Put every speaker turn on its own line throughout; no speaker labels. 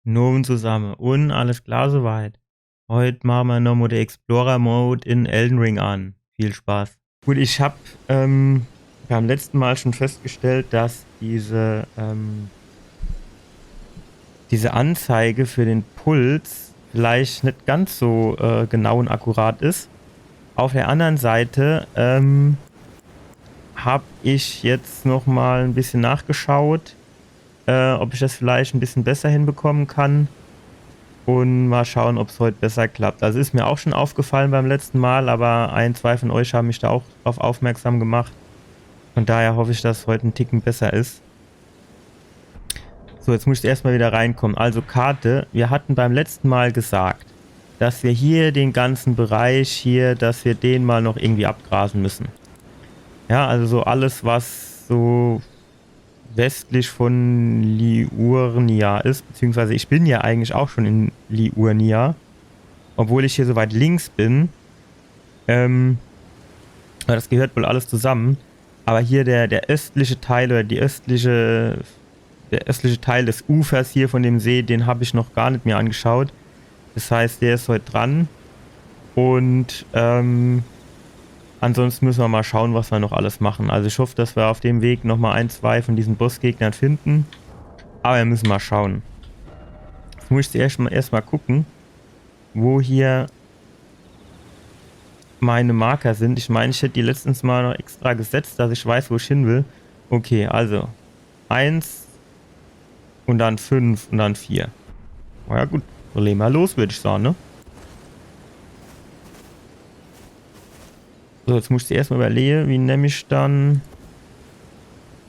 Nun zusammen. Und alles klar soweit. Heute machen wir nochmal den Explorer Mode in Elden Ring an. Viel Spaß. Gut, ich habe beim letzten Mal schon festgestellt, dass diese Anzeige für den Puls vielleicht nicht ganz so genau und akkurat ist. Auf der anderen Seite habe ich jetzt nochmal ein bisschen nachgeschaut, ob ich das vielleicht ein bisschen besser hinbekommen kann. Und mal schauen, ob es heute besser klappt. Also ist mir auch schon aufgefallen beim letzten Mal, aber ein, zwei von euch haben mich da auch darauf aufmerksam gemacht. Von daher hoffe ich, dass es heute ein Ticken besser ist. So, jetzt muss ich erstmal wieder reinkommen. Also Karte, wir hatten beim letzten Mal gesagt, dass wir hier den ganzen Bereich hier, dass wir den mal noch irgendwie abgrasen müssen. Ja, also so alles, was so westlich von Liurnia ist, beziehungsweise ich bin ja eigentlich auch schon in Liurnia, obwohl ich hier so weit links bin. Das gehört wohl alles zusammen. Aber hier der östliche Teil oder der östliche Teil des Ufers hier von dem See, den habe ich noch gar nicht mehr angeschaut. Das heißt, der ist heute dran. Und ansonsten müssen wir mal schauen, was wir noch alles machen. Also ich hoffe, dass wir auf dem Weg nochmal ein, zwei von diesen Bossgegnern finden. Aber wir müssen mal schauen. Jetzt muss ich erst mal gucken, wo hier meine Marker sind. Ich meine, ich hätte die letztens mal noch extra gesetzt, dass ich weiß, wo ich hin will. Okay, also 1 und dann 5 und dann 4. Na ja gut, dann legen wir los, würde ich sagen, ne? So, jetzt muss ich erstmal überlegen, wie nehme ich dann...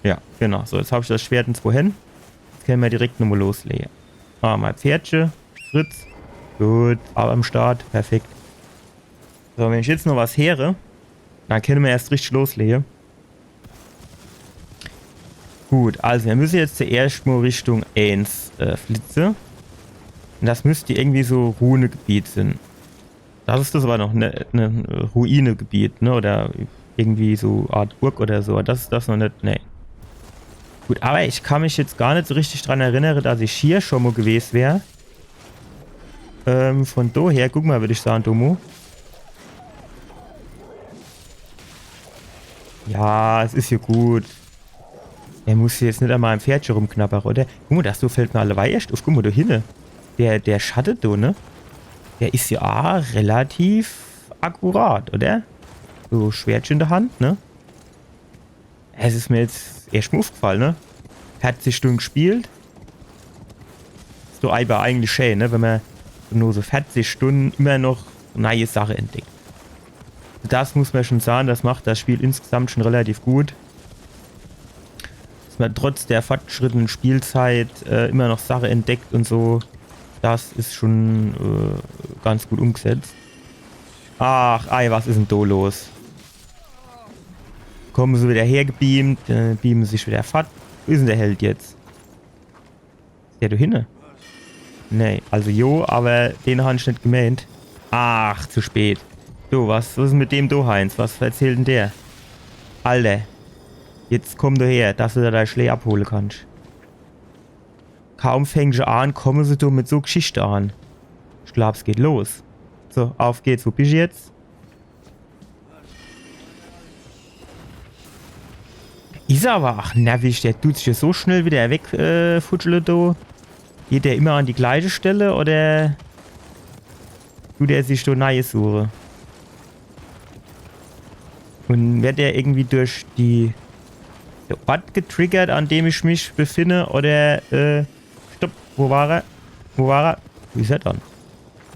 Ja, genau. So, jetzt habe ich das Schwert ins Wohin. Jetzt können wir direkt nochmal loslegen. Ah, mein Pferdchen. Fritz. Gut, aber am Start. Perfekt. So, wenn ich jetzt noch was heere, dann können wir erst richtig loslegen. Gut, also wir müssen jetzt zuerst mal Richtung 1 flitzen. Und das müsste irgendwie so Runegebiet sein. Das ist das aber noch ne Ruinegebiet, ne? Oder irgendwie so Art Burg oder so. Das ist das noch nicht, ne. Gut, aber ich kann mich jetzt gar nicht so richtig dran erinnern, dass ich hier schon mal gewesen wäre. Von daher, guck mal, würde ich sagen, Domo. Ja, es ist hier gut. Er muss hier jetzt nicht einmal im Pferdchen rumknabbern, oder? Guck mal, das so fällt mir alle erst auf. Guck mal, da hinten. Der Schatten da, ne? Der ist ja relativ akkurat, oder? So Schwertchen in der Hand, ne? Es ist mir jetzt erst mal aufgefallen, ne? 40 Stunden gespielt. Ist doch aber eigentlich schön, ne? Wenn man nur so 40 Stunden immer noch neue Sachen entdeckt. Das muss man schon sagen, das macht das Spiel insgesamt schon relativ gut. Dass man trotz der fortgeschrittenen Spielzeit immer noch Sachen entdeckt und so. Das ist schon ganz gut umgesetzt. Ach, ei, was ist denn da los? Kommen sie wieder hergebeamt, beamen sich wieder fort. Wo ist denn der Held jetzt? Ist der da hinne? Nee, also jo, aber den habe ich nicht gemeint. Ach, zu spät. Du, was ist mit dem da, Heinz? Was erzählt denn der? Alter, jetzt komm du her, dass du da dein Schlee abholen kannst. Kaum fängst du an, kommen sie da mit so Geschichte an. Ich glaub, es geht los. So, auf geht's. Wo bist du jetzt? Ist aber, ach nervig, der tut sich ja so schnell wieder wegfutschelt da. Geht der immer an die gleiche Stelle oder tut er sich da Neues suchen? Und wird er irgendwie durch die Ort getriggert, an dem ich mich befinde? Oder, stopp, wo war er? Wo war er? Wie ist er dann?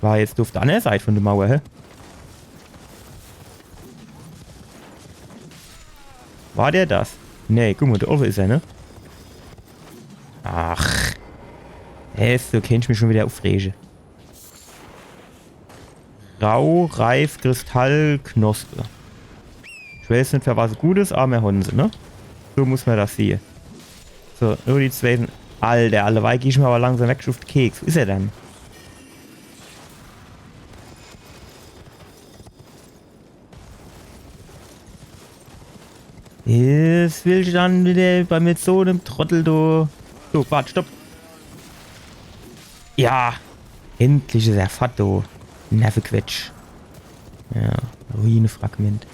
War jetzt auf der anderen Seite von der Mauer, hä? War der das? Nee, guck mal, da oben ist er, ne? Ach. Hä, du kennst mich schon wieder aufregen. Rau, Reif, Kristall, Knospe. Ich weiß nicht, für was gut ist, aber wir haben sie, ne? So muss man das sehen. So, nur die zwei sind... Alter, alleweil gehe ich mir aber langsam weg auf den Keks. Wo ist er denn? Jetzt will ich dann wieder mit so einem Trottel, du... So, warte, stopp. Ja, endlich ist er Fatto. Nervequetsch. Ja, Ruinefragment.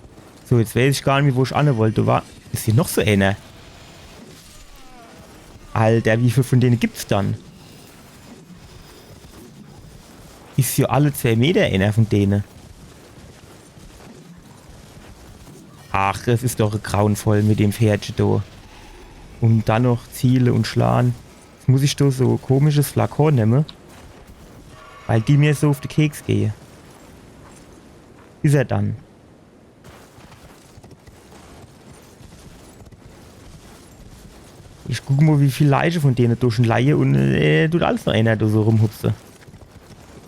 So, jetzt weiß ich gar nicht mehr, wo ich an wollte. Ist hier noch so einer? Alter, wie viele von denen gibt's dann? Ist hier alle 2 Meter einer von denen? Ach, es ist doch grauenvoll mit dem Pferdchen da. Und dann noch Ziele und Schlagen. Jetzt muss ich da so komisches Flakon nehmen. Weil die mir so auf den Keks gehen. Ist er dann? Ich guck mal, wie viel Leiche von denen durch den Laie und tut alles noch einer da so rumhupsen.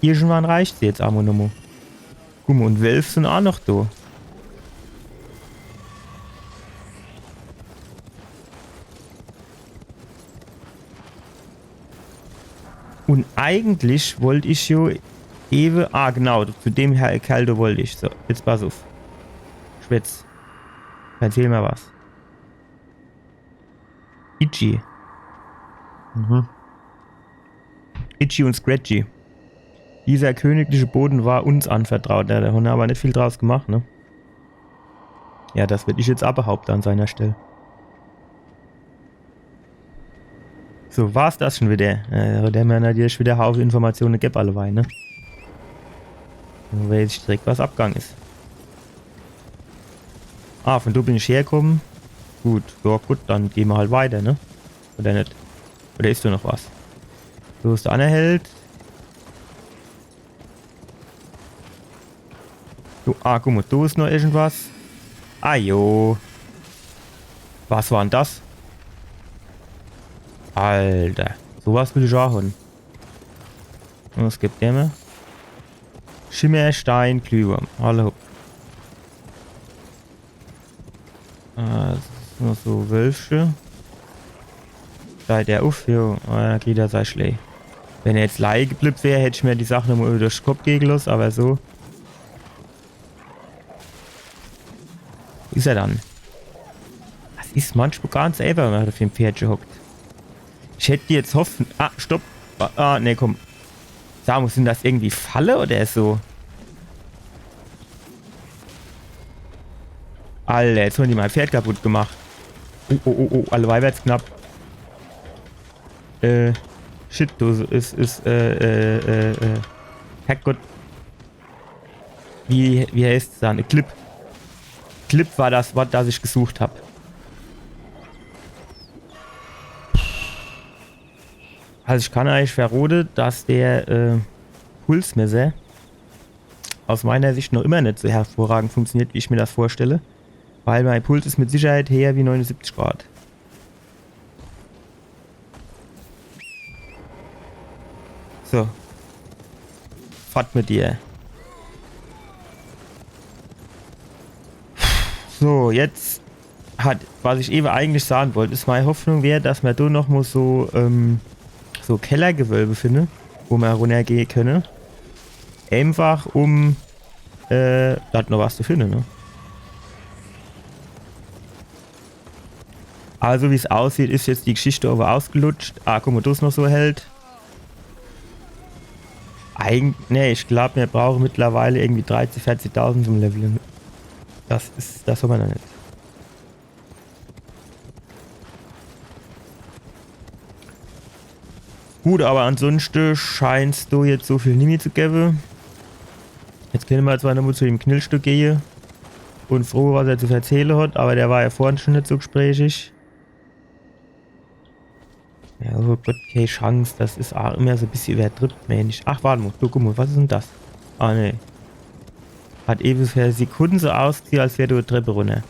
Irgendwann reicht's jetzt aber nochmal. Guck mal, und Wölfe sind auch noch da. Und eigentlich wollte ich ja eben... Ah, genau, zu dem Kerl da wollte ich. So, jetzt pass auf. Schwätz. Erzähl mal was. Itchy. Itchy und Scratchy. Dieser königliche Boden war uns anvertraut. Ja, da haben wir aber nicht viel draus gemacht, ne? Ja, das würde ich jetzt auch behaupten an seiner Stelle. So, war's das schon wieder? Der Mann hat jetzt wieder Haufen Informationen gibt alleweil, ne? Dann weiß ich direkt, was Abgang ist. Ah, von da bin ich hergekommen. Gut, ja gut, dann gehen wir halt weiter, ne? Oder nicht? Oder ist da noch was? So ist der Anerheld. So, ah, guck mal, da ist noch irgendwas. Ah, jo. Was war denn das? Alter, sowas will ich auch haben. Was gibt der mir? Schimmerstein, Glühwurm. Hallo. Das ist noch so Wölfsche. Steigt der auf, jo. Da geht er sei schlecht. Wenn er jetzt Laie geblieben wäre, hätte ich mir die Sache nochmal durch den Kopf gehen lassen, aber so. Wo ist er dann? Das ist manchmal ganz selber, wenn man auf dem Pferdchen hockt. Ich hätte jetzt hoffen... Ah, stopp. Ah, ne, komm. Sag mal, sind das irgendwie Falle oder so? Alter, jetzt haben die mein Pferd kaputt gemacht. Oh, alle Weiberts knapp. Shit, du, Herrgott. Wie heißt es dann? Clip. Clip war das Wort, das ich gesucht habe. Also ich kann eigentlich verraten, dass der Pulsmesser aus meiner Sicht noch immer nicht so hervorragend funktioniert, wie ich mir das vorstelle. Weil mein Puls ist mit Sicherheit höher wie 79 Grad. So. Fahrt mit dir. So, jetzt was ich eben eigentlich sagen wollte, ist meine Hoffnung wäre, dass wir da noch mal so Kellergewölbe finden, wo wir runtergehen können. Einfach um da noch was zu finden, ne? Also wie es aussieht, ist jetzt die Geschichte aber ausgelutscht. Ah, guck mal, das noch so hält. Ne, ich glaube, wir brauchen mittlerweile irgendwie 30.000, 40.000 zum Leveln. Das haben wir noch nicht. Gut, aber ansonsten scheinst du jetzt so viel Nimi zu geben. Jetzt können wir zwar nochmal zu dem Knillstück gehen und froh, was er zu erzählen hat, aber der war ja vorhin schon nicht so gesprächig. Ja, oh Gott, keine Chance, das ist auch immer so ein bisschen übertrieben, Mensch. Ach, warte mal, du, guck mal, was ist denn das? Ah, ne. Hat eben für Sekunden so ausgesehen, als wäre du eine Treppe runter.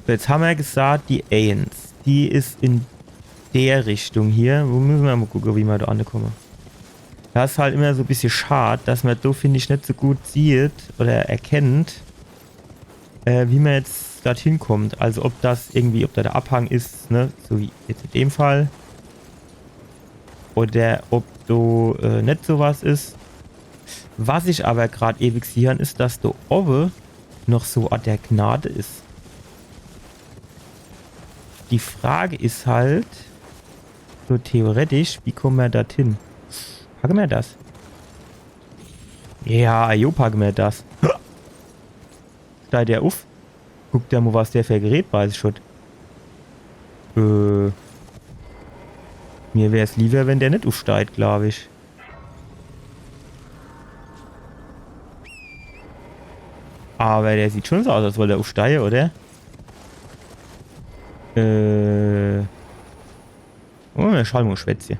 So, jetzt haben wir gesagt, die 1, die ist in der Richtung hier. Wo müssen wir mal gucken, wie wir da ankommen? Das ist halt immer so ein bisschen schade, dass man da, finde ich, nicht so gut sieht oder erkennt, wie man jetzt dorthin kommt. Also ob das irgendwie, ob da der Abhang ist, ne, so wie jetzt in dem Fall. Oder ob da nicht sowas ist. Was ich aber gerade ewig sehe, ist, dass da oben noch so an der Gnade ist. Die Frage ist halt, so theoretisch, wie kommen wir dorthin? Packen wir das? Ja, jo, packen wir das. Steigt der auf? Guckt der mal, was der für ein Gerät weiß ich schon. Mir wäre es lieber, wenn der nicht aufsteigt, glaube ich. Aber der sieht schon so aus, als wollte er aufsteigen, oder? Oh, der Schallmundschwätze.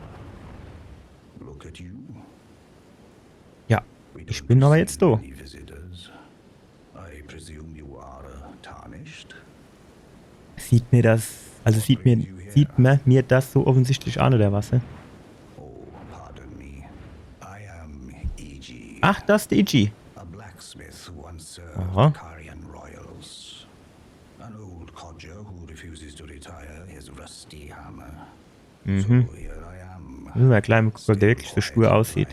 Ja, ich bin aber jetzt da. Sieht mir das, also sieht man mir das so offensichtlich an, oder was? Ach, das ist der EG. Aha. Mhm. Müssen wir gleich mal gucken, ob der wirklich so stur aussieht.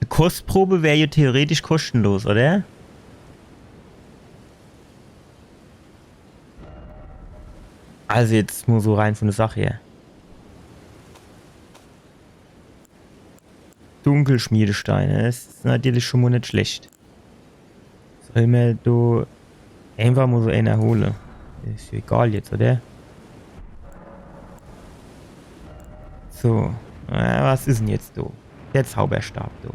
Eine Kostprobe wäre ja theoretisch kostenlos, oder? Also jetzt nur so rein von der Sache her. Dunkelschmiedesteine, das ist natürlich schon mal nicht schlecht. Soll mir da einfach mal so einen holen. Ist ja egal jetzt, oder? So, was ist denn jetzt da? Der Zauberstab da.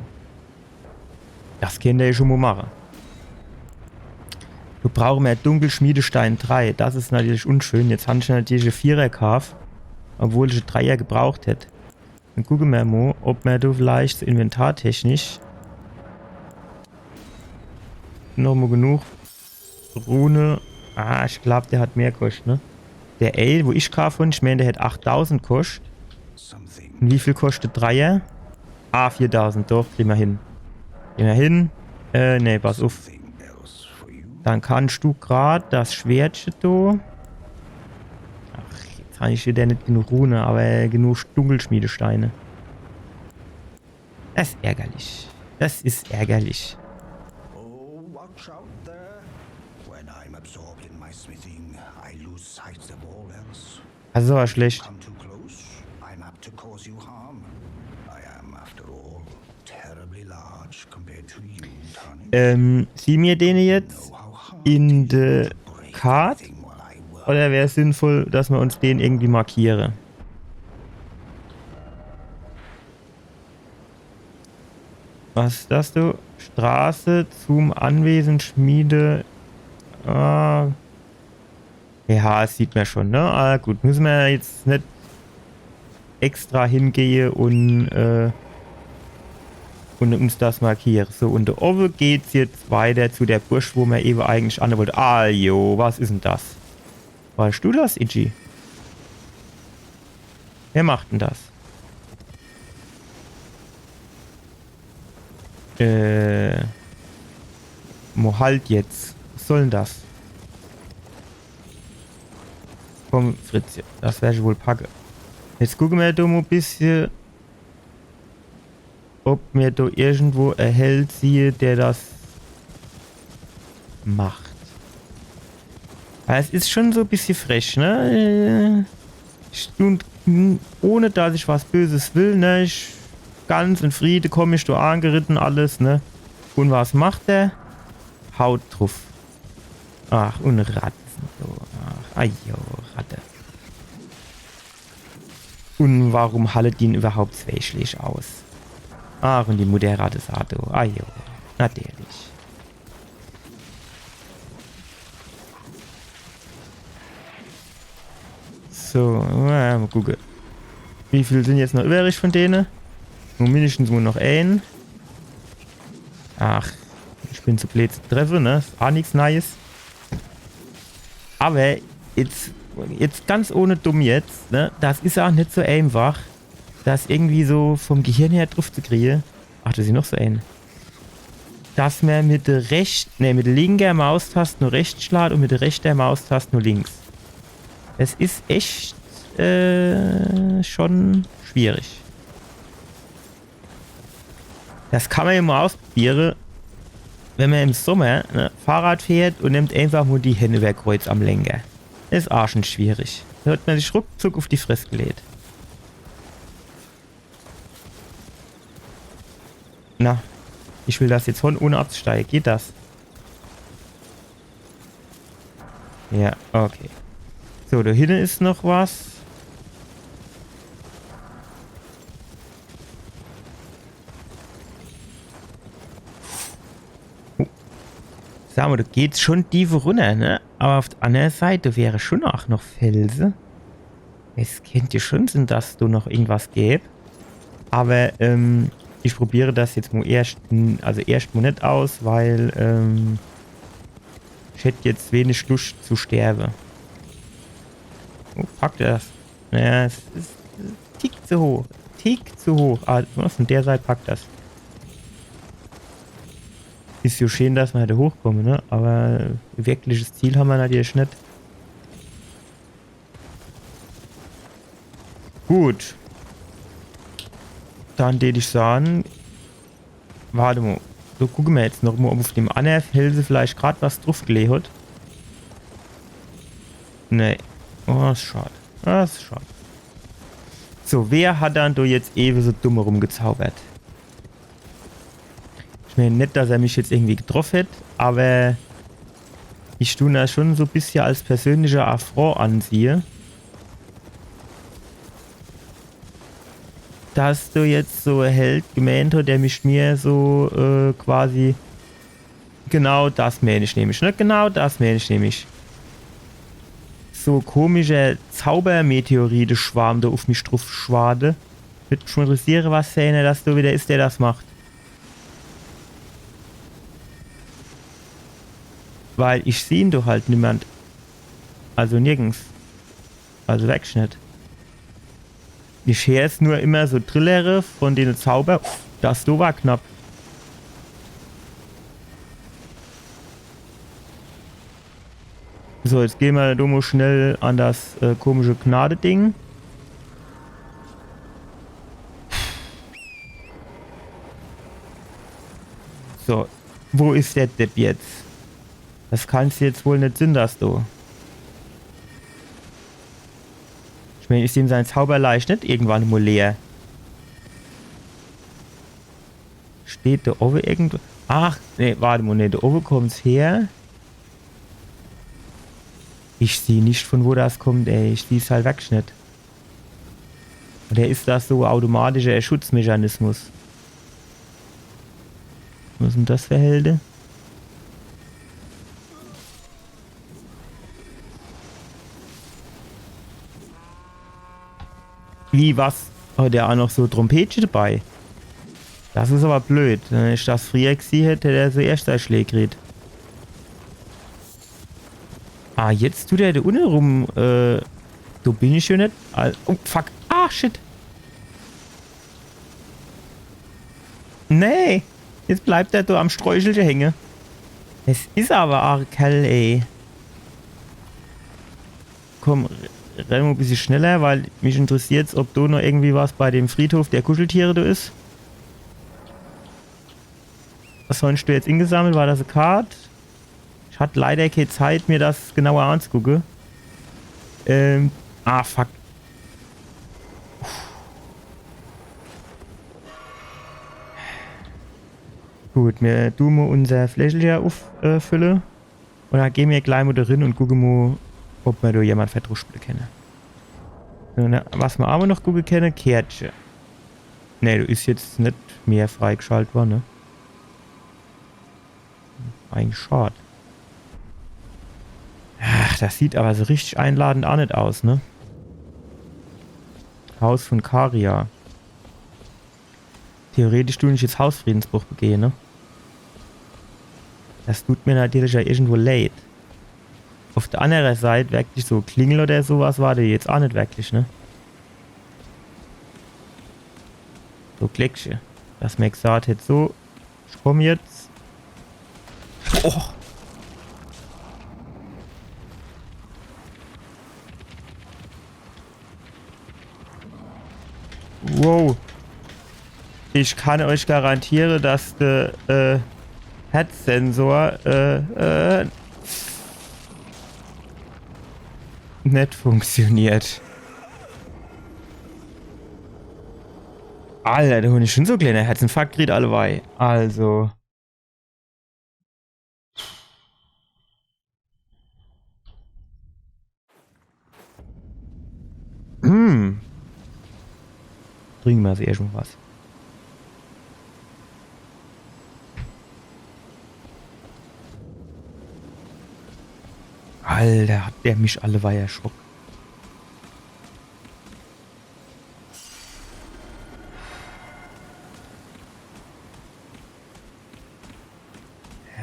Das können wir schon mal machen. Du brauchst mehr Dunkelschmiedestein 3. Das ist natürlich unschön. Jetzt habe ich natürlich einen 4er gekauft, obwohl ich einen 3er gebraucht hätte. Dann gucken wir mal, ob wir da vielleicht inventartechnisch nochmal genug Rune. Ah, ich glaube, der hat mehr gekostet, ne? Der Ale, wo ich kaufe, ich meine, der hat 8000 gekostet. Und wie viel kostet 3er? Ah, 4000, doch, kriegen wir hin. Kriegen wir hin. Ne, pass auf. Dann kannst du gerade das Schwertchen da. Ach, jetzt habe ich wieder nicht genug Rune, aber genug Dunkelschmiedesteine. Das ist ärgerlich. Das ist ärgerlich. Also war schlecht. Sieh mir den jetzt in der Karte? Oder wäre es sinnvoll, dass wir uns den irgendwie markieren? Was ist das du? Straße zum Anwesen Schmiede. Ah. Ja, das sieht man schon, ne? Ah, gut, müssen wir jetzt nicht extra hingehen und uns das markieren. So, und da oben geht's jetzt weiter zu der Bursch, wo man eben eigentlich an wollte. Ah, jo, was ist denn das? Weißt du das, Iggy? Wer macht denn das? Mo halt jetzt. Was soll denn das? Komm, Fritz, das werde ich wohl packen. Jetzt gucken wir da mal ein bisschen, ob mir da irgendwo ein Held siehe, der das macht. Aber es ist schon so ein bisschen frech, ne? Und ohne dass ich was Böses will, ne? Ganz in Friede komme ich da angeritten, alles, ne? Und was macht der? Haut drauf. Ach, und Ratten. Ach, ajo, Ratte. Und warum haltet ihn überhaupt zweischlich aus? Ach, und die Mutter Ratte sagt, ajo, natürlich. So, mal gucken. Wie viel sind jetzt noch übrig von denen? Nur mindestens nur noch ein. Ach, ich bin zu blöd zu treffen, ne? Ist auch nichts Neues. Aber jetzt ganz ohne dumm jetzt, ne? Das ist auch nicht so einfach, das irgendwie so vom Gehirn her drauf zu kriegen. Ach, das ist noch so ein. Dass man mit der mit der linken Maustaste nur rechts schlägt und mit der rechten Maustaste nur links. Es ist echt schon schwierig. Das kann man ja mal ausprobieren. wenn man im Sommer ne, Fahrrad fährt und nimmt einfach nur die Hände über Kreuz am Lenker. Das ist arschend schwierig. Da hat man sich ruckzuck auf die Fresse gelegt. Na, ich will das jetzt von ohne abzusteigen. Geht das? Ja, okay. So, da hinten ist noch was. Sag mal, da geht's schon tiefer runter, ne? Aber auf der anderen Seite wäre schon auch noch Felsen. Es könnte schon sein, dass du noch irgendwas gäbe. Aber, ich probiere das jetzt mal erst mal nicht aus, weil, ich hätte jetzt wenig Lust zu sterben. Oh, packt er das? Naja, es ist Tick zu hoch. Tick zu hoch. Ah, von der Seite packt das. Ist so schön, dass wir heute hochkommen, ne? Aber wirkliches Ziel haben wir natürlich nicht. Gut. Dann würde ich sagen, warte mal. So, gucken wir jetzt noch mal, ob auf dem anderen Felsen vielleicht gerade was draufgelegt hat. Nee. Oh, das ist schade. Das ist schade. So, wer hat dann da jetzt ewig so dumm rumgezaubert? Ich meine nicht, dass er mich jetzt irgendwie getroffen hat, aber ich tue das schon so ein bisschen als persönlicher Affront ansehe. Dass du jetzt so ein Held gemeint hast, der mich mir so quasi genau das meine ich nämlich, ne? Genau das meine ich nämlich. So komischer Zaubermeteorite-Schwarm da auf mich drauf schwade. Würde mich interessieren, was für einer das da wieder ist, der das macht. Weil ich sehe ihn doch halt niemand. Also nirgends. Also Wegschnitt. Ich höre jetzt nur immer so Trillere von denen Zauber. Das da war knapp. So, jetzt gehen wir da mal schnell an das komische Gnade-Ding. So, wo ist der Depp jetzt? Das kann's jetzt wohl nicht sein, dass du. Ich meine, ist ihm sein Zauberleicht nicht irgendwann mal leer? Steht da oben irgendwo? Ach, nee, warte mal, nee, da oben kommt's her. Ich sehe nicht, von wo das kommt, ey. Ich sehe es halt wegschnitt. Oder ist das so ein automatischer Schutzmechanismus? Was sind das für Helden? Wie, was? Oh, der auch noch so Trompete dabei. Das ist aber blöd. Wenn ich das früher gesehen hätte, der so erst ein Schläg kriegt. Ah, jetzt tut er da unten rum. So bin ich schon nicht. Oh, fuck. Ah, shit. Nee. Jetzt bleibt er da am Sträuchelchen hängen. Es ist aber arg hell, ey. Komm, renn mal ein bisschen schneller, weil mich interessiert, ob da noch irgendwie was bei dem Friedhof der Kuscheltiere da ist. Was hast du jetzt ingesammelt? War das eine Karte? Ich hatte leider keine Zeit, mir das genauer anzugucken. Fuck. Gut, wir tun mal unser Fläschchen auffüllen. Und dann gehen wir gleich mal da rein und gucken mal, ob wir da jemand verdruspeln können. Was wir aber noch gucken können, Kärtchen. Ne, du ist jetzt nicht mehr freigeschaltet worden, ne? Eigentlich schade. Ach, das sieht aber so richtig einladend auch nicht aus, ne? Haus von Karia. Theoretisch tue ich jetzt Hausfriedensbruch begehen, ne? Das tut mir natürlich ja irgendwo leid. Auf der anderen Seite wirklich so Klingel oder sowas war der jetzt auch nicht wirklich, ne? So Klickchen. Das mir gesagt hätte, so, ich komm jetzt. Oh. Wow. Ich kann euch garantieren, dass der Herzsensor, nicht funktioniert. Alter, der Hund ist schon so kleiner Herzinfarkt kriegt alle bei. Also. Trinken wir also erstmal was. Alter, hat der mich alle bei erschrocken.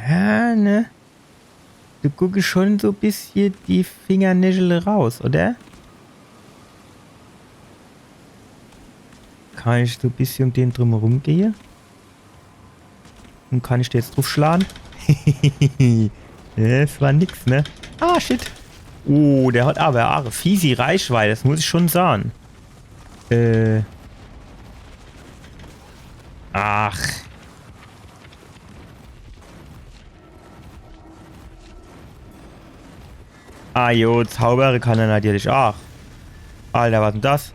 Ja, ne? Du guckst schon so ein bisschen die Fingernägel raus, oder? Kann ich so ein bisschen um den drumherum gehen? Und kann ich dir jetzt drauf schlagen? Das war nix, ne? Ah, shit. Oh, der hat aber eine fiese Reichweite, das muss ich schon sagen. Ach. Ah, jo, Zauberer kann er natürlich auch. Alter, was denn das?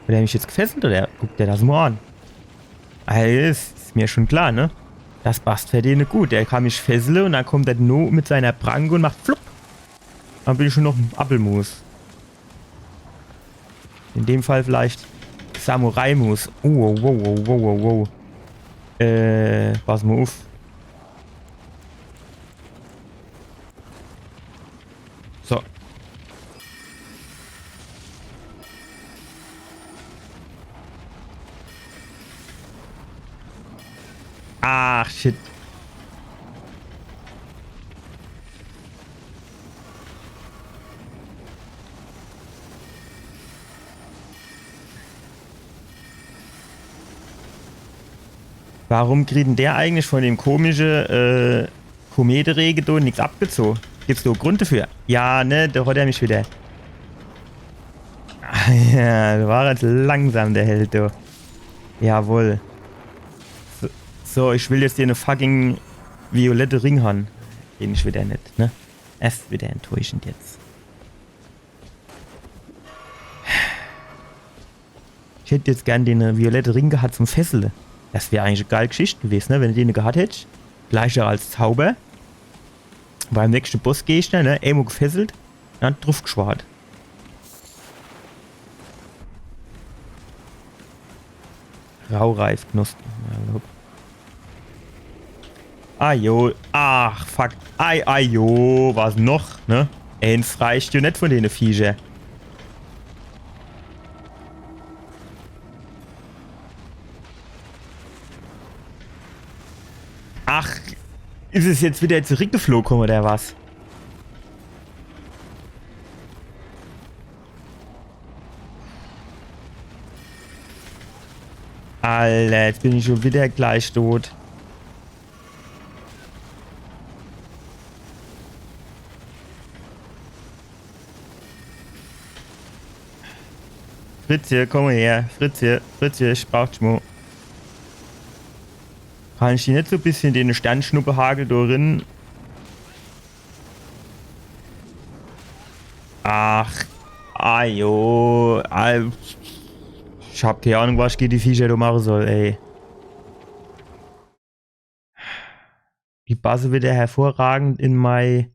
Hat er mich jetzt gefesselt oder? Guckt der das mal an? Alter, ist mir schon klar, ne? Das passt für den gut. Der kann mich fesseln und dann kommt der No mit seiner Pranke und macht flupp. Dann bin ich schon noch ein Apfelmus. In dem Fall vielleicht Samurai-Mus. Oh, wow, wow, wow, wow, wow. Pass mal auf. So. Ach, shit. Warum kriegt der eigentlich von dem komischen Kometenregen da nichts abgezogen? Gibt's da einen Grund dafür? Ja, ne, da hat er mich wieder. Ja, da war jetzt langsam der Held, da. Jawohl. So, ich will jetzt dir eine fucking violette Ring haben. Den ich wieder nicht, ne? Es ist wieder enttäuschend jetzt. Ich hätte jetzt gern den violette Ring gehabt zum Fesseln. Das wäre eigentlich eine geile Geschichte gewesen, ne? Wenn du den gehabt hättest. Gleicher als Zauber. Beim nächsten Bossgegner, ne? Einmal gefesselt. Dann drauf geschwart. Raureifknospen. Ah jo, ach fuck, ai jo, was noch, ne? Eins reicht ja nicht von denen Viecher. Ach, ist es jetzt wieder zurückgeflogen oder was? Alter, jetzt bin ich schon wieder gleich tot. Fritzje, komm mal her. Fritzje, ich brauch Schmuck. Kann ich hier nicht so ein bisschen den Sternschnuppenhagel drin? Ach, ajo. Ich hab keine Ahnung, was ich die Viecher da machen soll, ey. Die Base wieder hervorragend in meine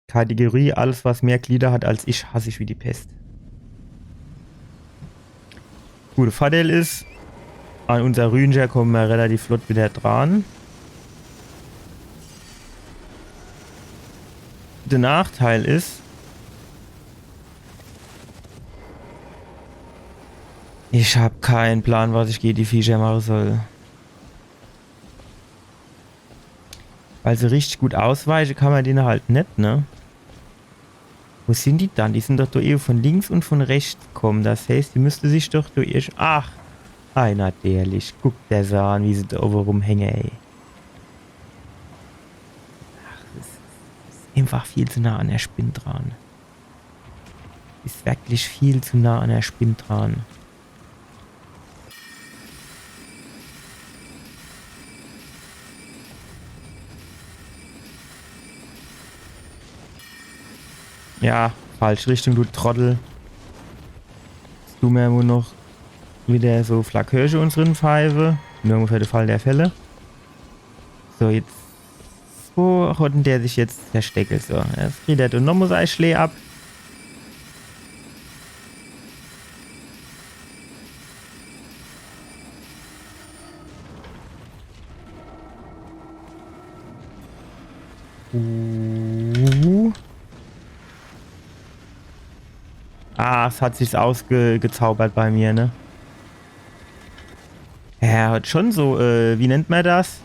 Kategorie. Alles, was mehr Glieder hat als ich, hasse ich wie die Pest. Gute Vorteil ist, an unser Rühnscher kommen wir relativ flott wieder dran. Der Nachteil ist, ich habe keinen Plan, was ich gegen die Viecher machen soll. Weil sie richtig gut ausweichen kann man denen halt nicht, ne? Wo sind die dann? Die sind doch eher von links und von rechts kommen. Das heißt, die müsste sich doch durch. Ach, natürlich. Guck der so an, wie sie da oben rumhängen, ey. Ach, das ist einfach viel zu nah an der Spinne dran. Ist wirklich viel zu nah an der Spinne dran. Ja, falsche Richtung, du Trottel. Du mir wohl noch wieder so Flakköche unseren Pfeife. Nur für den Fall der Fälle. So, jetzt. Wo hat denn der sich jetzt versteckt? So, jetzt geht der Donomus-Eischlee ab. Ah, es hat sich ausgezaubert bei mir, ne? Ja, hat schon so, wie nennt man das?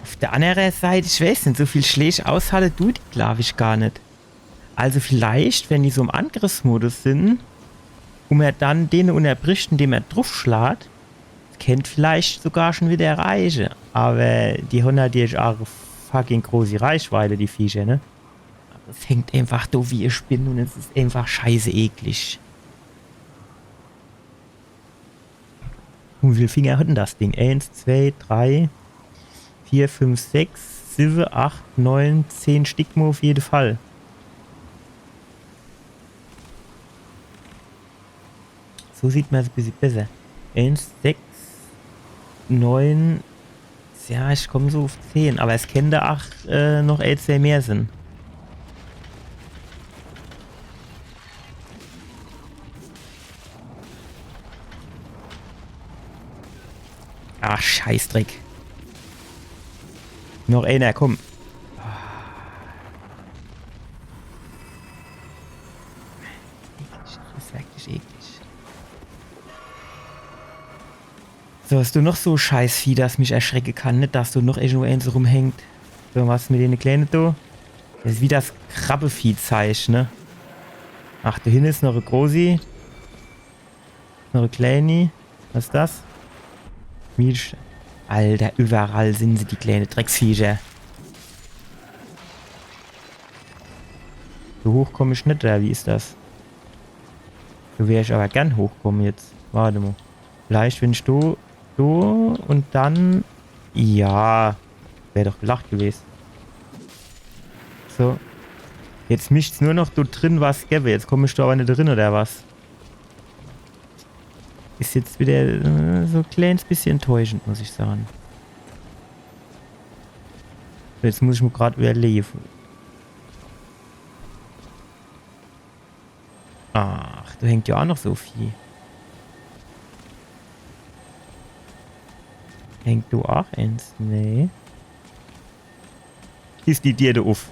Auf der anderen Seite, ich weiß nicht, so viel Schläge aushalten tut die, glaube ich, gar nicht. Also vielleicht, wenn die so im Angriffsmodus sind, und er dann den unterbricht, indem er draufschlägt, kennt vielleicht sogar schon wieder erreichen. Aber die 100 auch fucking große Reichweite, die Viecher, ne? Aber es hängt einfach da wie ihr Spinnen und es ist einfach scheiße eklig. Und wie viele Finger hat denn das Ding? 1, 2, 3, 4, 5, 6, 7, 8, 9, 10 Stück mal auf jeden Fall. So sieht man es ein bisschen besser. 1, 6, 9. Ja, ich komme so auf 10. Aber es können da auch noch 2 mehr sind. Ach, Scheißdreck. Noch einer, komm. Das ist wirklich eklig. So, hast du noch so Scheißvieh, das mich erschrecken kann, nicht, dass du noch irgendwo eins rumhängt. So, was mit den Kleinen da? Das ist wie das Krabbevieh-Zeichen, ne? Ach, da hinten ist noch eine Großi. Noch eine Kleine. Was ist das? Milch. Alter, überall sind sie, die kleinen Drecksviecher. So hoch komme ich nicht, oder wie ist das? So wäre ich aber gern hochkommen jetzt. Warte mal. Vielleicht, wenn ich so und dann... Ja. Wäre doch gelacht gewesen. So. Jetzt mischt's nur noch da drin was gäbe. Jetzt komme ich da aber nicht drin, oder was? Ist jetzt wieder so ein kleines bisschen enttäuschend, muss ich sagen. Jetzt muss ich mir gerade überlegen. Ach, da hängt ja auch noch so viel. Hängt du auch eins? Nee. Ist die dir da auf?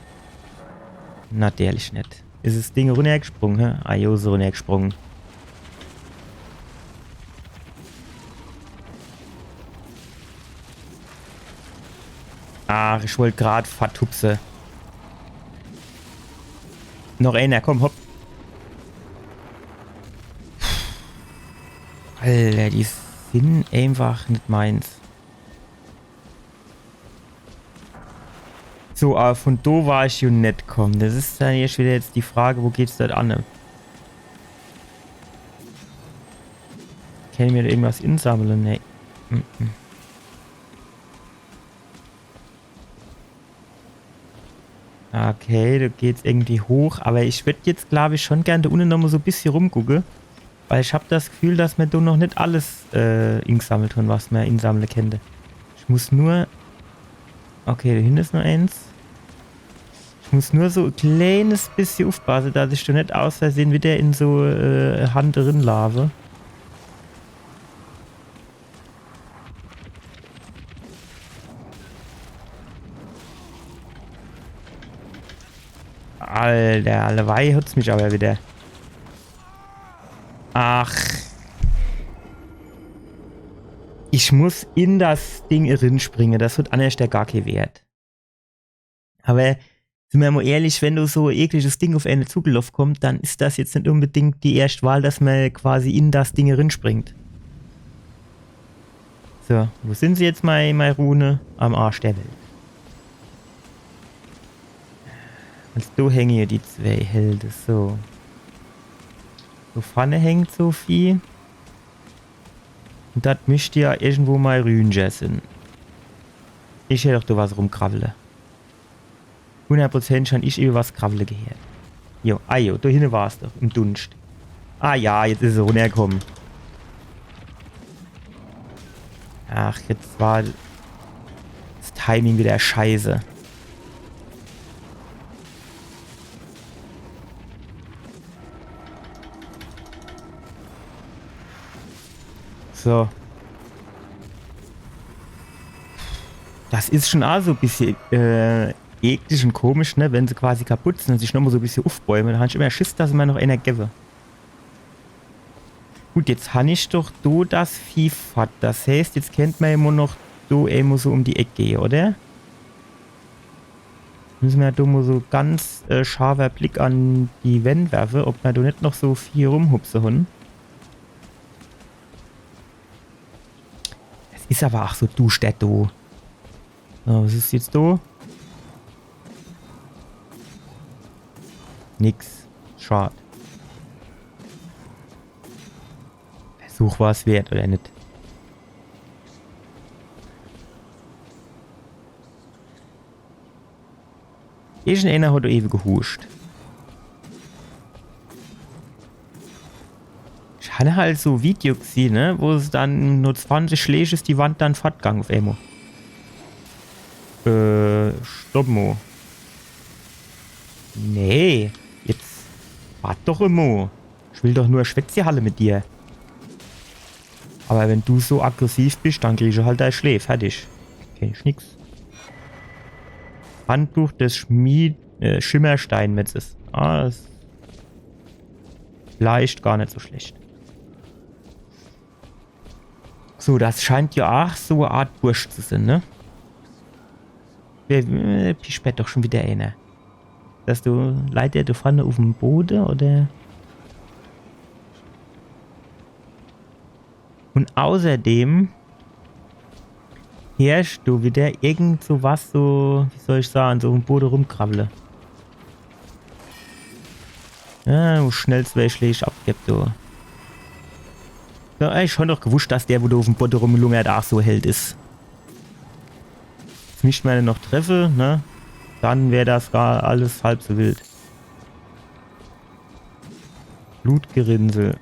Natürlich nicht. Ist das Ding runtergesprungen, hä? Ah, jo, so runtergesprungen. Ach, ich wollte gerade vertupse. Noch einer, komm, hopp. Alter, die sind einfach nicht meins. So, aber von da war ich ja nicht gekommen. Das ist dann jetzt wieder die Frage, wo geht's dort an? Kann ich mir da irgendwas insammeln? Nee. Okay, da geht's irgendwie hoch. Aber ich würde jetzt, glaube ich, schon gerne da unten nochmal so ein bisschen rumgucken. Weil ich habe das Gefühl, dass man da noch nicht alles ingesammelt hat, was man insammeln könnte. Ich muss nur... Okay, da hinten ist noch eins. Ich muss nur so ein kleines bisschen aufpassen, dass ich da nicht aus Versehen wieder in so Hand drin lave. Alter, alleweil hat's mich aber wieder. Ach. Ich muss in das Ding drin springen. Das wird anders der gar kein Wert. Aber sind wir mal ehrlich, wenn du so ein ekliges Ding auf eine zugelaufen kommt, dann ist das jetzt nicht unbedingt die erste Wahl, dass man quasi in das Ding drin springt. So, wo sind sie jetzt, meine Rune? Am Arsch der Welt. Also da hängen hier die 2 Helden, so. So vorne hängt so viel. Und das müsste ja irgendwo mal Rünger sind. Ich hätte doch da was rumkravle. 100% schon ich über was kravle gehört. Jo, da hinten war es doch, im Dunst. Ah ja, jetzt ist er runtergekommen. Ach, jetzt war das Timing wieder scheiße. So. Das ist schon auch so ein bisschen eklig und komisch, ne? Wenn sie quasi kaputt sind und sich nochmal so ein bisschen aufbäumen. Da habe ich immer Schiss, dass mir noch einer gebe. Gut, jetzt habe ich doch du das Vieh fort. Das heißt, jetzt kennt man immer noch du immer so um die Ecke gehen, oder? Müssen wir ja mal so ganz scharfer Blick an die Wände werfen, ob wir da nicht noch so viel rumhupsen haben. Es ist aber auch so dustädt, du. So, was ist jetzt da? Nix. Schade. Versuch war es wert, oder nicht? Irgendeiner hat da eben gehuscht. Ich habe halt so Video gesehen, ne? Wo es dann nur 20 Schläge ist, die Wand dann fortgegangen auf einmal. Stopp mal. Nee. Jetzt wart doch immer. Ich will doch nur Schwätzchehalle mit dir. Aber wenn du so aggressiv bist, dann krieg ich halt dein Schläf. Fertig. Kenn ich nix. Handbuch des Schimmersteinmetzes. Ah, das ist vielleicht gar nicht so schlecht. So, das scheint ja auch so eine Art Bursch zu sein, ne? Pispert doch schon wieder einer. Dass du leider da vorne auf dem Boden, oder? Und außerdem herrscht du wieder irgend so was, so, wie soll ich sagen, so im Boden rumkrabbele. Ja, wo schnell zwei Schläge abgibt, du. Ja, ich schon doch gewusst, dass der, wo du auf dem Boden rumlungert, auch so hell ist. Jetzt müsste man noch treffen, ne? Dann wäre das gar alles halb so wild. Blutgerinnsel.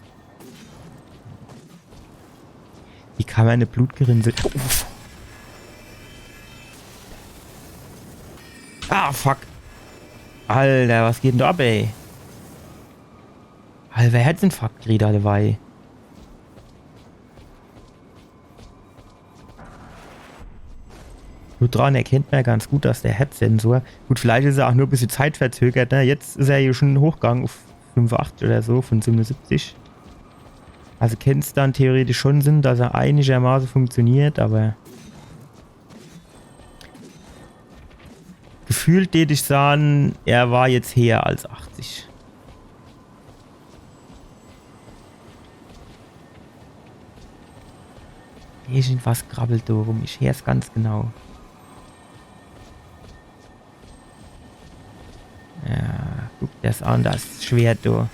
Wie kann man eine Blutgerinnsel... Uff. Ah, fuck. Alter, was geht denn da ab, ey? Alter, wer Herzinfarkt kriegt dabei? Nur dran erkennt man ja ganz gut, dass der Herzsensor... Gut, vielleicht ist er auch nur ein bisschen zeitverzögert, ne? Jetzt ist er hier schon hochgegangen auf 85 oder so, von 77. Also kann es dann theoretisch schon Sinn, dass er einigermaßen funktioniert, aber... Gefühlt würde ich sagen, er war jetzt höher als 80. Irgendwas krabbelt da rum, ich höre es ganz genau. Ja, guck das an, das Schwert da.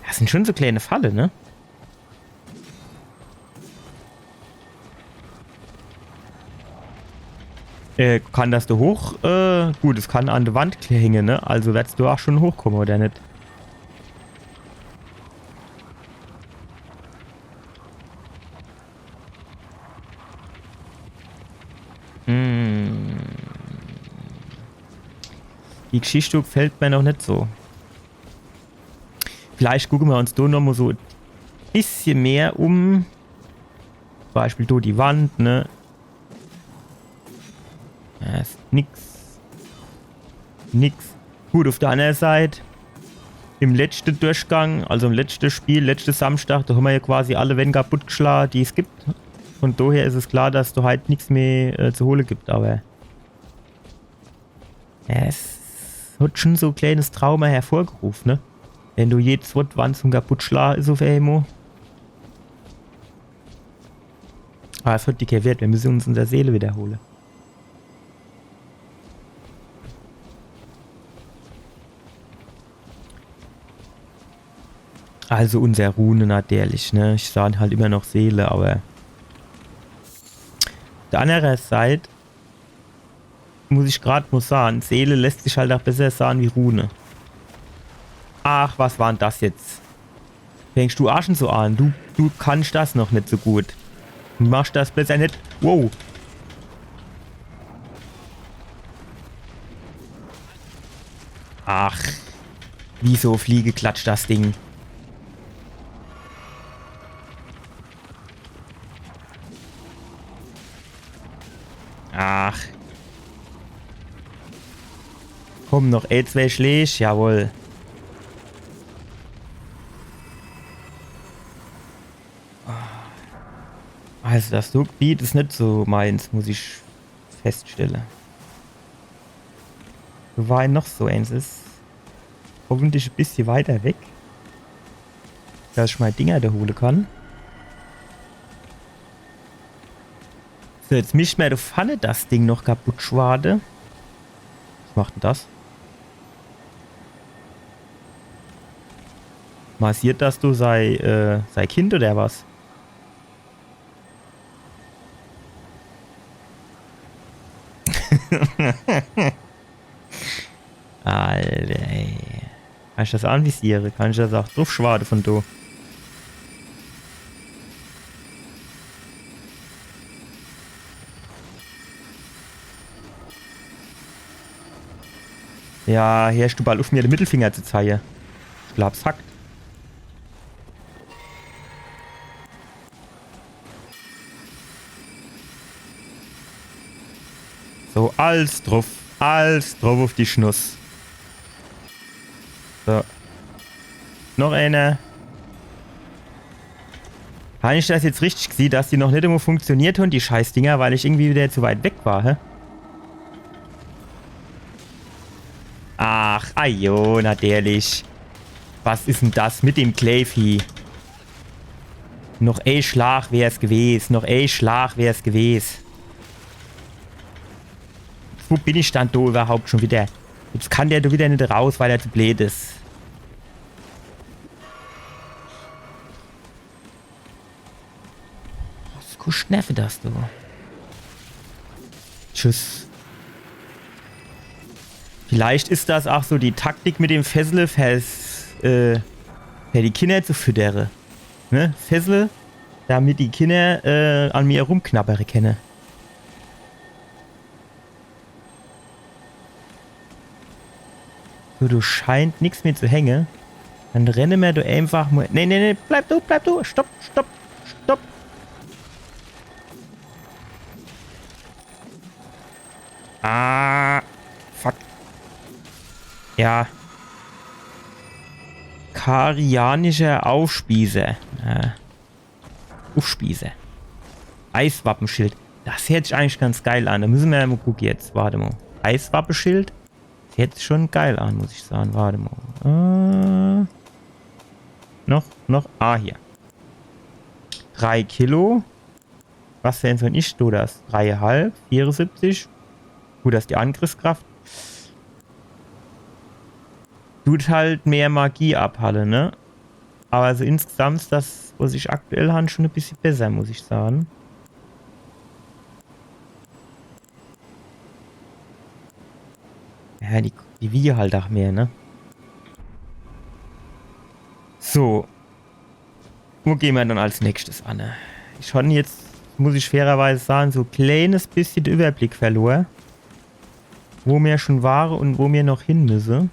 Das sind schon so kleine Falle, ne? Kann das da hoch? Gut, es kann an der Wand hängen, ne? Also wirst du auch schon hochkommen, oder nicht? Hm. Die Geschichte gefällt mir noch nicht so. Vielleicht gucken wir uns da noch mal so ein bisschen mehr um. Zum Beispiel da die Wand, ne? Ja, ist nix. Nix. Gut, auf der anderen Seite, im letzten Durchgang, also im letzten Spiel, letztes Samstag, da haben wir ja quasi alle Wände kaputt geschlagen, die es gibt. Von daher ist es klar, dass da halt nichts mehr zu holen gibt, aber ja, es hat schon so ein kleines Trauma hervorgerufen, ne? Wenn du jedes Wand zum kaputt schlagen ist auf einmal. Aber es hat die kein Wert, wir müssen uns in der Seele wiederholen. Also unsere Rune natürlich, ne? Ich sah halt immer noch Seele, aber... Der andere Seite muss ich gerade mal sagen, Seele lässt sich halt auch besser sagen wie Rune. Ach, was war denn das jetzt? Fängst du Aschen so an? Du kannst das noch nicht so gut. Du machst das besser nicht. Wow. Ach. Wieso Fliege klatscht das Ding? Ach. Komm, noch zwei Schläge. Jawohl. Also das Gebiet ist nicht so meins, muss ich feststellen. So war noch so eins ist. Hoffentlich ein bisschen weiter weg. Dass ich mal Dinger da holen kann. So, jetzt mischt mir der Pfanne das Ding noch kaputt schwade. Was macht denn das? Massiert das du sei Kind oder was? Alter, ey. Kann ich das anvisieren? Kann ich das auch drauf schwade von du? Ja, hier hast du bald auf mir den Mittelfinger zu zeigen. Ich glaub's hackt. So, alles drauf auf die Schnuss. So. Noch eine. Habe ich das jetzt richtig gesehen, dass die noch nicht immer funktioniert haben, die Scheißdinger, weil ich irgendwie wieder zu weit weg war, hä? Ach, ajo, natürlich. Was ist denn das mit dem Clayvieh? Noch ein Schlag wär's gewesen. Noch ein Schlag wär's gewesen. Wo bin ich dann da überhaupt schon wieder? Jetzt kann der da wieder nicht raus, weil er zu blöd ist. Was kostet Nerven das, du? Tschüss. Vielleicht ist das auch so die Taktik mit dem Fessel für die Kinder zu füttern. Ne? Fessel, damit die Kinder an mir rumknabbere können. So, du scheint nichts mehr zu hängen. Dann renne mir du einfach mal... Nee, bleib du. Stopp. Ah, fuck. Ja. Karianischer Aufspießer. Aufspießer. Eiswappenschild. Das hört sich eigentlich ganz geil an. Da müssen wir mal gucken jetzt. Warte mal. Eiswappenschild. Das hört sich schon geil an, muss ich sagen. Warte mal. Noch. Ah, hier. 3 Kilo. Was denn so ich? Du das? 3,5. 74. Gut, das ist die Angriffskraft. Tut halt mehr Magie abhallen, ne? Aber also insgesamt ist das, was ich aktuell habe, schon ein bisschen besser, muss ich sagen. Ja, die wiegen halt auch mehr, ne? So. Wo gehen wir dann als nächstes an? Ich habe jetzt, muss ich fairerweise sagen, so ein kleines bisschen den Überblick verloren. Wo wir schon waren und wo wir noch hin müssen.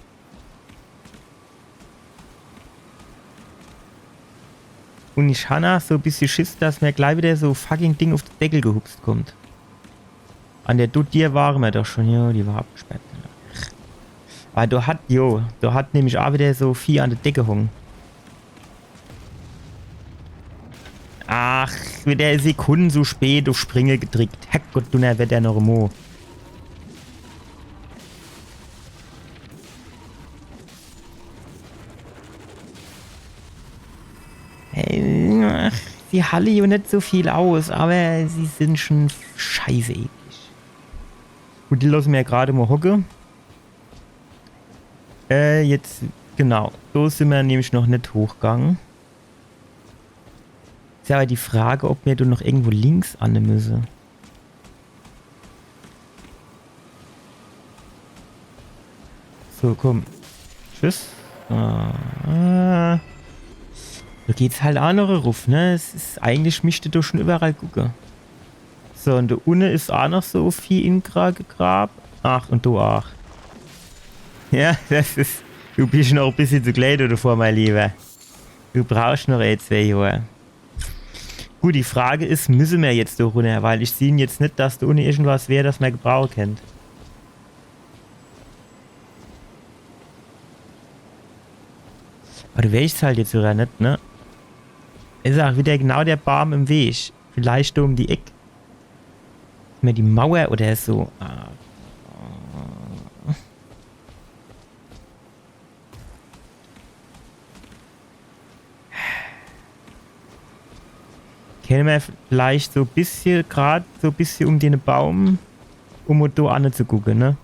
Und ich habe so ein bisschen Schiss, dass mir gleich wieder so fucking Ding auf den Deckel gehupst kommt. An der Dutier waren wir doch schon, ja, die war abgesperrt. Aber da hat nämlich auch wieder so viel an der Decke hängen. Ach, wieder Sekunden so spät auf Springe gedrückt. Herrgott, du wird der noch mo. Die Halle ja nicht so viel aus, aber sie sind schon scheiße eklig. Gut, die lassen wir ja gerade mal hocken. Jetzt Genau, so sind wir nämlich noch nicht hochgegangen. Ist ja aber die Frage, ob wir da noch irgendwo links an müssen. So, komm. Tschüss. Da geht's halt auch noch rauf, ne? Es ist eigentlich, müsste du schon überall gucken. So, und da unten ist auch noch so viel Ingra gegraben. Ach, und du auch. Ja, das ist... Du bist noch ein bisschen zu klein davor, mein Lieber. Du brauchst noch 2 Jahre. Gut, die Frage ist, müssen wir jetzt da runter? Weil ich sehe jetzt nicht, dass da unten irgendwas wäre, das man gebrauchen kennt. Aber du weißt halt jetzt oder nicht, ne? Ist auch wieder genau der Baum im Weg. Vielleicht da um die Ecke. Mehr die Mauer oder so. Können wir vielleicht so ein bisschen, gerade so ein bisschen um den Baum, um da anzugucken, ne?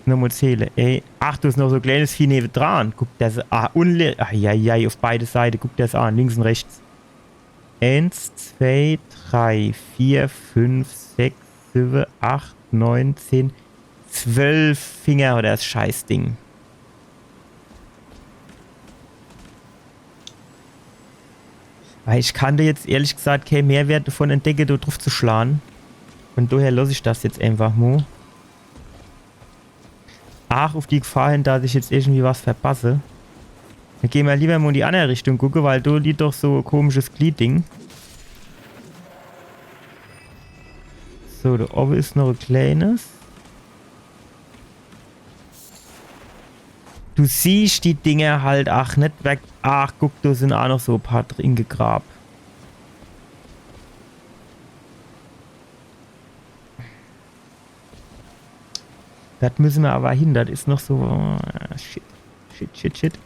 Nochmal zählen, ey. Ach, du hast noch so ein kleines Vieh neben dran. Guck das an. Ach, ja, auf beide Seiten. Guck das an, links und rechts. 1, 2, 3, 4, 5, 6, 7, 8, 9, 10, 12 Finger oder das Scheißding. Weil ich kann dir jetzt ehrlich gesagt keinen Mehrwert davon entdecken, da drauf zu schlagen. Und daher lasse ich das jetzt einfach mal. Ach, auf die Gefahr hin, dass ich jetzt irgendwie was verpasse. Dann gehen wir lieber mal in die andere Richtung gucken, weil da liegt doch so ein komisches Gliedding. So, da oben ist noch ein kleines. Du siehst die Dinger halt, ach, nicht weg. Ach, guck, da sind auch noch so ein paar drin gegraben. Das müssen wir aber hin, das ist noch so... Oh, shit.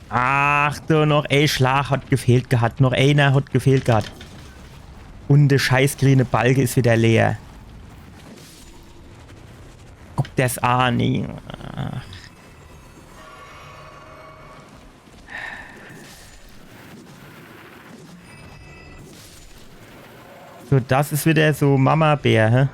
Ach, da noch ein Schlag hat gefehlt gehabt. Noch einer hat gefehlt gehabt. Und der scheiß grüne Balge ist wieder leer. Guck das an. Ach. So, das ist wieder so Mama-Bär, hä?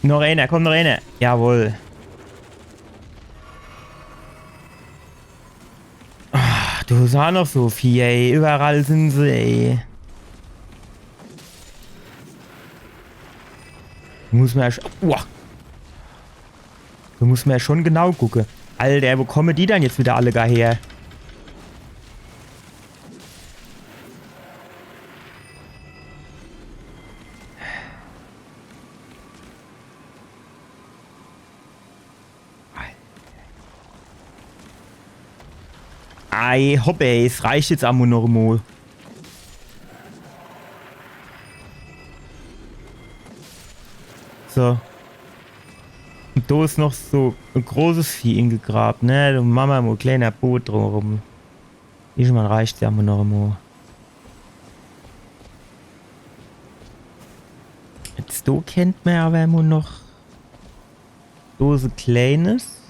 Noch einer, komm, noch einer. Jawohl. Ach, du sah noch so viel, ey. Überall sind sie, ey. Muss man ja schon... Da muss man ja schon genau gucken. Alter, wo kommen die dann jetzt wieder alle gar her? Ei, hoppe, es reicht jetzt am noch mal. So. Und da ist noch so ein großes Vieh ingegraben, ne? Da machen wir mal ein kleiner Boot drumherum. Irgendwann reicht es ja noch mal. Jetzt da kennt man aber immer noch so ein kleines.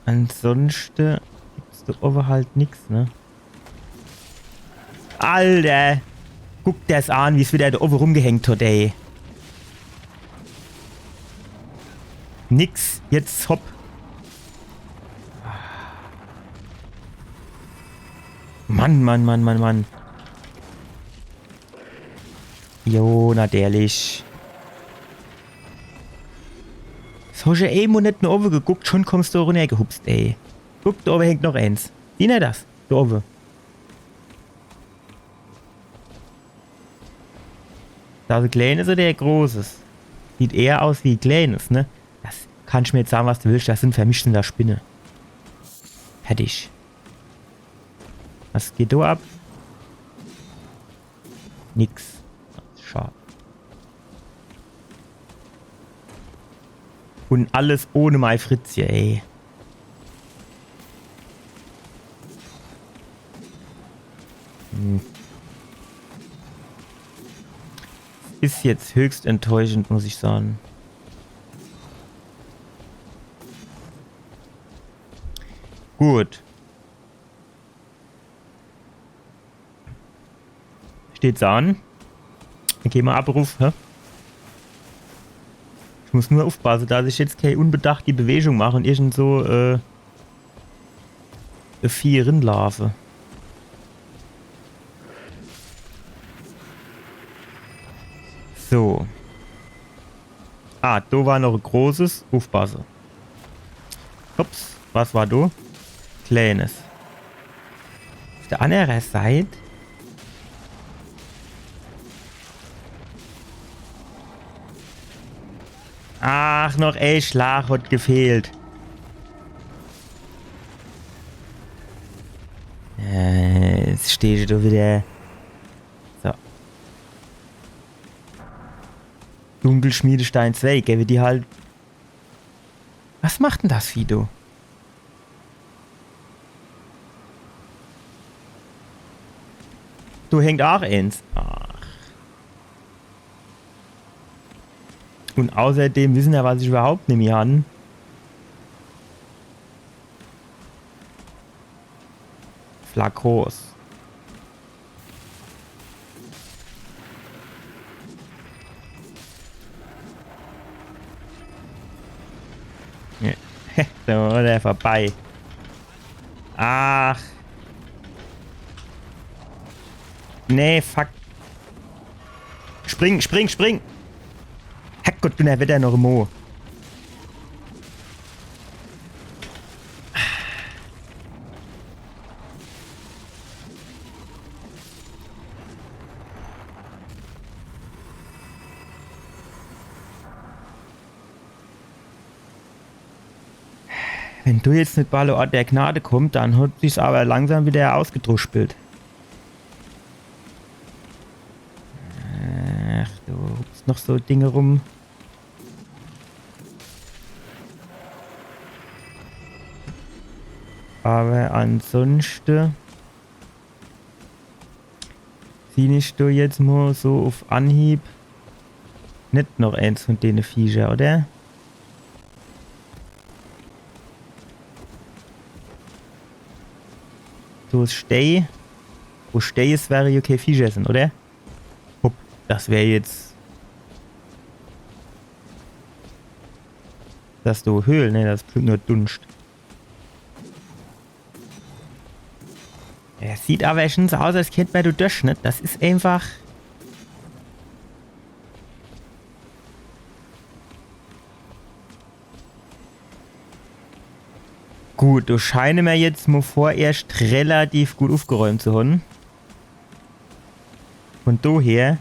Ansonsten gibt's da oben halt nichts, ne? Alter! Guck das an, wie es wieder da oben rumgehängt hat, ey. Nix, jetzt hopp. Mann. Jo, natürlich. So, ich eben nicht nach oben geguckt, schon kommst du runtergehupst, ey. Guck, da oben hängt noch eins. Sieh nicht das? Da oben. Das ist ein kleines oder ein großes? Sieht eher aus wie ein kleines, ne? Das kannst du mir jetzt sagen, was du willst. Das sind vermischte Spinne. Fertig. Was geht da ab? Nix. Schade. Und alles ohne mein Fritzchen, ey. Ist jetzt höchst enttäuschend, muss ich sagen. Gut. Steht's an? Dann gehen wir Abruf, hä? Ich muss nur aufpassen, dass ich jetzt keine unbedacht die Bewegung mache und irgend so Vieh rinlaufe. So. Ah, da war noch ein großes. Aufpassen. Ups, was war da? Kleines. Auf der anderen Seite. Ach, noch ein Schlag hat gefehlt. Jetzt stehe ich da wieder. So. Dunkelschmiedestein 2, gell, wie die halt. Was macht denn das, Fido? Du hängt auch eins. Ach. Und außerdem wissen ja, was ich überhaupt nicht mehr an. Flakos. Ja. So, der vorbei. Ach. Nee, fuck. Spring, spring, spring. Herrgott, bin der Wetter noch im Mo. Wenn du jetzt nicht bei der Ort der Gnade kommst, dann hat sich's aber langsam wieder ausgedruspelt. Ach, du hupst noch so Dinge rum. Aber ansonsten sehe ich da jetzt mal so auf Anhieb nicht noch eins von denen Viecher, oder? So ist Stay. Wo Stay ist, wäre okay Viecher sind, oder? Hopp, das wäre jetzt. Das du Höhlen, ne? Das ist nur Dunst. Er sieht aber schon so aus, als kennt man du das nicht. Das ist einfach. Gut, du scheine mir jetzt mal vorerst relativ gut aufgeräumt zu haben. Von daher.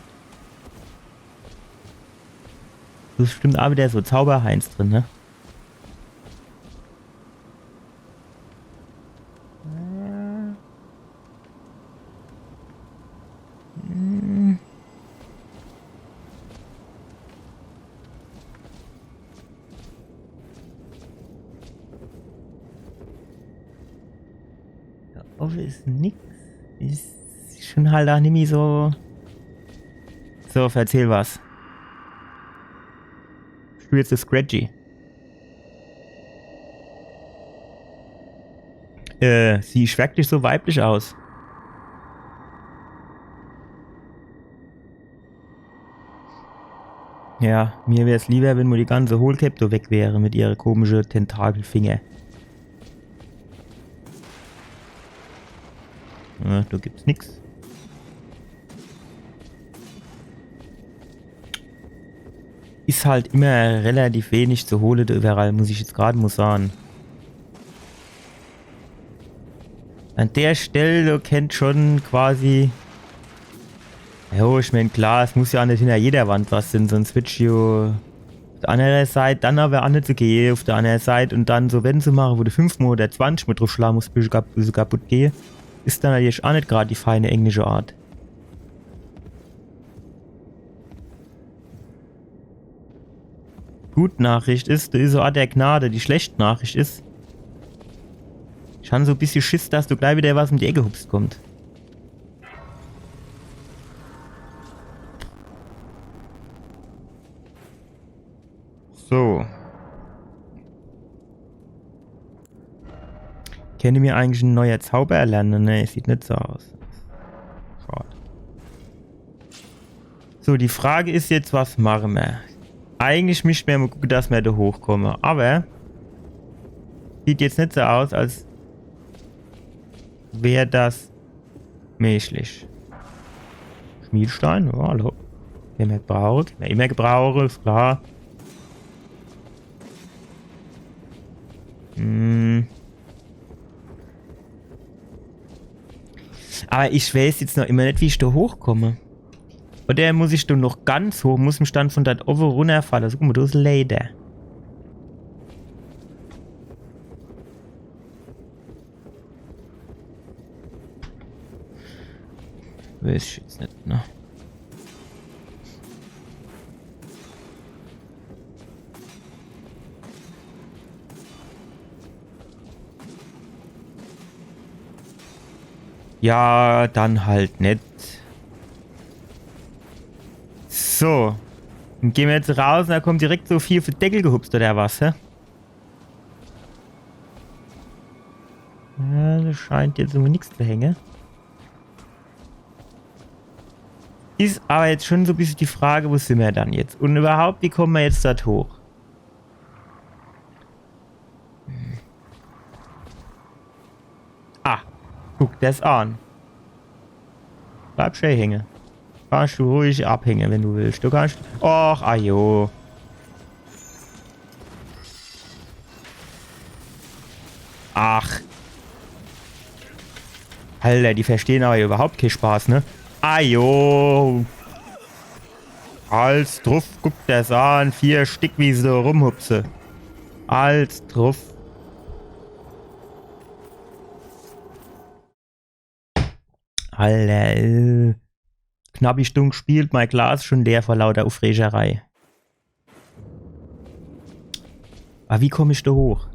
Du ist bestimmt auch wieder so Zauberheinz drin, ne? Ist nix. Ist schon halt auch nicht mehr so. So, erzähl was. Du jetzt das Scratchy. Sie ist wirklich so weiblich aus. Ja, mir wäre es lieber, wenn nur die ganze Hohlkepto weg wäre mit ihrer komischen Tentakelfinger. Ja, da gibt's nix. Ist halt immer relativ wenig zu holen da überall, muss ich jetzt gerade mal sagen. An der Stelle, du kennt schon quasi. Jo, ich mein klar, es muss ja auch nicht hinter jeder Wand was sein, sonst wird auf der anderen Seite dann aber auch nicht so gehen, auf der anderen Seite und dann so wenn zu machen, wo du 5 mal oder 20 mal drauf schlagen musst, bis sie kaputt gehen. Ist dann natürlich auch nicht gerade die feine englische Art. Gute Nachricht ist, du ist so Art der Gnade. Die schlechte Nachricht ist, ich habe so ein bisschen Schiss, dass du gleich wieder was um die Ecke hupst kommt. So. Kenne mir eigentlich ein neuer Zauber erlernen? Ne, sieht nicht so aus. Schade. So, die Frage ist jetzt, was machen wir? Eigentlich müssten wir mal gucken, dass wir da hochkommen. Aber sieht jetzt nicht so aus, als wäre das möglich. Schmiedstein? Ja, hallo. Können wir gebrauchen? Können wir immer gebrauchen, ist klar. Aber ich weiß jetzt noch immer nicht, wie ich da hochkomme. Oder muss ich da noch ganz hoch? Muss mich dann von dort oben runterfallen? Also, guck mal, da ist Leder. Weiß ich jetzt nicht, ne? Ja, dann halt nicht. So. Dann gehen wir jetzt raus und da kommt direkt so viel für Deckel gehupst oder was, hä? Ja, das scheint jetzt irgendwie nichts zu hängen. Ist aber jetzt schon so ein bisschen die Frage, wo sind wir dann jetzt? Und überhaupt, wie kommen wir jetzt dort hoch? Ah, guck das an. Bleib schön hängen. Kannst du ruhig abhängen, wenn du willst. Du kannst... Och, ajo. Ach. Alter, die verstehen aber überhaupt keinen Spaß, ne? Ajo. Als drauf, guck das an. 4 Stück, wie sie so rumhupse. Als drauf. Alter, Knappi Stunk spielt, mein Glas schon leer vor lauter Aufregerei. Aber wie komme ich da hoch?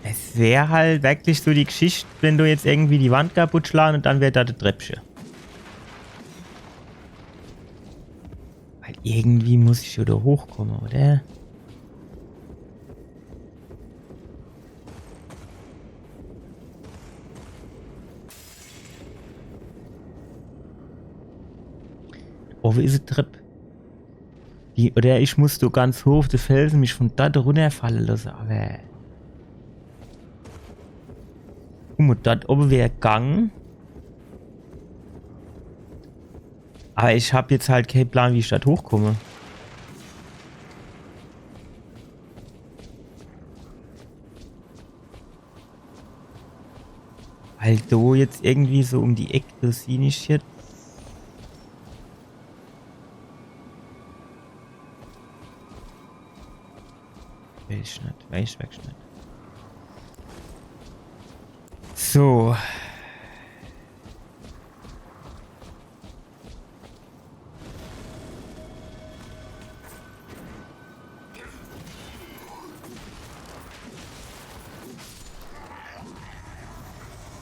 Es wäre halt wirklich so die Geschichte, wenn du jetzt irgendwie die Wand kaputt schlagen und dann wäre da das Treppchen. Weil irgendwie muss ich wieder hochkommen, oder? Oh, wie ist es Trepp? Oder ich muss so ganz hoch auf den Felsen mich von da runterfallen lassen, aber... Guck mal, dort oben wäre Gang. Aber ich habe jetzt halt keinen Plan, wie ich da hochkomme. Weil du jetzt irgendwie so um die Ecke, das sehe ich jetzt. Weiß ich nicht. So.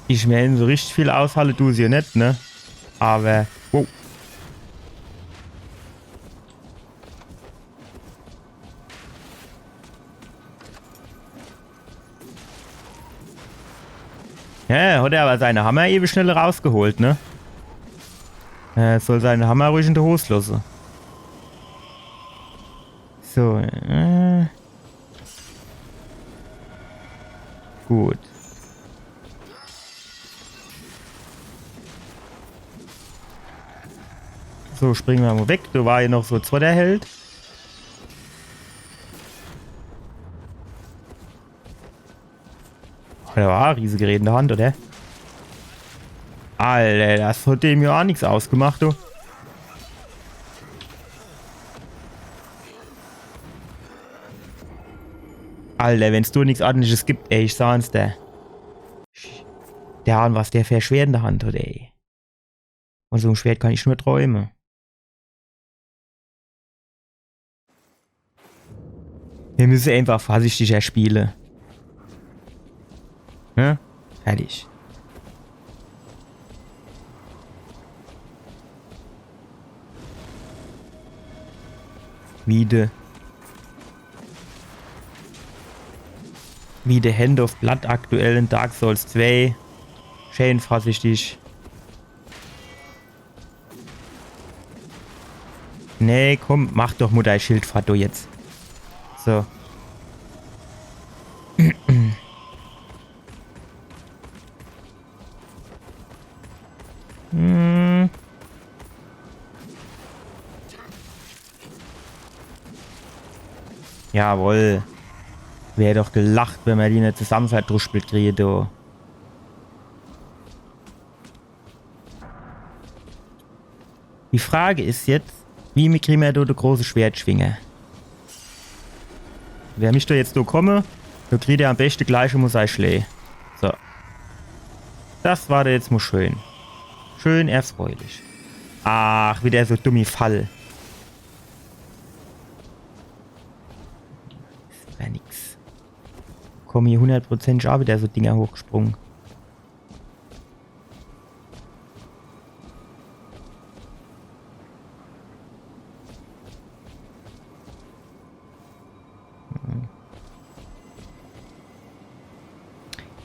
Ich meine, so richtig viel aushalten du sie ja nicht, ne? Aber... Wow. Ja, hat er aber seine Hammer ewig schnell rausgeholt, ne? Er soll seinen Hammer ruhig in die Hose lassen. So, gut. So, springen wir mal weg. Du war hier noch so zweiter Held. Der war ein Riesengerät in der Hand, oder? Alter, das hat dem ja auch nichts ausgemacht, du. Alter, wenn's du nichts ordentliches gibt, ey, ich sag's dir. Der Hahn, was der für ein Schwert in der Hand hat, ey. Von so einem Schwert kann ich nur träumen. Wir müssen einfach vorsichtiger spielen. Ne? Fertig. Wie de Hand of Blood aktuell in Dark Souls 2. Schön vorsichtig. Nee, komm, mach doch Mutter Schildfahrt du jetzt. So. Jawohl. Wäre doch gelacht, wenn wir die nicht zusammen verdruspelt kriegen, du. Die Frage ist jetzt, wie kriegen wir da die große Schwertschwinge? Wer mich da jetzt da komme, da kriegt er am besten gleich um sein Schlee. So. Das war da jetzt mal schön. Schön erfreulich. Ach, wieder so dummi Fall. Das war nix. Komm hier 100% auch wieder so Dinger hochgesprungen.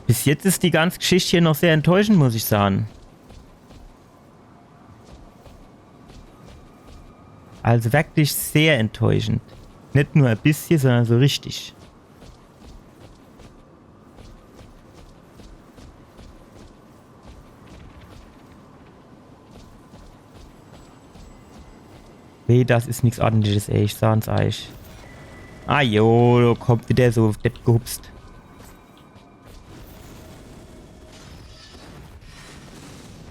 Bis jetzt ist die ganze Geschichte hier noch sehr enttäuschend, muss ich sagen. Also wirklich sehr enttäuschend. Nicht nur ein bisschen, sondern so richtig. Nee, das ist nichts ordentliches, ey. Ich sag's euch. Ah jo, da kommt wieder so depp gehupst.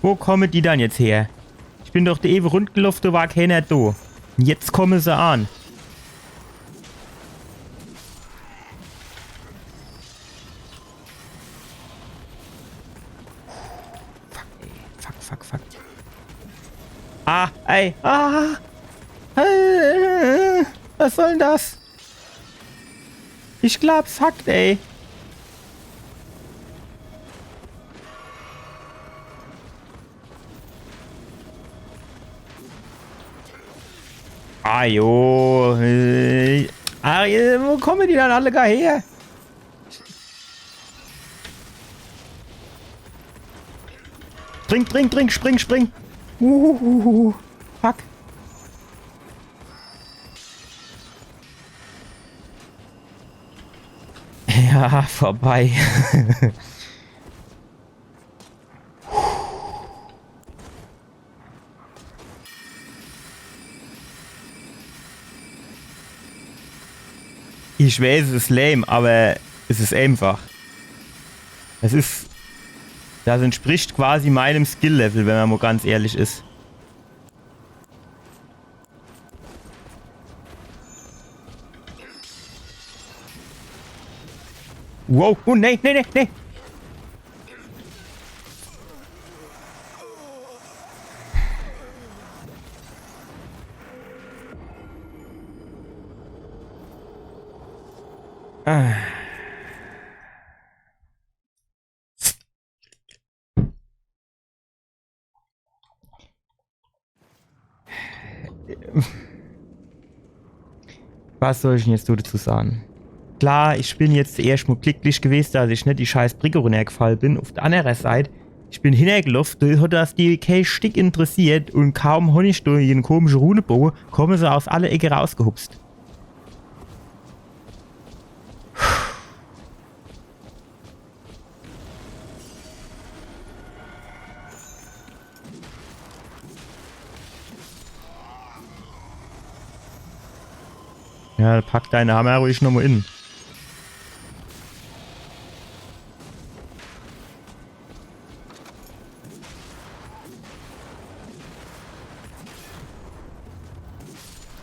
Wo kommen die dann jetzt her? Ich bin doch der ewig rundgelaufen, da war keiner da. Und jetzt kommen sie an. Fuck, ey. Fuck. Ah, ey. Ah. Was soll denn das? Ich glaub's hackt, ey. Ah, jo. Wo kommen die dann alle gar her? Spring. Fuck. Ja, vorbei. Ich weiß, es ist lame, aber es ist einfach. Das entspricht quasi meinem Skill-Level, wenn man mal ganz ehrlich ist. Wow, oh nee. Ah. Was soll ich denn jetzt dazu sagen? Klar, ich bin jetzt erst mal glücklich gewesen, dass ich nicht die scheiß Brücke runtergefallen bin. Auf der anderen Seite, ich bin hintergelaufen, da hat das die kein Stück interessiert und kaum habe ich durch einen komischen Runenbogen, kommen sie aus aller Ecke rausgehupst. Ja, pack deine Hammer ruhig nochmal in.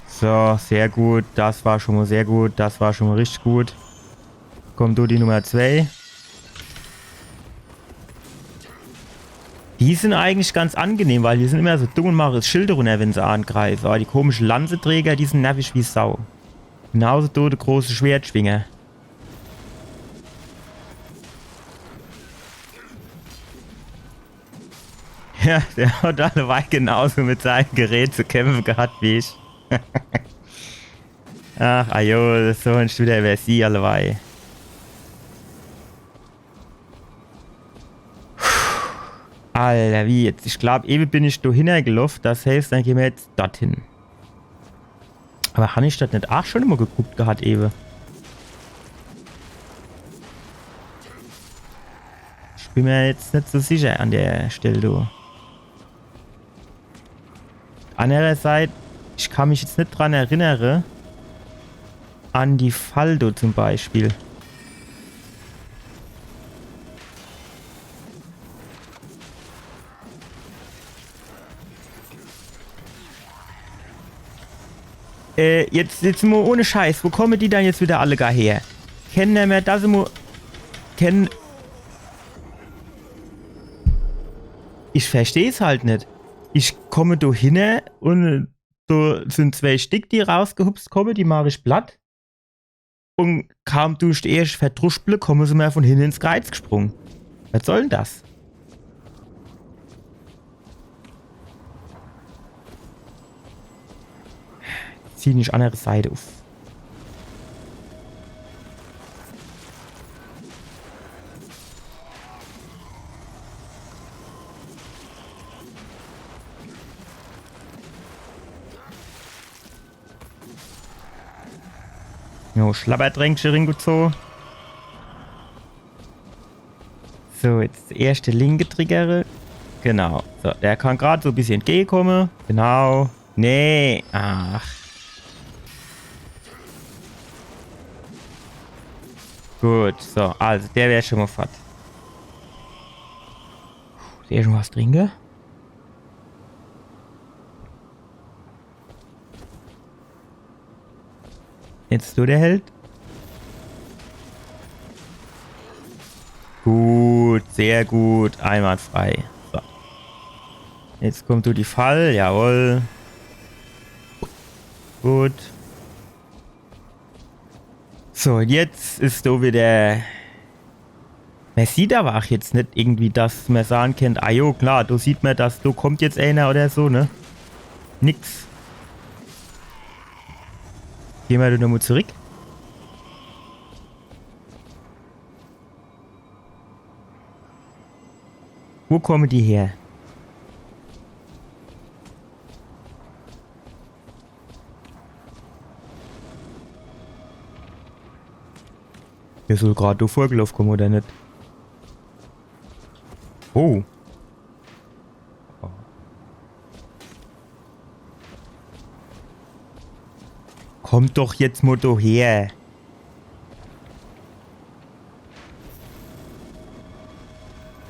So, sehr gut. Das war schon mal sehr gut. Das war schon mal richtig gut. kommt du die Nummer 2. Die sind eigentlich ganz angenehm, weil die sind immer so dumm und machen das Schild runter, wenn sie angreifen. Aber die komischen Lanzeträger, die sind nervig wie Sau. Genauso der große Schwertschwinger. Ja, der hat alleweil genauso mit seinem Gerät zu kämpfen gehabt wie ich. Ach, ajo, so ein Studer über sie alleweil. Alter, wie jetzt? Ich glaube, eben bin ich da hingelaufen. Das heißt, dann gehen wir jetzt dorthin. Aber habe ich das nicht auch schon immer geguckt gehabt, eben? Ich bin mir jetzt nicht so sicher an der Stelle, du. Andererseits, ich kann mich jetzt nicht dran erinnern, an die Faldo zum Beispiel. Jetzt mal ohne Scheiß, wo kommen die dann jetzt wieder alle gar her? Kennen wir das immer... Kennen... Ich verstehe es halt nicht. Ich komme da hin und da sind 2 Stück, die rausgehupst kommen, die mache ich platt. Und kaum durch die erste Verdruschble kommen sie mir von hinten ins Kreuz gesprungen. Was soll denn das? Zieh nicht andere Seite auf. Jo, Schlabberdrängchen Ringo Zoo. So, jetzt der erste linke Trigger. Genau. So, der kann gerade so ein bisschen entgegenkommen. Genau. Nee. Ach. Gut, so, also der wäre schon mal fett. Der schon was trinken? Jetzt du der Held? Gut, sehr gut, einwandfrei. So. Jetzt kommt du die Fall, jawohl. Gut. So, jetzt ist da wieder... Man sieht aber auch jetzt nicht irgendwie, dass man sagen kann, ah jo, klar, da sieht man, dass da kommt jetzt einer oder so, ne? Nix. Gehen wir da nochmal zurück. Wo kommen die her? Der soll gerade da vorgelaufen kommen, oder nicht? Oh. Kommt doch jetzt mal da her.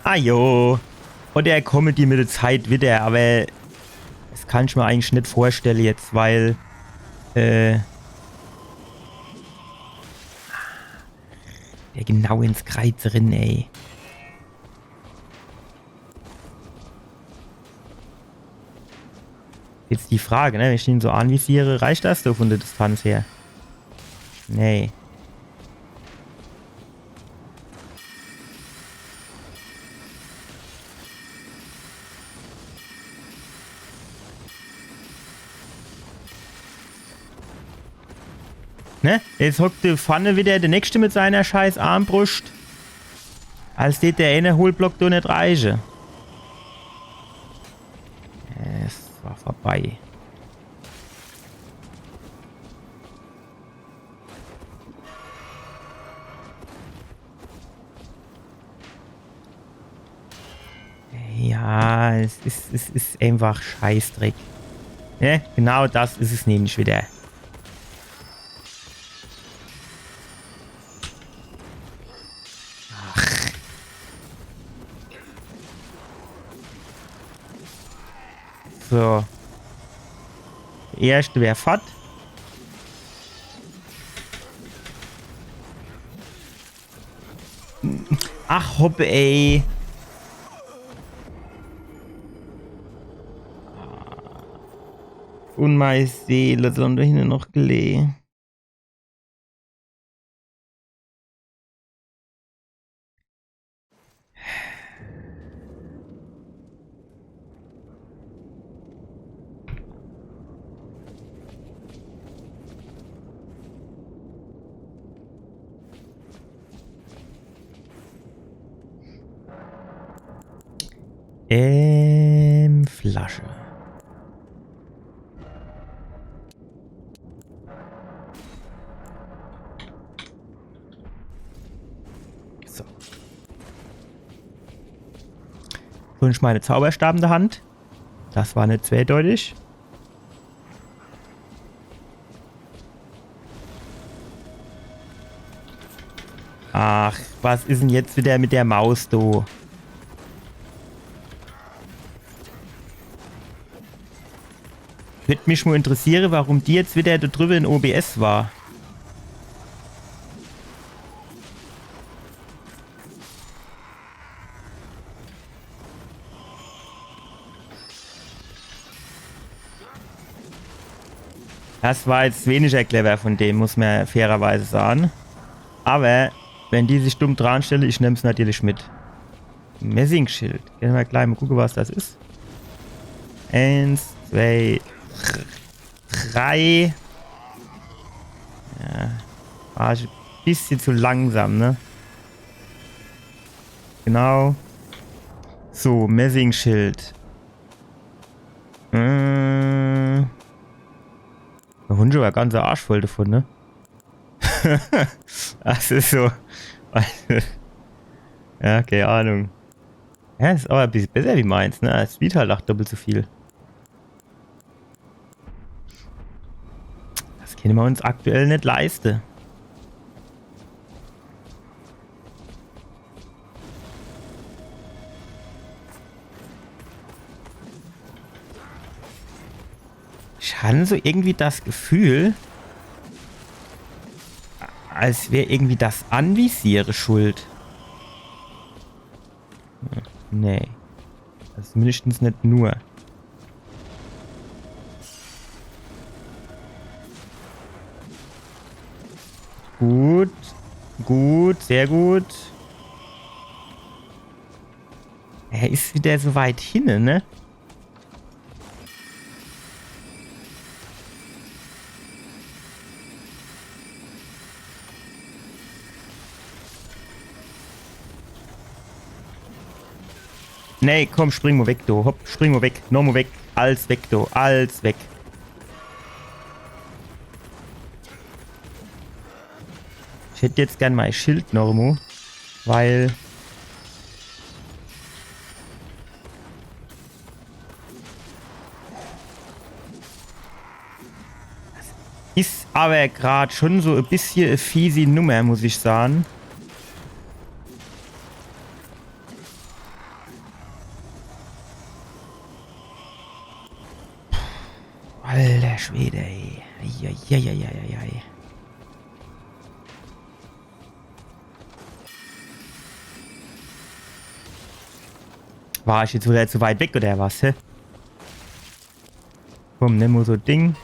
Ah jo. Oder kommen die mit der Zeit wieder, aber das kann ich mir eigentlich nicht vorstellen jetzt, weil der genau ins Kreuz drin, ey. Jetzt die Frage, ne? Wenn ich ihn so anvisiere, reicht das so von der Distanz her? Nee. Ne? Jetzt hockt die Pfanne wieder der Nächste mit seiner scheiß Armbrust. Als geht der eine Hohlblock da nicht reichen. Es war vorbei. Ja, es ist einfach Scheißdreck. Ne? Genau das ist es nämlich wieder. So. Erste wäre fett. Ach, hoppe, ey. Und meine Seele, sondern hinten noch gelegen. Flasche. So. Und ich meine Zauberstab in der Hand. Das war nicht zweideutig. Ach, was ist denn jetzt wieder mit der Maus, du? Würde mich nur interessieren, warum die jetzt wieder da drüber in OBS war. Das war jetzt weniger clever von dem, muss man fairerweise sagen. Aber, wenn die sich dumm dran stellen, ich nehme es natürlich mit. Messingschild. Gehen wir gleich mal gucken, was das ist. 1, 2, 3. Ja, war ich ein bisschen zu langsam, ne? Genau. So, Messingschild. Der Hund war ganz Arsch voll davon, ne? Das ist so. Ja, keine Ahnung. Ja, ist aber ein bisschen besser wie meins, ne? Es wiegt halt auch doppelt so viel. Das können wir uns aktuell nicht leisten. Ich hatte so irgendwie das Gefühl, als wäre irgendwie das Anvisiere schuld. Nee. Das ist mindestens nicht nur. Gut. Gut, sehr gut. Er ist wieder so weit hinne, ne? Nee, komm, spring mal weg, du. Hopp, spring mal weg. Noch mal weg. Alles weg, du. Alles weg. Ich hätte jetzt gern mein Schild noch mal, weil... Ist aber gerade schon so ein bisschen eine fiese Nummer, muss ich sagen. Alter Schwede, ey. Eieieiei. War ich jetzt wieder zu weit weg oder was, hä? Komm, nimm mal so ein Ding.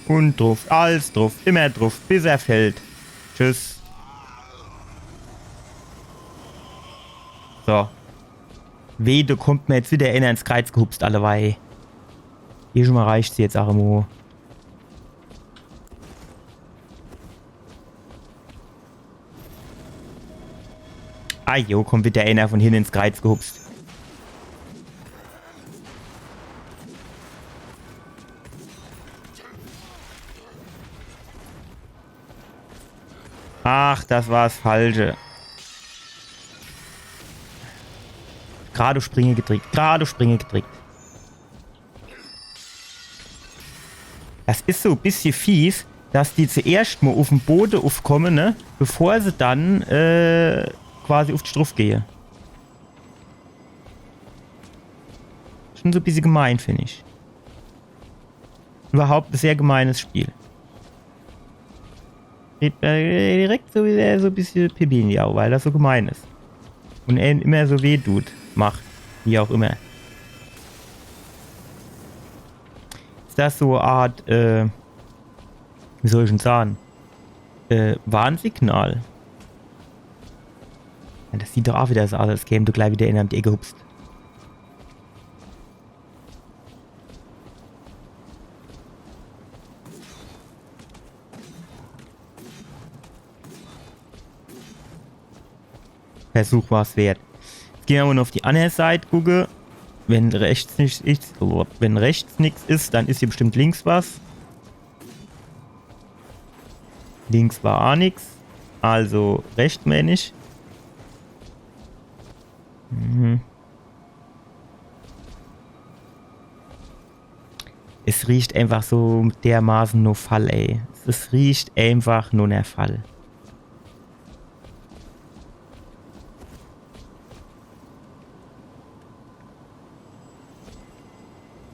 Und drauf, alles drauf, immer drauf, bis er fällt. Tschüss. So. Weh, du kommt mir jetzt wieder einer ins Kreuz gehupst, allebei. Hier schon mal reicht sie jetzt, Arimo. Ah jo, kommt wieder einer von hinten ins Kreuz gehupst. Ach, das war das Falsche. Gerade Springe gedrückt. Gerade Springe gedrückt. Das ist so ein bisschen fies, dass die zuerst mal auf den Boden aufkommen, ne? Bevor sie dann quasi auf die Struff gehen. Schon so ein bisschen gemein, finde ich. Überhaupt ein sehr gemeines Spiel. Geht mir direkt so ein bisschen Pipi in die Augen, weil das so gemein ist. Und er immer so weh tut. Macht. Wie auch immer. Ist das so eine Art, wie soll ich denn sagen? Warnsignal. Ja, das sieht doch auch wieder so aus, als käme du gleich wieder in die Ecke gehupst. Versuch war es wert. Jetzt gehen wir mal auf die andere Seite gucken. Wenn rechts nichts ist, dann ist hier bestimmt links was. Links war auch nichts. Also rechts meine ich. Es riecht einfach so dermaßen nur Fall, ey. Es riecht einfach nur der Fall.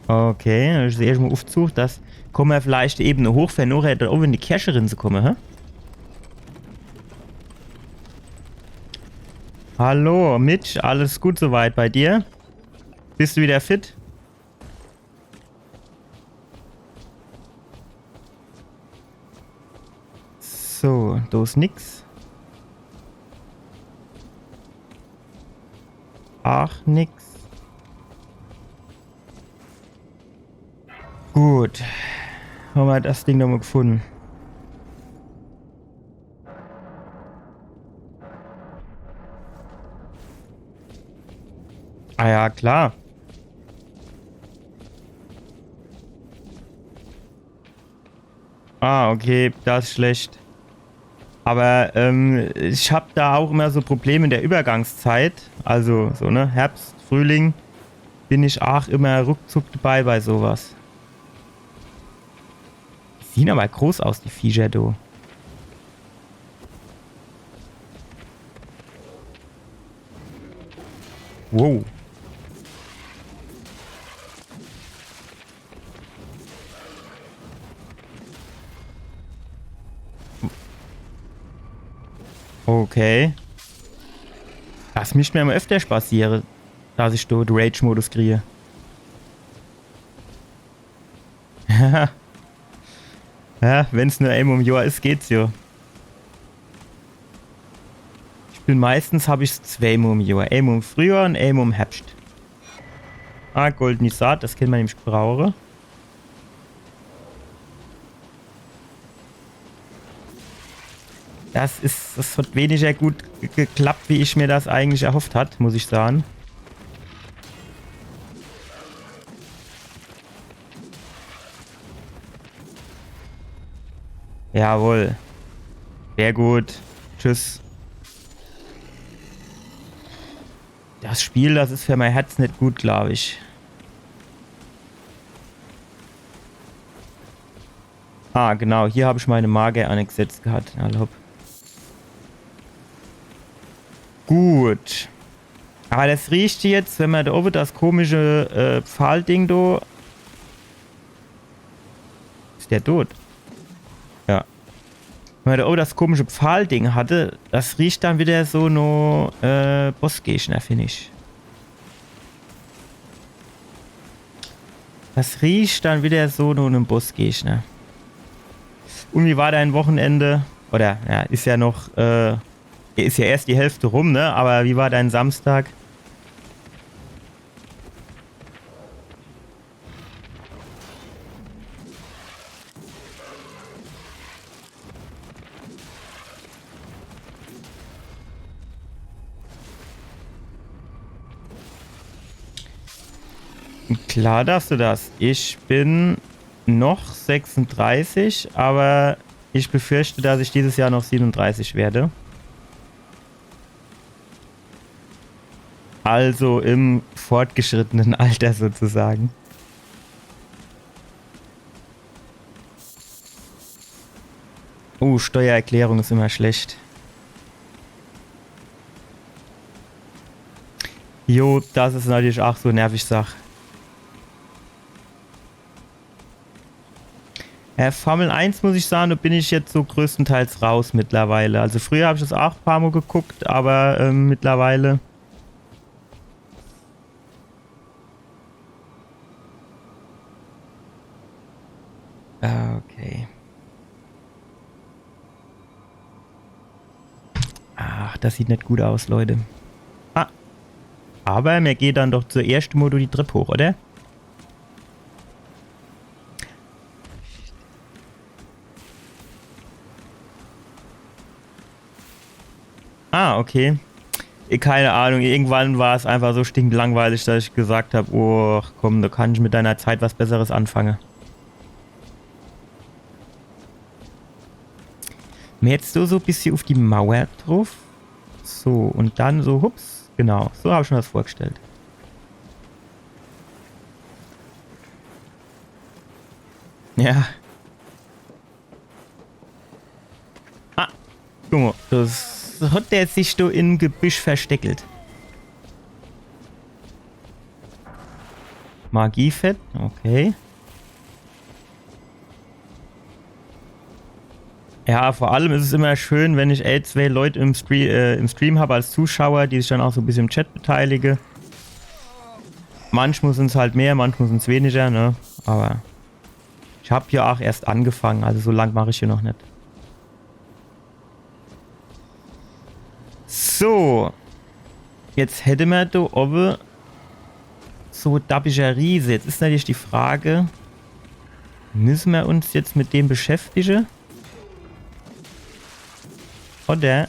Okay, ich sehe schon mal Aufzug, das kommen wir vielleicht die Ebene hoch, wenn nachher da oben in die Kirche kommen, hä? Hallo, Mitch, alles gut soweit bei dir? Bist du wieder fit? So, da ist nix. Ach, nix. Gut. Haben wir das Ding nochmal gefunden. Ah ja, klar. Ah, okay, das ist schlecht. Aber ich habe da auch immer so Probleme in der Übergangszeit. Also so, ne, Herbst, Frühling bin ich auch immer ruckzuck dabei bei sowas. Die sehen aber groß aus, die Viecher, du. Wow. Okay. Das müsste mir immer öfter passieren, dass ich dort Rage-Modus kriege. Ja, wenn es nur einmal im Jahr ist, geht's ja. Ich bin meistens, habe ich es zweimal im Jahr. Einmal im Frühjahr und einmal im Herbst. Ah, goldene Saat, das kann man nämlich brauchen. Das hat weniger gut geklappt, wie ich mir das eigentlich erhofft hat, muss ich sagen. Jawohl. Sehr gut. Tschüss. Das Spiel, das ist für mein Herz nicht gut, glaube ich. Ah, genau. Hier habe ich meine Magier angesetzt gehabt. Allhopp. Gut. Aber das riecht jetzt, wenn man da oben das komische Pfahlding da... Ist der tot? Ja. Wenn man da oben das komische Pfahlding hatte, das riecht dann wieder so no Bossgegner, finde ich. Das riecht dann wieder so no einem Bossgegner. Und wie war dein Wochenende? Oder, ja, ist ja noch... ist ja erst die Hälfte rum, ne? Aber wie war dein Samstag? Klar darfst du das. Ich bin noch 36, aber ich befürchte, dass ich dieses Jahr noch 37 werde. Also im fortgeschrittenen Alter sozusagen. Steuererklärung ist immer schlecht. Jo, das ist natürlich auch so nervig Sache. Formel 1 muss ich sagen, da bin ich jetzt so größtenteils raus mittlerweile. Also früher habe ich das auch ein paar Mal geguckt, aber mittlerweile... Okay. Ach, das sieht nicht gut aus, Leute. Ah, aber mir geht dann doch zur ersten Modo die Treppe hoch, oder? Ah, okay. Keine Ahnung, irgendwann war es einfach so stinklangweilig, dass ich gesagt habe, oh, komm, da kann ich mit deiner Zeit was Besseres anfangen. Mir jetzt so ein bisschen auf die Mauer drauf. So, und dann so, hups, genau, so habe ich mir das vorgestellt. Ja. Ah, guck mal, das hat der sich da im Gebüsch versteckelt. Magiefett, okay. Ja, vor allem ist es immer schön, wenn ich zwei Leute im Stream habe als Zuschauer, die sich dann auch so ein bisschen im Chat beteiligen. Manchmal sind es halt mehr, manchmal sind es weniger, ne? Aber ich habe ja auch erst angefangen, also so lang mache ich hier noch nicht. So. Jetzt hätte man da oben so dabischer Riese. Jetzt ist natürlich die Frage, müssen wir uns jetzt mit dem beschäftigen? Oder?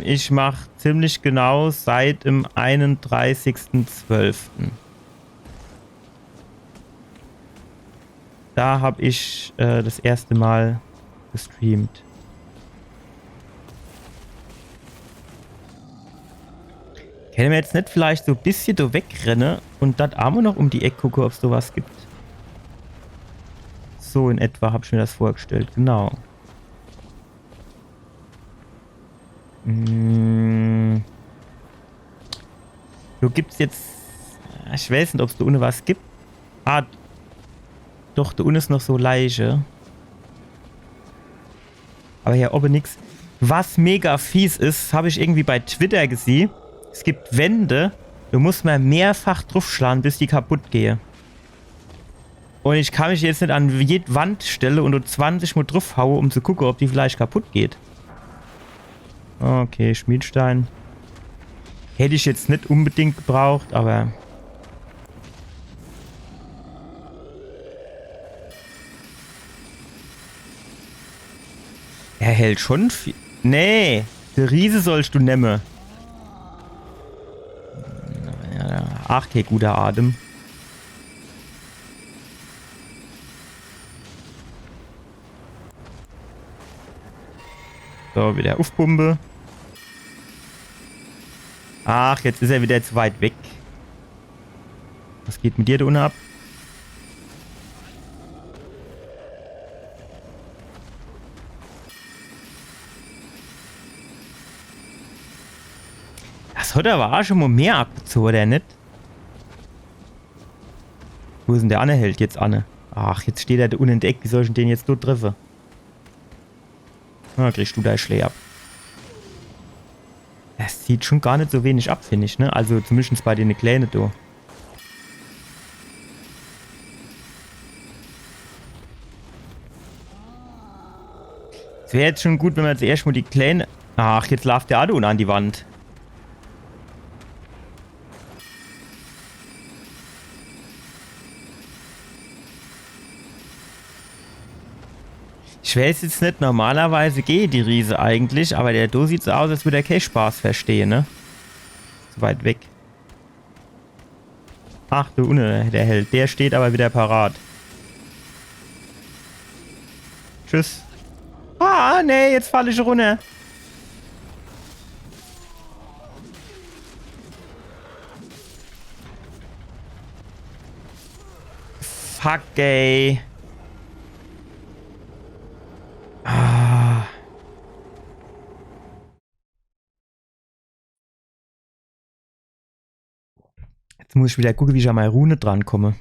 Ich mache ziemlich genau seit dem 31.12. Da habe ich das erste Mal gestreamt. Können wir jetzt nicht vielleicht so ein bisschen da wegrennen und dann auch noch um die Ecke gucken, ob es sowas gibt? So in etwa habe ich mir das vorgestellt, genau. So gibt's jetzt... Ich weiß nicht, ob es da unten was gibt. Ah, doch, da unten ist noch so Leiche. Aber hier oben nix. Was mega fies ist, habe ich irgendwie bei Twitter gesehen. Es gibt Wände, da muss man mehrfach draufschlagen, bis die kaputt gehen. Und ich kann mich jetzt nicht an jede Wand stellen und nur 20 Mal draufhauen, um zu gucken, ob die vielleicht kaputt geht. Okay, Schmiedstein. Hätte ich jetzt nicht unbedingt gebraucht, aber... Er hält schon viel... Nee, der Riese sollst du nehmen. Ach, okay, guter Atem. So, wieder aufpumpe. Ach, jetzt ist er wieder zu weit weg. Was geht mit dir da unten ab? Das hat aber auch schon mal mehr abgezogen, oder nicht? Wo ist denn der andere Held jetzt, Anne? Ach, jetzt steht er da unten in der Ecke. Wie soll ich denn den jetzt dort treffen? Na, kriegst du da Schlee ab. Das zieht schon gar nicht so wenig ab, finde ich, ne? Also zumindest bei den Kleinen da. Es wäre jetzt schon gut, wenn man zuerst mal die Kleinen... Ach, jetzt läuft der Ado an die Wand. Ich weiß jetzt nicht, normalerweise geht die Riese eigentlich, aber der Do sieht so aus, als würde er keinen Spaß verstehen, ne? Zu weit weg. Ach du, ne, der Held. Der steht aber wieder parat. Tschüss. Ah, nee, jetzt falle ich runter. Fuck, ey. Ah. Jetzt Jetzt muss ich wieder gucken, wie ich an meine Rune drankomme.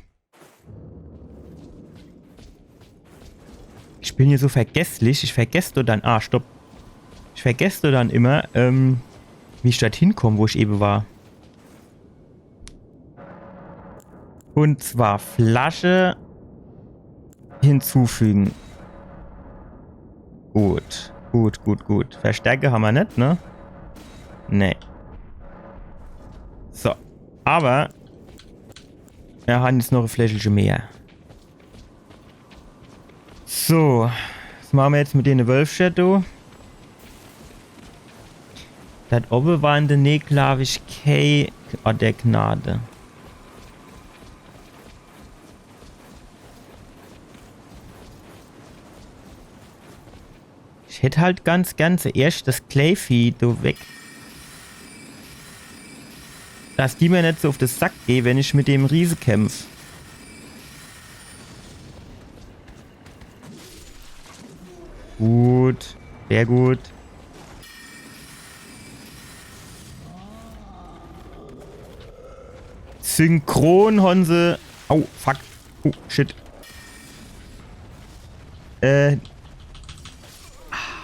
Ich bin hier so vergesslich. Ich vergesse nur dann... Ah, stopp. Ich vergesse nur dann immer, wie ich dorthin komme, wo ich eben war. Und zwar Flasche hinzufügen. Gut. Gut, gut, gut. Verstärker haben wir nicht, ne? Nee. So. Aber wir haben jetzt noch ein Fläschchen mehr. So. Was machen wir jetzt mit den Wölfchen? Das oben war in der Nähe, glaube ich, Kay der Gnade. Ich hätte halt ganz erst das Clayvieh da weg. Dass die mir nicht so auf den Sack gehen, wenn ich mit dem Riese kämpfe. Gut. Sehr gut. Synchron, Honse. Oh, fuck. Oh, shit.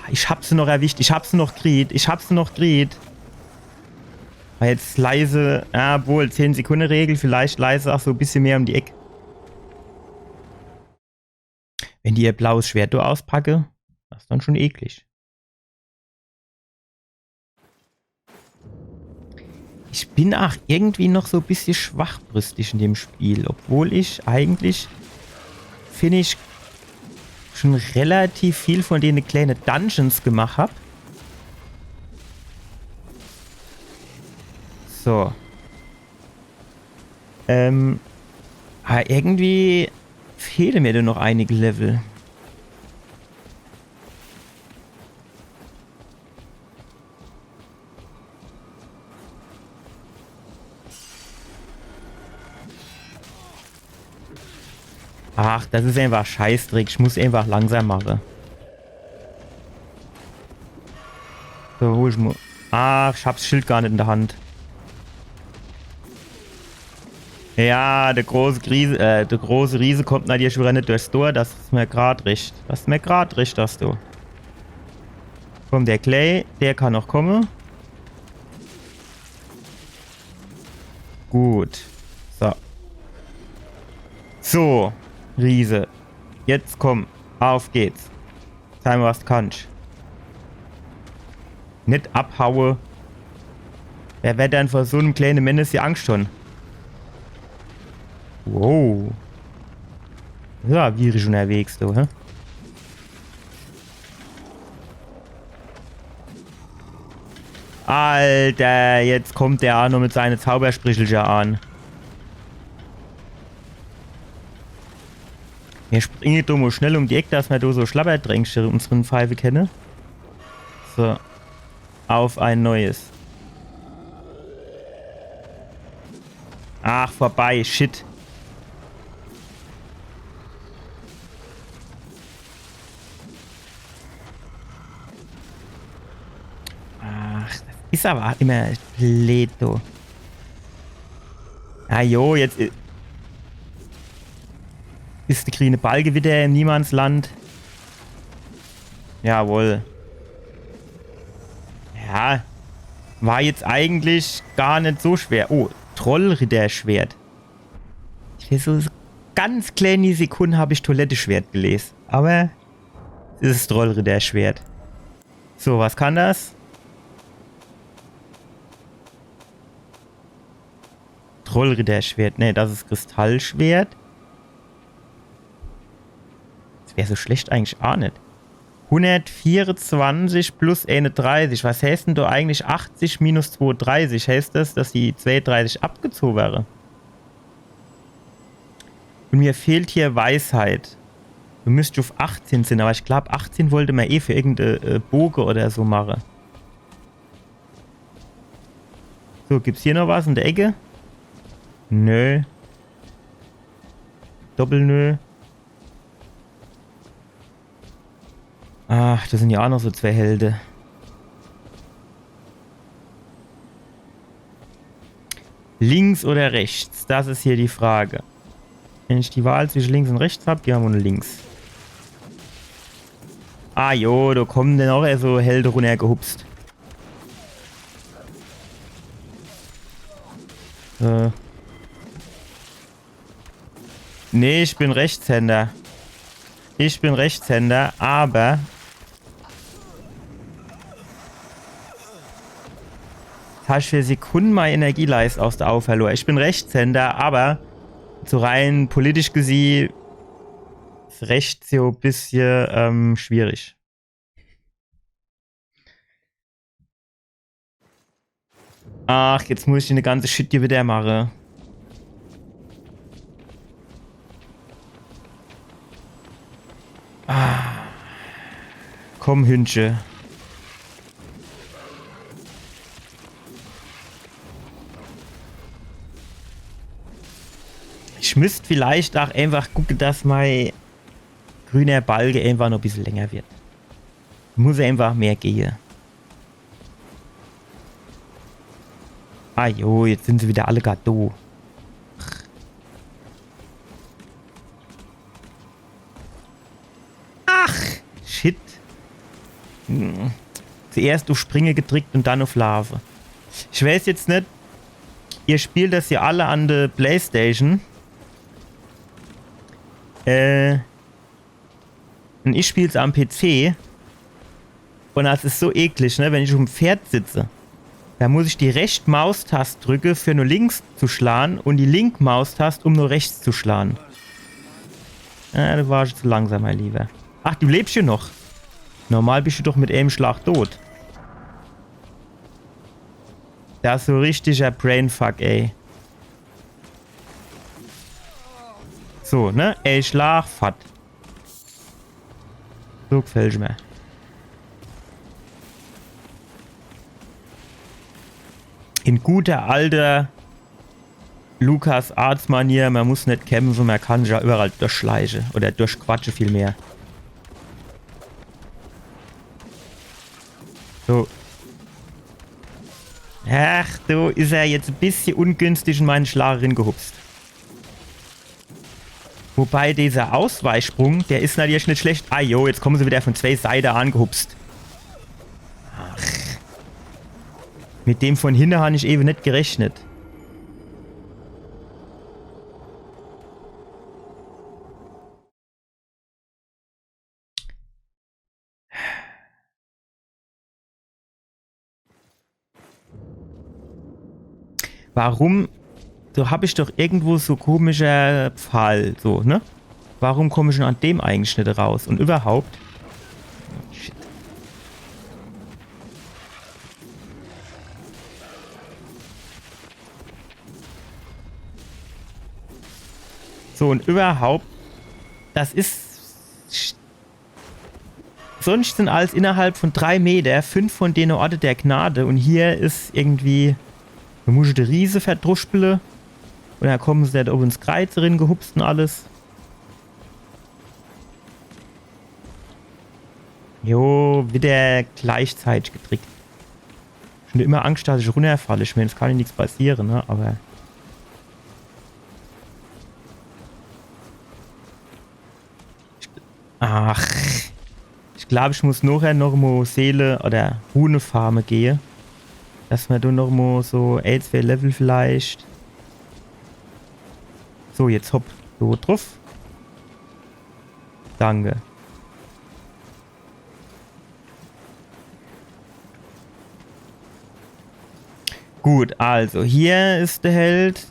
Ich hab sie noch erwischt. Ich hab sie noch kriegt. War jetzt leise. Ja, wohl, 10 Sekunden Regel. Vielleicht leise auch so ein bisschen mehr um die Ecke. Wenn die ihr blaues Schwert da auspacke, das ist dann schon eklig. Ich bin auch irgendwie noch so ein bisschen schwachbrüstig in dem Spiel. Obwohl ich eigentlich, finde ich, schon relativ viel von denen kleine Dungeons gemacht habe. So. Aber irgendwie fehlen mir da noch einige Level. Ach, das ist einfach Scheißdreck. Ich muss einfach langsam machen. So, hol ich mal. Ach, ich hab's Schild gar nicht in der Hand. Ja, der große Riese kommt nach dir schon wieder nicht durchs Tor. Das ist mir grad recht. Das ist mir grad recht, dass du. Komm, der Clay, der kann noch kommen. Gut. So. So, Riese. Jetzt komm. Auf geht's. Zeig mir, was du kannst. Nicht abhaue. Wer wird denn vor so einem kleinen Menace die Angst schon? Wow. Ja, wie ich unterwegs, du, hä? Alter, jetzt kommt der Arno mit seinen Zaubersprichelchen an. Wir springen da mal schnell um die Ecke, dass wir da so Schlabberdrängste unseren Pfeife kennen. So. Auf ein neues. Ach, vorbei. Shit. Ach, das ist aber auch immer blöd, du. Ah jo, jetzt ist der grüne Balge wieder im Niemandsland. Jawohl. Ja, war jetzt eigentlich gar nicht so schwer. Oh, Trollritterschwert. Für so ganz kleine Sekunden habe ich Toiletteschwert gelesen. Aber es ist Trollritterschwert. So, was kann das? Trollritterschwert. Ne, das ist Kristallschwert. Das wäre so schlecht eigentlich auch nicht. 124 plus 31. Was heißt denn da eigentlich 80 minus 32? Heißt das, dass die 32 abgezogen wäre? Und mir fehlt hier Weisheit. Du müsstest auf 18 sind, aber ich glaube 18 wollte man eh für irgendeine Bogen oder so machen. So, gibt's hier noch was in der Ecke? Nö. Doppelnö. Ach, das sind ja auch noch so zwei Helden. Links oder rechts? Das ist hier die Frage. Wenn ich die Wahl zwischen links und rechts habe, gehen wir nur links. Ah jo, da kommen dann auch so Helden runtergehupst. Nee, ich bin Rechtshänder. Ich bin Rechtshänder, aber... Hast für Sekunden meine Energieleiste aus der Augen verloren. Ich bin Rechtshänder, aber so rein politisch gesehen ist rechts so ein bisschen schwierig. Ach, jetzt muss ich eine ganze Shit hier wieder machen. Ah. Komm, Hündchen. Ich müsste vielleicht auch einfach gucken, dass mein grüner Balge einfach noch ein bisschen länger wird. Muss einfach mehr gehen. Ah jo, jetzt sind sie wieder alle Gado. Ach, shit. Zuerst auf Springe gedrückt und dann auf Larve. Ich weiß jetzt nicht, ihr spielt das ja alle an der Playstation. Und ich spiele es am PC. Und das ist so eklig, ne? Wenn ich auf dem Pferd sitze, da muss ich die Recht-Maustaste drücken, für nur links zu schlagen und die Link-Maustaste, um nur rechts zu schlagen. Ja, da war ich zu langsam, mein Lieber. Ach, du lebst hier noch. Normal bist du doch mit einem Schlag tot. Das ist so richtiger Brainfuck, ey. So, ne? Ey, Schlag, Fatt. So gefällt mir. In guter alter Lukas Arts-Manier, man muss nicht kämpfen, man kann ja überall durchschleichen. Oder durchquatschen vielmehr. So. Ach, du ist er jetzt ein bisschen ungünstig in meinen Schlagerin gehupst. Wobei dieser Ausweichsprung, der ist natürlich nicht schlecht. Ah jo, jetzt kommen sie wieder von zwei Seiten angehupst. Ach. Mit dem von hinten habe ich eben nicht gerechnet. Warum? So habe ich doch irgendwo so komischer Pfahl, so, ne? Warum komme ich schon an dem eigentlich nicht raus? Und überhaupt? Shit. So, und überhaupt, das ist... Sonst sind alles innerhalb von 3 Meter, 5 von denen Orte der Gnade. Und hier ist irgendwie... Da muss ich die Riese verdruspeln. Und dann kommen sie da oben ins Kreuz drin, gehupst und alles. Jo, wieder gleichzeitig gedrückt. Schon immer Angst, dass ich runterfalle. Ich meine, es kann ja nichts passieren, ne? Aber... Ach. Ich glaube, ich muss nachher noch mal Seele oder Huhnefarme gehen. Dass wir da noch mal so 2 Level vielleicht. So, jetzt hopp. So drauf. Danke. Gut, also hier ist der Held.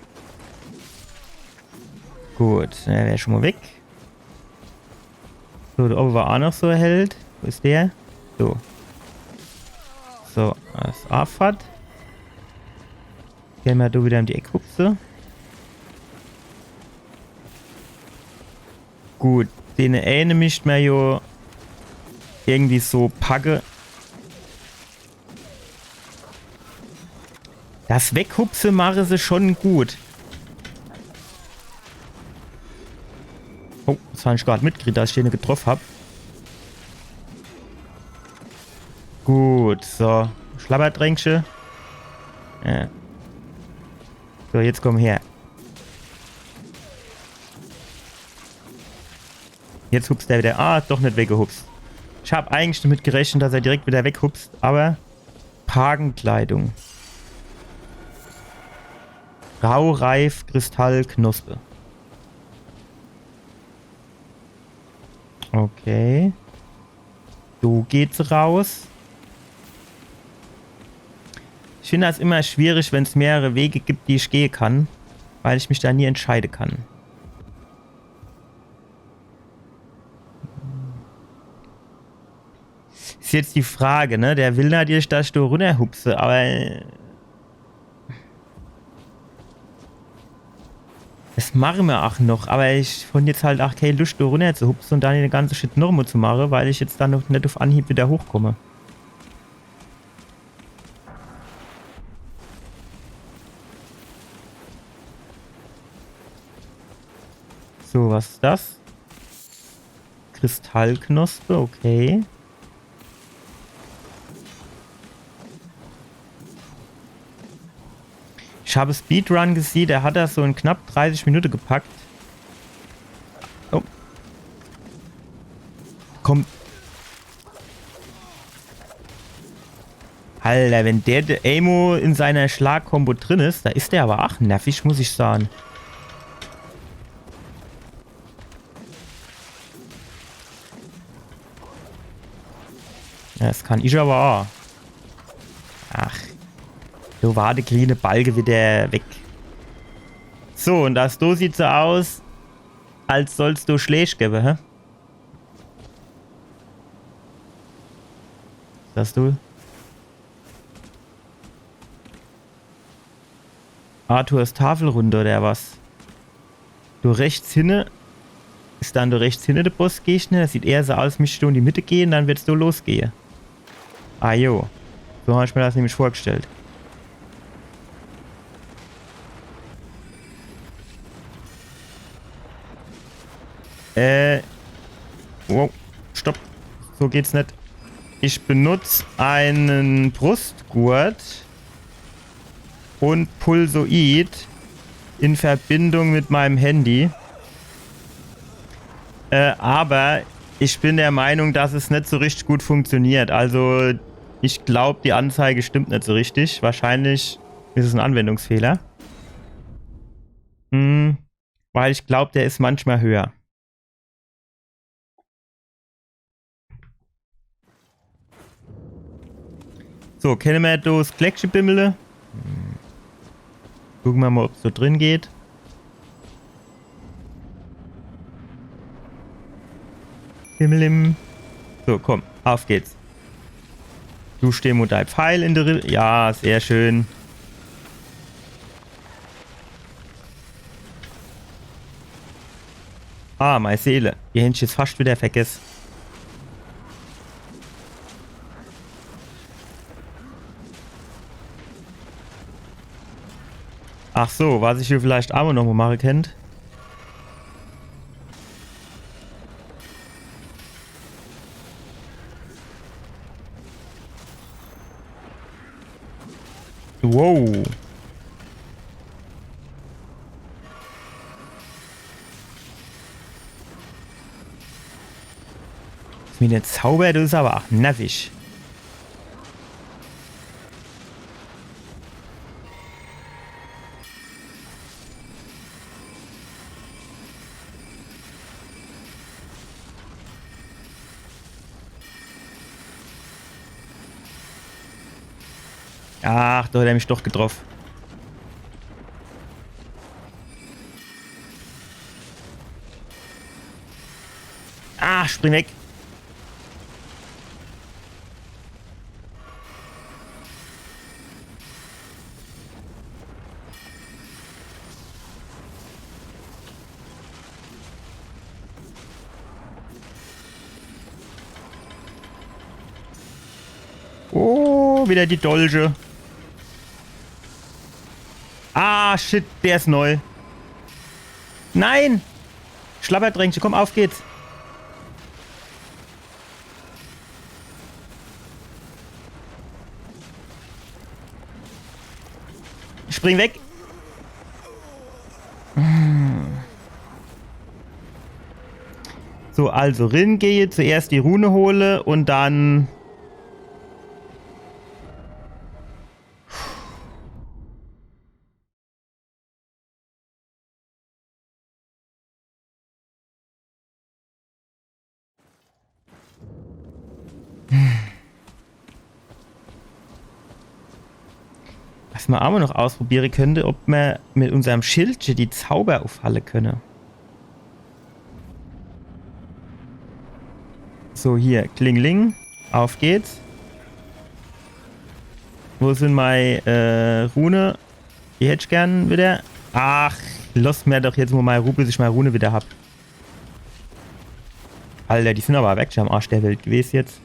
Gut, der wäre schon mal weg. So, da oben war auch noch so ein Held. Wo ist der? So. So, das ist Afat. Gehen wir da wieder um die Ecke hupsen. Gut, den eine mischt man ja irgendwie so packe. Das Weghupse mache sie schon gut. Oh, das habe ich gerade mitgekriegt, dass ich den getroffen habe. Gut, so. Schlabberdrängsche. Ja. So, jetzt komm her. Jetzt hupst er wieder. Ah, doch nicht weggehupst. Ich habe eigentlich damit gerechnet, dass er direkt wieder weghupst, aber Pagenkleidung. Raureif, Kristall, Knospe. Okay. So geht's raus. Ich finde das immer schwierig, wenn es mehrere Wege gibt, die ich gehen kann, weil ich mich da nie entscheiden kann. Ist jetzt die Frage, ne? Der will natürlich, dass ich da runterhupse, aber das machen wir auch noch. Aber ich von jetzt halt auch keine Lust, da runter zu hupsen und dann den ganzen Shit nochmal zu machen, weil ich jetzt dann noch nicht auf Anhieb wieder hochkomme. So, was ist das? Kristallknospe, okay. Ich habe Speedrun gesehen, der hat das so in knapp 30 Minuten gepackt. Oh. Komm. Alter, wenn der Amo in seiner Schlagkombo drin ist, da ist der aber auch nervig, muss ich sagen. Ja, das kann ich aber auch. Ach. So war der kleine Balge wieder weg. So, und das du sieht so aus, als sollst du Schläge geben, hä? Das du? Arthurs Tafelrunde oder was? Du rechts hinne. Ist dann du rechts hinne der Bossgegner? Das sieht eher so aus, mich in die Mitte gehen, dann wird's so losgehen. Ah jo. So habe ich mir das nämlich vorgestellt. Wow. Stopp. So geht's nicht. Ich benutze einen Brustgurt und Pulsoid in Verbindung mit meinem Handy. Aber ich bin der Meinung, dass es nicht so richtig gut funktioniert. Also ich glaube, die Anzeige stimmt nicht so richtig. Wahrscheinlich ist es ein Anwendungsfehler. Weil ich glaube, der ist manchmal höher. So, kennen wir das Kleckschebimmele? Gucken wir mal, ob es so drin geht. Himmelim. So, komm, auf geht's. Du stehst mit deinem Pfeil in der Rille. Ja, sehr schön. Ah, meine Seele. Die hätte ich jetzt fast wieder vergessen. Ach so, was ich hier vielleicht auch noch mal machen kennt. Wow. Das mit der Zauber, das ist aber auch nervig. Ach, da hat er mich doch getroffen. Ah, spring weg. Oh, wieder die Dolche. Ah, shit, der ist neu. Nein! Schlapperdrängchen, komm, auf geht's. Spring weg. So, also Rin gehe, zuerst die Rune hole und dann... Was man auch noch ausprobieren könnte, ob man mit unserem Schildchen die Zauber aufhalten können. So, hier, Klingling. Auf geht's. Wo sind meine Rune? Die hätte ich gern wieder. Ach, lass mir doch jetzt mal meine Ruhe, bis ich meine Rune wieder hab. Alter, die sind aber weg am Arsch der Welt gewesen jetzt.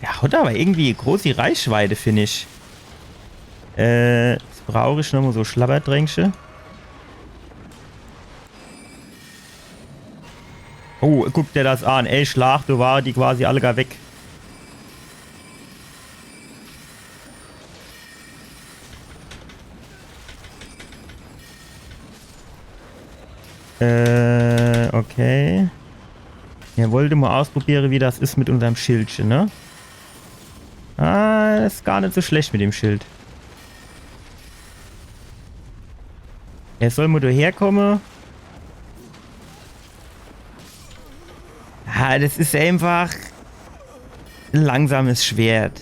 Ja, hat aber irgendwie große Reichweite, finde ich. Jetzt brauche ich nochmal so Schlabberdrängsche. Oh, guck dir das an. Ey, Schlag, du war die quasi alle gar weg. Okay. Ja, wollte mal ausprobieren, wie das ist mit unserem Schildchen, ne? Ah, ist gar nicht so schlecht mit dem Schild. Er soll mal daherkommen. Ah, das ist einfach ein langsames Schwert.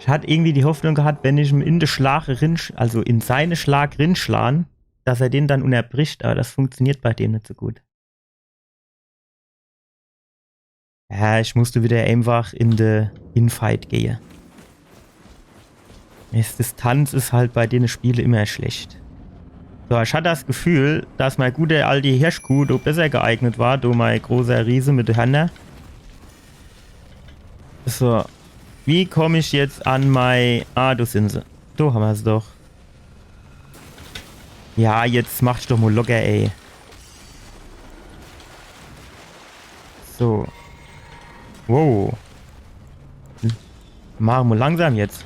Ich hatte irgendwie die Hoffnung gehabt, wenn ich ihm in den Schlag also in seine Schlag rinschlagen, dass er den dann unterbricht, aber das funktioniert bei dem nicht so gut. Ja, ich musste wieder einfach in den Infight gehen. Die Distanz ist halt bei den Spielen immer schlecht. So, ich hatte das Gefühl, dass mein guter alter Hirschkuh da besser geeignet war, da mein großer Riese mit der Hand. So, wie komme ich jetzt an mein... Ah, da sind sie. Da haben wir es doch. Ja, jetzt mach ich doch mal locker, ey. So. Wow. Machen wir langsam jetzt.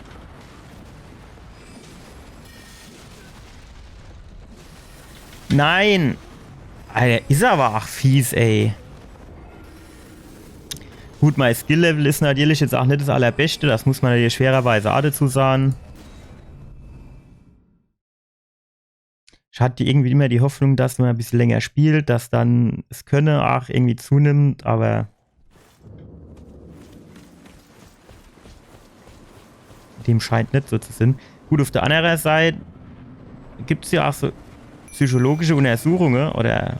Nein! Alter, ist aber auch fies, ey. Gut, mein Skill-Level ist natürlich jetzt auch nicht das allerbeste. Das muss man ja schwererweise auch dazu sagen. Ich hatte irgendwie immer die Hoffnung, dass man ein bisschen länger spielt, dass dann es könne auch irgendwie zunimmt, aber dem scheint nicht so zu sein. Gut, auf der anderen Seite gibt es ja auch so psychologische Untersuchungen oder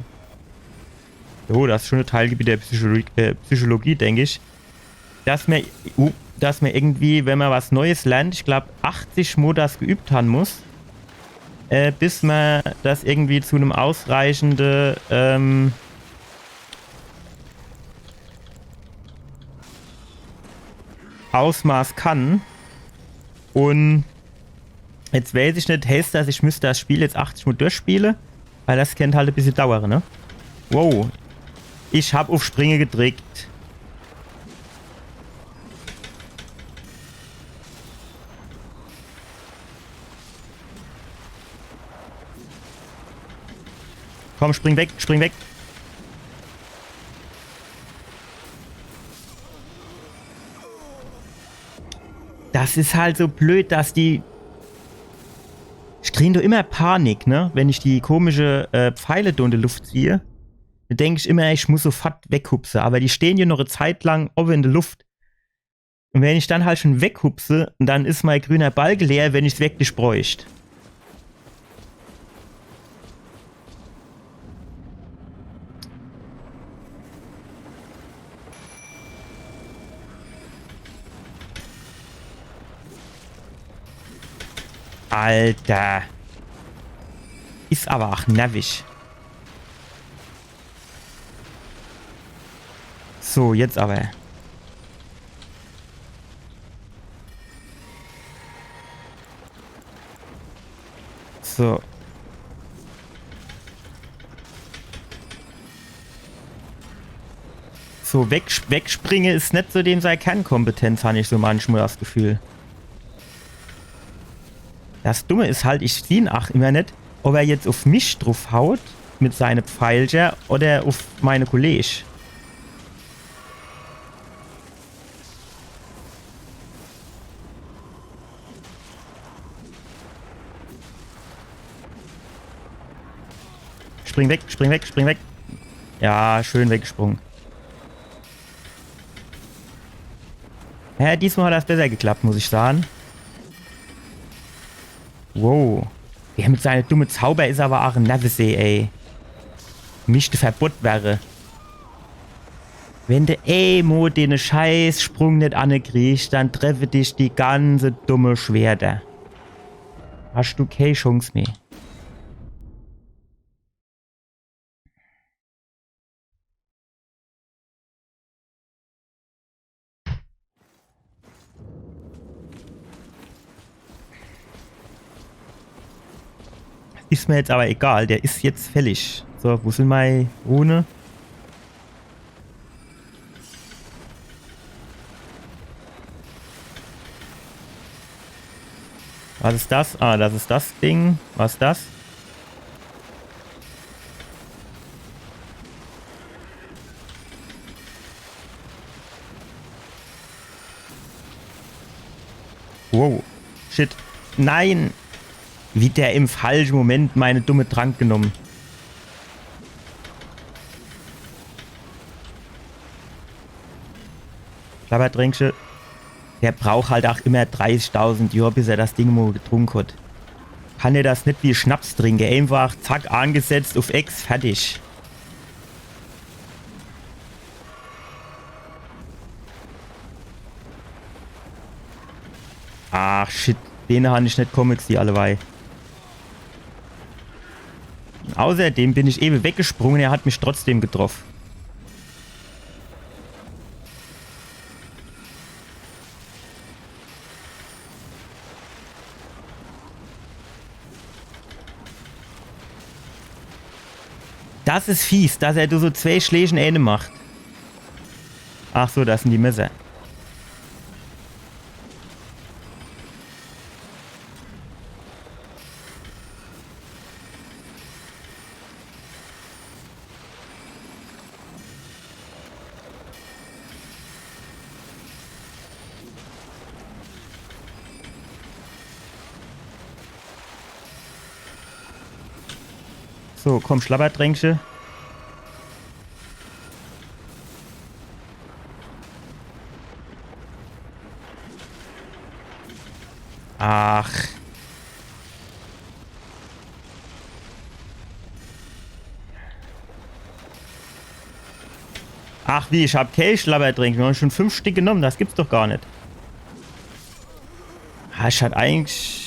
oh, das ist schon ein Teilgebiet der Psychologie, denke ich, dass man irgendwie, wenn man was Neues lernt, ich glaube 80 Mal das geübt haben muss, bis man das irgendwie zu einem ausreichenden Ausmaß kann. Und jetzt weiß ich nicht, heißt das, ich müsste das Spiel jetzt 80 Mal durchspielen, weil das könnte halt ein bisschen dauern, ne? Wow. Ich habe auf Springe gedrückt. Komm, spring weg, spring weg. Das ist halt so blöd, dass die... Ich kriege doch immer Panik, ne? Wenn ich die komische Pfeile da in die Luft ziehe. Da denke ich immer, ich muss sofort weghupsen. Aber die stehen ja noch eine Zeit lang oben in der Luft. Und wenn ich dann halt schon weghupse, dann ist mein grüner Balg leer, wenn ich es wirklich bräuchte. Alter. Ist aber auch nervig. So, jetzt aber. So. so wegspringe ist nicht so dem sei Kernkompetenz, habe ich so manchmal das Gefühl. Das Dumme ist halt, ich sehe ihn auch immer nicht, ob er jetzt auf mich drauf haut mit seinen Pfeilchen oder auf meine Kollegen. Spring weg, spring weg, spring weg. Ja, schön weggesprungen. Ja, diesmal hat das besser geklappt, muss ich sagen. Wow. Der mit seiner dummen Zauber ist aber auch ein Nervesee, ey. Mischte Verbot wäre. Wenn der Emo den Scheißsprung nicht ankriegst, dann treffe dich die ganze dumme Schwerter. Hast du keine Chance mehr. Ist mir jetzt aber egal, der ist jetzt fällig. So, wo sind meine Rune? Was ist das? Ah, das ist das Ding. Was ist das? Wow. Shit. Nein! Wie der im falschen Moment meine dumme Trank genommen. Klapperdrängsche. Der braucht halt auch immer 30.000 Jahre, bis er das Ding mal getrunken hat. Kann er das nicht wie Schnaps trinken? Einfach zack, angesetzt, auf Ex, fertig. Ach shit, den habe ich nicht Comics, die allebei. Außerdem bin ich eben weggesprungen, er hat mich trotzdem getroffen. Das ist fies, dass er so 2 Schlägen eine macht. Ach so, das sind die Messer. So, komm, Schlabberdrängsche. Ach. Ach wie, ich hab Kelch-Schlabberdränge. Wir haben schon 5 Stück genommen, das gibt's doch gar nicht. Ah, ich hatte eigentlich...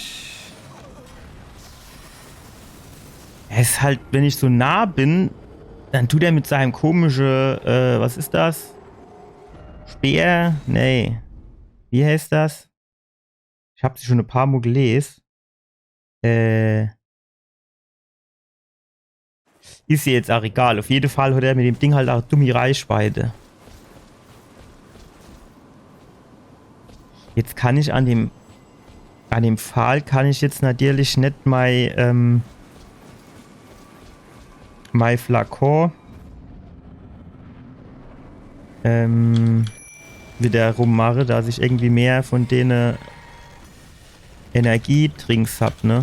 Es ist halt, wenn ich so nah bin, dann tut er mit seinem komischen, was ist das? Speer? Nee. Wie heißt das? Ich habe sie schon ein paar Mal gelesen. Ist ihr jetzt auch egal. Auf jeden Fall hat er mit dem Ding halt auch dumme Reichweite. Jetzt kann ich an dem Pfahl kann ich jetzt natürlich nicht mein Flakon wieder rummache, dass ich irgendwie mehr von denen Energietrinks hab, ne?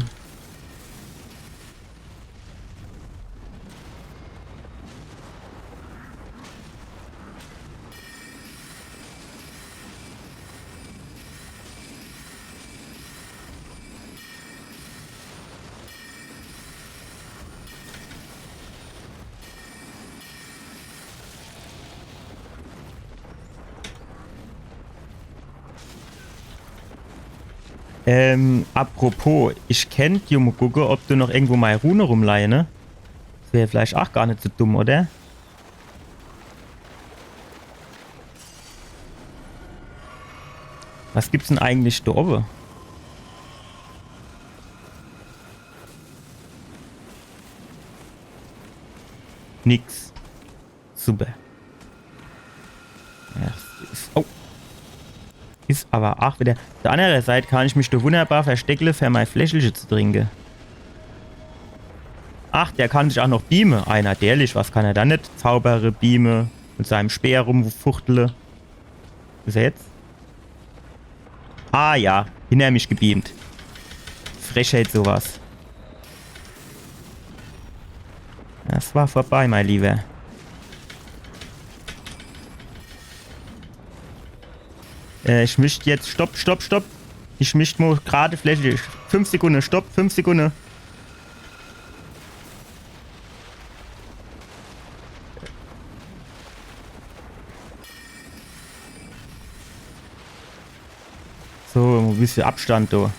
Apropos, ich kennt Junge gucken, ob du noch irgendwo mal Rune rumleihe, ne? Das wäre vielleicht auch gar nicht so dumm, oder? Was gibt's denn eigentlich da oben? Nix. Super. Ist aber auch wieder... Auf der anderen Seite kann ich mich da wunderbar versteckle, für mein Fläschchen zu trinken. Ach, der kann sich auch noch beamen. Einer, derlich, was kann er da nicht? Zaubere, beame, mit seinem Speer rumfuchtele. Ist er jetzt? Ah ja, hinter mich gebeamt. Frechheit sowas. Das war vorbei, mein Lieber. Ich möchte jetzt... Stopp, stopp, stopp. Ich möchte mal gerade Fläche. 5 Sekunden, stopp, 5 Sekunden. So, ein bisschen Abstand da.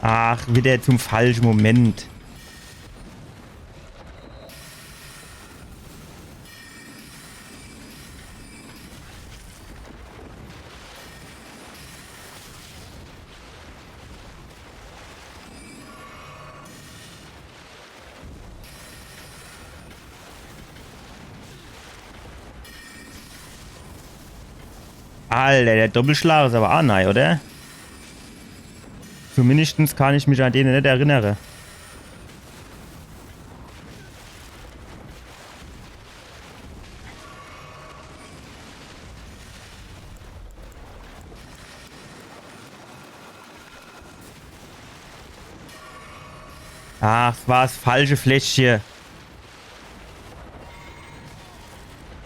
Ach, wieder zum falschen Moment. Alter, der Doppelschlag ist aber auch neu, oder? Zumindest kann ich mich an den nicht erinnern. Ach, es war das falsche Fläschchen.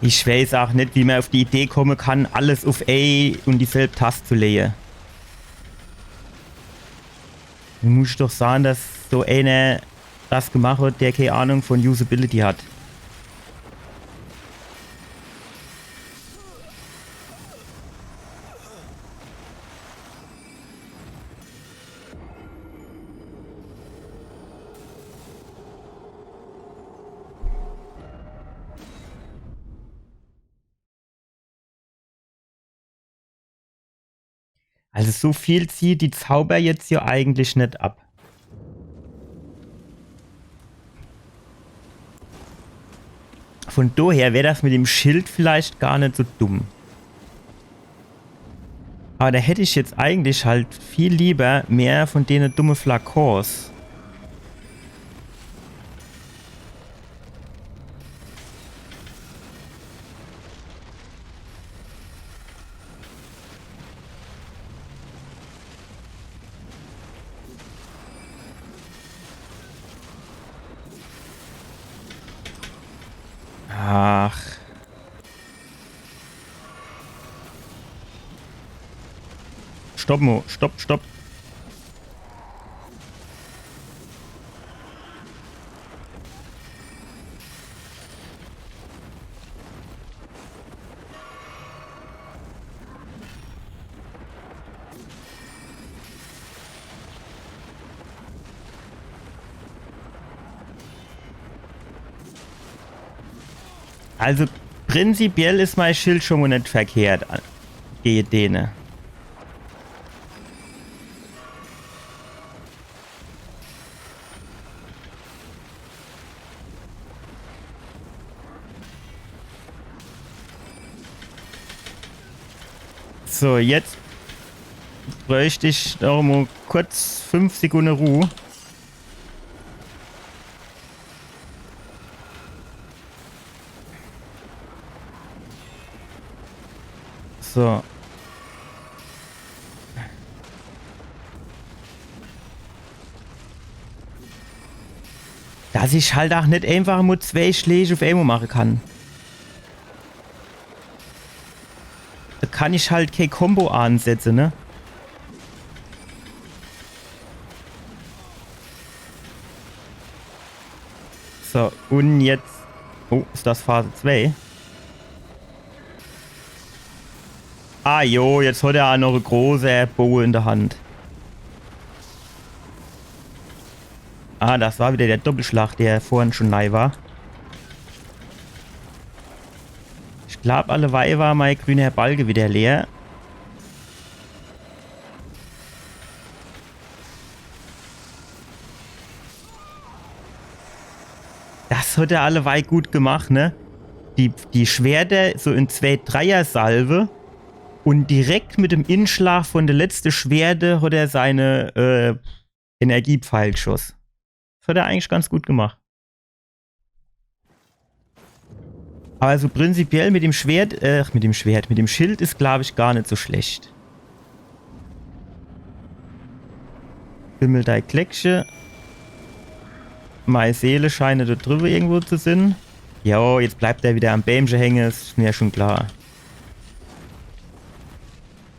Ich weiß auch nicht, wie man auf die Idee kommen kann, alles auf A und dieselbe Taste zu legen. Dann muss ich doch sagen, dass so einer das gemacht hat, der keine Ahnung von Usability hat. Also so viel zieht die Zauber jetzt hier eigentlich nicht ab. Von daher wäre das mit dem Schild vielleicht gar nicht so dumm. Aber da hätte ich jetzt eigentlich halt viel lieber mehr von denen dumme Flakons. Ach. Stopp, Mo. Stopp, stopp. Also prinzipiell ist mein Schild schon mal nicht verkehrt. Gegen denen. So, jetzt bräuchte ich noch mal kurz 5 Sekunden Ruhe. So. Dass ich halt auch nicht einfach nur 2 Schläge auf einmal machen kann. Da kann ich halt kein Combo ansetzen, ne? So, und jetzt... Oh, ist das Phase 2? Ah jo, jetzt hat er auch noch eine große Bow in der Hand. Ah, das war wieder der Doppelschlag, der vorhin schon neu war. Ich glaube, alleweil war mein grüner Balge wieder leer. Das hat er alleweil gut gemacht, ne? die Schwerter so in 2-3er-Salve und direkt mit dem Inschlag von der letzten Schwerte hat er seine Energiepfeilschuss. Das hat er eigentlich ganz gut gemacht. Aber so prinzipiell mit dem Schild ist, glaube ich, gar nicht so schlecht. Bimmel dein Kleckchen. Meine Seele scheint da drüber irgendwo zu sein. Jo, jetzt bleibt er wieder am Bämchen hängen, ist mir schon klar.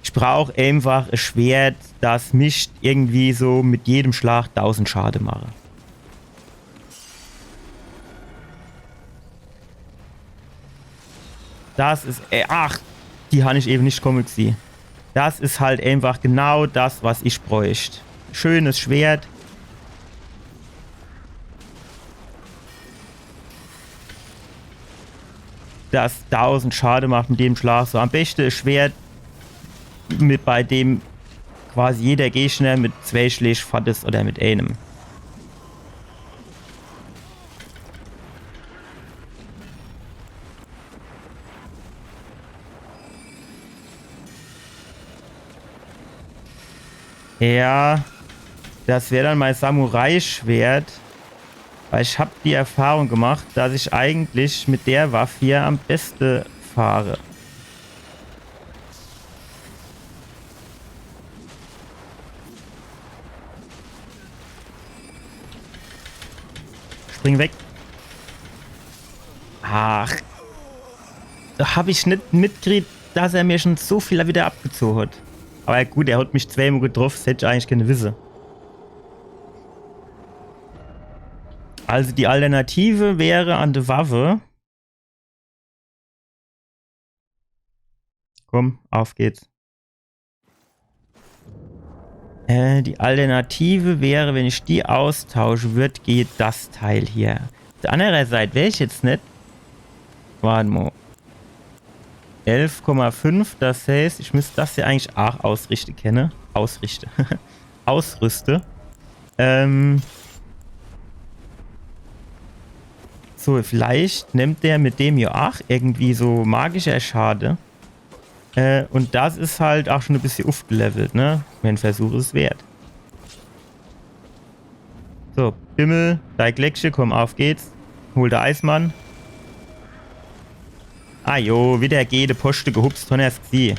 Ich brauche einfach ein Schwert, das mich irgendwie so mit jedem Schlag 1000 Schaden mache. Das ist, ach, die habe ich eben nicht kommen gesehen. Das ist halt einfach genau das, was ich bräuchte. Schönes Schwert. Das 1000 Schaden macht mit dem Schlag. So am besten ein Schwert, bei dem quasi jeder Gegner mit 2 Schlägen fort ist oder mit einem. Ja, das wäre dann mein Samurai-Schwert. Weil ich habe die Erfahrung gemacht, dass ich eigentlich mit der Waffe hier am besten fahre. Spring weg. Ach. Da habe ich nicht mitgekriegt, dass er mir schon so viel wieder abgezogen hat. Aber gut, er hat mich zweimal getroffen, das hätte ich eigentlich keine Wisse. Also die Alternative wäre an der Waffe. Komm, auf geht's. Die Alternative wäre, wenn ich die austausche, geht das Teil hier. Auf der anderen Seite wäre ich jetzt nicht. Warte mal. 11,5, das heißt, ich müsste das hier eigentlich auch ausrichten können. Ausrichte. Ausrüste. So, vielleicht nimmt der mit dem ja auch irgendwie so magischer Schade. Und das ist halt auch schon ein bisschen aufgelevelt, ne? Mein Versuch ist wert. So, Bimmel, dein Gleckchen, komm, auf geht's. Hol der Eismann. Ah jo, wieder geht der Poste gehupst von erst sie.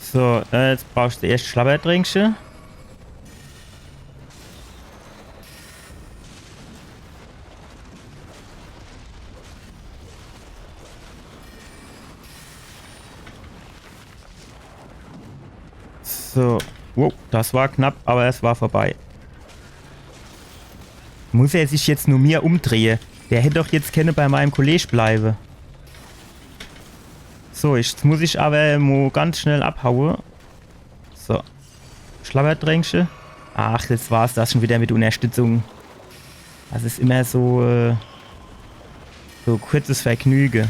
So, jetzt brauchst du erst Schlabbertrinkchen. So, wow, das war knapp, aber es war vorbei. Muss er sich jetzt nur mir umdrehen? Der hätte doch jetzt keine bei meinem Kollege bleiben. So, jetzt muss ich aber mal ganz schnell abhauen. So. Schlabberdrängsche. Ach, jetzt war es das schon wieder mit Unterstützung. Das ist immer so, so kurzes Vergnügen.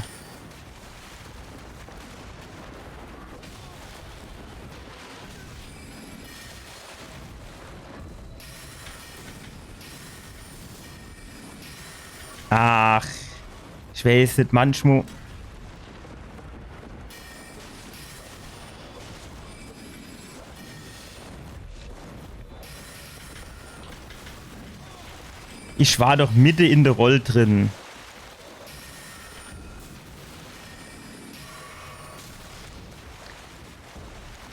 Ach, ich weiß nicht, manchmal. Ich war doch mitten in der Rolle drin.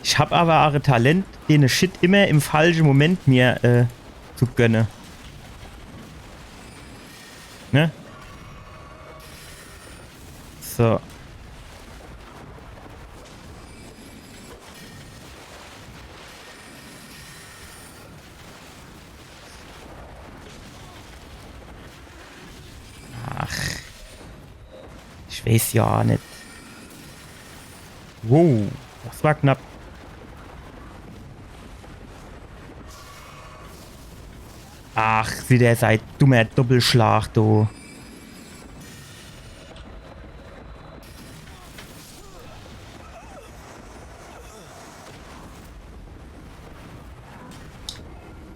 Ich habe aber auch ein Talent, den Shit immer im falschen Moment mir zu gönnen. Ne? So. Ach. Ich weiß ja nicht. Wow. Das war knapp. Ach, wieder seid dummer Doppelschlag, du.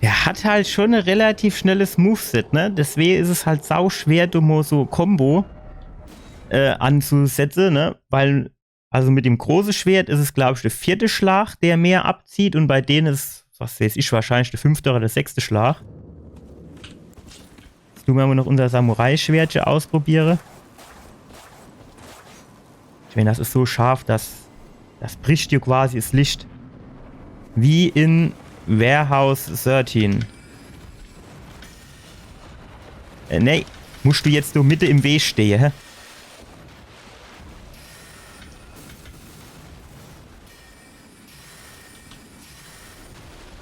Der hat halt schon ein relativ schnelles Moveset, ne? Deswegen ist es halt sau schwer, du mal so Combo anzusetzen, ne? Weil, also mit dem großen Schwert ist es, glaube ich, der 4. Schlag, der mehr abzieht und bei denen ist, was weiß ich, wahrscheinlich der 5. oder der 6. Schlag. Jetzt tun wir mal noch unser Samurai-Schwertchen ausprobieren. Ich meine, das ist so scharf, das bricht dir quasi das Licht. Wie in Warehouse 13. Nee, musst du jetzt so Mitte im Weg stehen, hä?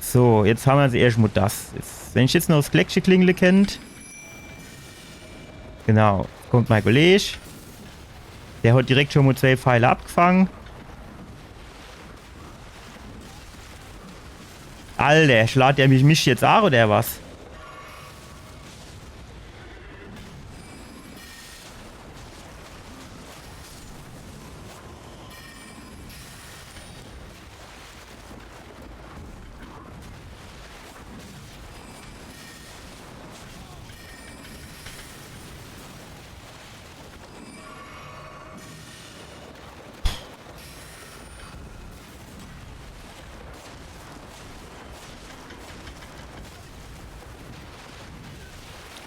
So, jetzt haben wir sie erstmal das. Jetzt, wenn ich jetzt noch das Gletscherklingle kennt. Genau, kommt mein Kollege. Der hat direkt schon mal 2 Pfeile abgefangen. Alter, schlägt er mich jetzt auch oder was?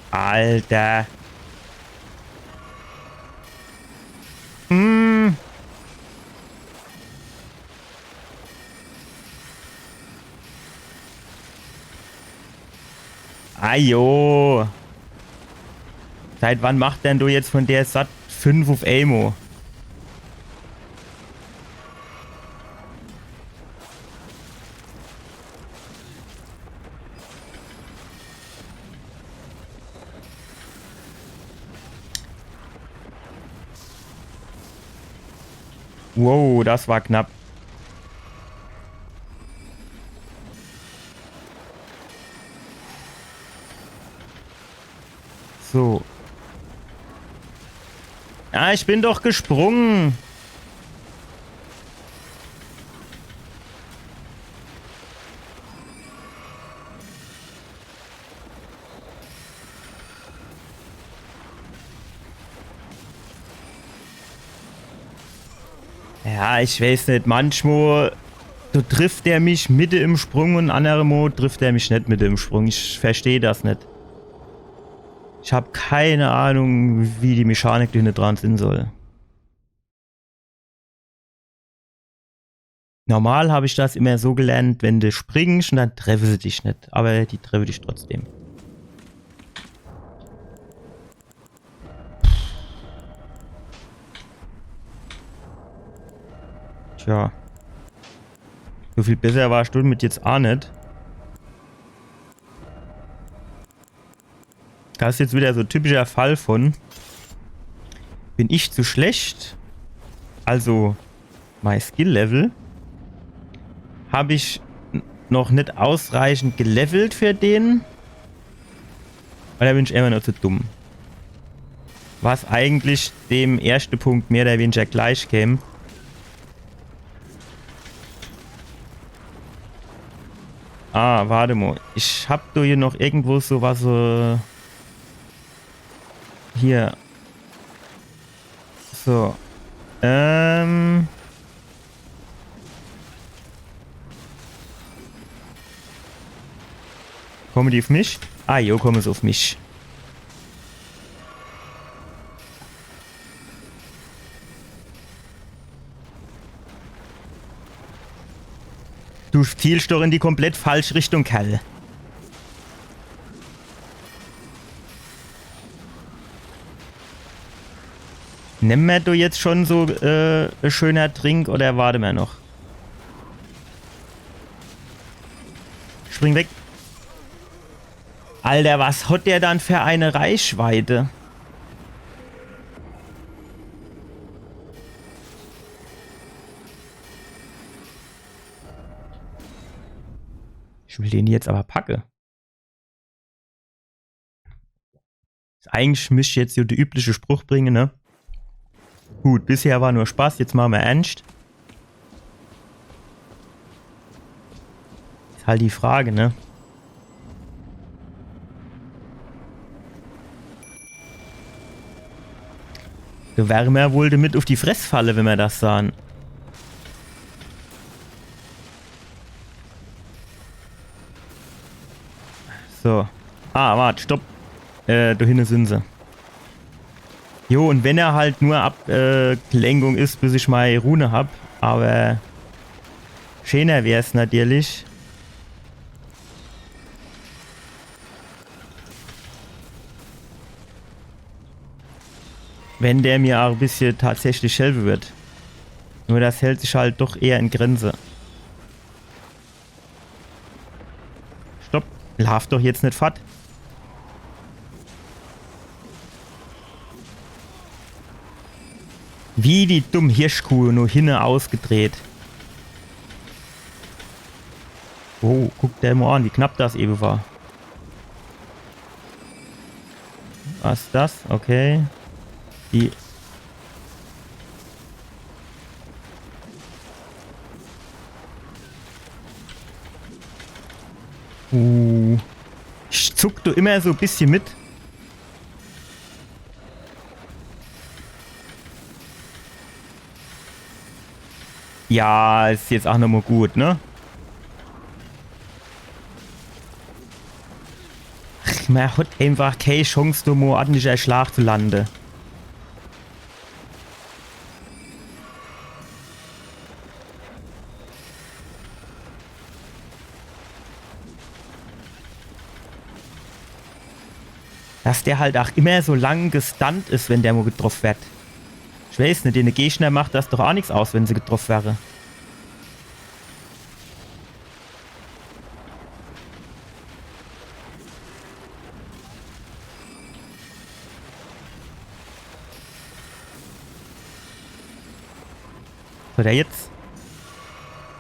Alter. Hm. Ajo. Seit wann macht denn du jetzt von der Sat 5 auf Elmo? Wow, das war knapp. So. Ah, ich bin doch gesprungen. Ja, ich weiß nicht. Manchmal so trifft er mich Mitte im Sprung und andere Mal trifft er mich nicht Mitte im Sprung. Ich verstehe das nicht. Ich habe keine Ahnung, wie die Mechanik hinten dran sein soll. Normal habe ich das immer so gelernt, wenn du springst und dann treffen sie dich nicht. Aber die treffen dich trotzdem. Tja. So viel besser warst du mit jetzt auch nicht. Das ist jetzt wieder so ein typischer Fall von: Bin ich zu schlecht? Also, mein Skill-Level habe ich noch nicht ausreichend gelevelt für den? Oder bin ich immer nur zu dumm? Was eigentlich dem ersten Punkt mehr oder weniger gleich käme. Ah, warte mal. Ich hab da hier noch irgendwo so was. Hier. So. Kommen die auf mich? Ah, jo, kommen sie auf mich. Du zielst doch in die komplett falsche Richtung, Kerl. Nimm mir du jetzt schon so ein schöner Trink oder warte mal noch? Spring weg. Alter, was hat der dann für eine Reichweite? Ich will den jetzt aber packen. Eigentlich müsste ich jetzt so den üblichen Spruch bringen, ne? Gut, bisher war nur Spaß, jetzt machen wir ernst. Ist halt die Frage, ne? Da wäre mir wohl damit auf die Fressfalle, wenn wir das sahen. So. Ah, warte, stopp. Da hinten sind sie. Jo, und wenn er halt nur Ablenkung ist, bis ich meine Rune hab, aber schöner wäre es natürlich. Wenn der mir auch ein bisschen tatsächlich helfen wird. Nur das hält sich halt doch eher in Grenze. Stopp. Lauf doch jetzt nicht fort. Wie die dumme Hirschkuh, nur hinten ausgedreht. Oh, guck der mal an, wie knapp das eben war. Was ist das? Okay. Die... Ich zuck du immer so ein bisschen mit. Ja, ist jetzt auch nochmal gut, ne? Man hat einfach keine Chance, da mal ordentlich einen Schlag zu landen. Dass der halt auch immer so lang gestunt ist, wenn der mal getroffen wird. Ich weiß nicht, den Gegner macht das doch auch nichts aus, wenn sie getroffen wäre. Oder jetzt?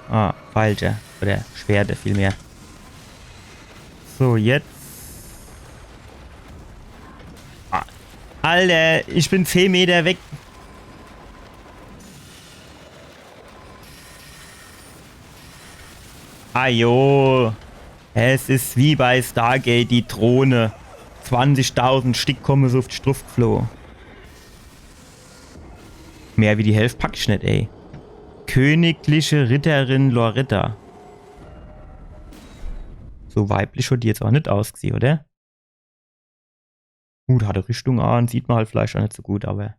Ah, falsche. Oder Schwerte vielmehr. So, jetzt. Ah. Alter, ich bin 10 Meter weg. Ajo. Es ist wie bei Stargate die Drohne. 20.000 Stück kommen so auf die Struft geflogen. Mehr wie die Hälfte pack ich nicht, ey. Königliche Ritterin Loretta. So weiblich hat die jetzt auch nicht ausgesehen, oder? Gut, hatte Richtung an, sieht man halt vielleicht auch nicht so gut, aber...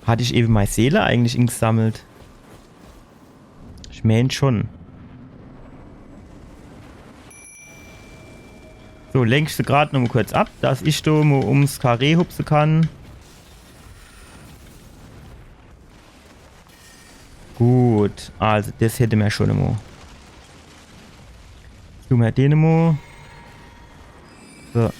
Hatte ich eben meine Seele eigentlich gesammelt? Ich meine schon. So, lenkst du gerade noch mal kurz ab, dass ich da mal ums Karree hupsen kann. Gut, also das hätte man schon immer. Tun wir den immer. So.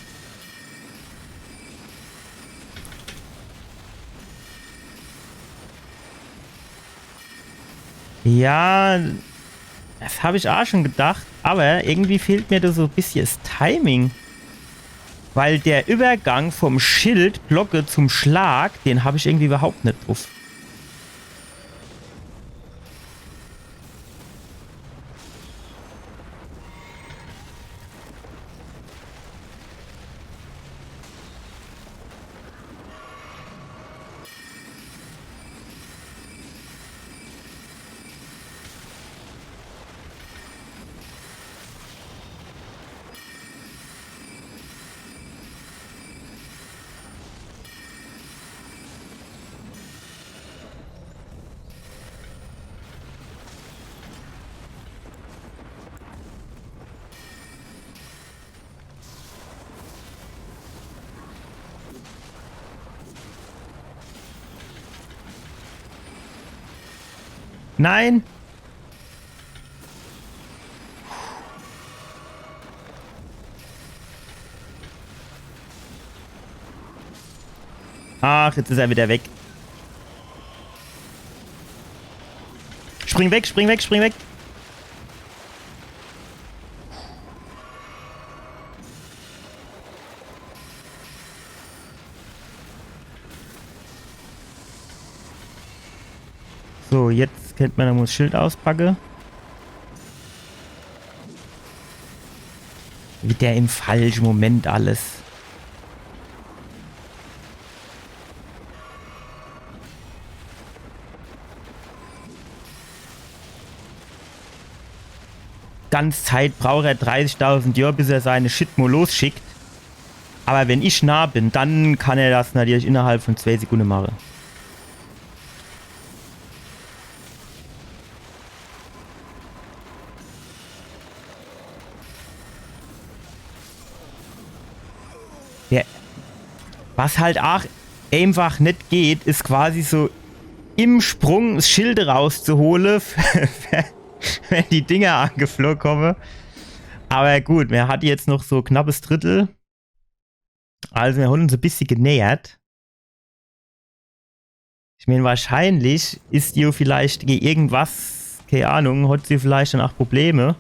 Ja, das habe ich auch schon gedacht, aber irgendwie fehlt mir da so ein bisschen das Timing. Weil der Übergang vom Schildblocke zum Schlag, den habe ich irgendwie überhaupt nicht drauf. Nein! Ach, jetzt ist er wieder weg. Spring weg, spring weg, spring weg. So, jetzt kennt man, da muss Schild auspacken. Wieder im falschen Moment alles. Ganz Zeit braucht er 30.000 Jahre, bis er seine Shit mal losschickt. Aber wenn ich nah bin, dann kann er das natürlich innerhalb von 2 Sekunden machen. Ja. Was halt auch einfach nicht geht, ist quasi so im Sprung das Schild rauszuholen, wenn die Dinger angeflogen kommen. Aber gut, wir hatten jetzt noch so knappes Drittel. Also wir haben uns ein bisschen genähert. Ich meine, wahrscheinlich ist die vielleicht gegen irgendwas, keine Ahnung, hat sie vielleicht dann auch Probleme.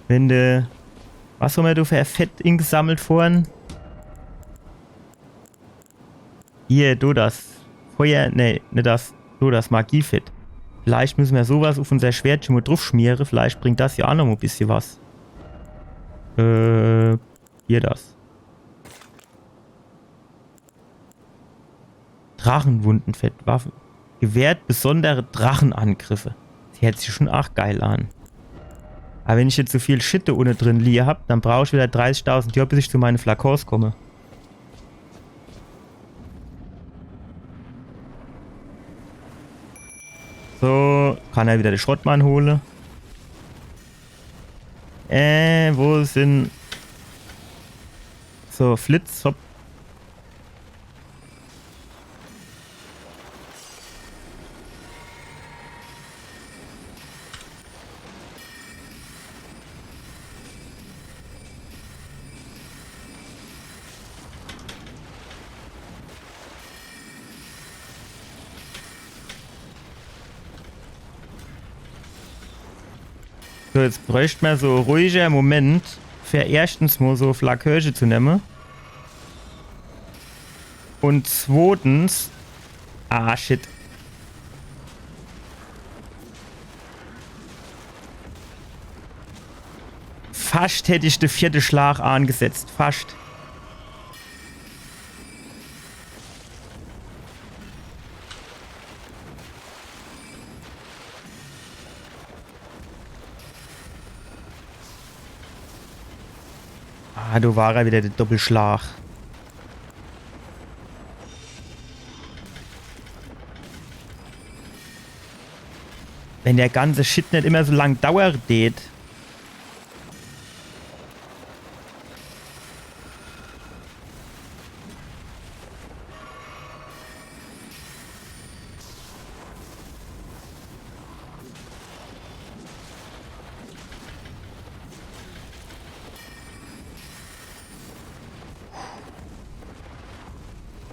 Wenn du, was haben wir da für Fett gesammelt vorhin? Hier, du das. Feuer, nee, nicht das. Du das Magiefett. Vielleicht müssen wir sowas auf unser Schwert schon mal drauf schmieren. Vielleicht bringt das ja auch noch ein bisschen was. Hier das. Drachenwundenfett. Waffen. Gewährt besondere Drachenangriffe. Das hört sich schon auch geil an. Aber wenn ich jetzt so viel Shit da unten drin liegen hab, dann brauche ich wieder 30.000 Jahre, bis ich zu meinen Flakons komme. So, kann er wieder den Schrottmann holen. Wo sind... So, Flitz, hopp. So, jetzt bräuchte man so ruhiger Moment, für erstens mal so Flakköche zu nehmen. Und zweitens... Ah, shit. Fast hätte ich den 4. Schlag angesetzt. Fast. Ah, du war ja wieder der Doppelschlag. Wenn der ganze Shit nicht immer so lang dauert.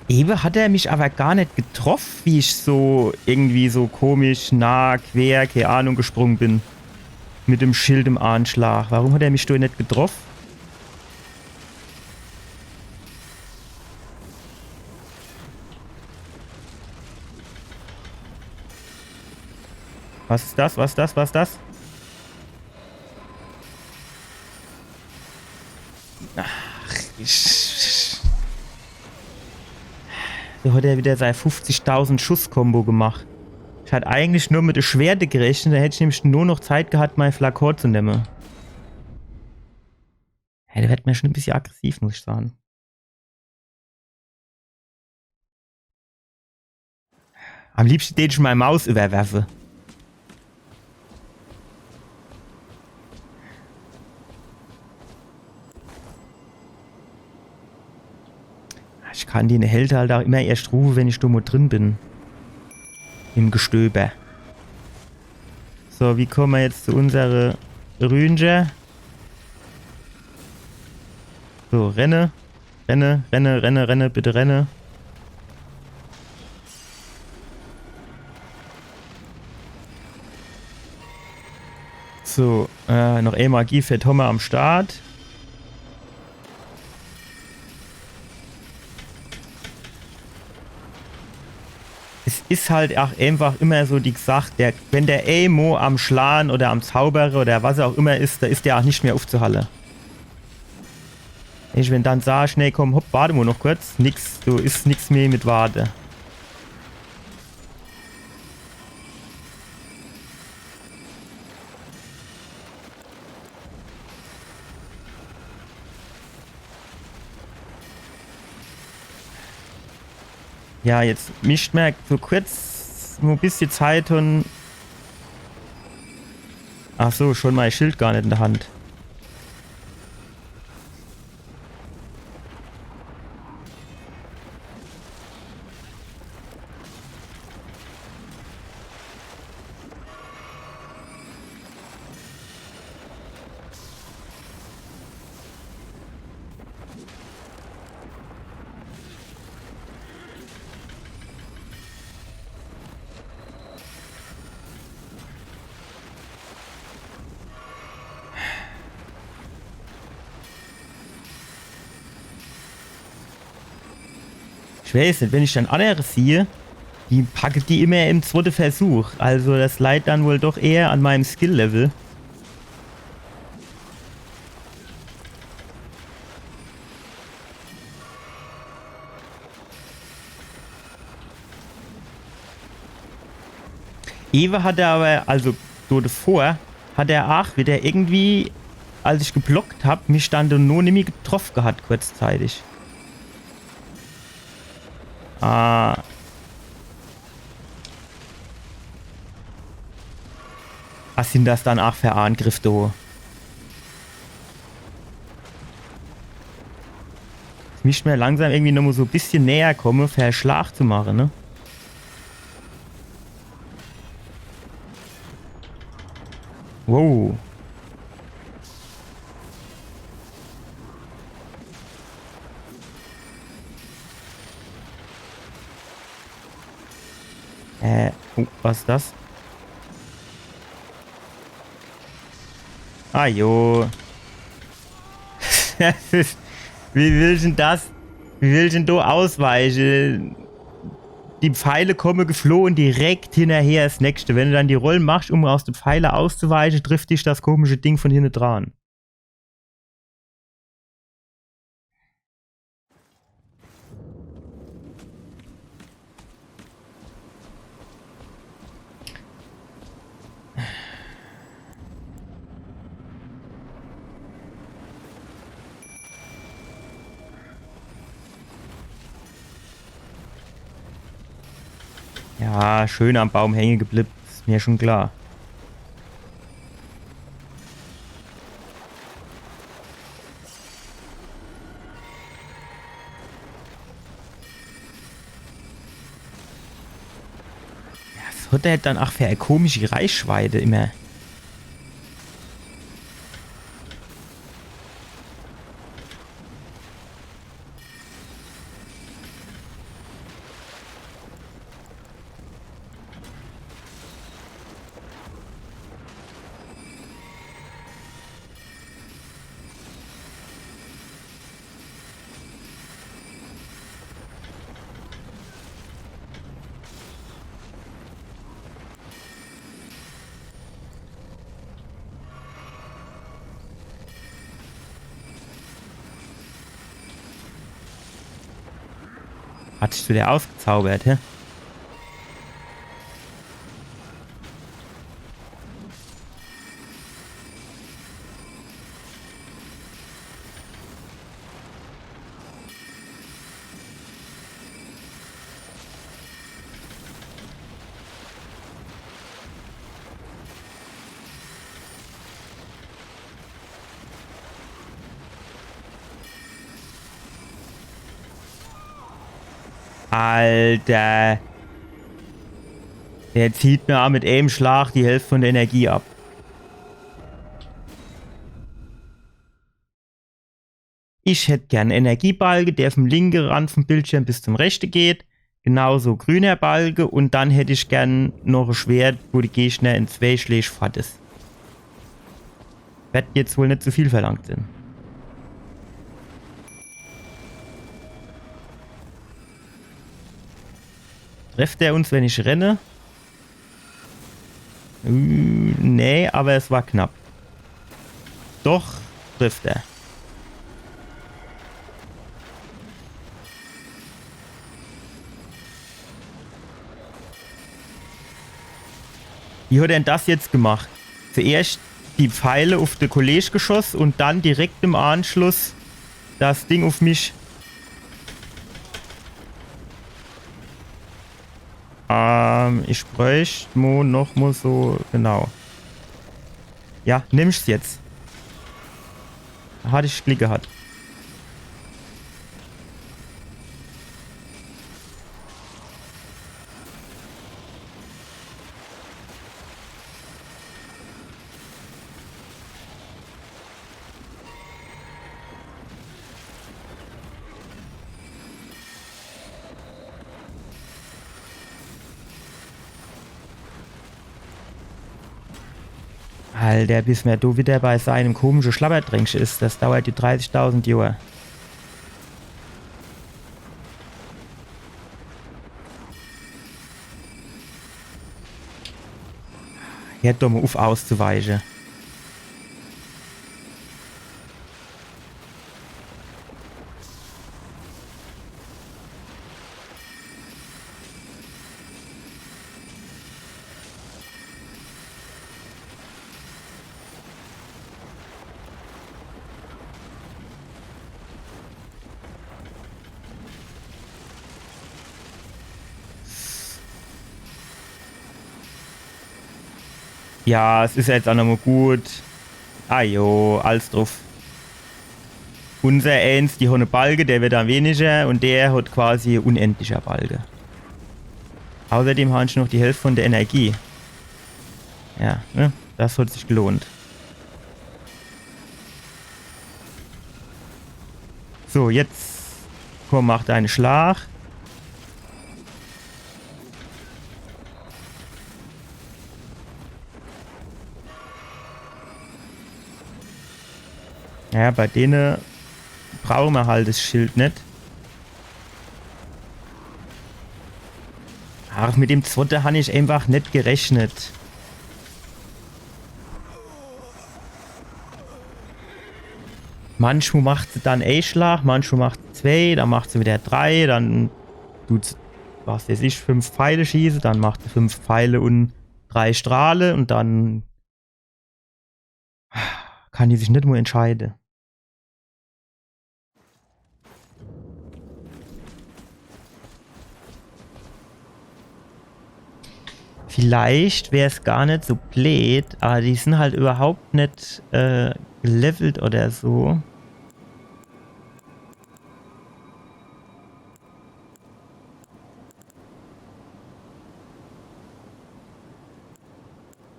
Eben hat er mich aber gar nicht getroffen, wie ich so irgendwie so komisch nah, quer, keine Ahnung, gesprungen bin. Mit dem Schild im Anschlag. Warum hat er mich da nicht getroffen? Was ist das? Was ist das? Was ist das? Ach, so hat er wieder sein 50.000 Schuss-Kombo gemacht. Ich hatte eigentlich nur mit der Schwerte gerechnet, da hätte ich nämlich nur noch Zeit gehabt, mein Flakon zu nehmen. Ja, der wird mir schon ein bisschen aggressiv, muss ich sagen. Am liebsten den ich meine Maus überwerfe. Ich kann die Helden halt auch immer erst rufen, wenn ich dumm drin bin. Im Gestöber. So, wie kommen wir jetzt zu unserer Rühnger? So, renne. Renne, renne, renne, renne, bitte renne. So, noch Magie für Tomme am Start. Es ist halt auch einfach immer so die gesagt, wenn der Amo am Schlagen oder am Zauberer oder was auch immer ist, da ist der auch nicht mehr aufzuhalten. Wenn dann sagst, nee, komm, hopp, warte mal noch kurz, nix, du ist nix mehr mit Warte. Ja, jetzt mischt man so kurz nur ein bisschen Zeit und... Ach so, schon mein Schild gar nicht in der Hand. Ich weiß nicht, wenn ich dann andere sehe, die packe die immer im zweiten Versuch. Also das leidet dann wohl doch eher an meinem Skill-Level. Ewe hat er aber, also dort davor, hat er auch wieder irgendwie, als ich geblockt habe, mich dann nur nicht mehr getroffen gehabt, kurzzeitig. Ah. Was sind das dann auch für Angriff da? Ich möchte mir langsam irgendwie noch mal so ein bisschen näher kommen, für einen Schlag zu machen, ne? Wow. Was ist das? Ah, jo. Wie will denn das? Wie will denn du ausweichen? Die Pfeile kommen geflohen direkt hinterher das nächste. Wenn du dann die Rollen machst, um aus den Pfeile auszuweichen, trifft dich das komische Ding von hinten dran. Ja, schön am Baum hängen geblieben, ist mir schon klar. Ja, was hat der dann auch für eine komische Reichweite immer? Hattest du der ausgezaubert, hä? Alter. Der zieht mir auch mit einem Schlag die Hälfte von der Energie ab. Ich hätte gern einen Energiebalge, der vom linken Rand vom Bildschirm bis zum rechten geht. Genauso grüner Balge und dann hätte ich gern noch ein Schwert, wo die Gegner in 2 Schläge fort ist. Wird jetzt wohl nicht zu viel verlangt sein. Trifft er uns, wenn ich renne? Nee, aber es war knapp. Doch, trifft er. Wie hat er denn das jetzt gemacht? Zuerst die Pfeile auf den Kollege geschossen und dann direkt im Anschluss das Ding auf mich. Ich bräuchte noch mal so, genau. Ja, nimm's jetzt. Hatte ich Glück gehabt. Alter, bis mir du wieder bei seinem komischen Schlabberdrink ist. Das dauert die 30.000 Jahre. Hört doch mal auf auszuweichen. Ja, es ist jetzt auch nochmal gut. Ah jo, alles drauf. Unser Eins, die hat eine Balge, der wird dann weniger und der hat quasi unendlicher Balge. Außerdem habe ich noch die Hälfte von der Energie. Ja, ne? Das hat sich gelohnt. So, jetzt komm, mach deinen Schlag. Ja, bei denen brauchen wir halt das Schild nicht. Ach, mit dem zweiten habe ich einfach nicht gerechnet. Manchmal macht sie dann Schlag, manchmal macht sie 2, dann macht sie wieder 3, dann tut sie, was weiß ich, 5 Pfeile schießen, dann macht sie 5 Pfeile und 3 Strahle und dann kann die sich nicht mehr entscheiden. Vielleicht wäre es gar nicht so blöd, aber die sind halt überhaupt nicht gelevelt oder so.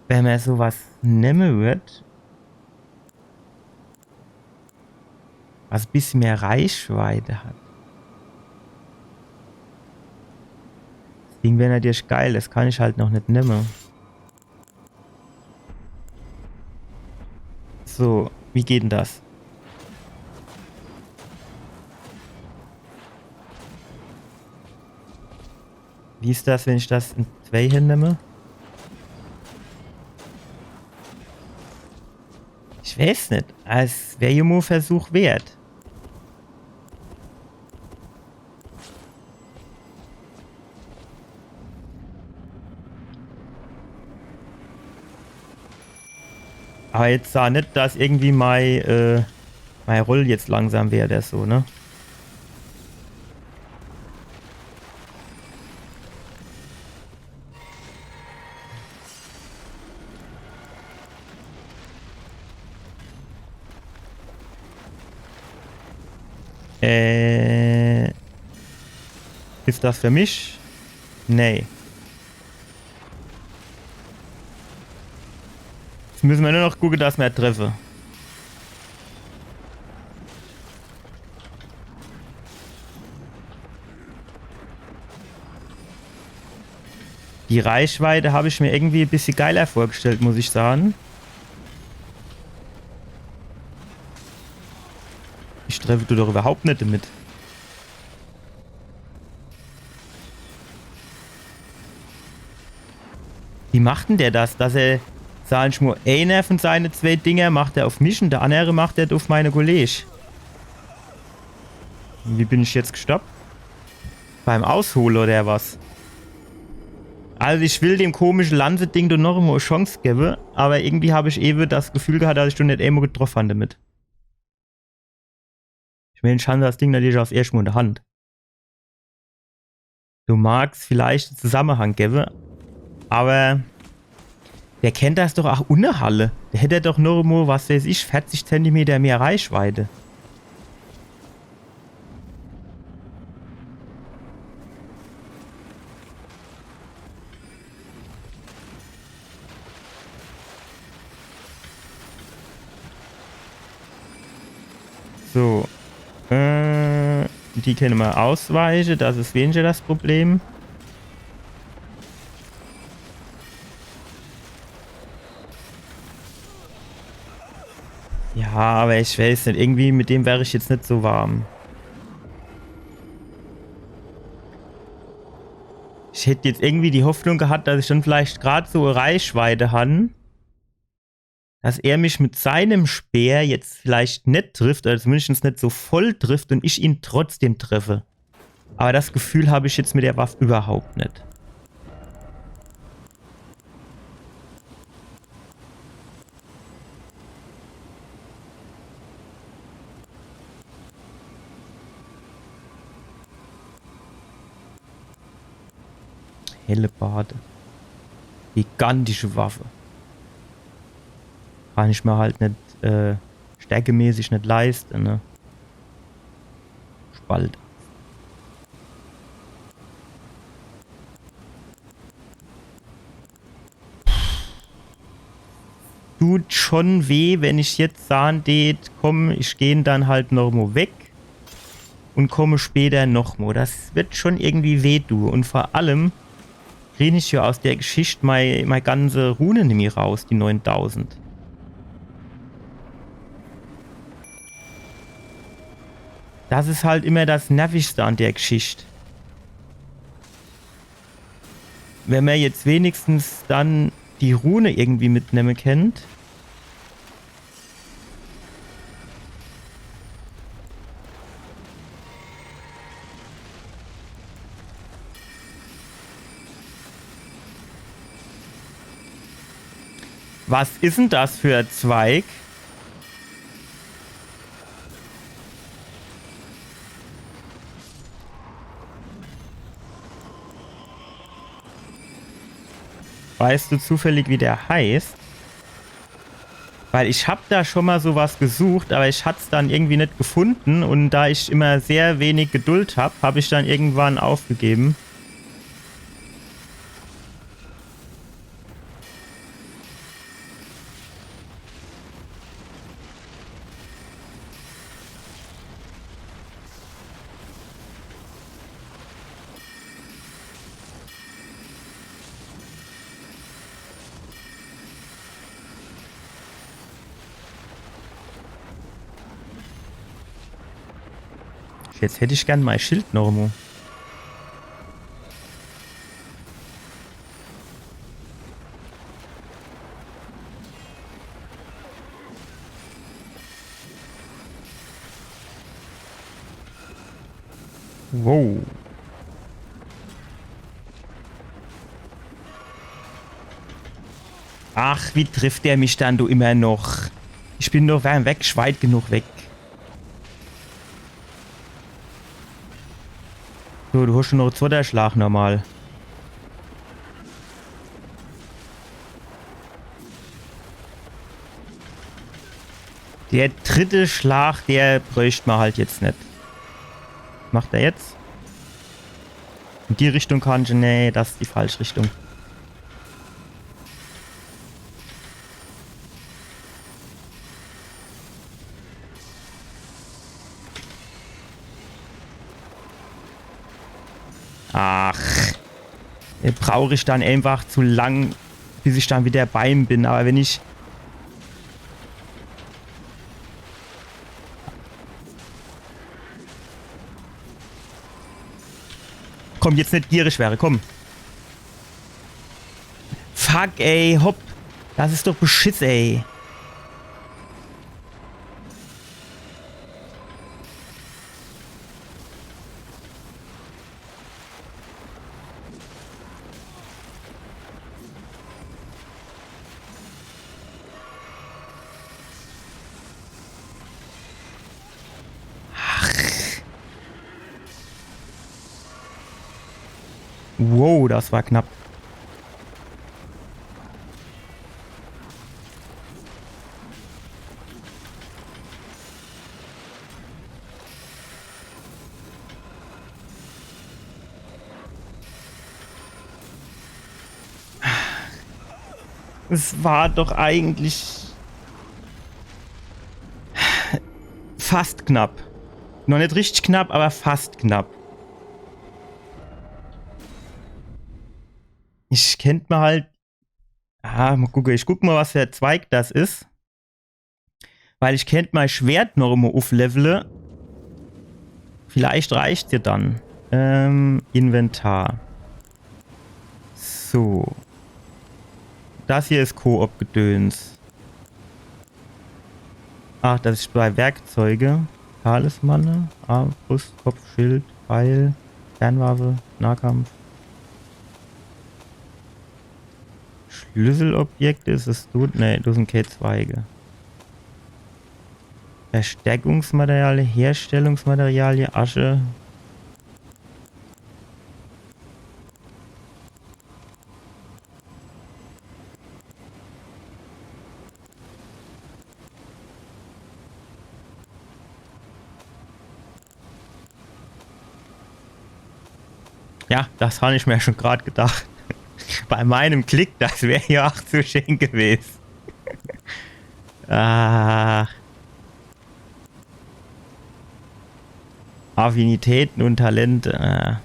Wenn man sowas nehmen wird, was ein bisschen mehr Reichweite hat. Das Ding wäre natürlich geil, das kann ich halt noch nicht nehmen. So, wie geht denn das? Wie ist das, wenn ich das in 2 hinnehme? Ich weiß nicht. Es wäre ja mal ein Versuch wert. Aber jetzt sah nicht, dass irgendwie mein Roll jetzt langsam wäre, der so, ne? Ist das für mich? Nee. Jetzt müssen wir nur noch gucken, dass wir treffen. Die Reichweite habe ich mir irgendwie ein bisschen geiler vorgestellt, muss ich sagen. Ich treffe du doch überhaupt nicht damit. Wie macht denn der das? Dass er, sag ich mal, einer von seinen 2 Dinger macht er auf mich und der andere macht er auf meine Kollege. Wie bin ich jetzt gestoppt? Beim Ausholen oder was? Also ich will dem komischen Lanze-Ding doch noch eine Chance geben, aber irgendwie habe ich eben das Gefühl gehabt, dass ich doch nicht immer getroffen habe damit. Ich meine, ich habe das Ding natürlich aufs erste Mal in der Hand. Du magst vielleicht einen Zusammenhang geben, aber der kennt das doch auch ohne Halle. Der hätte doch nur mal, was weiß ich, 40 cm mehr Reichweite. So. Die können wir ausweichen. Das ist weniger das Problem. Ja, aber ich weiß nicht. Irgendwie mit dem wäre ich jetzt nicht so warm. Ich hätte jetzt irgendwie die Hoffnung gehabt, dass ich dann vielleicht gerade so eine Reichweite habe, dass er mich mit seinem Speer jetzt vielleicht nicht trifft, oder zumindest nicht so voll trifft und ich ihn trotzdem treffe. Aber das Gefühl habe ich jetzt mit der Waffe überhaupt nicht. Hellebarde. Gigantische Waffe. Kann ich mir halt nicht stärkemäßig nicht leisten, ne? Spalt. Tut schon weh, wenn ich jetzt sagen tät, komm, ich gehe dann halt noch mal weg und komme später noch mal. Das wird schon irgendwie weh tun. Und vor allem kriege ich ja aus der Geschichte meine ganze Rune nämlich raus, die 9000. Das ist halt immer das Nervigste an der Geschichte. Wenn man jetzt wenigstens dann die Rune irgendwie mitnehmen kennt. Was ist denn das für ein Zweig? Weißt du zufällig, wie der heißt? Weil ich habe da schon mal sowas gesucht, aber ich hatte es dann irgendwie nicht gefunden. Und da ich immer sehr wenig Geduld habe, habe ich dann irgendwann aufgegeben. Jetzt hätte ich gern mein Schild noch mal. Wow. Ach, wie trifft der mich dann du immer noch? Ich bin doch weg, weit genug weg. So, du hast schon noch einen zweiten Schlag normal. Der dritte Schlag, der bräuchte man halt jetzt nicht. Macht er jetzt? In die Richtung kann ich... Nee, das ist die falsche Richtung. Ach. Brauche ich dann einfach zu lang, bis ich dann wieder bei ihm bin. Aber wenn ich... Komm, jetzt nicht gierig wäre, komm. Fuck, Fuck, ey, hopp. Das ist doch Beschiss, ey. Wow, das war knapp. Es war doch eigentlich fast knapp. Noch nicht richtig knapp, aber fast knapp. Ich kennt mal halt. Mal gucken. Ich guck mal, was für ein Zweig das ist. Weil ich kennt mein Schwert noch immer auflevele. Vielleicht reicht dir dann. Inventar. So. Das hier ist Koop-Gedöns. Ach, das ist bei Werkzeuge. Talismanne, Arm, Brust, Kopf, Schild, Pfeil, Fernwaffe, Nahkampf. Schlüsselobjekte ist es gut? Ne, das sind keine Zweige. Verstärkungsmaterialien, Herstellungsmaterialien, Asche. Ja, das habe ich mir schon gerade gedacht. Bei meinem Klick, das wäre ja auch zu schön gewesen. Affinitäten und Talente.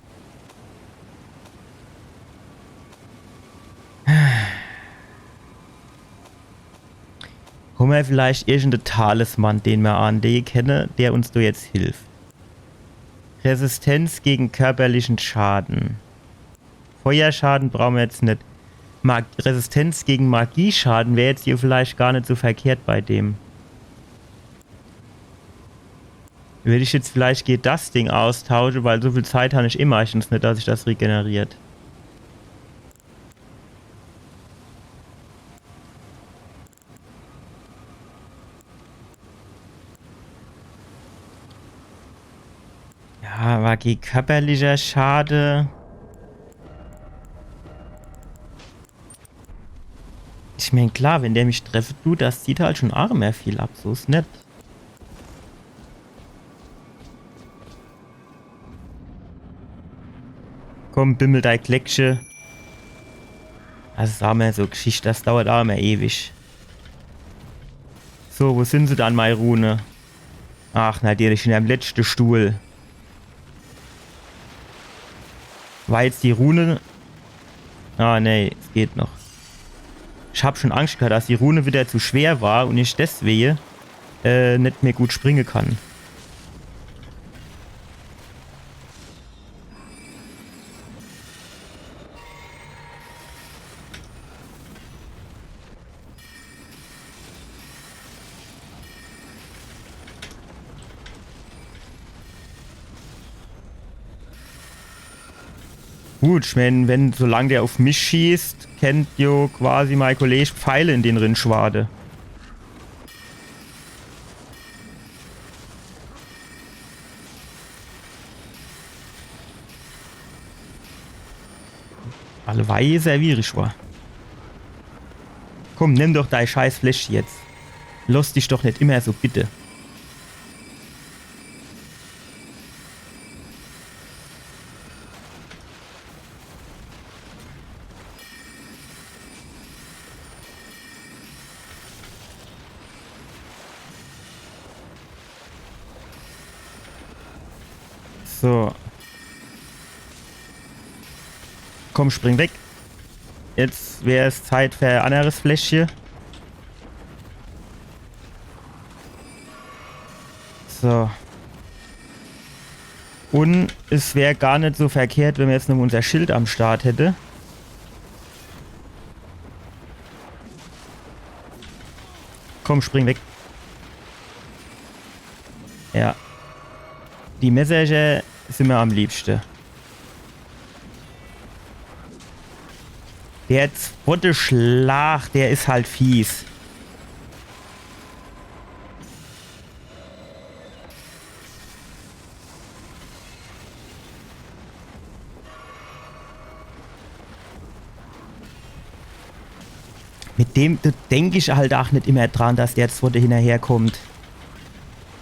Haben wir vielleicht irgendeinen Talisman, den wir an die kennen, der uns da jetzt hilft? Resistenz gegen körperlichen Schaden. Feuerschaden brauchen wir jetzt nicht. Resistenz gegen Magieschaden wäre jetzt hier vielleicht gar nicht so verkehrt bei dem. Würde ich jetzt vielleicht geht das Ding austauschen, weil so viel Zeit habe ich immer meistens nicht, dass sich das regeneriert. Ja, aber gegen körperlicher Schade. Ich meine, klar, wenn der mich treffen tut, das zieht halt schon arg mehr viel ab. So ist nett. Komm, bimmel dein Klecksche. Das ist auch mehr so Geschichte, das dauert auch mehr ewig. So, wo sind sie dann, meine Rune? Ach, natürlich in dem letzten Stuhl. War jetzt die Rune... Ah, nee, es geht noch. Ich habe schon Angst gehabt, dass die Rune wieder zu schwer war und ich deswegen nicht mehr gut springen kann. Gut, ich meine, wenn solange der auf mich schießt, kennt jo quasi mein Kollege Pfeile in den Rinschwade. Alleweil serviere ich war. Komm, nimm doch dein scheiß Fläschchen jetzt. Lass dich doch nicht immer so, bitte. So. Komm, spring weg. Jetzt wäre es Zeit für ein anderes Fläschchen. So. Und es wäre gar nicht so verkehrt, wenn wir jetzt noch unser Schild am Start hätte. Komm, spring weg. Ja. Die Messerchen sind mir am liebsten. Der zweite Schlag, der ist halt fies. Mit dem denke ich halt auch nicht immer dran, dass der zweite hinterherkommt.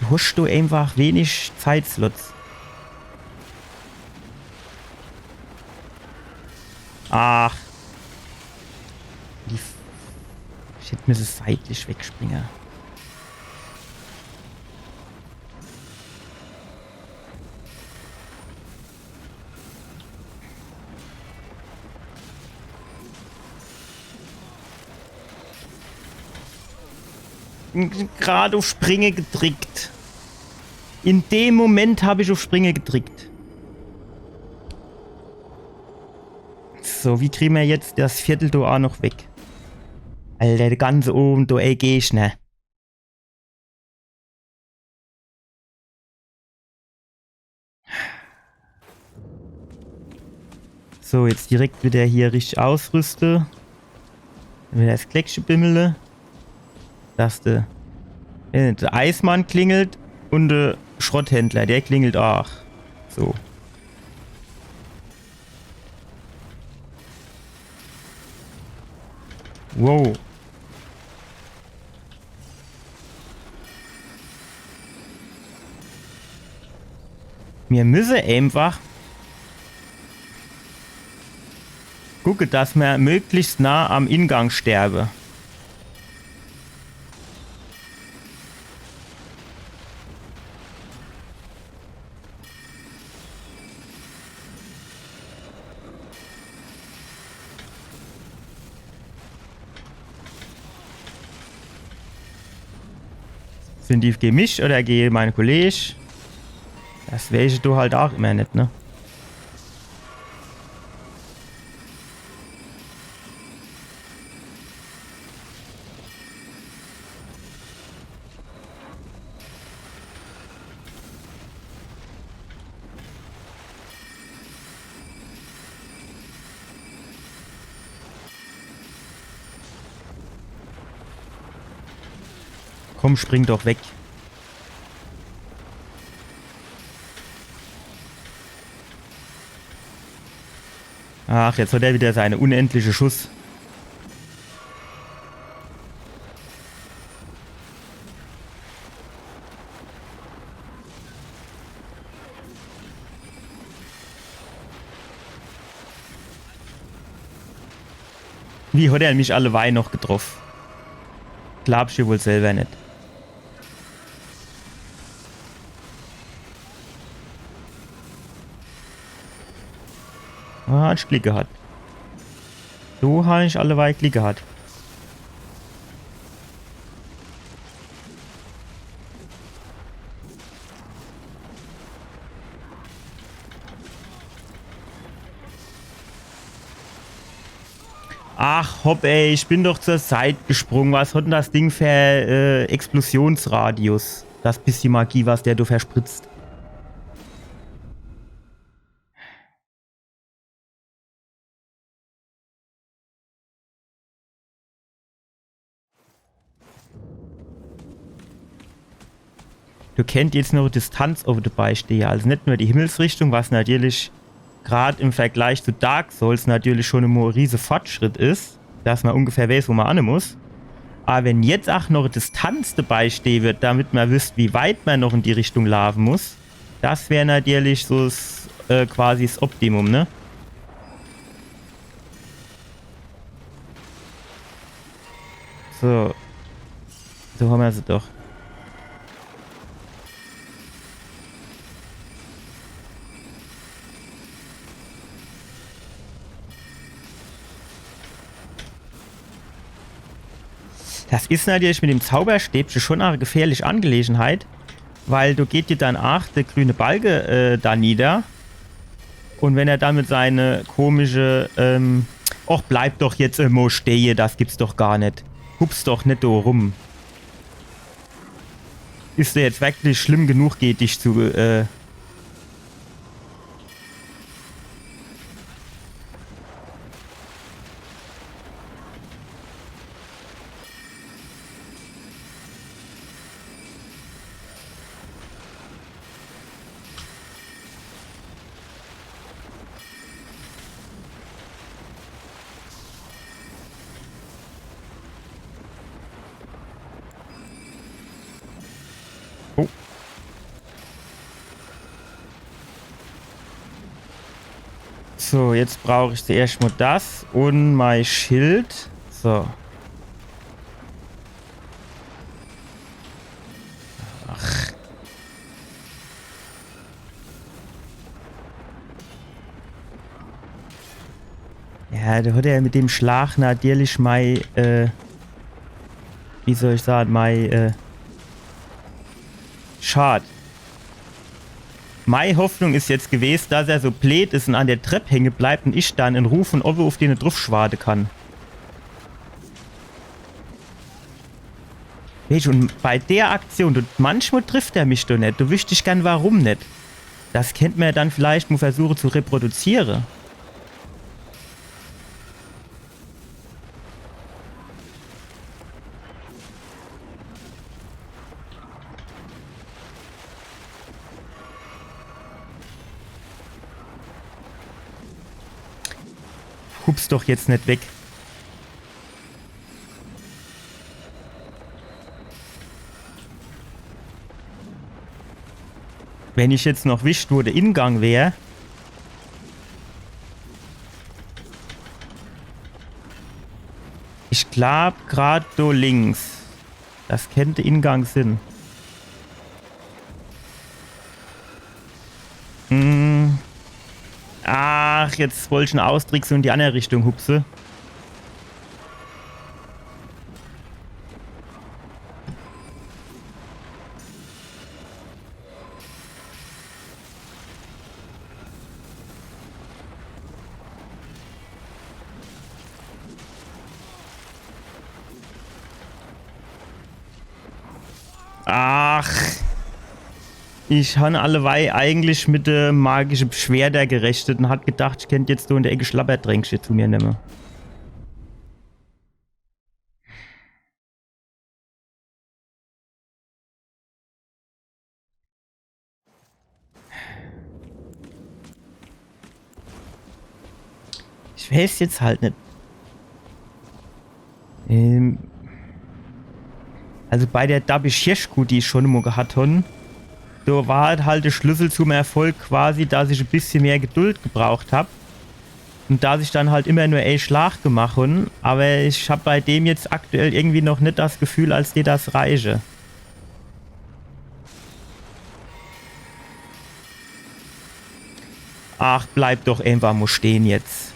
Du hast du einfach wenig Zeitslots. Ach. Ich hätte mir das seitlich wegspringen. Gerade auf Springe gedrückt. In dem Moment habe ich auf Springe gedrückt. So, wie kriegen wir jetzt das Viertel da auch noch weg? Alter, der ganze oben, da geh ich, ne? So, jetzt direkt wieder hier richtig ausrüste. Wieder das Kleckchen bimmele. Dass der Eismann klingelt und der Schrotthändler, der klingelt auch. So. Wow. Wir müssen einfach gucken, dass wir möglichst nah am Ingang sterben. Sind die gemischt oder gehe mein Kollege? Das weißt du halt auch immer nicht, ne? Komm, spring doch weg. Ach, jetzt hat er wieder seine unendliche Schuss. Wie hat er mich alle Weih noch getroffen? Glaubst du wohl selber nicht. Ah, hat Glück gehabt. So habe ich alle Weih Glück gehabt. Ach, hopp, ey, ich bin doch zur Seite gesprungen. Was hat denn das Ding für Explosionsradius? Das bisschen Magie, was der du verspritzt. Du kennst jetzt noch Distanz auf dabei stehen. Also nicht nur die Himmelsrichtung, was natürlich gerade im Vergleich zu Dark Souls natürlich schon ein riesen Fortschritt ist, dass man ungefähr weiß, wo man an muss. Aber wenn jetzt auch noch Distanz dabei stehen wird, damit man wüsste, wie weit man noch in die Richtung laufen muss, das wäre natürlich so das, quasi das Optimum, ne? So. So haben wir sie doch. Das ist natürlich mit dem Zauberstäbchen schon eine gefährliche Angelegenheit, weil du geht dir dann auch der grüne Balge da nieder und wenn er dann mit seine komische, och bleib doch jetzt immer stehen, das gibt's doch gar nicht. Hupst doch nicht da rum. ist der jetzt wirklich schlimm genug, geht dich zu, Oh. So, jetzt brauche ich zuerst mal das und mein Schild. So. Ach. Ja, da hat er mit dem Schlag natürlich mein, wie soll ich sagen, mein, Schad. Meine Hoffnung ist jetzt gewesen, dass er so blöd ist und an der Treppe hängen bleibt und ich dann in Rufen auf den drauf schwade kann. Weißt du, und bei der Aktion, manchmal trifft er mich doch nicht. Du wüsstest gern, warum nicht. Das kennt man ja dann vielleicht mal versuchen zu reproduzieren. Hups doch jetzt nicht weg. Wenn ich jetzt noch wischt, wo der Ingang wäre. Ich glaube, gerade da links. Das könnte Ingang sein. Ach, jetzt wollte ich einen Austrickse in die andere Richtung hupse. Ach. Ich habe alleweil eigentlich mit der magischen Beschwerde gerechnet und hat gedacht, ich könnte jetzt so in der Ecke Schlabbertränkchen zu mir nehmen. Ich weiß jetzt halt nicht. Also bei der Dabischieschku, die ich schon immer gehabt habe, da war halt der Schlüssel zum Erfolg quasi, dass ich ein bisschen mehr Geduld gebraucht habe. Und dass ich dann halt immer nur Schlag gemacht habe. Aber ich habe bei dem jetzt aktuell irgendwie noch nicht das Gefühl, als dir das reiche. Ach, bleib doch einfach mal stehen jetzt.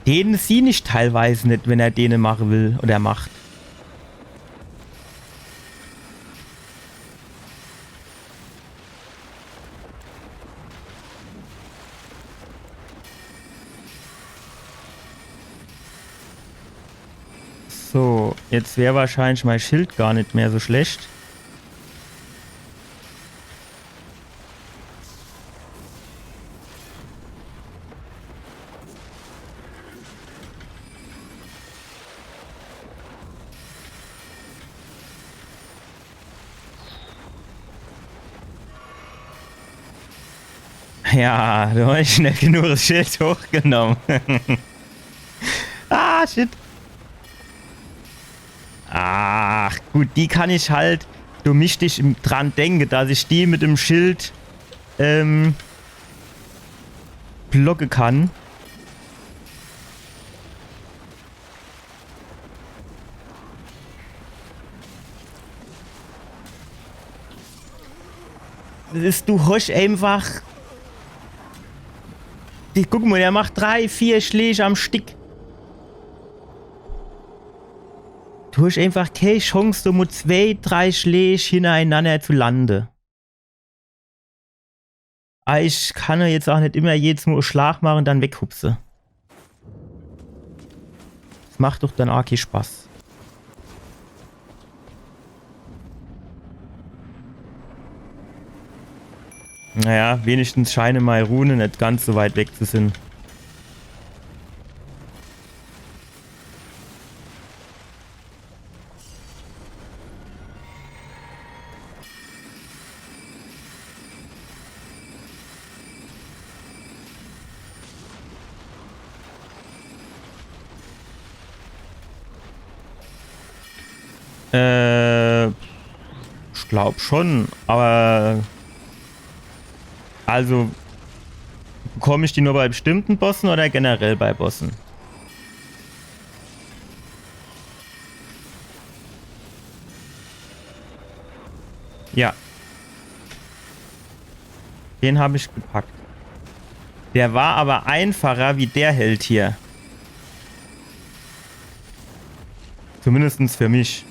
Den sie nicht teilweise nicht, wenn er denen machen will oder macht. So, jetzt wäre wahrscheinlich mein Schild gar nicht mehr so schlecht. Ja, du hast schnell genug das Schild hochgenommen. Ah, shit. Ach, gut, die kann ich halt, du mich dich dran denke, dass ich die mit dem Schild blocken kann. Du hast einfach... Guck mal, der macht 3, 4 Schläge am Stück. Du hast einfach keine Chance, du mit 2, 3 Schläge hintereinander zu landen. Aber ich kann ja jetzt auch nicht immer jedes Mal einen Schlag machen und dann weghupse. Das macht doch dann auch keinen Spaß. Naja, wenigstens scheinen meine Runen nicht ganz so weit weg zu sein. Ich glaube schon, aber... Also, bekomme ich die nur bei bestimmten Bossen oder generell bei Bossen? Ja. Den habe ich gepackt. Der war aber einfacher wie der Held hier. Zumindest für mich.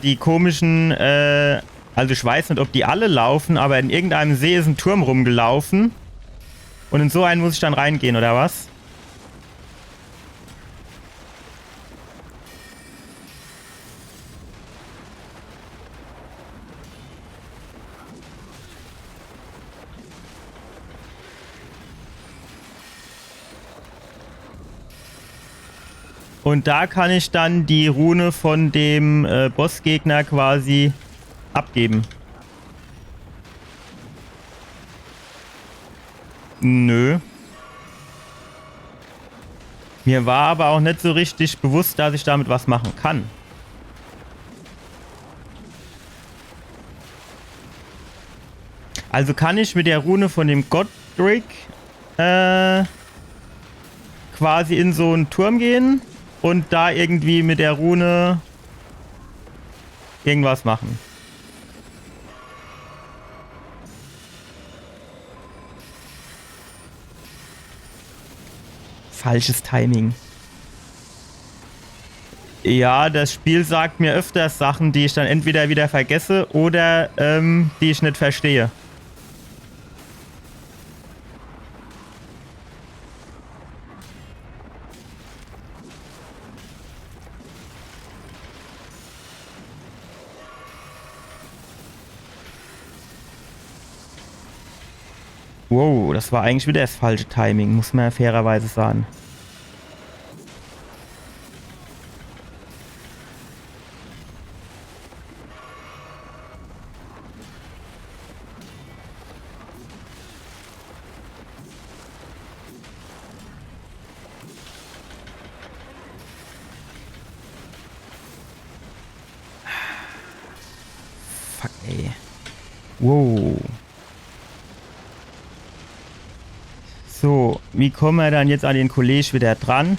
Die komischen, also ich weiß nicht, ob die alle laufen, aber in irgendeinem See ist ein Turm rumgelaufen. Und in so einen muss ich dann reingehen, oder was? Und da kann ich dann die Rune von dem Bossgegner quasi abgeben. Nö. Mir war aber auch nicht so richtig bewusst, dass ich damit was machen kann. Also kann ich mit der Rune von dem Godric quasi in so einen Turm gehen und da irgendwie mit der Rune irgendwas machen. Falsches Timing. Ja, das Spiel sagt mir öfters Sachen, die ich dann entweder wieder vergesse oder die ich nicht verstehe. Wow, das war eigentlich wieder das falsche Timing, muss man ja fairerweise sagen. Fuck, ey. Wow. So, wie kommen wir dann jetzt an den Kollege wieder dran?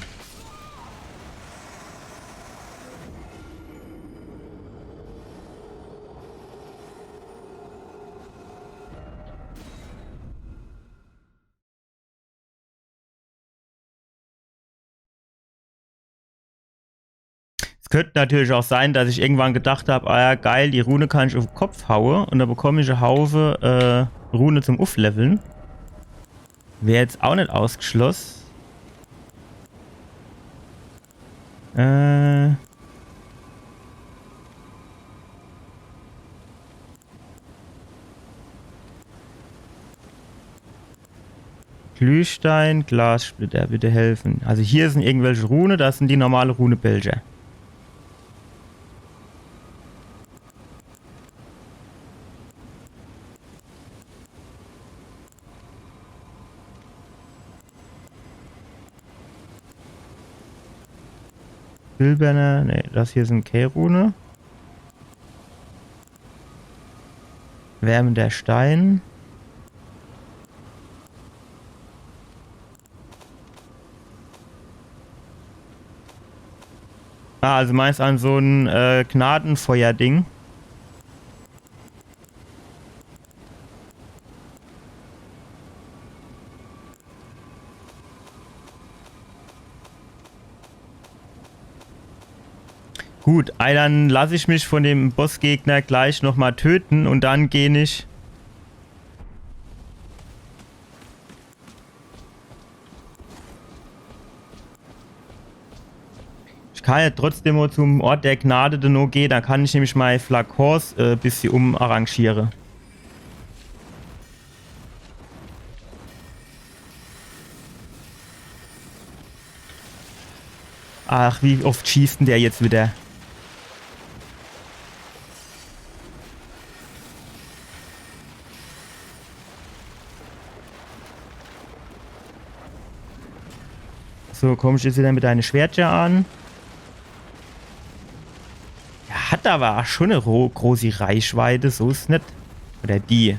Es könnte natürlich auch sein, dass ich irgendwann gedacht habe, ah ja geil, die Rune kann ich auf den Kopf hauen und dann bekomme ich eine Haufe Rune zum Aufleveln. Wäre jetzt auch nicht ausgeschlossen. Glühstein, Glassplitter, bitte helfen. Also hier sind irgendwelche Rune, das sind die normale Runebelger. Silberne, ne, das hier sind K-Rune. Wärmender Stein. Ah, also meinst an so ein Gnadenfeuer-Ding. Gut, dann lasse ich mich von dem Bossgegner gleich nochmal töten und dann gehe ich. Ich kann ja trotzdem mal zum Ort der Gnade denn noch gehen, dann kann ich nämlich mein Flakons ein bisschen umarrangieren. Ach, wie oft schießt denn der jetzt wieder? So, komm ich jetzt wieder mit deinen Schwertchen an. Er hat aber auch schon eine große Reichweite, so ist es nicht. Oder die.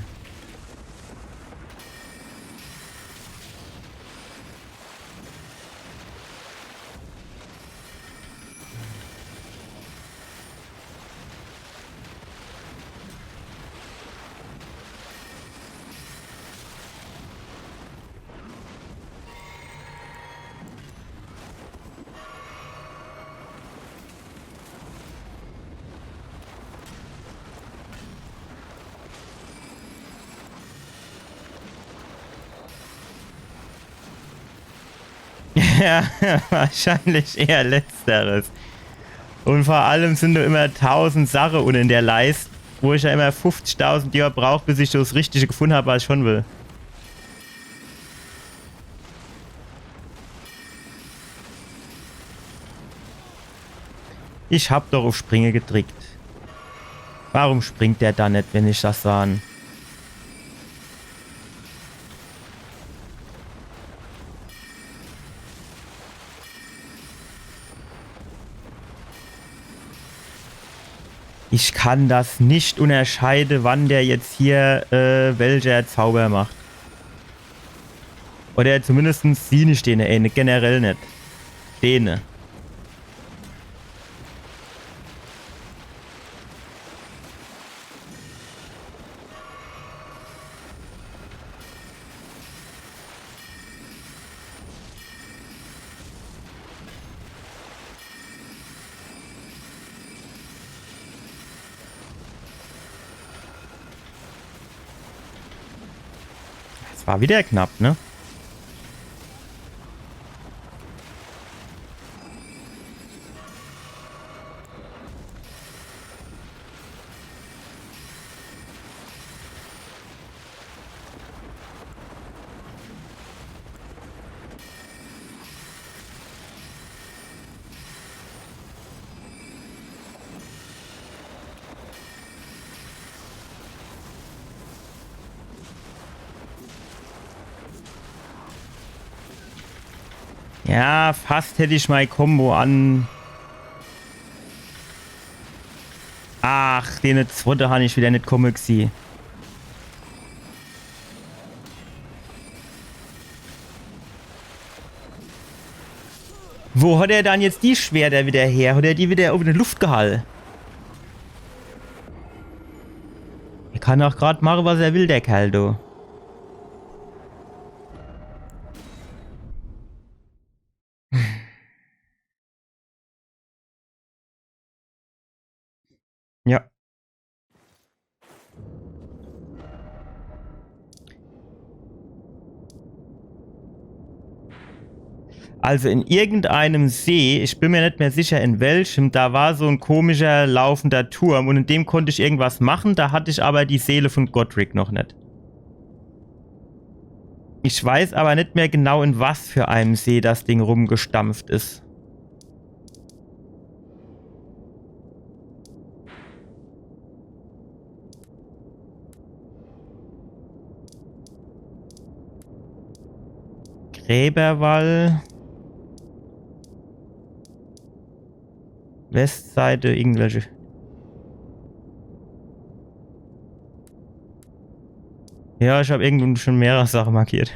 Ja, wahrscheinlich eher letzteres. Und vor allem sind nur immer 1000 Sachen und in der Leiste, wo ich ja immer 50.000 Jahre brauche, bis ich das Richtige gefunden habe, was ich schon will. Ich hab doch auf Springe gedrückt. Warum springt der da nicht, wenn ich das sage? Ich kann das nicht unterscheiden, wann der jetzt hier welcher Zauber macht. Oder zumindest sie nicht den, generell nicht. Den. Das war wieder knapp, ne? Ja, fast hätte ich mein Combo an. Ach, den zweite habe ich wieder nicht kommen gesehen. Wo hat er dann jetzt die Schwerter wieder her? Hat er die wieder auf die Luft gehalten? Er kann auch gerade machen, was er will, der Kerl, du. Ja. Also in irgendeinem See, ich bin mir nicht mehr sicher in welchem, da war so ein komischer laufender Turm und in dem konnte ich irgendwas machen, da hatte ich aber die Seele von Godric noch nicht. Ich weiß aber nicht mehr genau, in was für einem See das Ding rumgestampft ist. Gräberwall. Westseite, irgendwelche. Ja, ich habe irgendwo schon mehrere Sachen markiert.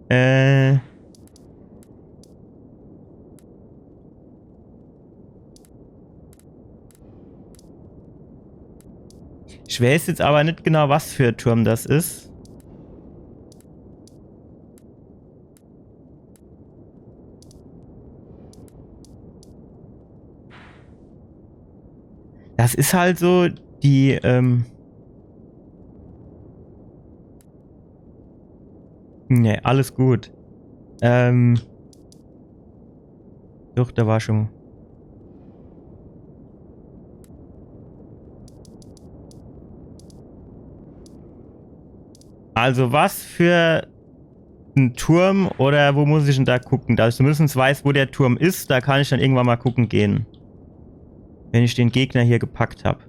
äh... Ich weiß jetzt aber nicht genau, was für ein Turm das ist. Das ist halt so die, ne, alles gut. Doch, da war schon. Also was für ein Turm oder wo muss ich denn da gucken? Da ich zumindest weiß, wo der Turm ist, da kann ich dann irgendwann mal gucken gehen. Wenn ich den Gegner hier gepackt habe.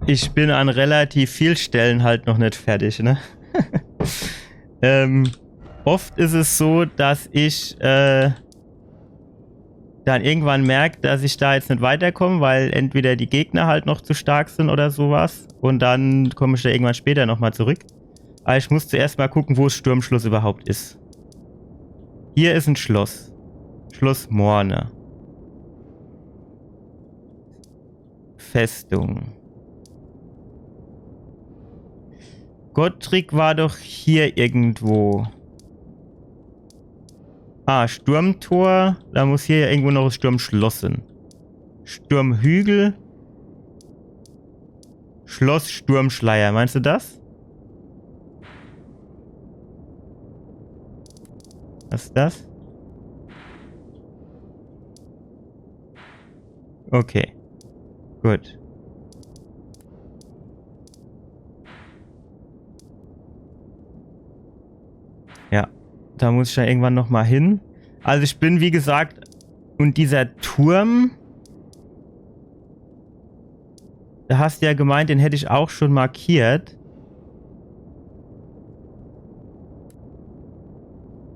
Ich bin an relativ vielen Stellen halt noch nicht fertig, ne? Oft ist es so, dass ich dann irgendwann merke, dass ich da jetzt nicht weiterkomme, weil entweder die Gegner halt noch zu stark sind oder sowas und dann komme ich da irgendwann später nochmal zurück. Aber ich muss zuerst mal gucken, wo das Sturmschloss überhaupt ist. Hier ist ein Schloss. Schloss Morne. Festung. Gottrick war doch hier irgendwo. Ah, Sturmtor. Da muss hier ja irgendwo noch das Sturmschloss sein. Sturmhügel. Schloss Sturmschleier. Meinst du das? Was ist das? Okay. Gut. Ja. Da muss ich ja irgendwann nochmal hin. Also ich bin, wie gesagt, und dieser Turm, da hast du ja gemeint, den hätte ich auch schon markiert.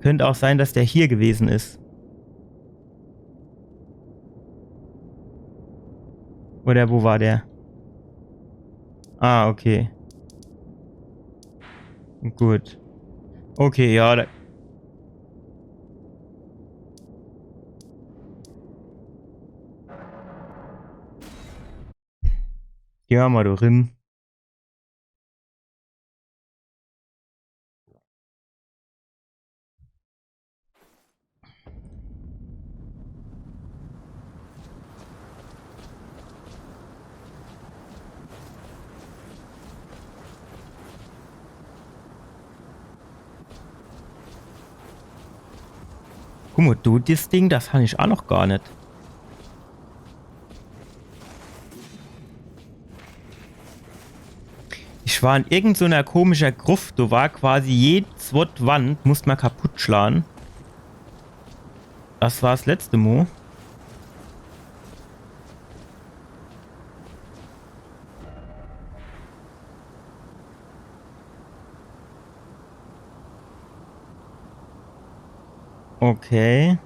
Könnte auch sein, dass der hier gewesen ist. Oder wo war der? Ah, okay. Gut. Okay, ja, da. Geh mal drin. Guck mal, du, das Ding, das habe ich auch noch gar nicht. Ich war in irgendeiner komischer Gruft. Du war quasi jede zweite Wand, musst mal kaputt schlagen. Das war das letzte Mo. Okay.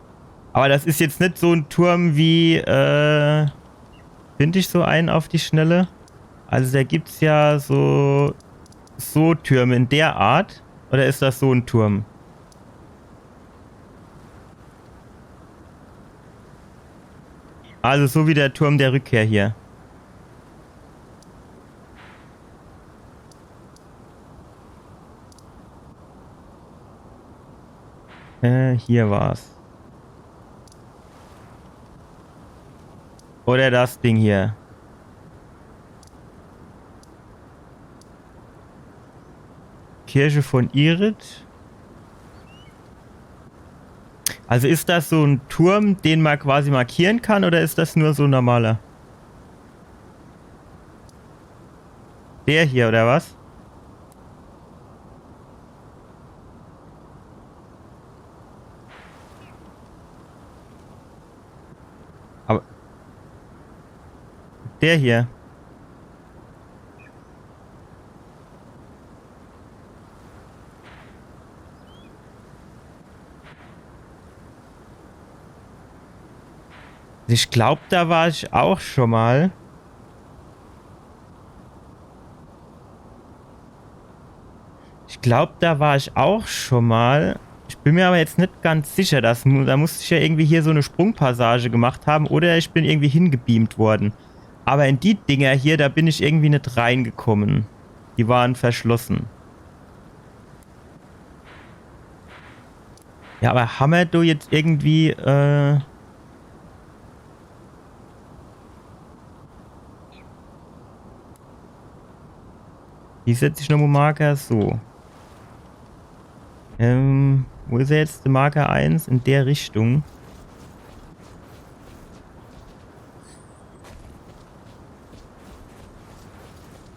Aber das ist jetzt nicht so ein Turm wie, finde ich so einen auf die Schnelle? Also da gibt's ja so Türme in der Art. Oder ist das so ein Turm? Also so wie der Turm der Rückkehr hier. Hier war's. Oder das Ding hier. Kirche von Irit. Also ist das so ein Turm, den man quasi markieren kann, oder ist das nur so ein normaler? Der hier, oder was? Aber der hier. Ich glaube, da war ich auch schon mal. Ich glaube, da war ich auch schon mal. Ich bin mir aber jetzt nicht ganz sicher. Da musste ich ja irgendwie hier so eine Sprungpassage gemacht haben. Oder ich bin irgendwie hingebeamt worden. Aber in die Dinger hier, da bin ich irgendwie nicht reingekommen. Die waren verschlossen. Ja, aber haben wir da jetzt irgendwie... Wie setze ich nochmal Marker? So. Wo ist er jetzt? Marker 1 in der Richtung.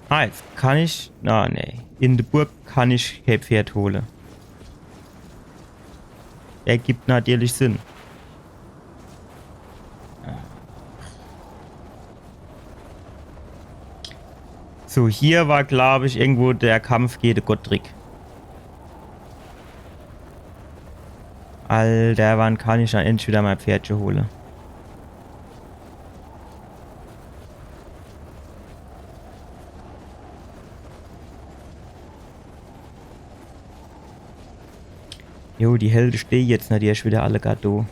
Ah, jetzt kann ich... Ah, nee. In der Burg kann ich kein Pferd holen. Ergibt natürlich Sinn. So, hier war, glaube ich, irgendwo der Kampf gegen Gottrick. Alter, wann kann ich dann endlich wieder mein Pferdchen holen? Jo, die Helden stehen jetzt natürlich wieder alle Gado.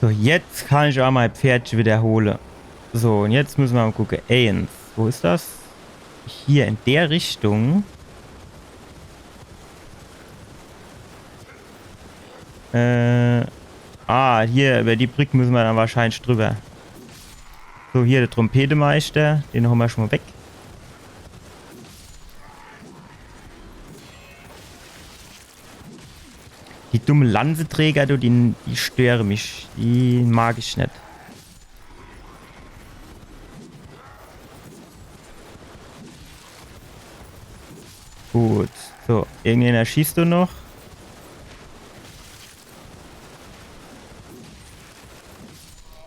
So, jetzt kann ich auch mein Pferdchen wiederholen. So, und jetzt müssen wir mal gucken. Eins. Wo ist das? Hier in der Richtung. Hier über die Brücke müssen wir dann wahrscheinlich drüber. So, hier der Trompetemeister. Den haben wir schon mal weg. Die dummen Lanzeträger, du, die stören mich. Die mag ich nicht. Gut. So, irgendjemand schießt du noch?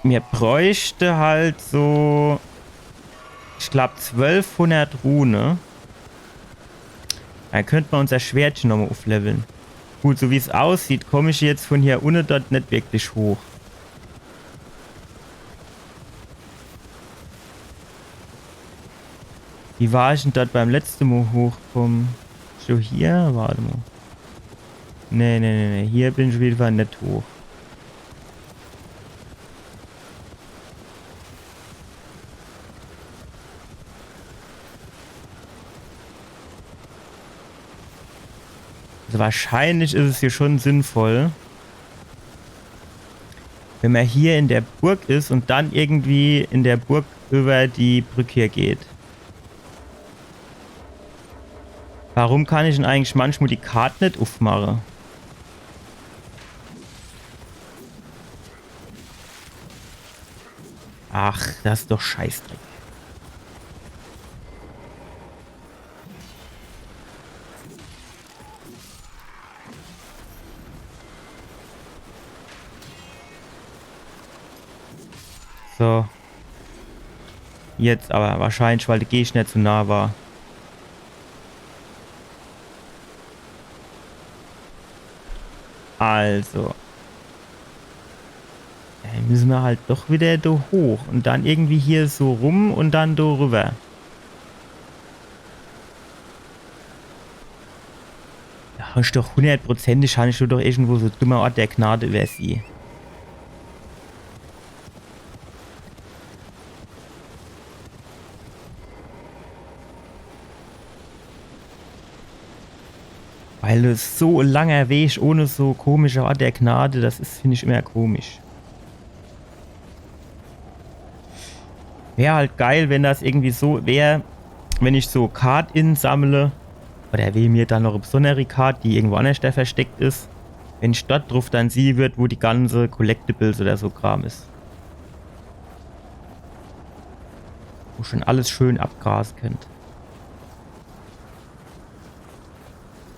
Mir bräuchte halt so... Ich glaube 1200 Rune. Dann könnte man unser Schwertchen nochmal aufleveln. Gut, so wie es aussieht, komme ich jetzt von hier unten dort nicht wirklich hoch. Wie war ich denn dort beim letzten Mal hochkommen? So hier? Warte mal. Nee. Hier bin ich wieder nicht hoch. Also wahrscheinlich ist es hier schon sinnvoll, wenn man hier in der Burg ist und dann irgendwie in der Burg über die Brücke hier geht. Warum kann ich denn eigentlich manchmal die Karte nicht aufmachen? Ach, das ist doch Scheißdreck. So. Jetzt aber wahrscheinlich, weil der Gegner zu nah war. Also. Dann müssen wir halt doch wieder da hoch. Und dann irgendwie hier so rum und dann da rüber. Da hast du doch 100%, habe ich doch irgendwo so dummer Ort der Gnade über sie. Weil es so ein langer Weg ohne so komische Ort der Gnade, das ist, finde ich, immer komisch. Wäre halt geil, wenn das irgendwie so wäre, wenn ich so Card-In sammle, oder will mir dann noch eine besondere Card, die irgendwo anders da versteckt ist, wenn ich dort drauf dann sehe wird, wo die ganze Collectibles oder so Kram ist. Wo schon alles schön abgrasen könnt.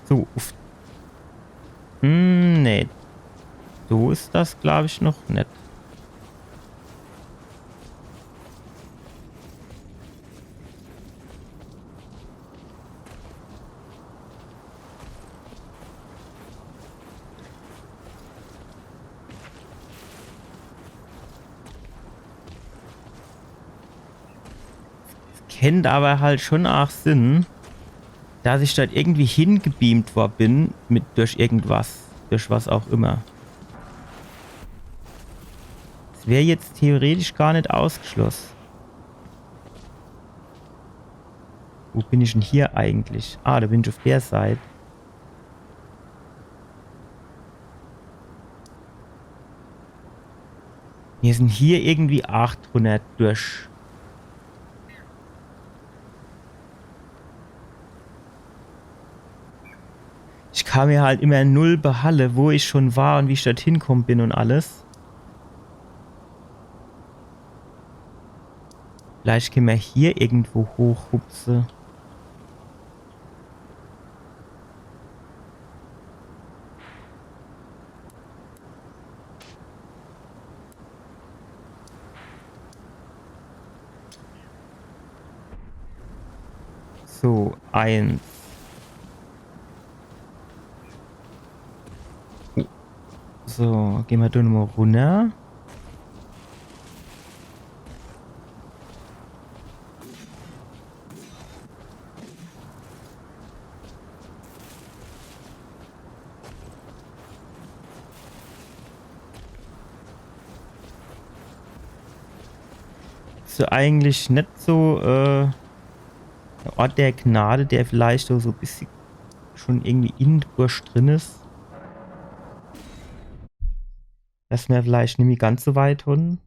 So, uff. Nee. So ist das, glaube ich, noch nicht. Kennt aber halt schon auch Sinn, dass ich dort irgendwie hingebeamt worden bin, durch irgendwas, durch was auch immer. Das wäre jetzt theoretisch gar nicht ausgeschlossen. Wo bin ich denn hier eigentlich? Ah, da bin ich auf der Seite. Wir sind hier irgendwie 800 durch. Ich kam mir halt immer null behalle, wo ich schon war und wie ich dorthin gekommen bin und alles. Vielleicht können wir hier irgendwo hochhupsen. So, 1. So, gehen wir da nochmal runter. Ist ja eigentlich nicht so der Ort der Gnade, der vielleicht so ein bisschen schon irgendwie in der Bursch drin ist. Dass wir vielleicht nicht mehr ganz so weit hin.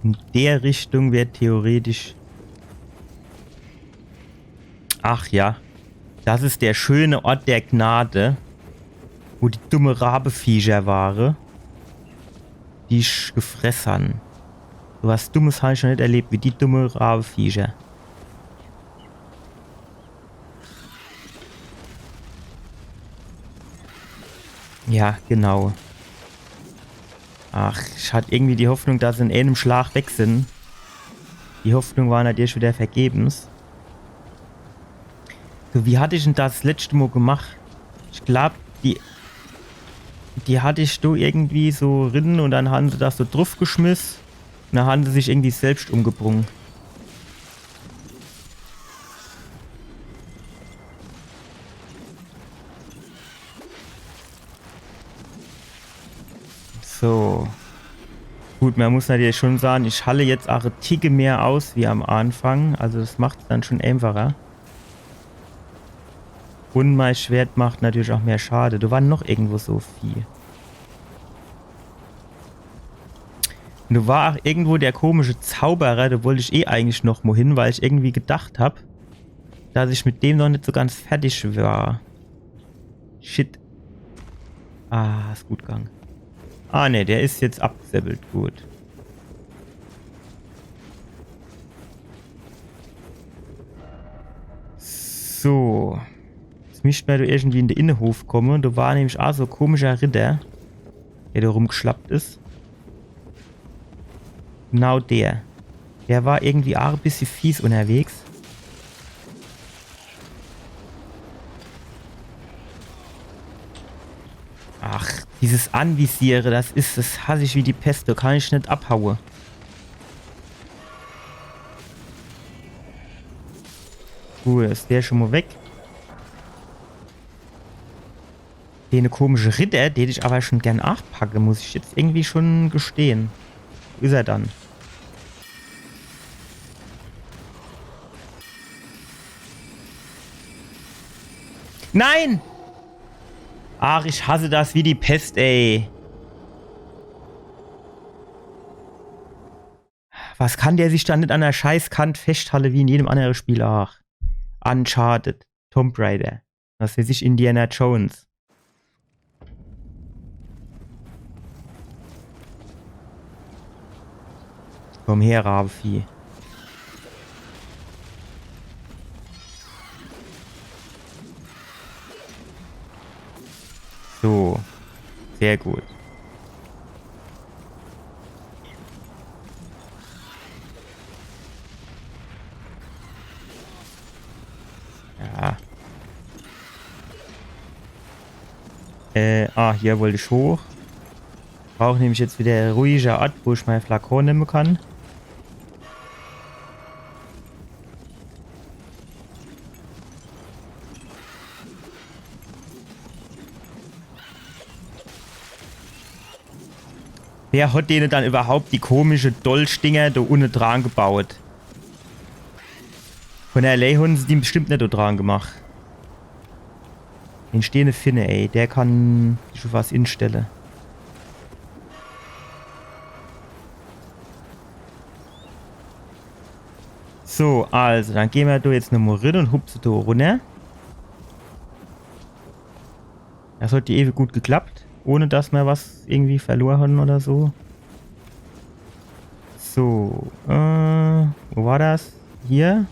In der Richtung wäre theoretisch... Ach ja, das ist der schöne Ort der Gnade, wo die dumme Rabeviecher waren, die ich gefressen haben. So was Dummes habe ich schon nicht erlebt, wie die dumme Rabeviecher. Ja, genau. Ach, ich hatte irgendwie die Hoffnung, dass sie in einem Schlag weg sind. Die Hoffnung war natürlich wieder vergebens. So, wie hatte ich denn das letzte Mal gemacht? Ich glaube, die hatte ich da irgendwie so drin und dann haben sie das so drauf geschmissen. Und dann haben sie sich irgendwie selbst umgebrungen. So. Gut, man muss natürlich schon sagen, ich halle jetzt auch ein Ticke mehr aus wie am Anfang. Also das macht es dann schon einfacher. Und mein Schwert macht natürlich auch mehr Schade. Da war noch irgendwo so viel. Und da war auch irgendwo der komische Zauberer. Da wollte ich eh eigentlich noch mal hin, weil ich irgendwie gedacht habe, dass ich mit dem noch nicht so ganz fertig war. Shit. Ah, ist gut gegangen. Ah ne, der ist jetzt abgesäbelt. Gut. So. Jetzt müsste man da irgendwie in den Innenhof kommen. Da war nämlich auch so ein komischer Ritter, der da rumgeschlappt ist. Genau der. Der war irgendwie auch ein bisschen fies unterwegs. Ach, dieses Anvisiere, das hasse ich wie die Pest. Da kann ich nicht abhauen. Gut, ist der schon mal weg. Den komische Ritter, den ich aber schon gern nachpacke, muss ich jetzt irgendwie schon gestehen. Wo ist er dann? Nein! Ach, ich hasse das wie die Pest, ey. Was kann der sich dann nicht an der Scheißkant festhalten wie in jedem anderen Spiel? Ach. Uncharted, Tomb Raider. Was weiß ich, Indiana Jones. Komm her, Rabenvieh. So. Sehr gut. Ja. Hier wollte ich hoch. Brauche nämlich jetzt wieder eine ruhige Ort, wo ich mein Flakon nehmen kann. Wer hat denen dann überhaupt die komische Dolchdinger da unten dran gebaut? Von der LA haben sie die bestimmt nicht da dran gemacht. Den stehende Finne, ey. Der kann schon was instellen. So, also, dann gehen wir da jetzt nochmal rein und hupsen da runter. Das hat ewig gut geklappt. Ohne dass wir was irgendwie verloren haben oder so. So, wo war das? Hier?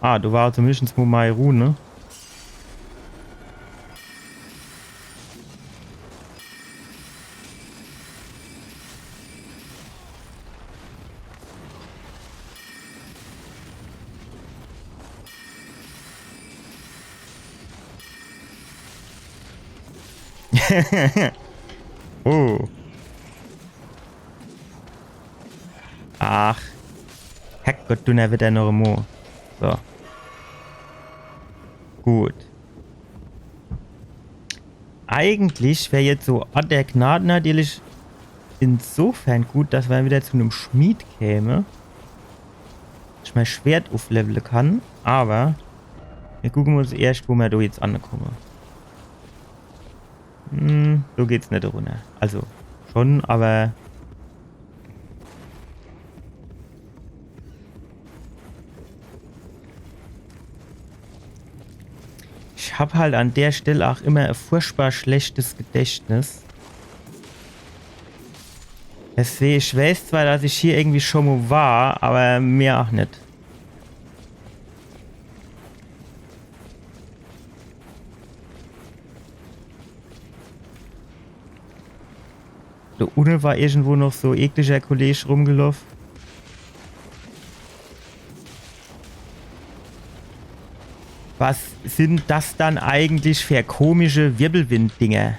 Ah, du warst zumindest mal Mairu, ne? Oh. Ach. Herrgott, du ne wieder noch mal. So. Gut. Eigentlich wäre jetzt so der Gnaden natürlich insofern gut, dass man wieder zu einem Schmied käme. Ich mein Schwert aufleveln kann. Aber wir gucken uns erst, wo wir da jetzt ankommen. So geht's nicht runter. Also, schon, aber... Ich habe halt an der Stelle auch immer ein furchtbar schlechtes Gedächtnis. Deswegen, ich weiß zwar, dass ich hier irgendwie schon mal war, aber mehr auch nicht. Da unten war irgendwo noch so ekliger Kollege rumgelaufen. Was sind das dann eigentlich für komische Wirbelwind-Dinger?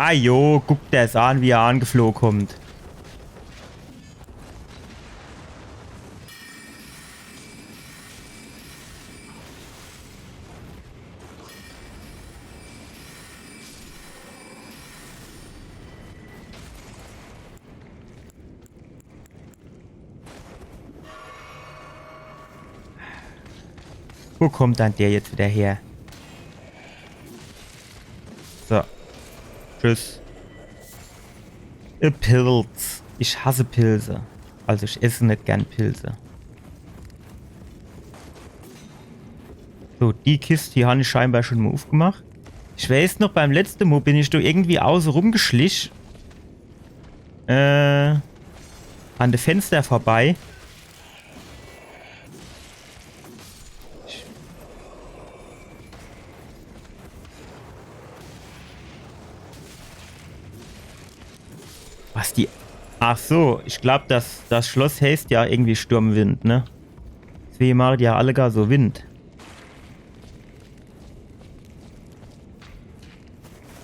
Ah jo, guckt das an, wie er angeflogen kommt. Wo kommt dann der jetzt wieder her? So. Tschüss. Pilz. Ich hasse Pilze. Also ich esse nicht gern Pilze. So, die Kiste hier habe ich scheinbar schon mal aufgemacht. Ich weiß noch, beim letzten Mal bin ich da irgendwie außen rumgeschlichen. An den Fenster vorbei. Was die... Ach so, ich glaube, das Schloss heißt ja irgendwie Sturmwind, ne? Deswegen machen die ja alle gar so Wind.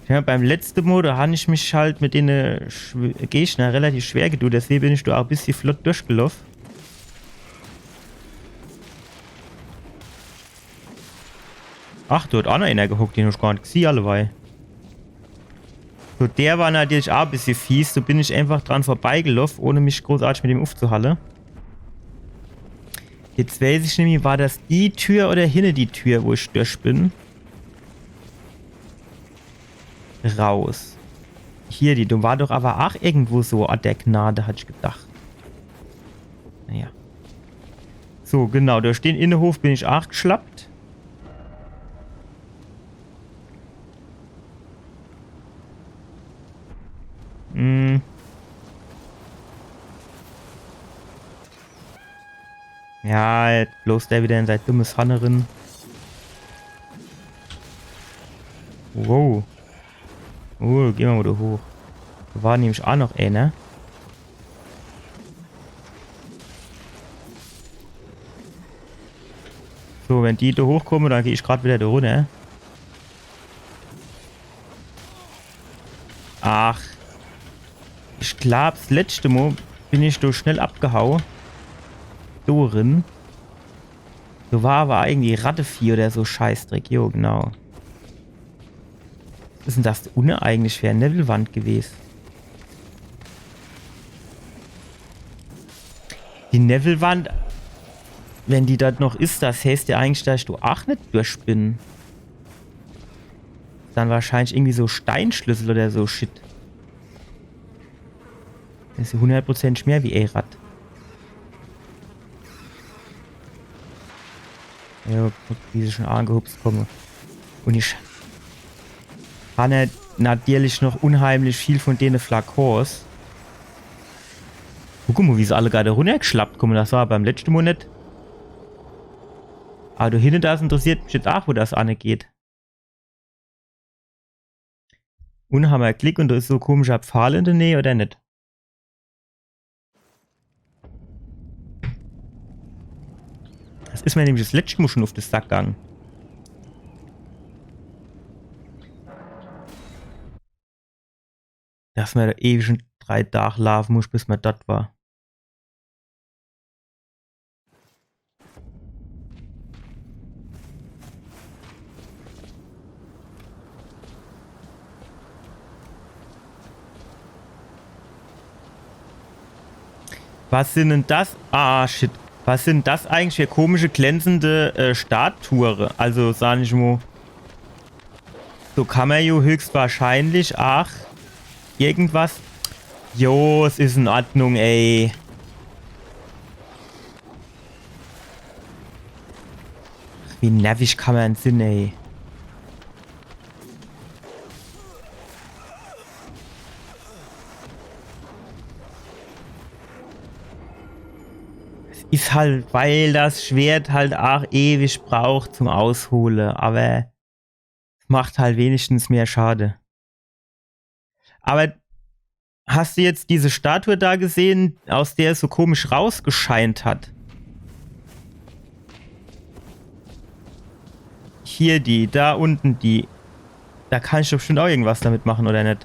Ja, beim letzten Mal, da habe ich mich halt mit den Gegner relativ schwer getan, deswegen bin ich da auch ein bisschen flott durchgelaufen. Ach, dort auch noch einer gehuckt, den ich gar nicht gesehen, alleweil. So, der war natürlich auch ein bisschen fies. So bin ich einfach dran vorbeigelaufen, ohne mich großartig mit ihm aufzuhalten. Jetzt weiß ich nämlich, war das die Tür oder hinne die Tür, wo ich durch bin? raus. Hier, die war doch aber auch irgendwo so an der Gnade, hatte ich gedacht. Naja. So, genau, durch den Innenhof bin ich auch geschlappt. Hm. Ja, jetzt bloß der wieder in sein dummes Hannerin. Wow. Oh, gehen wir mal da hoch. Da war nämlich auch noch einer. So, wenn die da hochkommen, dann gehe ich gerade wieder da runter. Ach. Ich glaube, das letzte Mal bin ich da schnell abgehauen. Dorin. So war aber eigentlich Rattevieh oder so Scheißdreck. Jo, genau. Was ist denn das unten eigentlich für eine Nebelwand gewesen? Die Nebelwand, wenn die dort noch ist, das heißt ja eigentlich, dass du auch nicht durchspinnen. Dann wahrscheinlich irgendwie so Steinschlüssel oder so Shit. Das ist 100% mehr wie A-Rad. Ja, guck, wie sie schon angehupst kommen. Und ich habe natürlich noch unheimlich viel von denen Flakons. Guck mal, wie sie alle gerade runtergeschlappt kommen. Das war beim letzten Mal nicht. Aber da hinten, das interessiert mich jetzt auch, wo das angeht. Und haben wir einen Klick und da ist so ein komischer Pfahl in der Nähe, oder nicht? Das ist mir nämlich das letzte Mal schon auf den Sack gegangen. Dass man da ewig schon 3 Tage laufen muss, bis man dort war. Was sind denn das? Ah, shit. Was sind das eigentlich für komische, glänzende Statuen? Also, sag ich mal. So kann man ja höchstwahrscheinlich auch irgendwas. Jo, es ist in Ordnung, ey. Wie nervig kann man sein, ey. Ist halt, weil das Schwert halt auch ewig braucht zum Ausholen, aber macht halt wenigstens mehr Schade. Aber hast du jetzt diese Statue da gesehen, aus der es so komisch rausgescheint hat? Hier die, da unten die. Da kann ich doch bestimmt auch irgendwas damit machen, oder nicht?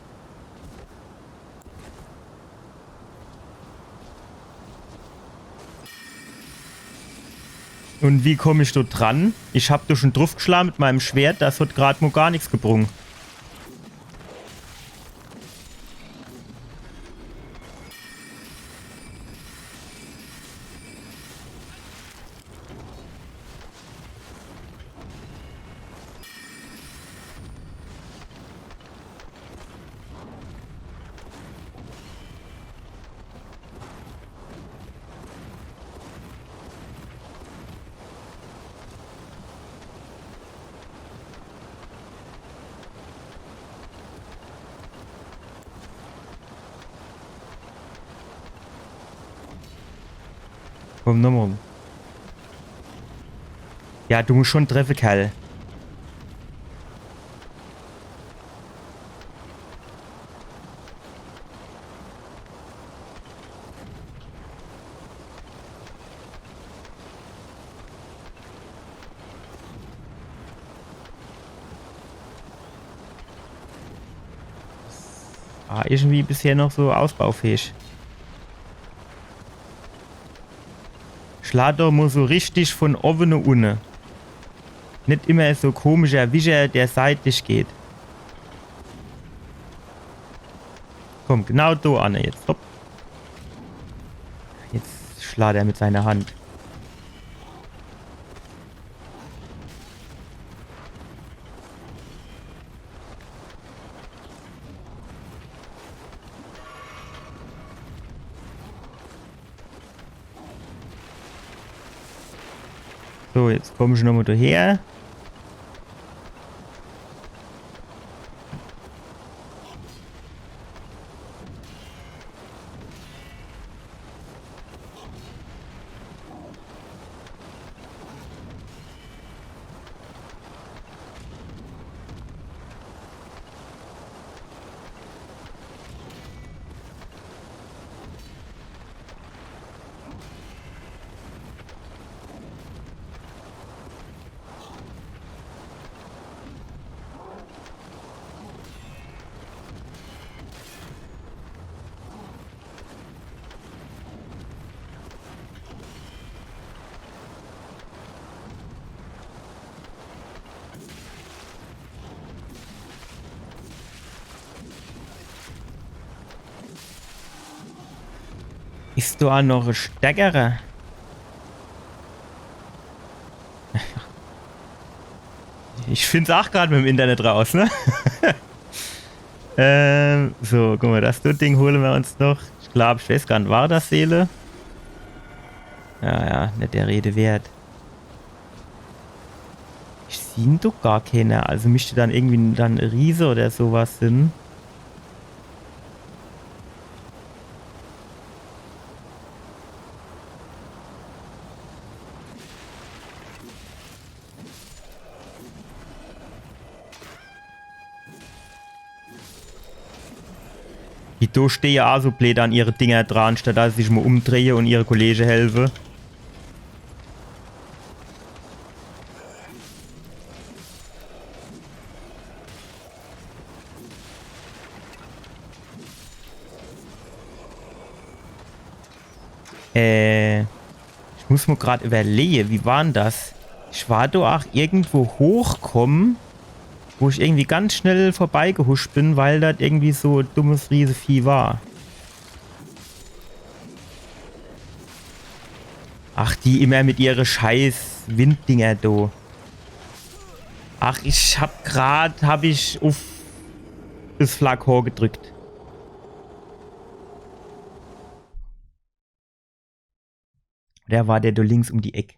Und wie komme ich dort dran? Ich hab da schon draufgeschlagen mit meinem Schwert, das hat gerade mal gar nichts gebrungen. Komm, nochmal. Ja, du musst schon treffen, Kerl. Ah, irgendwie bisher noch so ausbaufähig. Schlag doch mal so richtig von oben nach unten. Nicht immer so komischer Wischer, der seitlich geht. Komm, genau da an jetzt. Hopp. Jetzt schlägt er mit seiner Hand. So, jetzt kommen schon nochmal daher. Ist da noch ein stärkerer? Ich finde es auch gerade mit dem Internet raus, ne? So, guck mal, das Ding holen wir uns noch. Ich glaube, ich weiß gar nicht, war das Seele? Ja, nicht der Rede wert. Ich sehe doch gar keiner. Also müsste dann irgendwie dann ein Riese oder sowas sind. Die da stehen ja auch so blöd an ihre Dinger dran, statt dass sie sich mal umdrehen und ihre Kollegen helfen. Ich muss mir gerade überlegen, wie war denn das? Ich war da auch irgendwo hochkommen, wo ich irgendwie ganz schnell vorbeigehuscht bin, weil das irgendwie so ein dummes Riesenvieh war. Ach, die immer mit ihre scheiß Winddinger da. Ach, hab ich auf das Flak gedrückt. Der war der da links um die Ecke.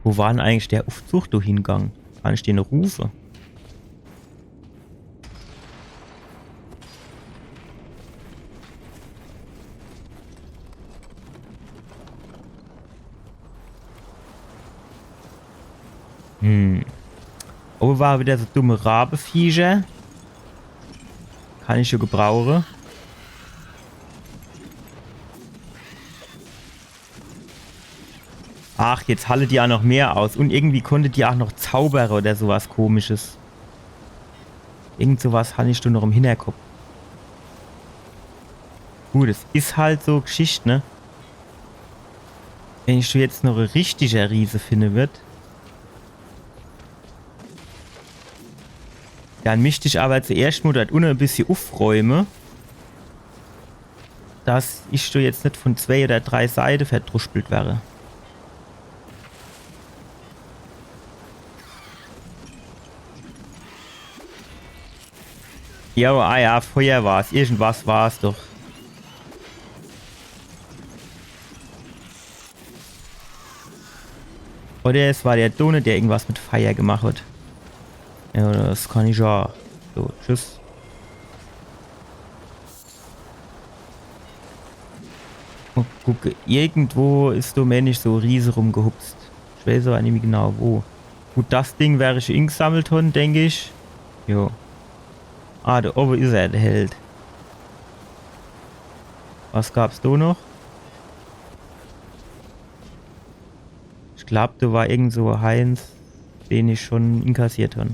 Wo war denn eigentlich der Aufzug da hingegangen? Kann ich den rufen? Oh, war wieder so dumme Rabeviecher. Kann ich ja gebrauchen. Ach, jetzt halle die auch noch mehr aus. Und irgendwie konnte die auch noch Zauberer oder sowas Komisches. Irgend sowas hatte ich da noch im Hinterkopf. Gut, es ist halt so Geschichte, ne? Wenn ich da jetzt noch ein richtiger Riese finde wird, dann möchte ich aber zuerst mal dort unten ein bisschen aufräumen, dass ich da jetzt nicht von 2 oder 3 Seiten verdruspelt wäre. Ja, ah ja, Feuer war es. Irgendwas war es doch. Oder es war der Donut, der irgendwas mit Feuer gemacht hat. Ja, das kann ich ja. So, tschüss. Oh, gucke, irgendwo ist du männlich so Riese rumgehupst. Ich weiß aber nicht mehr genau wo. Gut, das Ding wäre ich eingesammelt worden, denke ich. Jo. Ah, da oben ist er, der Held. Was gab's da noch? Ich glaube, da war irgend so Heinz, den ich schon inkassiert habe.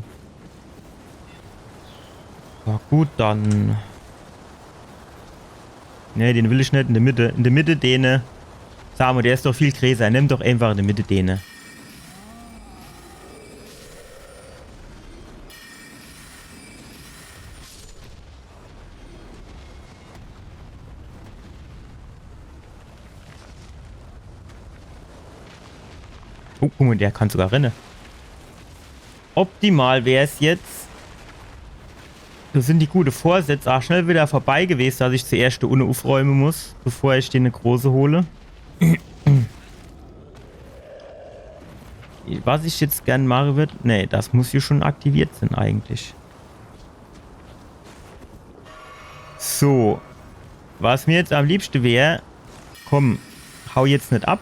Ja gut, dann. Ne, den will ich nicht in der Mitte. In der Mitte den. Samu, der ist doch viel größer. Nimm doch einfach in der Mitte den. Oh, guck mal, der kann sogar rennen. Optimal wäre es jetzt, Das sind die gute Vorsätze. Ach, schnell wieder vorbei gewesen, dass ich zuerst die Unne aufräumen muss, bevor ich dir eine große hole. Was ich jetzt gern machen würde... Nee, das muss hier schon aktiviert sein eigentlich. So. Was mir jetzt am liebsten wäre... Komm, hau jetzt nicht ab.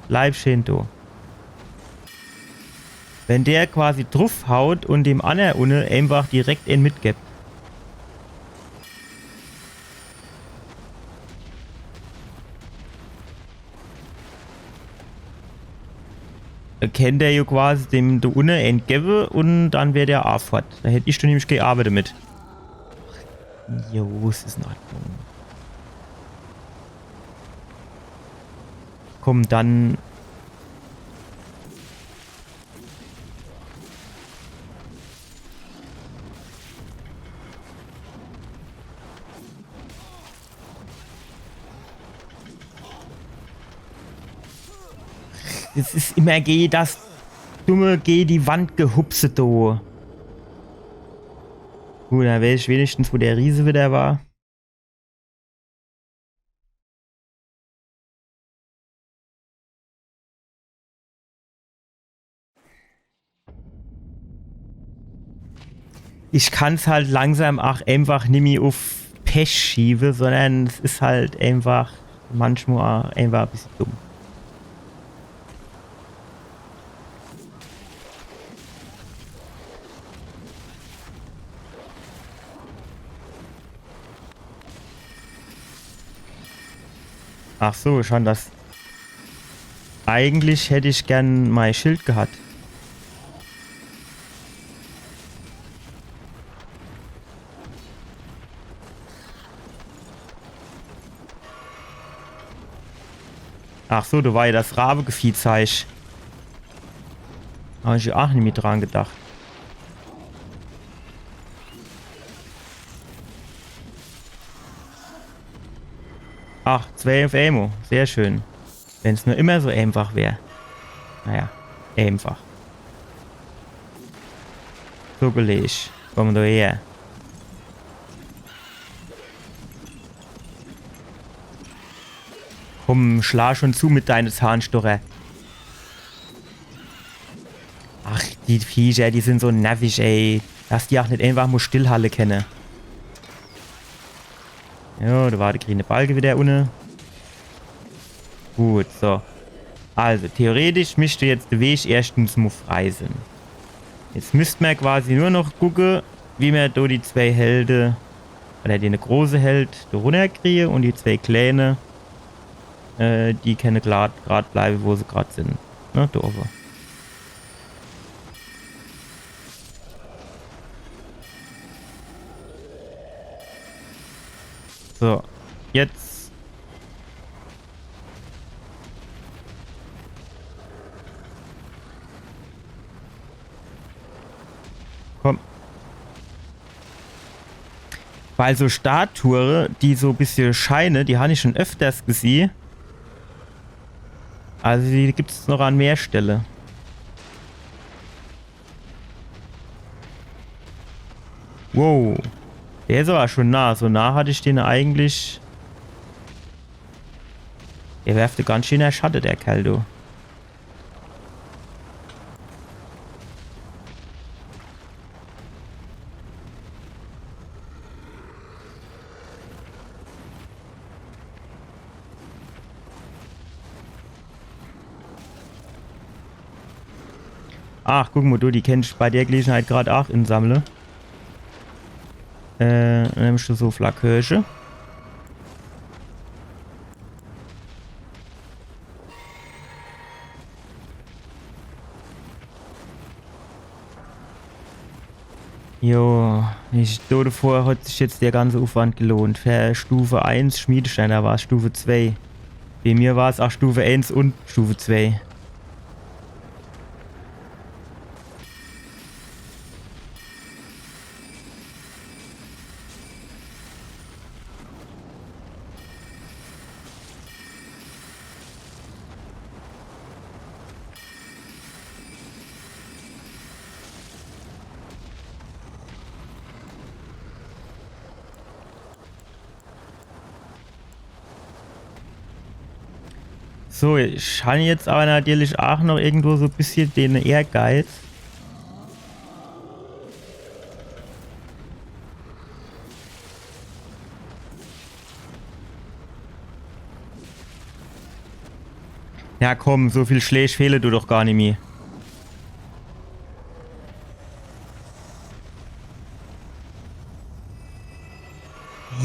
Bleib schön da. Wenn der quasi drauf haut und dem anderen Unne einfach direkt einen mitgibt. Kennt der ja quasi dem der Unne entgeben und dann wäre der auch fort. Da hätte ich schon nämlich gearbeitet mit. Jo, es ist in Ordnung. Komm, dann... Es ist immer das dumme die Wand gehupse do. Gut, da weiß ich wenigstens, wo der Riese wieder war. Ich kann es halt langsam auch einfach nicht mehr auf Pech schieben, sondern es ist halt einfach manchmal auch einfach ein bisschen dumm. Ach so, schon das. Eigentlich hätte ich gern mein Schild gehabt. Ach so, du war ja das Rabe-Geviehzeich. Habe ich auch nicht mehr dran gedacht. Ach, 12 Ammo. Sehr schön. Wenn es nur immer so einfach wäre. Naja, einfach. So gelegt. Komm da her. Komm, schlag schon zu mit deinen Zahnstocher. Ach, die Viecher, die sind so nervig, ey. Dass die auch nicht einfach nur Stillhalle kennen. Ja, da war der grüne Balke wieder unten. Gut, so. Also, theoretisch müsste jetzt der Weg erstens mal frei sein. Jetzt müsste man quasi nur noch gucken, wie man da die zwei Helden, oder die eine große Held, da runterkriegen und die zwei kleine, die können gerade bleiben, wo sie gerade sind. Ne, da oben. So, jetzt. Komm. Weil so Statuen, die so ein bisschen scheinen, die habe ich schon öfters gesehen. Also die gibt es noch an mehr Stellen. Wow. Der ist aber schon nah. So nah hatte ich den eigentlich. Der werft ganz schön in der Schatten, der Kerl, du. Ach, guck mal, du, die kennst bei der Gelegenheit gerade auch in Sammle. Nimmst du so Flakkirsche. Jo, ich dachte vorher hat sich jetzt der ganze Aufwand gelohnt. Für Stufe 1 Schmiedestein, da war es Stufe 2. Bei mir war es auch Stufe 1 und Stufe 2. So, ich habe jetzt aber natürlich auch noch irgendwo so ein bisschen den Ehrgeiz. Ja komm, so viel Schläge fehle du doch gar nicht mehr.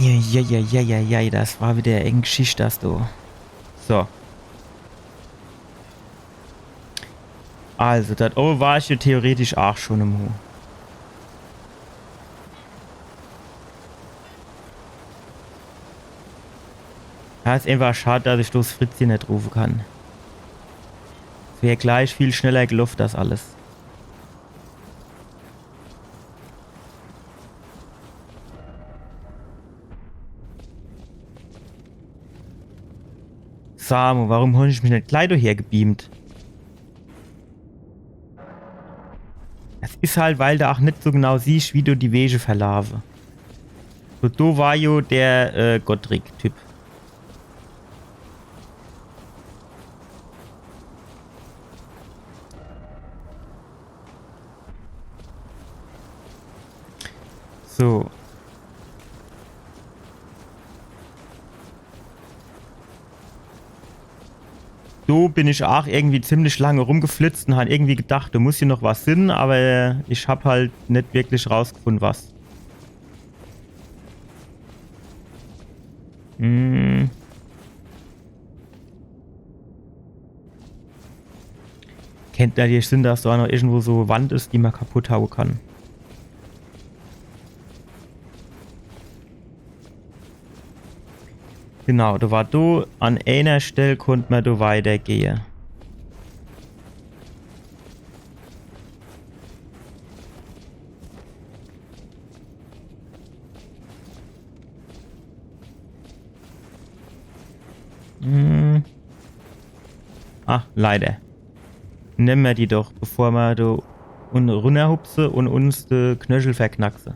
Ja, das war wieder eng Geschichte, das du. So. Also, das oben war ich ja theoretisch auch schon im Hu. Ja, ist einfach schade, dass ich das Fritzchen nicht rufen kann. Es wäre gleich viel schneller gelaufen, das alles. Samu, warum habe ich mich nicht gleich hierher gebeamt? Es ist halt, weil du auch nicht so genau siehst, wie du die Wege verlaufe. So, du war jo der Gottrick-Typ. So. So bin ich auch irgendwie ziemlich lange rumgeflitzt und habe irgendwie gedacht, da muss hier noch was Sinn, aber ich habe halt nicht wirklich rausgefunden, was. Hm. Kennt ihr die Sinn, dass da noch irgendwo so Wand ist, die man kaputt hauen kann? Genau, da war du an einer Stelle konnte man da weitergehen. Hm. Ach, leider. Nehmen wir die doch, bevor wir da runterhupse und uns die Knöchel verknackse.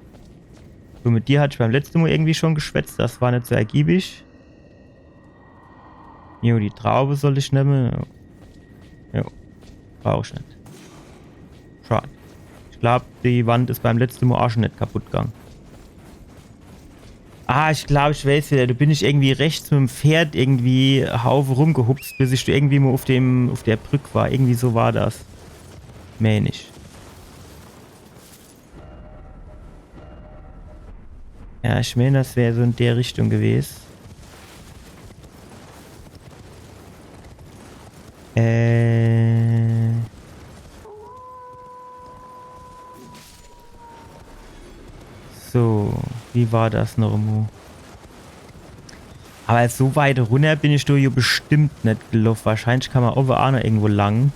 So, mit dir hatte ich beim letzten Mal irgendwie schon geschwätzt, das war nicht so ergiebig. Jo, die Traube soll ich nehmen. Jo, brauche ich nicht. Schade. Ich glaube, die Wand ist beim letzten Mal auch schon nicht kaputt gegangen. Ah, ich glaube, ich weiß wieder. Da bin ich irgendwie rechts mit dem Pferd irgendwie Haufe rumgehupst, bis ich irgendwie mal auf der Brücke war. Irgendwie so war das. Mehr nicht. Ja, ich meine, das wäre so in der Richtung gewesen. So, wie war das noch immer? Aber so weit runter bin ich hier bestimmt nicht gelaufen. Wahrscheinlich kann man auch noch irgendwo lang.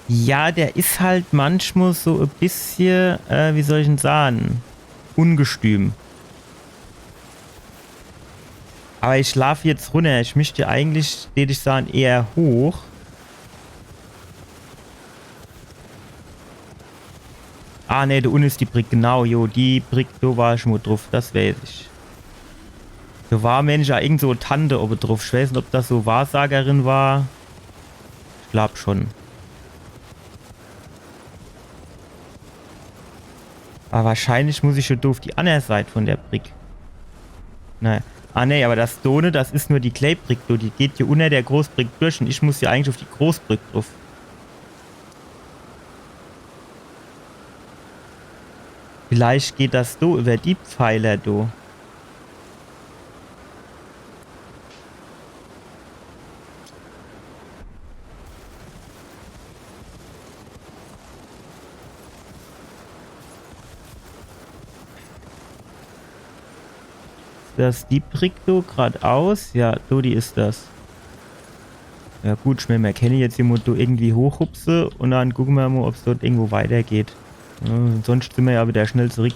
Ja, der ist halt manchmal so ein bisschen, wie soll ich denn sagen, ungestüm. Aber ich schlafe jetzt runter. Ich möchte eigentlich, würde ich sagen, eher hoch. Ah, ne, da unten ist die Brick. Genau, jo, die Brick, da war ich mal drauf. Das weiß ich. Da war Mensch ja irgend so eine Tante oben drauf. Ich weiß nicht, ob das so Wahrsagerin war. Ich glaube schon. Aber wahrscheinlich muss ich schon doof die andere Seite von der Brick. Naja. Ah ne, aber das Done, das ist nur die Claybrick. Die geht hier unter der Großbrick durch und ich muss ja eigentlich auf die Großbrick drauf. Vielleicht geht das do über die Pfeiler do. Das die Brick do geradeaus? Ja, do die ist das. Ja gut, ich meine, kenne jetzt jemand do irgendwie hochhupse und dann gucken wir mal, ob es dort irgendwo weitergeht. Ja, sonst sind wir ja wieder schnell zurück.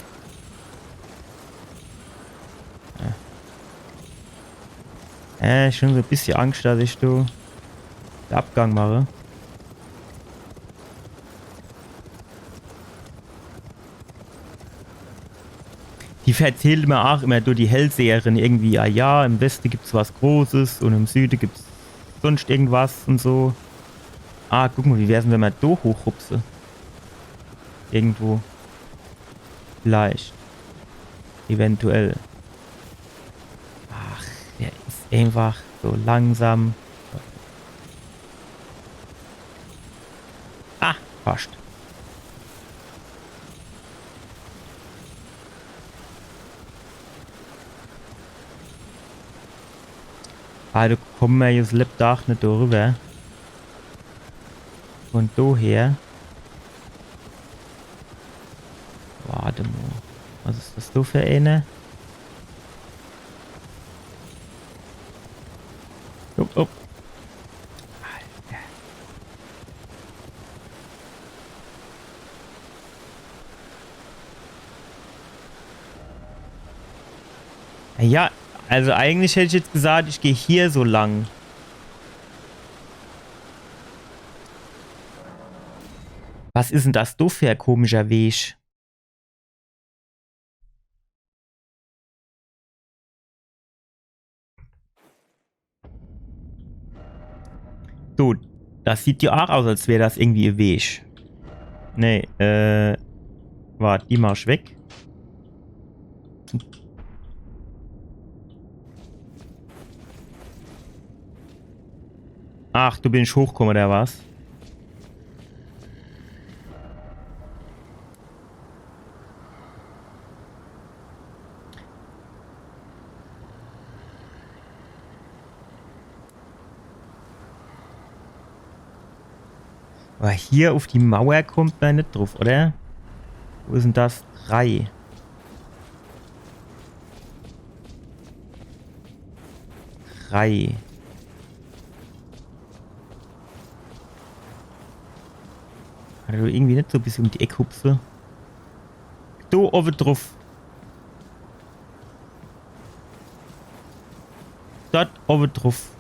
Ja. Schon so ein bisschen Angst, dass ich do den Abgang mache. Die erzählt mir auch immer durch die Hellseherin irgendwie, ah ja, im Westen gibt's was Großes und im Süden gibt's sonst irgendwas und so. Ah, guck mal, wie wär's denn, wenn wir da hochhupse? Irgendwo. Vielleicht. Eventuell. Ach, der ist einfach so langsam. Ah, fast. Ah, da kommen wir jetzt Lebdach nicht darüber. Von daher. Warte mal. Was ist das da für eine? Upp, upp. Alter. Ja, also eigentlich hätte ich jetzt gesagt, ich gehe hier so lang. Was ist denn das da für ein komischer Weg? So, das sieht ja auch aus, als wäre das irgendwie ein Weg. Nee, warte, die mach ich weg. Ach, du bist hochgekommen, oder was? Aber hier auf die Mauer kommt man nicht drauf, oder? Wo ist denn das? 3. Also irgendwie nicht so bis um die Ecke hupse. Da oben drauf. Dort oben drauf.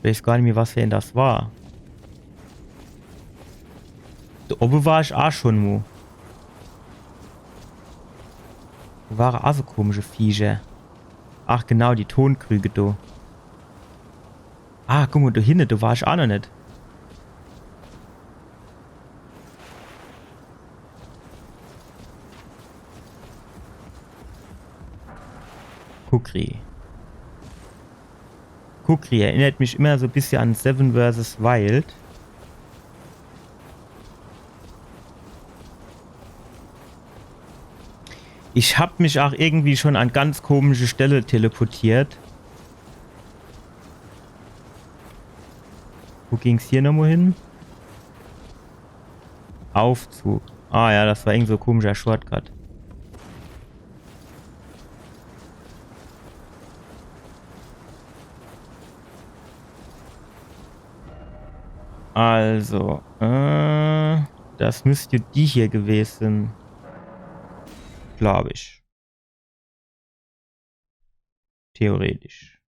Ich weiß gar nicht mehr, was für ein das war. Da oben war ich auch schon mal. Da waren auch so komische Viecher. Ach genau, die Tonkrüge da. Ah, guck mal, da hinten, da war ich auch noch nicht. Kukri. Kukri erinnert mich immer so ein bisschen an Seven vs. Wild. Ich hab mich auch irgendwie schon an ganz komische Stelle teleportiert. Wo ging's hier nochmal hin? Aufzug. Ah ja, das war irgend so ein komischer Shortcut. Also, das müsste die hier gewesen. Glaube ich. Theoretisch.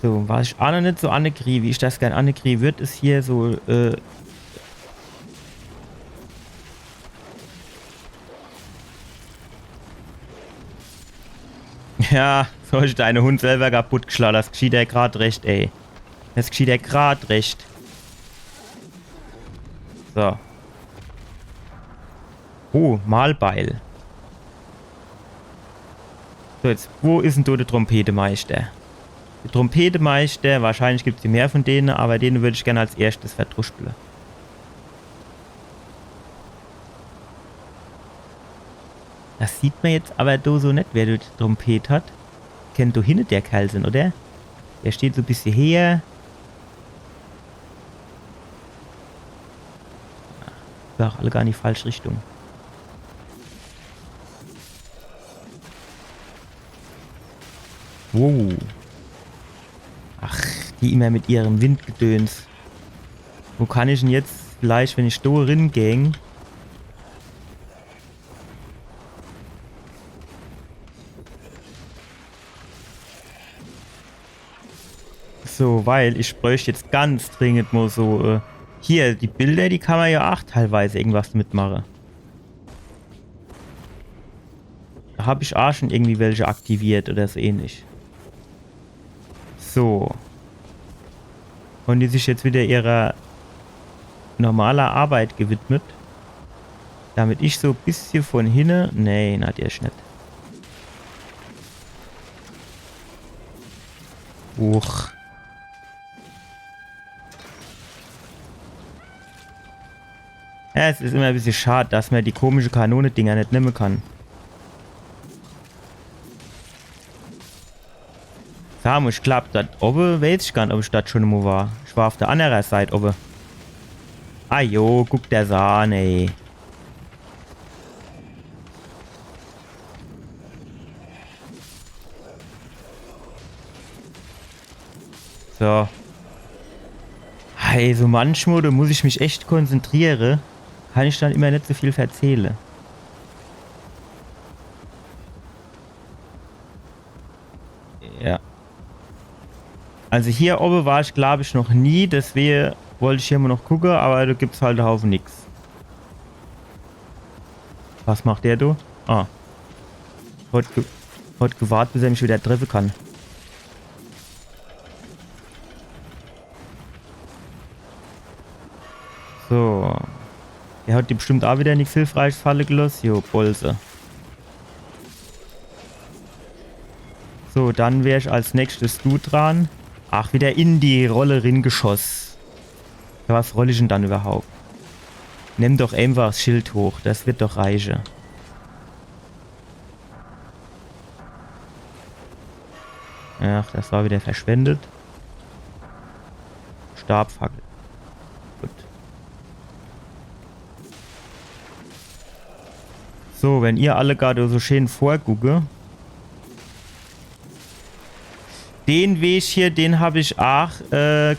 So, was ich auch noch nicht so ankriege, wie ich das gerne ankriege, wird es hier so, ja, soll ich deine Hund selber kaputt geschlagen, das geschieht ja grad recht, ey. Das geschieht ja grad recht. So. Oh, Malbeil. So, jetzt, wo ist denn du der Trompetemeister? Der Trompetemeister, wahrscheinlich gibt es mehr von denen, aber denen würde ich gerne als erstes verdruspeln. Das sieht man jetzt aber da so nicht, wer die Trompete hat. Kennt du hinten der Kerl sind, oder? Der steht so ein bisschen her. Ach, alle gar in die falsche Richtung. Wow. Ach, die immer mit ihrem Windgedöns. Wo kann ich denn jetzt vielleicht, wenn ich da ringehe, So, weil ich bräuchte jetzt ganz dringend mal so, hier, die Bilder, die kann man ja auch teilweise irgendwas mitmachen. Da habe ich auch schon irgendwie welche aktiviert oder so ähnlich. So. Und die sich jetzt wieder ihrer normaler Arbeit gewidmet. Damit ich so ein bisschen von hinten... Nee, natürlich nicht. Uch. Ja, es ist immer ein bisschen schade, dass man die komische Kanone-Dinger nicht nehmen kann. Sam, ich glaube, das oben weiß ich gar nicht, ob ich das schon mal war. Ich war auf der anderen Seite oben. Ah jo, guck der Sahne, ey. So. Hey, so manchmal, da muss ich mich echt konzentrieren. Kann ich dann immer nicht so viel erzählen. Ja. Also hier oben war ich, glaube ich, noch nie. Deswegen wollte ich hier mal noch gucken, aber da gibt es halt einen Haufen nix. Was macht der, du? Ah. Heute gewartet, bis er mich wieder treffen kann. So. Der hat die bestimmt auch wieder nichts Hilfreiches fallen gelassen. Jo, Bolse. So, dann wäre ich als nächstes du dran. Ach, wieder in die Rolle geschossen. Ja, was rolle ich denn dann überhaupt? Nimm doch einfach das Schild hoch. Das wird doch reichen. Ach, das war wieder verschwendet. Stabfackel. Gut. So, wenn ihr alle gerade so schön vorgucke. Den Weg hier, den habe ich auch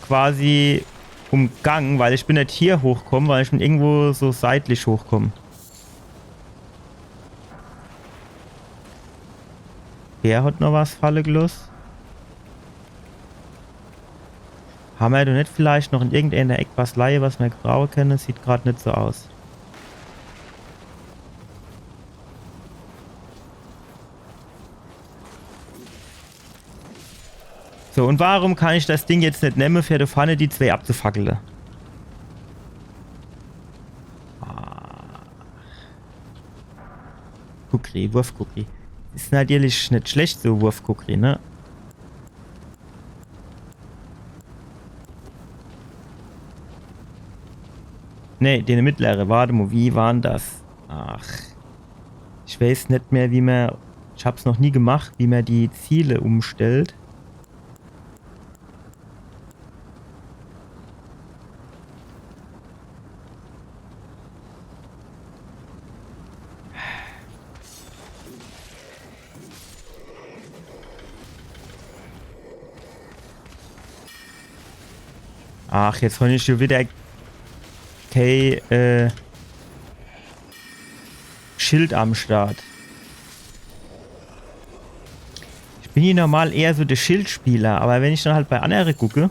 quasi umgangen, weil ich bin nicht hier hochkommen, weil ich bin irgendwo so seitlich hochkomme. Der hat noch was Falle gelassen. Haben wir doch nicht vielleicht noch in irgendeiner Eck was Leihe, was wir grau kennen? Sieht gerade nicht so aus. So, und warum kann ich das Ding jetzt nicht nehmen, für die Pfanne die zwei abzufackeln? Kukri, Wurfkukri. Ist natürlich nicht schlecht, so Wurfkukri, ne? Ne, den mittlere. Warte mal, wie waren das? Ach. Ich weiß nicht mehr, wie man... Ich hab's noch nie gemacht, wie man die Ziele umstellt. Ach, jetzt habe ich schon wieder kein Schild am Start. Ich bin hier normal eher so der Schildspieler, aber wenn ich dann halt bei anderen gucke,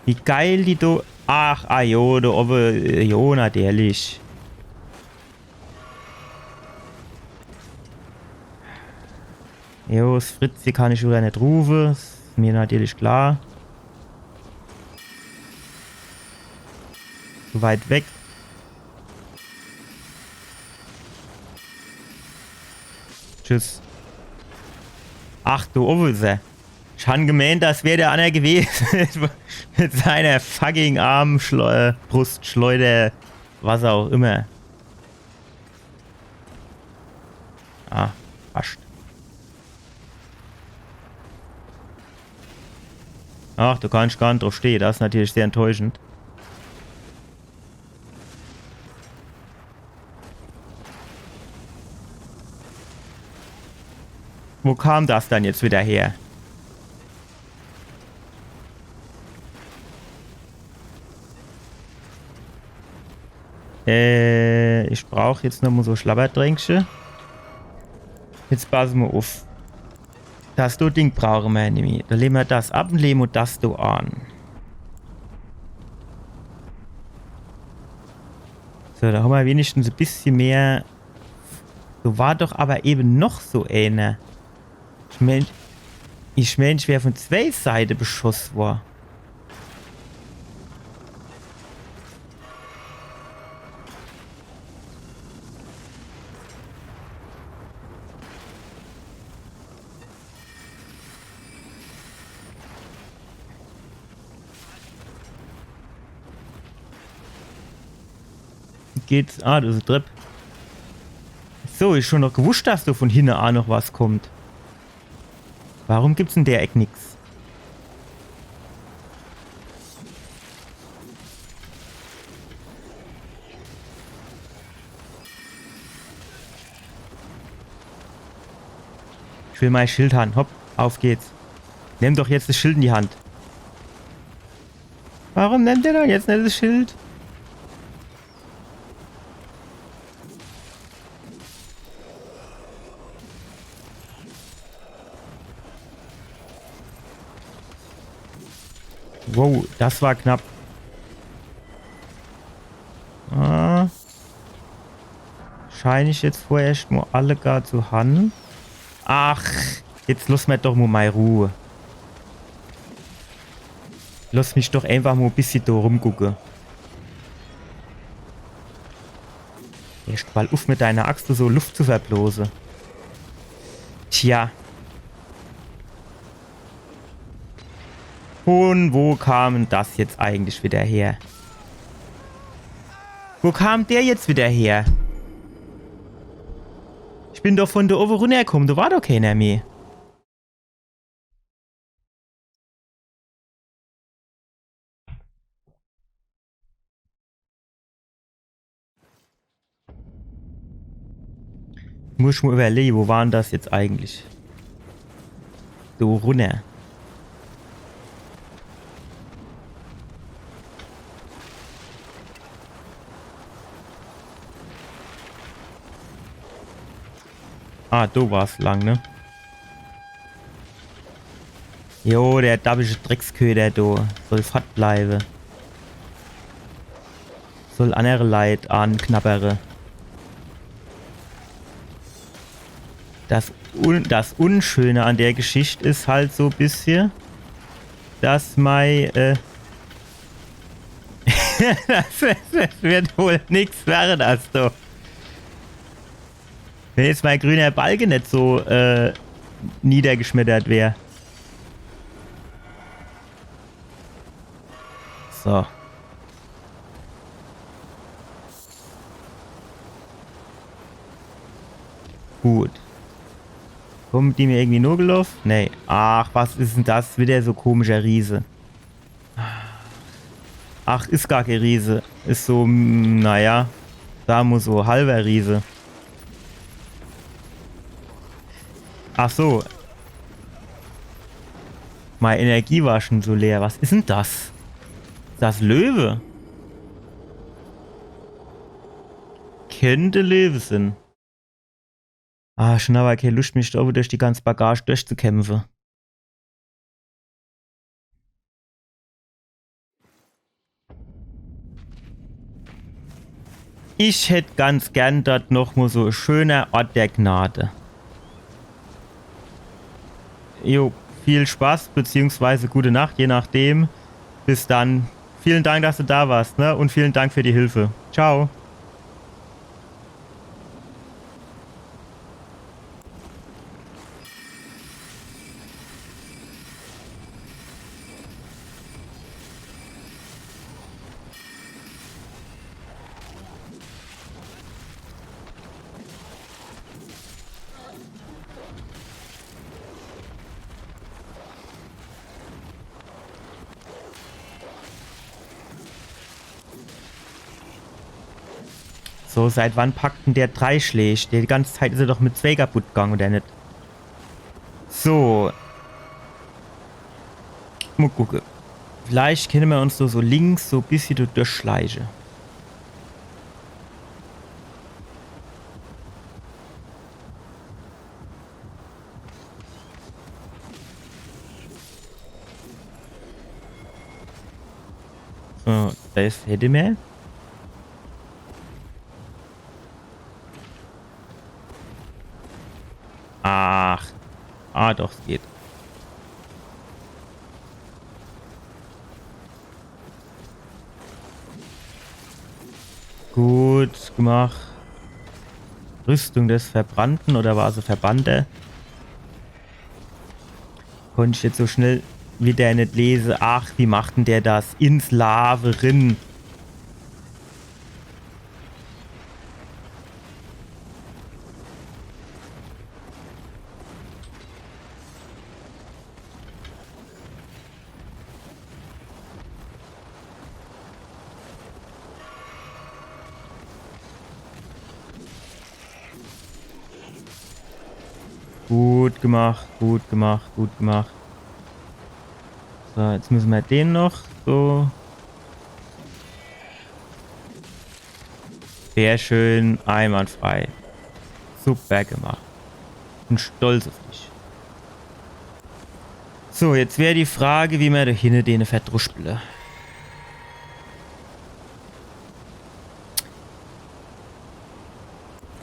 wie geil die do... Ach, ah jo, da oben, jo, natürlich. Jo, das Fritzi kann ich wieder nicht rufen, ist mir natürlich klar. Zu weit weg. Tschüss. Ach du Uwese. Ich habe gemeint, das wäre der andere gewesen. Mit seiner fucking Brustschleuder. Was auch immer. Ah, fast. Ach, du kannst gar nicht drauf stehen. Das ist natürlich sehr enttäuschend. Wo kam das dann jetzt wieder her? Ich brauche jetzt noch mal so Schlabbertränkchen. Jetzt passen wir auf. Das du Ding brauchen wir nämlich. Da legen wir das ab und legen wir das du an. So, da haben wir wenigstens ein bisschen mehr. So war doch aber eben noch so eine. Ich mein, ich wäre von zwei Seiten beschossen worden. Geht's? Ah, das ist Trip. So, ich schon noch gewusst, dass du von hinten auch noch was kommt. Warum gibt's in der Eck nix? Ich will mein Schild haben. Hopp, auf geht's. Nimm doch jetzt das Schild in die Hand. Warum nimmt der doch jetzt nicht das Schild? Wow, das war knapp. Ah. Scheine ich jetzt vorerst mal alle gar zu haben. Ach, jetzt lass mir doch mal Ruhe. Lass mich doch einfach mal ein bisschen da rumgucken. Erst mal auf mit deiner Axt so Luft zu verblosen. Tja. Und wo kam das jetzt eigentlich wieder her? Wo kam der jetzt wieder her? Ich bin doch von da oben runtergekommen, da war doch keiner mehr. Muss ich mal überlegen, wo waren das jetzt eigentlich? So runter. Ah, du warst lang, ne? Jo, der dabische Drecksköder, du. Soll fett bleiben. Soll andere Leid anknabbere. Das Unschöne an der Geschichte ist halt so ein bisschen, dass mein, das wird wohl nichts werden, das doch. Wenn jetzt mein grüner Balken nicht so, niedergeschmettert wäre. So. Gut. Kommt die mir irgendwie nur gelaufen? Nee. Ach, was ist denn das? Wieder so komischer Riese. Ach, ist gar kein Riese. Ist so, naja. Da muss so halber Riese. Ach so. Meine Energie war schon so leer. Was ist denn das? Ist das Löwe? Könnte Löwe sein. Ah, schon aber keine Lust, mich da durch die ganze Bagage durchzukämpfen. Ich hätte ganz gern dort noch mal so ein schöner Ort der Gnade. Jo, viel Spaß, beziehungsweise gute Nacht, je nachdem. Bis dann. Vielen Dank, dass du da warst, ne? Und vielen Dank für die Hilfe. Ciao. So, seit wann packt denn der 3 schlägt? Die ganze Zeit ist er doch mit 2 kaputt gegangen, oder nicht? So. Mal gucken. Vielleicht können wir uns so links so ein bisschen durchschleichen. So, da ist hätte mehr. Ach. Ah, doch, es geht. Gut gemacht. Rüstung des Verbrannten oder war sie Verbannte? Konnte ich jetzt so schnell wieder nicht lesen. Ach, wie macht denn der das? Ins Lave rin. Gut gemacht, gut gemacht, gut gemacht. So, jetzt müssen wir den noch so. Sehr schön, einwandfrei. Super gemacht. Bin stolz auf dich. So, jetzt wäre die Frage, wie wir da hinten den verdruspeln.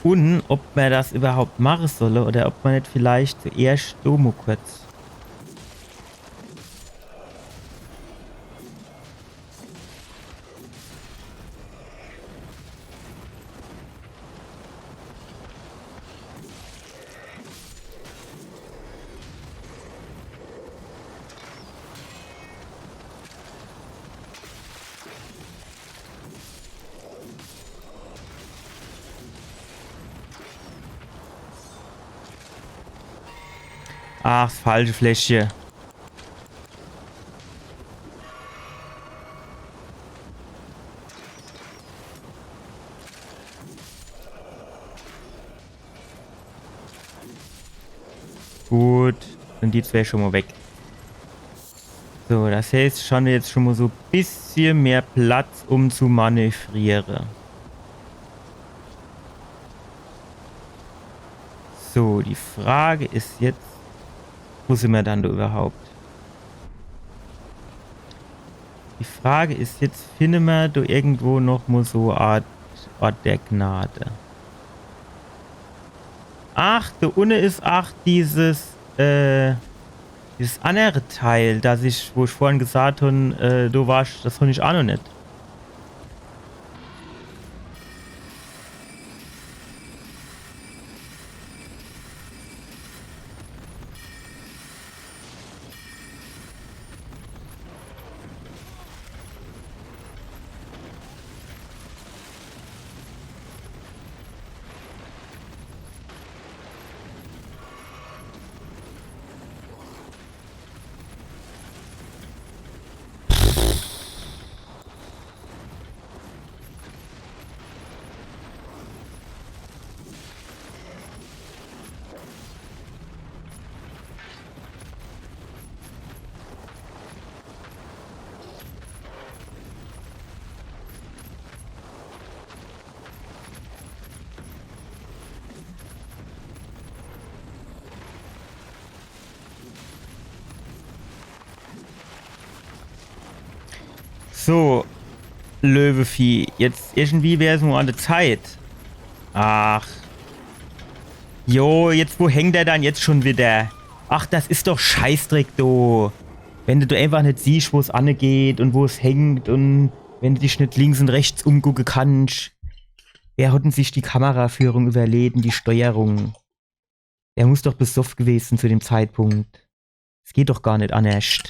Und ob man das überhaupt machen soll oder ob man nicht vielleicht zuerst Domo kurz. Ach, falsche Fläche. Gut, sind die zwei schon mal weg. So, das heißt schon jetzt schon mal so ein bisschen mehr Platz, um zu manövrieren. So, die Frage ist jetzt, wo sind wir dann da überhaupt? Die Frage ist jetzt, finden wir da irgendwo noch mal so eine Art der Gnade? Ach, da unten ist dieses andere Teil, wo ich vorhin gesagt habe, du warst, das habe ich auch noch nicht. So, Löwevieh. Jetzt irgendwie wäre es nur an der Zeit. Ach. Jo, jetzt wo hängt der dann jetzt schon wieder? Ach, das ist doch Scheißdreck, du. Wenn du einfach nicht siehst, wo es angeht und wo es hängt und wenn du dich nicht links und rechts umgucken kannst. Wer hat denn sich die Kameraführung überlegt und die Steuerung? Der muss doch besoffen gewesen zu dem Zeitpunkt. Es geht doch gar nicht anders.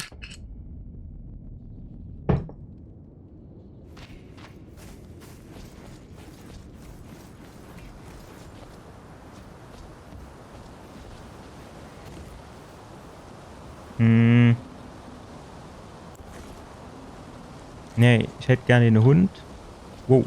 Hm. Nee, ich hätte gerne einen Hund. Wow.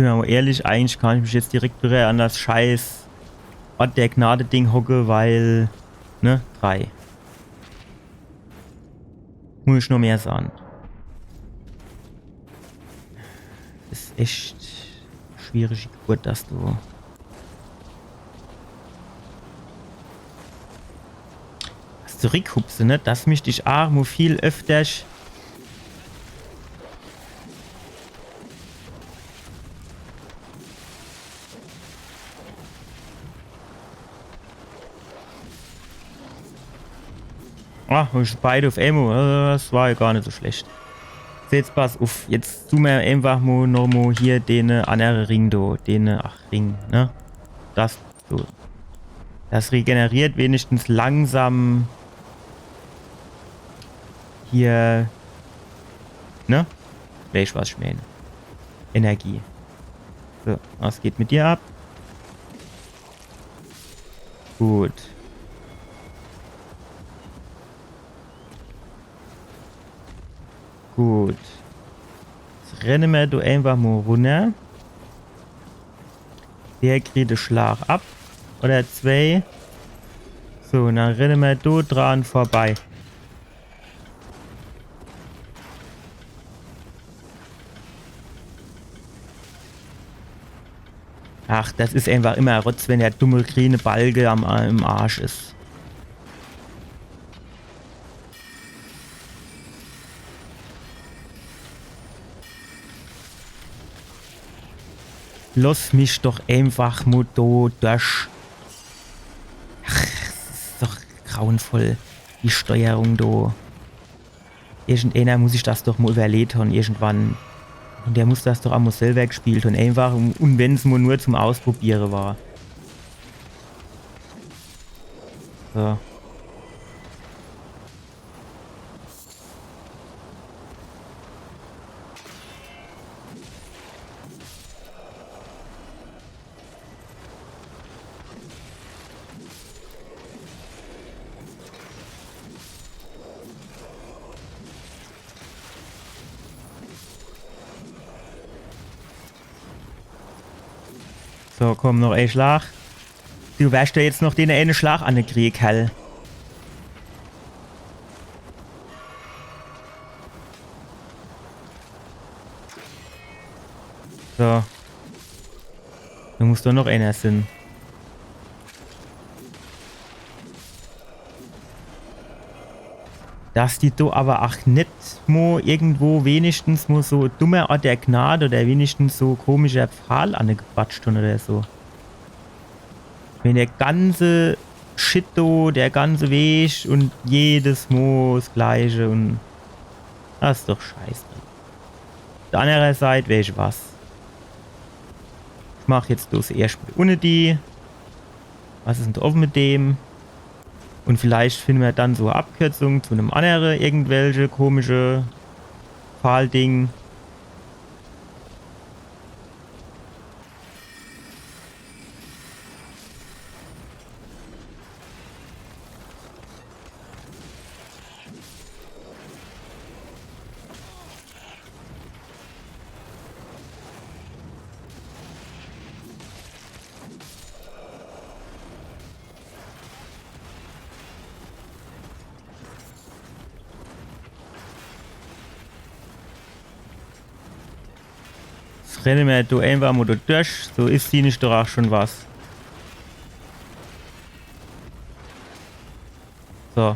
Sind wir mal ehrlich, eigentlich kann ich mich jetzt direkt wieder an das scheiß Ort der Gnade-Ding hocke, weil, ne, 3. Muss ich noch mehr sagen. Ist echt schwierige Geburt, dass du... Das zurückhupse, ne? Das mich dich auch viel öfter... Ah, beide auf Emo. Das war ja gar nicht so schlecht. So, jetzt pass auf. Jetzt tun wir einfach mal noch mal hier den anderen Ring da. Ring, ne? Das so. Das regeneriert wenigstens langsam hier, ne? Welch was ich meine. Energie. So, was geht mit dir ab? Gut. Gut. Jetzt rennen wir da einfach mal runter. Der kriegt den Schlag ab. Oder 2. So, und dann rennen wir da dran vorbei. Ach, das ist einfach immer Rotz, wenn der dumme grüne Balge im Arsch ist. Lass mich doch einfach mal da durch. Ach, das ist doch grauenvoll. Die Steuerung da. Irgendeiner muss ich das doch mal überlegt haben, irgendwann. Und der muss das doch auch mal selber gespielt und einfach, und wenn es nur zum Ausprobieren war. So. So, komm, noch ein Schlag. Du wirst ja jetzt noch den einen Schlag an den Krieg, Kerl. So. Da muss doch noch einer sein. Dass die da aber auch nicht mo irgendwo wenigstens mo so dummer Ort der Gnade oder wenigstens so komischer Pfahl angequatscht oder so. Wenn der ganze Shit do, der ganze Weg und jedes Mo das gleiche und das ist doch scheiße. Auf der anderen Seite weiß ich was. Ich mach jetzt bloß erst mit ohne die. Was ist denn da offen mit dem? Und vielleicht finden wir dann so eine Abkürzung zu einem anderen irgendwelche komische Pfahlding. Rennen wir da einfach mal da durch, so ist sie nicht doch auch schon was. So.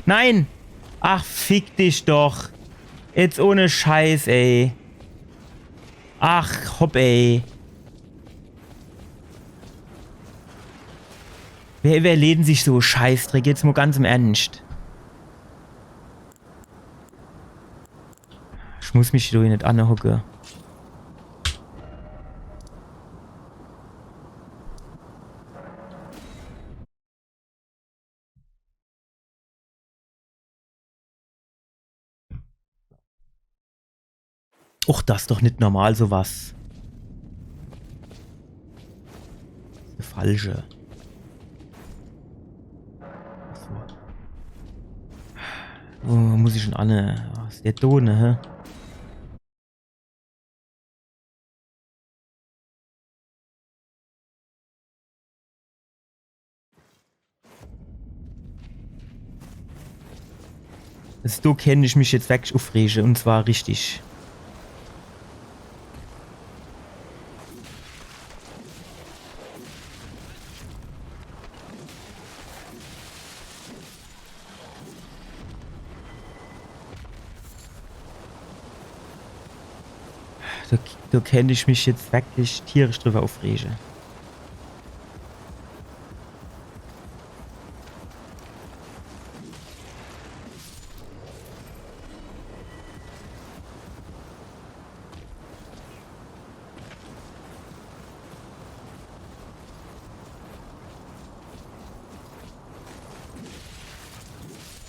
Nein! Ach, fick dich doch. Jetzt ohne Scheiß, ey. Ach, hopp, ey. Wer überleden sich so Scheißdreck? Jetzt mal ganz im Ernst. Ich muss mich hier nicht anhocken. Och, das ist doch nicht normal, sowas. Das ist falsche. So. Wo muss ich schon an? Was ist der Done, hä? Also da kenne ich mich jetzt wirklich aufregen und zwar richtig. Da kenne ich mich jetzt wirklich tierisch drüber aufregen.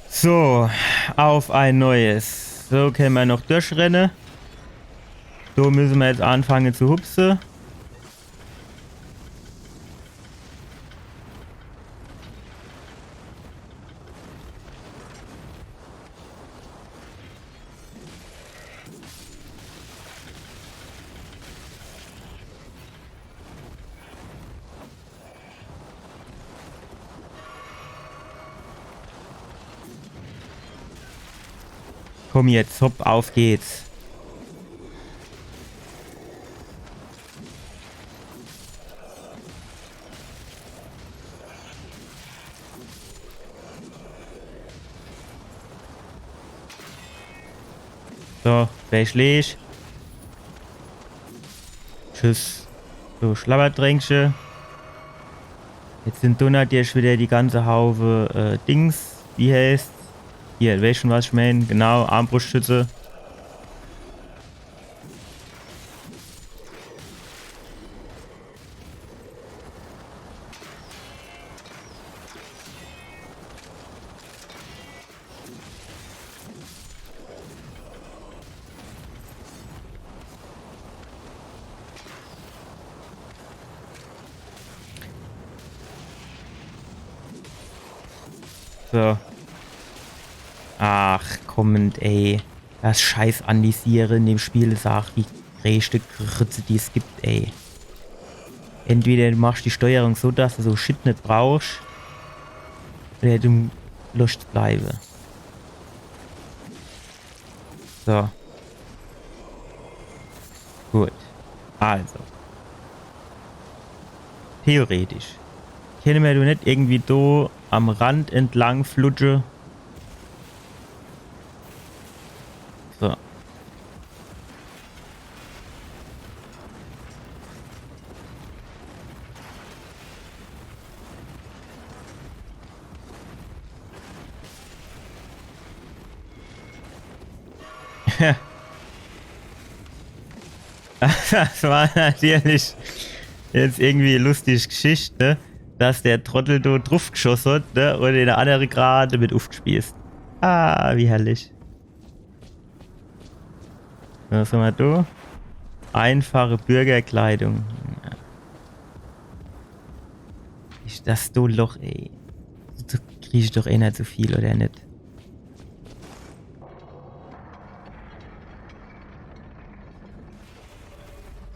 So, auf ein neues. So können wir noch durchrennen. So müssen wir jetzt anfangen zu hupsen. Komm jetzt, hopp, auf geht's. So, wer schlägt? Tschüss. So, Schlabberdrängsche. Jetzt sind Donut jetzt wieder die ganze Haufe Dings. Wie heißt? Hier, weißt schon was ich meine? Genau, Armbrustschütze. So. Ach, kommend, ey. Das scheiß Andisieren in dem Spiel ist auch die größte Krütze, die es gibt, ey. Entweder du machst die Steuerung so, dass du so Shit nicht brauchst, oder du lässt bleiben. So. Gut. Also. Theoretisch. Können wir du nicht irgendwie da am Rand entlang flutschen? So. Das war natürlich jetzt irgendwie lustig Geschichte, dass der Trottel da drauf geschossen hat, ne? Und der andere gerade mit aufgespießt. Ah, wie herrlich. Was haben wir da? Einfache Bürgerkleidung. Ja. Ist das do Loch, ey? Da krieg ich doch eh nicht so viel, oder nicht?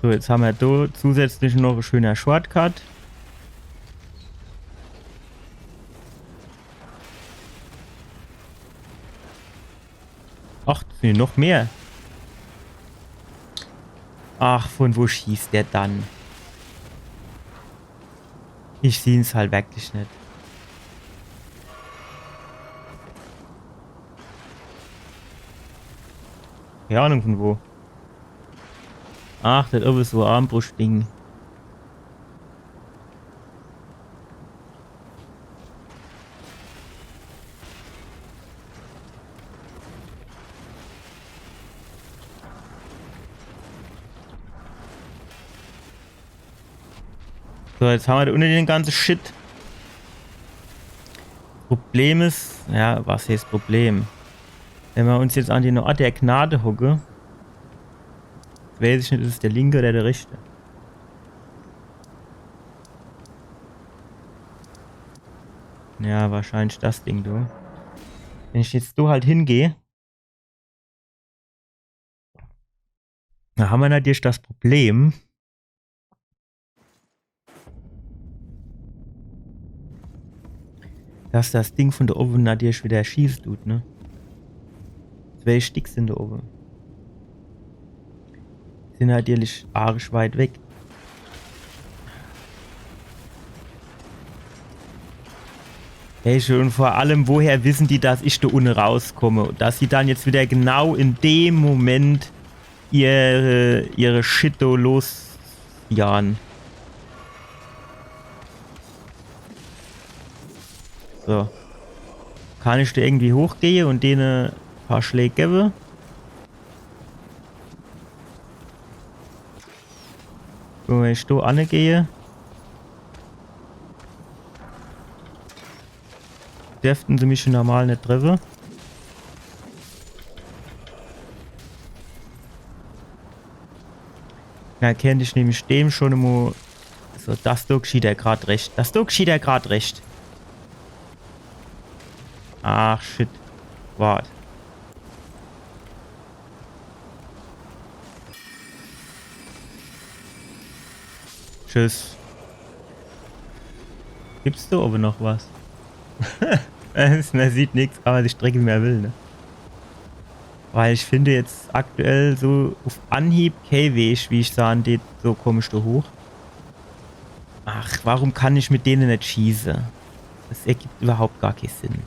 So, jetzt haben wir da zusätzlich noch ein schöner Shortcut. Ach, nee, noch mehr. Ach, von wo schießt der dann? Ich sehe es halt wirklich nicht. Keine Ahnung von wo. Ach, das ist so ein Armbrustding. So, jetzt haben wir da unten den ganzen Shit. Problem ist, ja, was hier ist das Problem? Wenn wir uns jetzt an den Ort der Gnade hocken, weiß ich nicht, ist es der linke oder der rechte. Ja, wahrscheinlich das Ding, du. Wenn ich jetzt so halt hingehe, dann haben wir natürlich das Problem, dass das Ding von der oben natürlich wieder schießt tut, ne? 2 Stück sind da oben. Sind natürlich arg weit weg. Hey, schon vor allem, woher wissen die, dass ich da unten rauskomme? Dass sie dann jetzt wieder genau in dem Moment ihre Shit da losjagen. So. Kann ich da irgendwie hochgehen und denen ein paar Schläge geben? Wenn ich da angehe, dürften sie mich normal nicht treffen. Na, kennt ich nämlich dem schon immer. So, das da geschieht er gerade recht. Das da geschieht er gerade recht. Ach, shit. Warte. Tschüss. Gibt's da aber noch was? Man sieht nichts, aber die Strecke mehr will, ne? Weil ich finde jetzt aktuell so auf Anhieb kein Weg, wie ich sagen, geht so komisch da hoch. Ach, warum kann ich mit denen nicht schießen? Das ergibt überhaupt gar keinen Sinn.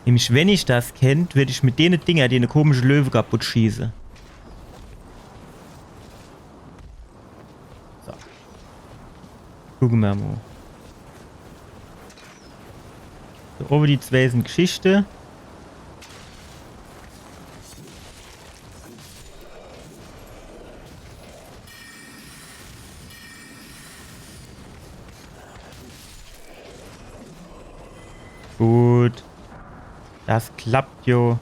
Nämlich, wenn ich das kennt, würde ich mit denen Dinger, die eine komische Löwe kaputt schießen. So. Gucken wir mal. So, oben die 2 sind Geschichte. Gut. Das klappt jo.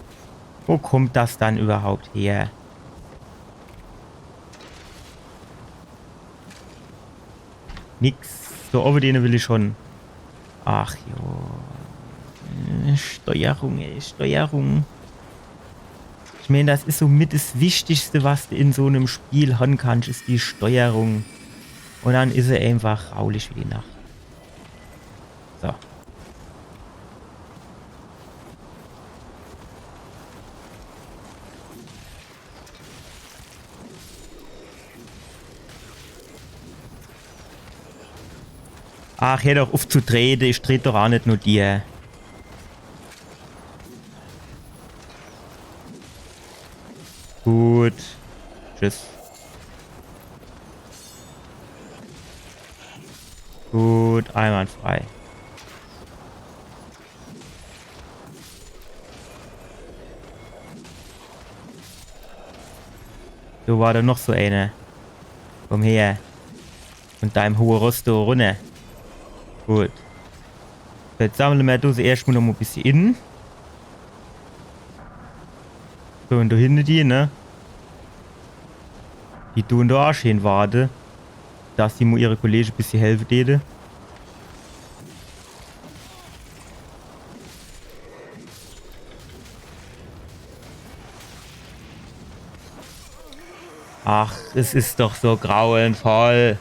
Wo kommt das dann überhaupt her? Nix. So, oben denen will ich schon. Ach jo. Steuerung, ey. Steuerung. Ich meine, das ist somit das Wichtigste, was du in so einem Spiel haben kannst, ist die Steuerung. Und dann ist er einfach raulich wie die Nacht. So. Ach, hör doch auf zu treten, ich trete doch auch nicht nur dir. Gut. Tschüss. Gut, einwandfrei. So war da noch so eine. Komm her. Und deinem hohen Rosto runter. Gut. Jetzt sammeln wir das erstmal noch mal ein bisschen innen. So, und da hinten die, ne? Die tun da auch schön warten, dass die mal ihre Kollegen ein bisschen helfen täte. Ach, es ist doch so grauenvoll.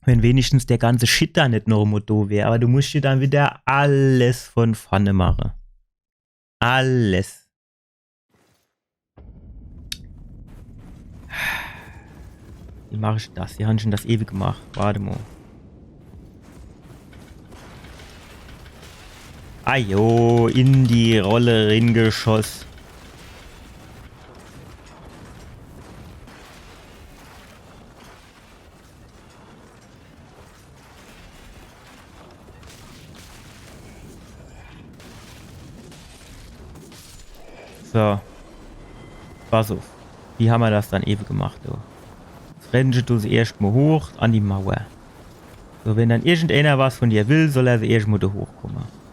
Wenn wenigstens der ganze Shit da nicht noch Motto wäre. Aber du musst dir dann wieder alles von vorne machen. Alles. Wie mache ich das? Die haben schon das ewig gemacht. Warte mal. Ajo, in die Rolle reingeschossen. So. Pass auf. Wie haben wir das dann ewig gemacht? So. Jetzt rennen sie erstmal hoch an die Mauer. So, wenn dann irgendeiner was von dir will, soll er sie erstmal da hochkommen.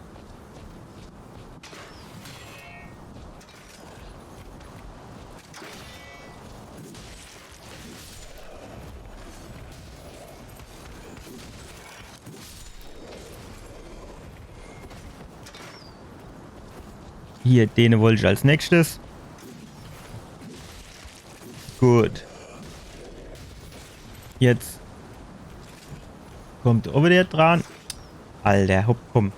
Hier, den wollte ich als nächstes. Gut. Jetzt Kommt oben der dran. Alter, hopp, komm.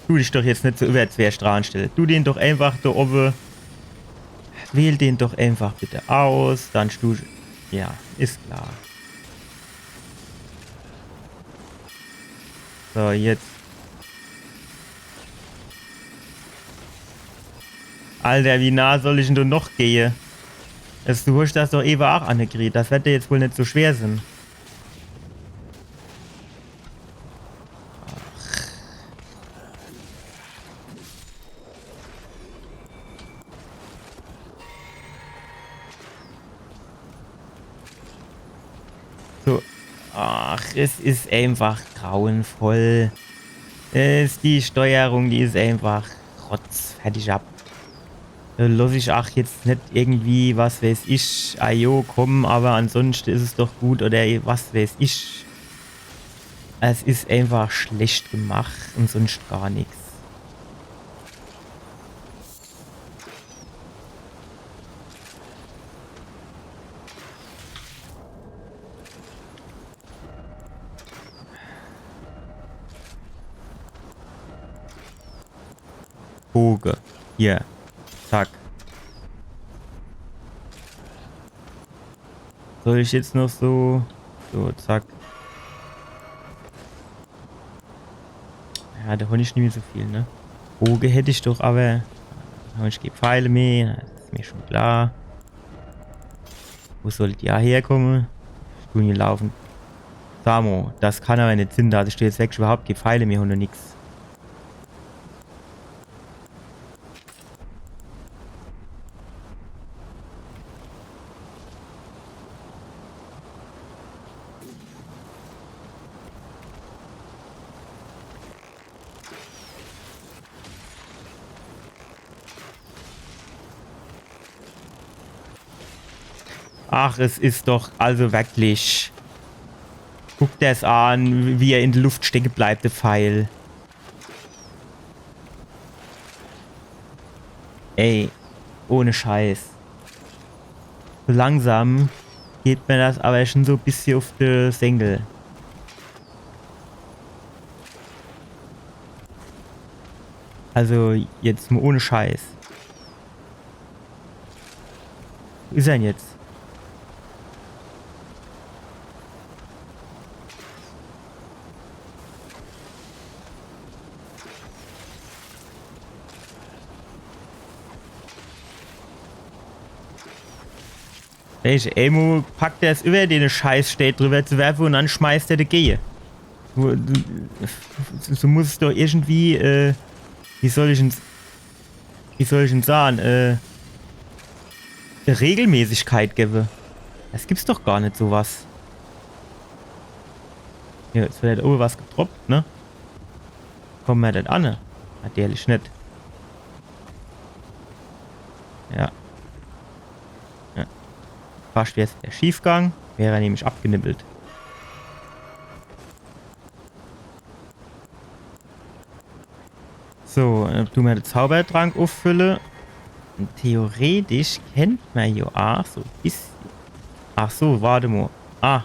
Tu dich doch jetzt nicht so überwärts dran stellen. Tu den doch einfach da oben. Wähl den doch einfach bitte aus. Dann stu... Ja, ist klar. So, jetzt. Alter, wie nah soll ich denn da noch gehen? Du hast das doch eben auch angekriegt. Das wird dir jetzt wohl nicht so schwer sein. So. Ach, es ist einfach grauenvoll. Die Steuerung, die ist einfach rotzfertig ab. Lass ich auch jetzt nicht irgendwie, was weiß ich, Ayo kommen, aber ansonsten ist es doch gut oder was weiß ich. Es ist einfach schlecht gemacht und sonst gar nichts. Bogen. Hier. Zack. Soll ich jetzt noch so... So, zack. Ja, der Honig nicht mehr so viel, ne? Bogen hätte ich doch, aber... Ich gebe Pfeile mehr, das ist mir schon klar. Wo soll die ja herkommen? Studie laufen. Samo, das kann aber nicht sein, da steht jetzt weg, überhaupt keine Pfeile mehr und nix. Ach, es ist doch also wirklich... Guckt es an, wie er in der Luft stecken bleibt, der Pfeil. Ey, ohne Scheiß. So langsam geht mir das aber schon so ein bisschen auf die Senkel. Also jetzt mal ohne Scheiß. Wo ist er denn jetzt? Welche Emo packt er es über den Scheiß steht drüber zu werfen und dann schmeißt er die Gehe. So muss es doch irgendwie, wie soll ich denn sagen, Regelmäßigkeit geben. Das gibt's doch gar nicht, sowas. Ja, jetzt wird oben was getroppt, ne? Kommen wir das an? Natürlich nicht. Ja. Ja. Fast wäre es der Schiefgang. Wäre er nämlich abgenippelt. So, tun wir den Zaubertrank auffüllen. Und theoretisch kennt man ja auch so ein bisschen. Ach so, warte mal. Ah.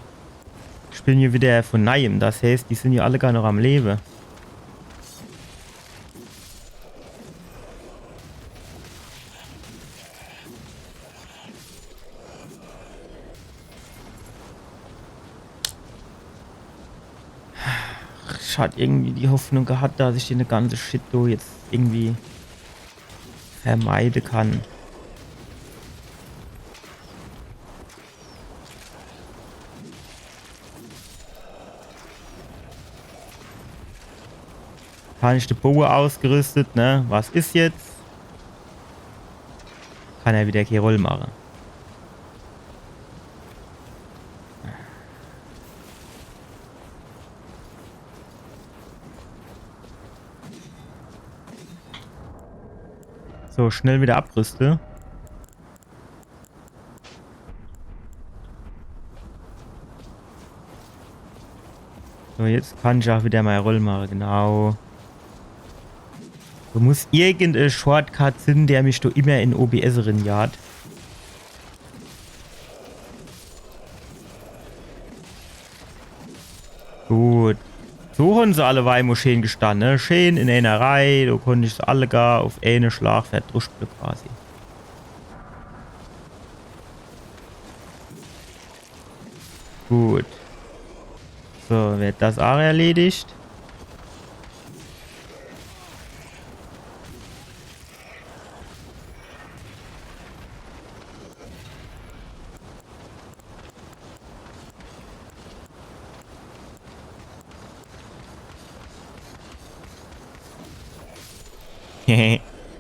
Ich bin hier wieder von Neuem. Das heißt, die sind ja alle gar noch am Leben. Ich hatte irgendwie die Hoffnung gehabt, dass ich den ganze Shit jetzt irgendwie vermeiden kann. Habe ich die Bow ausgerüstet, ne? Was ist jetzt? Kann er wieder keine Rolle machen. So, schnell wieder abrüste. So, jetzt kann ich auch wieder meine Rolle machen, genau. Du musst irgendein Shortcut finden, der mich doch immer in OBS jagt. Gut. So haben sie alle Weih schön gestanden, ne? Schön in einer Reihe, da konnte ich sie alle gar auf einen Schlag verdruschteln quasi. Gut. So, wird das auch erledigt.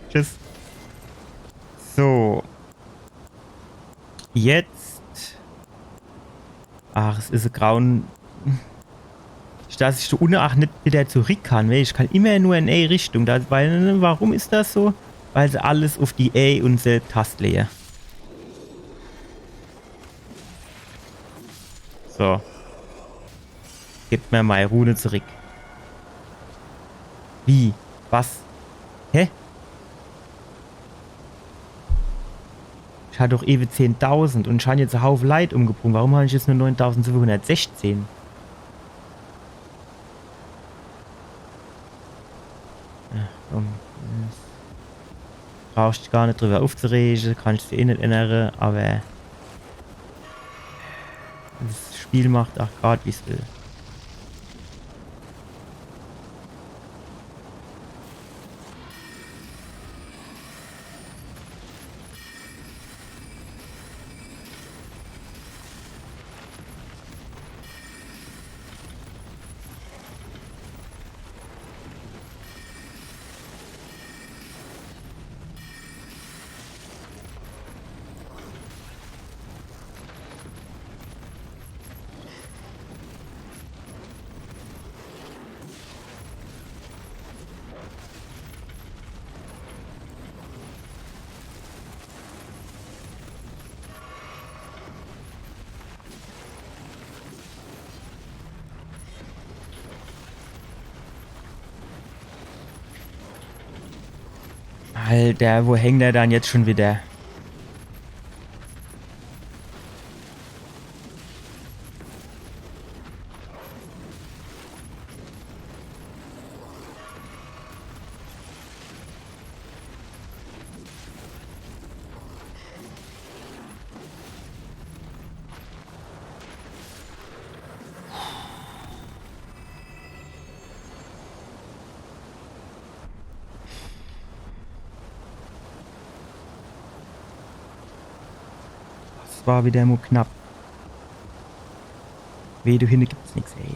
Tschüss. So. Jetzt. Ach, es ist ein grauen. Dass ich so unacht nicht wieder zurück kann. Weil ich kann immer nur in A-Richtung. Warum ist das so? Weil sie alles auf die A und Taste legen. So. Gib mir meine Rune zurück. Wie? Was? Hä? Ich hatte doch ewig 10.000 und ich habe jetzt einen Haufen Leid umgebrungen. Warum habe ich jetzt nur 9.716? Ja, komm. Brauchst dich gar nicht drüber aufzuregen, kannst du eh nicht erinnern, aber das Spiel macht auch gerade wie es will. Alter, wo hängt der dann jetzt schon wieder? Das war wieder nur knapp. Weh, du hinne gibt's nichts, ey.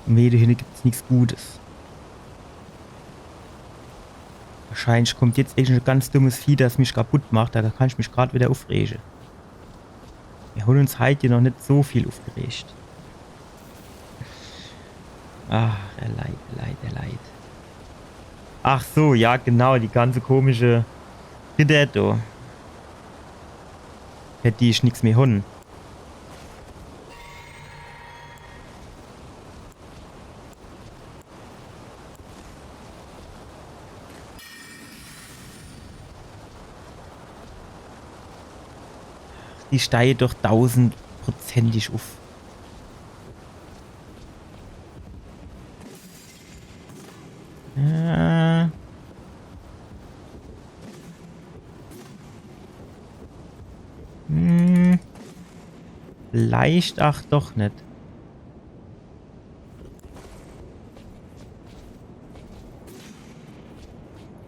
Weh, du hinne gibt's nichts Gutes. Wahrscheinlich kommt jetzt echt ein ganz dummes Vieh, das mich kaputt macht. Da kann ich mich gerade wieder aufregen. Wir haben uns heute noch nicht so viel aufgeregt. Ach, er leid. Ach so, ja genau, die ganze komische Ridetto. Hätte ich nichts mehr haben. Die steigt doch 1000%ig auf. Ja. Vielleicht ach doch nicht.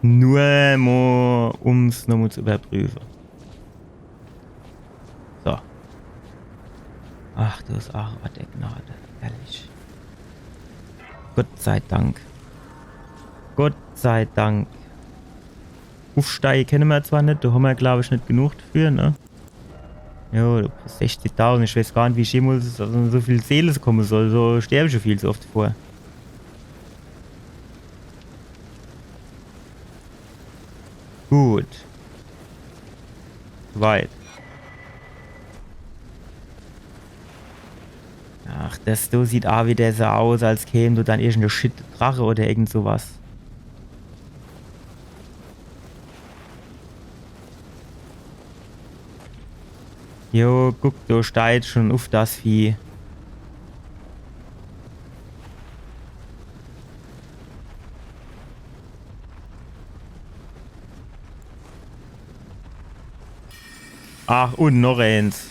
Nur mal, um es nochmal zu überprüfen. So. Ach, du hast auch was der Gnade. Ehrlich. Gott sei Dank. Gott sei Dank. Aufsteigen kennen wir zwar nicht, da haben wir glaube ich nicht genug dafür, ne? Ja, 60.000, ich weiß gar nicht, wie ich jemals so viel Seele kommen soll, so sterbe ich schon viel zu oft vor. Gut. Weit. Ach, das du sieht auch wieder so aus, als käme du dann irgendeine Shit Drache oder irgend sowas. Jo, guck, du steigt schon auf das Vieh. Ach, und noch eins.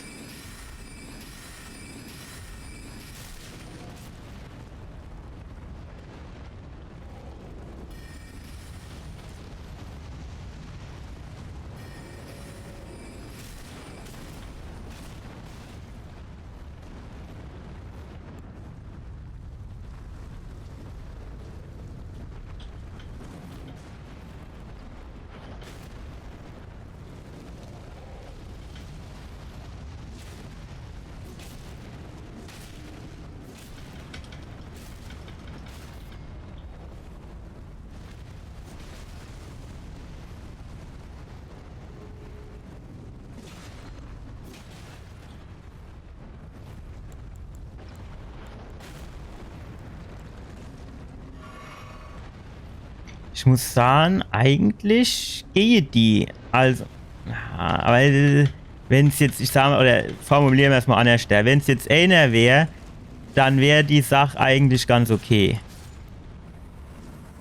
Ich muss sagen, eigentlich gehe die. Also, aber wenn es jetzt, ich sage mal, oder formulieren wir es mal anders, wenn es jetzt einer wäre, dann wäre die Sache eigentlich ganz okay.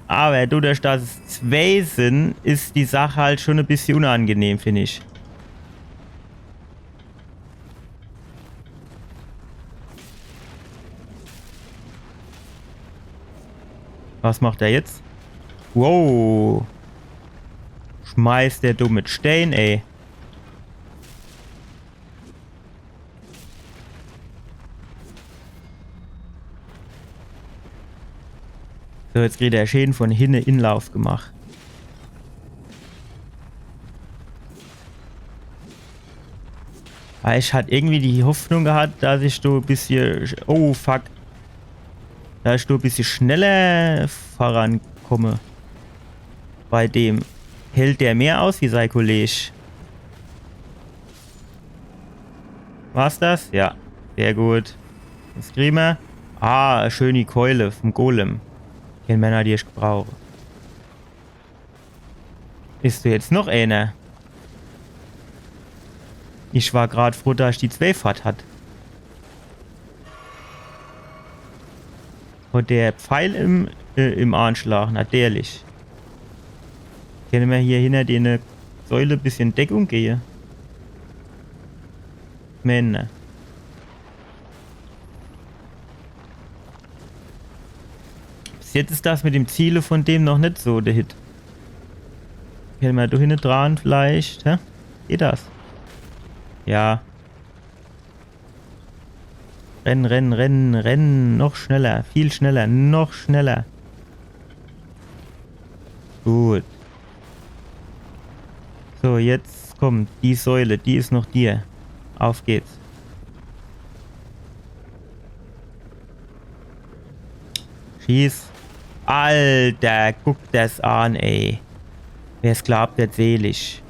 Aber dadurch, dass es zwei sind, ist die Sache halt schon ein bisschen unangenehm, finde ich. Was macht er jetzt? Wow. Schmeißt der dumme Stein, ey. So, jetzt kriegt er schön von hinten Inlauf gemacht. Weil ich hatte irgendwie die Hoffnung gehabt, dass ich so ein bisschen... Oh, fuck. Dass ich so ein bisschen schneller vorankomme. Bei dem hält der mehr aus wie sein Kollege. War's das? Ja. Sehr gut. Was kriegen wir? Ah, eine schöne Keule vom Golem. Den Männer, die ich brauche. Ist du jetzt noch einer? Ich war gerade froh, dass ich die 12 hat. Und der Pfeil im Anschlag, natürlich. Können wir hier hinter die Säule ein bisschen Deckung gehen? Männer. Bis jetzt ist das mit dem Ziele von dem noch nicht so der Hit. Können wir da hinten dran vielleicht? Hä? Geht das? Ja. Rennen, rennen, rennen, rennen. Noch schneller. Viel schneller. Noch schneller. Gut. So, jetzt kommt die Säule. Die ist noch dir. Auf geht's. Schieß. Alter, guck das an, ey. Wer es glaubt, der selig.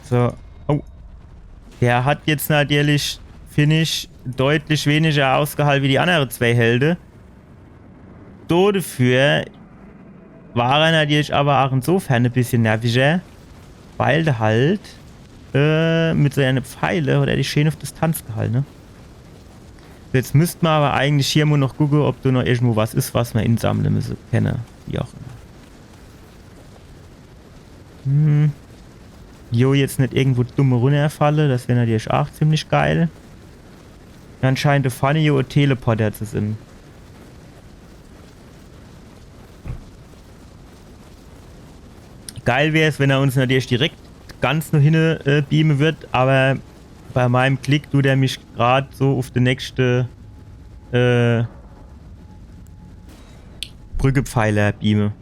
So. Oh. Der hat jetzt natürlich, finde ich, deutlich weniger ausgehalten wie die anderen zwei Helden. Dafür war er natürlich aber auch insofern ein bisschen nerviger, weil der halt mit seinen Pfeile oder die schön auf Distanz gehalten, ne? Jetzt müsste man aber eigentlich hier mal noch gucken, ob da noch irgendwo was ist, was man insammeln müssen. Kenne. Wie auch immer. Jo, jetzt nicht irgendwo dumme runterfalle, das wäre natürlich auch ziemlich geil. Dann scheint der Funny ein Teleporter zu sein. Geil wäre es, wenn er uns natürlich direkt ganz nur hin beamen wird, aber bei meinem Klick tut er mich gerade so auf die nächste Brückepfeiler beamen.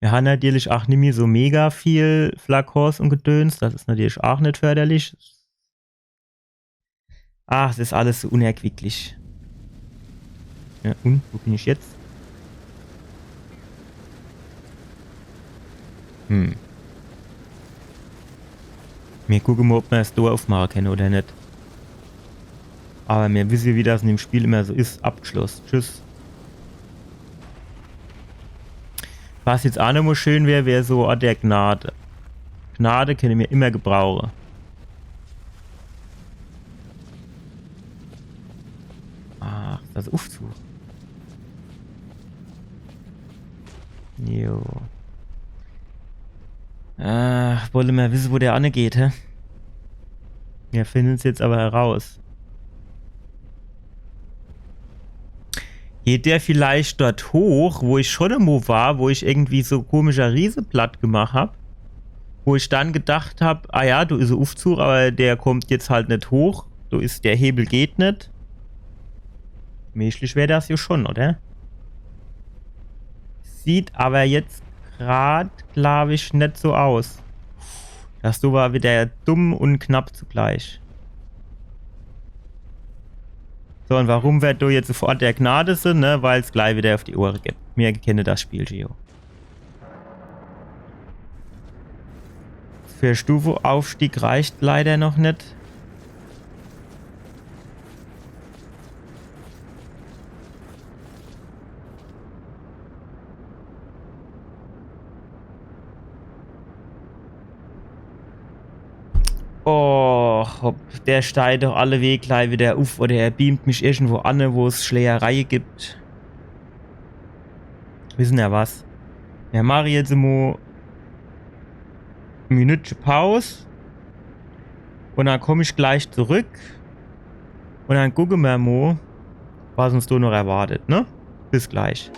Wir haben natürlich auch nicht mehr so mega viel Flakhorst und Gedöns, das ist natürlich auch nicht förderlich. Ach, das ist alles so unerquicklich. Ja, und wo bin ich jetzt? Wir gucken mal, ob wir das Tor aufmachen können oder nicht. Aber wir wissen, wie das in dem Spiel immer so ist. Abgeschlossen. Tschüss. Was jetzt auch noch mal schön wäre, wäre so der Gnade. Gnade können wir immer gebrauchen. Ach, das ist Aufzug. Jo. Wollen wir wissen, wo der angeht, hä? Wir finden es jetzt aber heraus. Geht der vielleicht dort hoch, wo ich schon immer war, wo ich irgendwie so komischer Riese platt gemacht habe? Wo ich dann gedacht habe, ah ja, du ist ein Aufzug, aber der kommt jetzt halt nicht hoch. Du ist, der Hebel geht nicht. Menschlich wäre das ja schon, oder? Sieht aber jetzt gerade, glaube ich, nicht so aus. Das du war wieder dumm und knapp zugleich. So, und warum wird du jetzt sofort der Gnade sind, ne? Weil es gleich wieder auf die Ohren gibt. Wir kennen das Spiel, Gio. Für Stufenaufstieg reicht leider noch nicht. Oh, der steigt doch alle Weg gleich wieder auf oder er beamt mich irgendwo an, wo es Schlägerei gibt. Wissen ja was. Wir machen jetzt mal eine Minute Pause und dann komme ich gleich zurück und dann gucken wir mal, was uns da noch erwartet, ne? Bis gleich.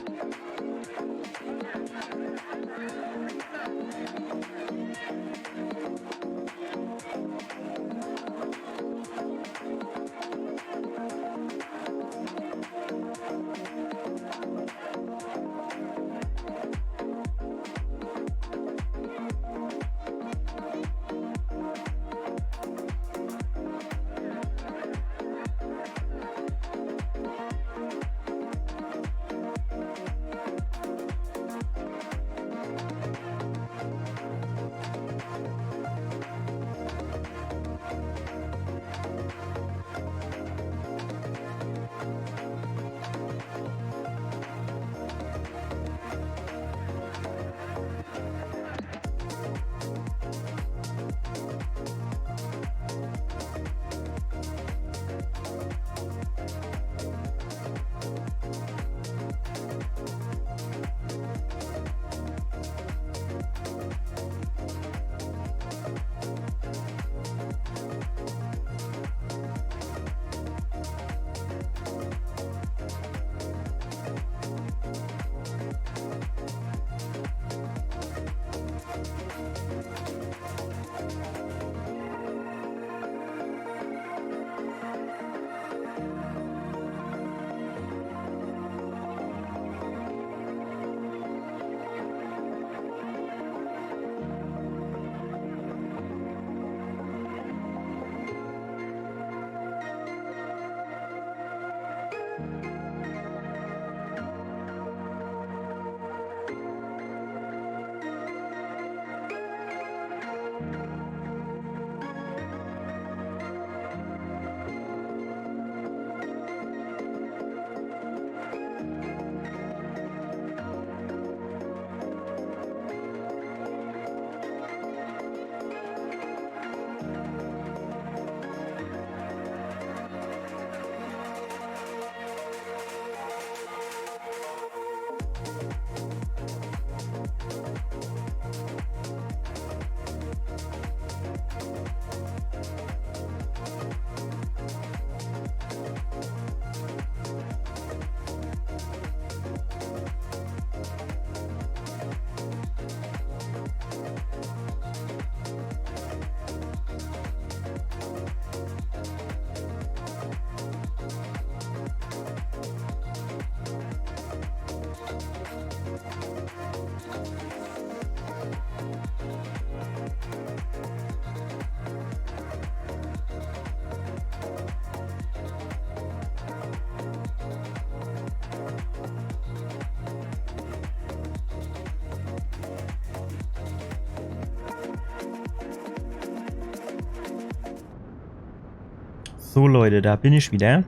So Leute, da bin ich wieder.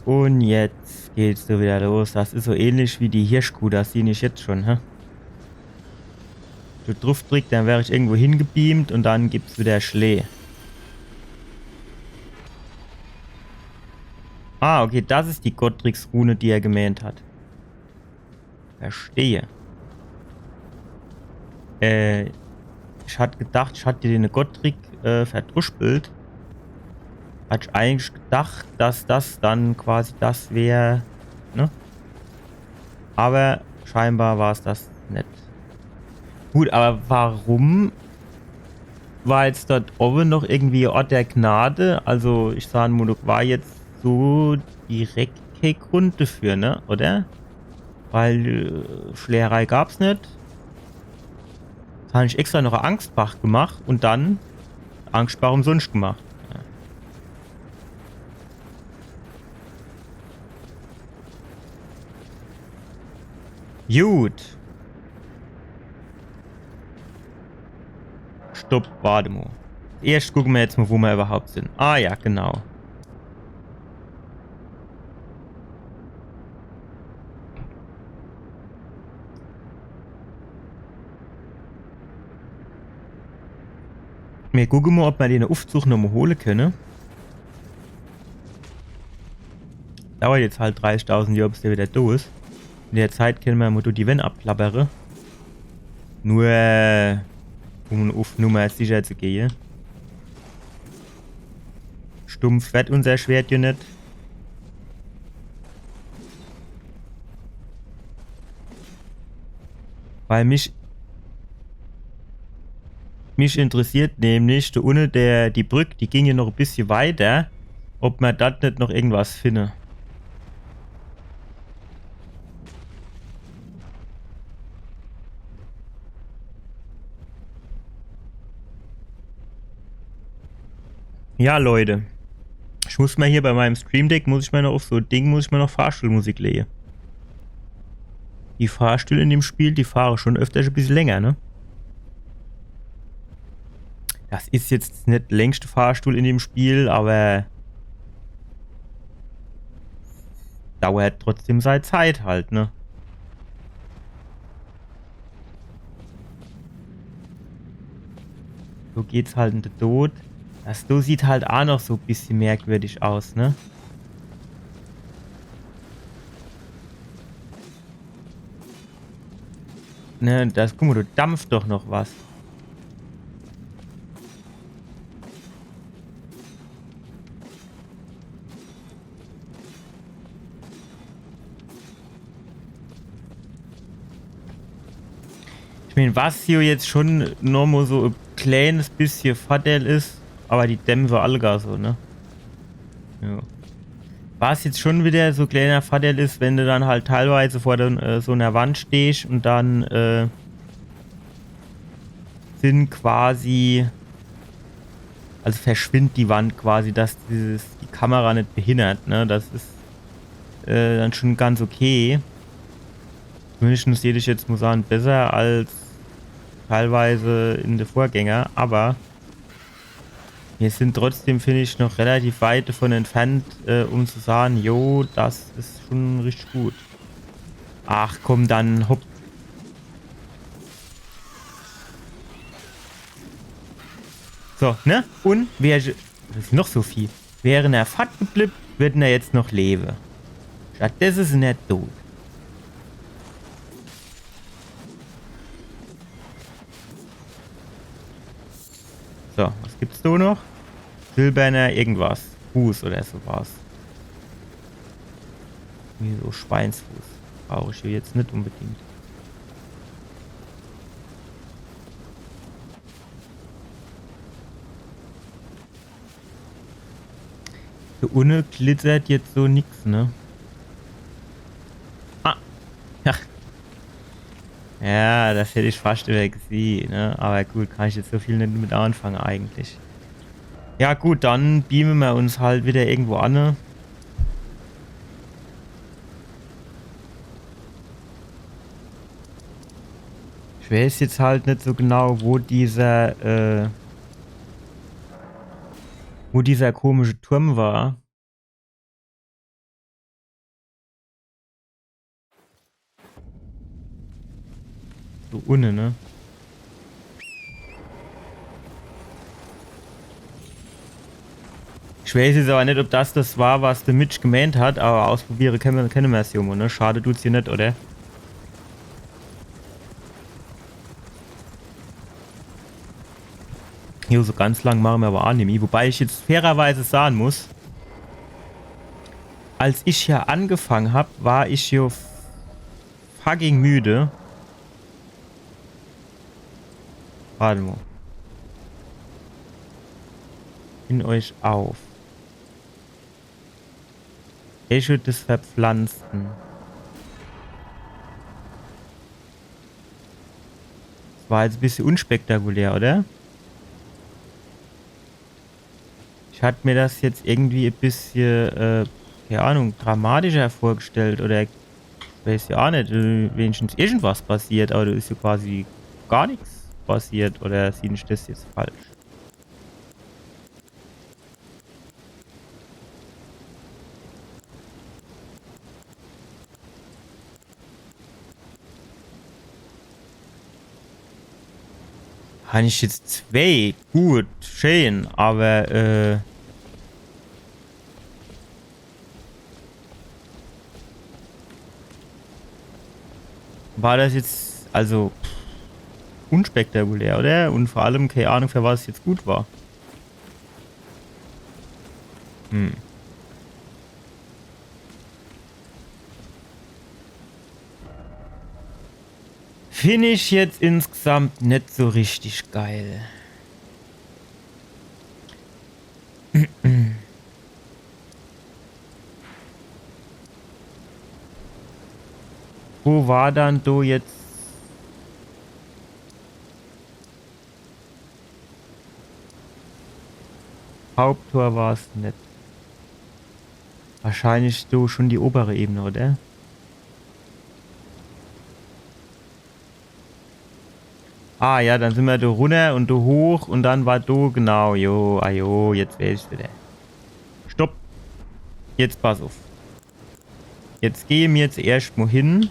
Und jetzt geht's so wieder los. Das ist so ähnlich wie die Hirschkuh, das sehe ich jetzt schon, hä? du drauf drückst, dann wäre ich irgendwo hingebeamt und dann gibt's wieder Schlee. Ah, okay, das ist die Gottrix-Rune, die er gemäht hat. Verstehe. Ich hatte gedacht, ich hatte dir eine Gottrick verdruspelt. Hatte ich eigentlich gedacht, dass das dann quasi das wäre, ne? Aber scheinbar war es das nicht. Gut, aber warum war jetzt dort oben noch irgendwie Ort der Gnade? Also, ich sage mal, war jetzt so direkt kein Grund dafür, ne? Oder? Weil Schlägerei gab's nicht. Da habe ich extra noch eine Angstbach gemacht und dann Angstbach umsonst gemacht. Ja. Gut. Stopp, warte mal. Erst gucken wir jetzt mal, wo wir überhaupt sind. Ah ja, genau. Wir gucken mal, ob wir den Aufzug nochmal holen können. Dauert jetzt halt 30.000 Jahre, bis der wieder da ist. In der Zeit können wir mal die Wände abklappern. Nur, um auf Nummer sicher zu gehen. Stumpf wird unser Schwert ja nicht. Weil mich interessiert nämlich, da unten die Brücke, die ging ja noch ein bisschen weiter, ob man dort nicht noch irgendwas findet. Ja, Leute. Ich muss mal hier bei meinem Stream Deck, muss ich mir noch auf so ein Ding, muss ich mir noch Fahrstuhlmusik legen. Die Fahrstühle in dem Spiel, die fahren schon öfter ein bisschen länger, ne? Das ist jetzt nicht der längste Fahrstuhl in dem Spiel, aber dauert trotzdem seine Zeit halt, ne? So geht's halt in den Tod. Das so sieht halt auch noch so ein bisschen merkwürdig aus, ne? Ne, das, guck mal, du dampft doch noch was. Ich meine, was hier jetzt schon nur mal so ein kleines bisschen Vorteil ist, aber die Dämpfe alle gar so, ne? Ja. Was jetzt schon wieder so ein kleiner Vorteil ist, wenn du dann halt teilweise vor so einer Wand stehst und dann sind quasi, also verschwindet die Wand quasi, dass die Kamera nicht behindert, ne? Das ist dann schon ganz okay. Zumindest sehe ich jetzt, muss sagen, besser als teilweise in der Vorgänger, aber wir sind trotzdem, finde ich, noch relativ weit davon entfernt, um zu sagen, jo, das ist schon richtig gut. Ach komm, dann hopp. So, ne? Und wer, das ist noch so viel. Wäre er fett geblieben, würden er jetzt noch leben. Stattdessen ist er tot. So, was gibt's da noch? Silberner irgendwas. Fuß oder sowas. Wie so Schweinsfuß. Brauche ich hier jetzt nicht unbedingt. Hier unten glitzert jetzt so nix, ne? Ah! Ja. Ja, das hätte ich fast wieder gesehen, ne? Aber gut, kann ich jetzt so viel nicht mit anfangen eigentlich. Ja gut, dann beamen wir uns halt wieder irgendwo an. Ne? Ich weiß jetzt halt nicht so genau, wo dieser komische Turm war. So unten, ne? Ich weiß jetzt aber nicht, ob das war, was der Mitch gemeint hat, aber ausprobieren können wir es, Junge, ne? Schade tut's hier nicht, oder? Jo, so ganz lang machen wir aber auch nicht mehr. Wobei ich jetzt fairerweise sagen muss, als ich hier angefangen habe, war ich hier fucking müde. Warte mal. In euch auf. Echo des Verpflanzten. Das war jetzt ein bisschen unspektakulär, oder? Ich hatte mir das jetzt irgendwie ein bisschen, keine Ahnung, dramatischer vorgestellt. Oder ich weiß ja auch nicht, wenigstens irgendwas passiert, aber da ist ja quasi gar nichts passiert. Oder sehe ich das jetzt falsch? Habe ich jetzt zwei? Gut, schön, aber war das jetzt also unspektakulär, oder? Und vor allem keine Ahnung, für was es jetzt gut war. Hm. Finde ich jetzt insgesamt nicht so richtig geil. Wo war dann du jetzt? Haupttor war es nicht. Wahrscheinlich du schon die obere Ebene, oder? Ah ja, dann sind wir da runter und du hoch und dann war du genau. Jo, ah jo, jetzt weiß ich wieder. Stopp. Jetzt pass auf. Jetzt gehe mir zuerst mal hin.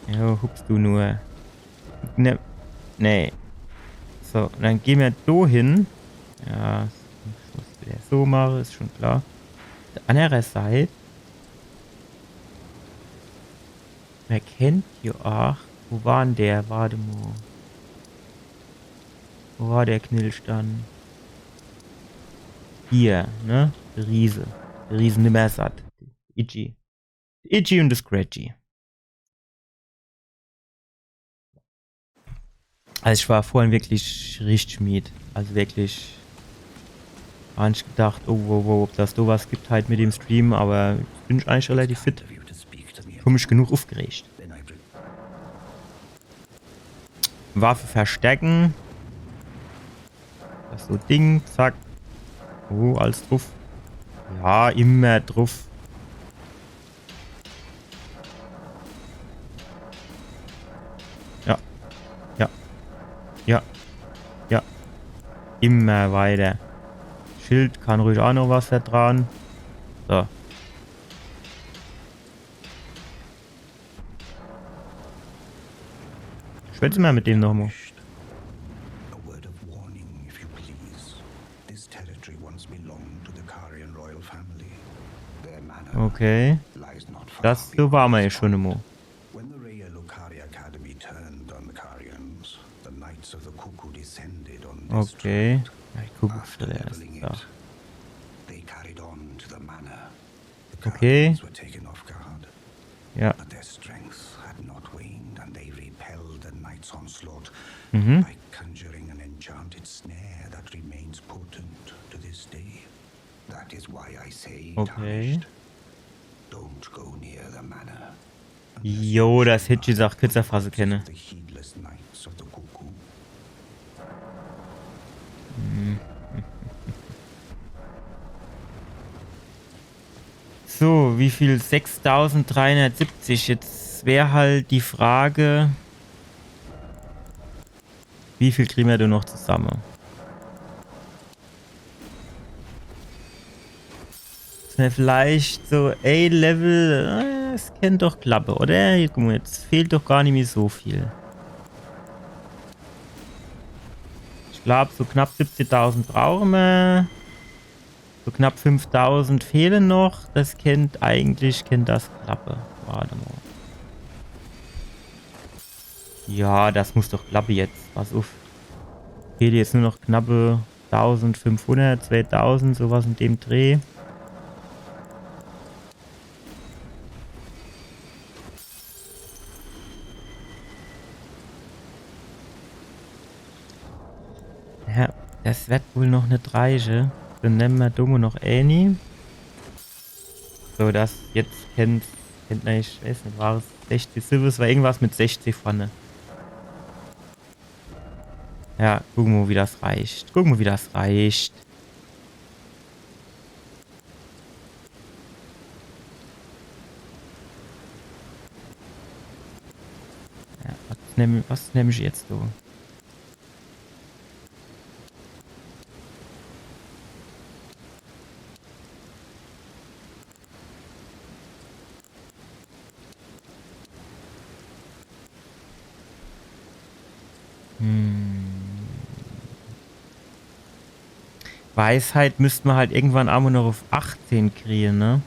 Ja, hupst du nur. Ne, nee. So, dann gehen wir da hin. Ja, ich muss wieder so machen, ist schon klar. Auf der anderen Seite. Wer kennt hier auch? Wo war denn der? Warte mal. Wo war der Knilch dann? Hier, ne? Der Riese. Der Riese nimmer satt. Itchy. Itchy und der Scratchy. Also ich war vorhin wirklich richtig mied. Also wirklich. Habe ich gedacht, oh, wow, ob das sowas gibt halt mit dem Stream, aber bin ich eigentlich relativ fit. Komisch genug aufgeregt. Waffe verstecken. Das so Ding, zack. Oh, alles drauf. Ja, immer drauf. Ja. Ja. Ja. Ja. Immer weiter. Schild kann ruhig auch noch was vertragen. So. Schwätze mal mit dem nochmal. Okay. Das so war mal ja schon immer. Okay. Ich gucke erst. Ja. Okay. Ja. Mhm. Okay. Jo, das Hitchi sagt Pizzafase kenne. So, wie viel? 6370. Jetzt wäre halt die Frage, wie viel kriegen wir denn noch zusammen? Das wäre vielleicht so A-Level. Das kennt doch Klappe, oder? Guck mal, jetzt fehlt doch gar nicht mehr so viel. Ich glaube, so knapp 70.000 brauchen wir. So knapp 5000 fehlen noch. Das kennt das Klappe. Warte mal. Ja, das muss doch klappen jetzt. Pass auf. Fehlt jetzt nur noch knappe 1500, 2000, sowas in dem Dreh. Ja, das wird wohl noch eine Dreiche. Dann nehmen wir Dumme noch Annie. So, das jetzt kennt ich weiß nicht, war es 60 Silvers, war irgendwas mit 60 vorne. Ja, gucken wir, wie das reicht. Gucken wir, wie das reicht. Ja, was nehm ich jetzt so? Weisheit müssten wir halt irgendwann auch noch auf 18 kriegen, ne?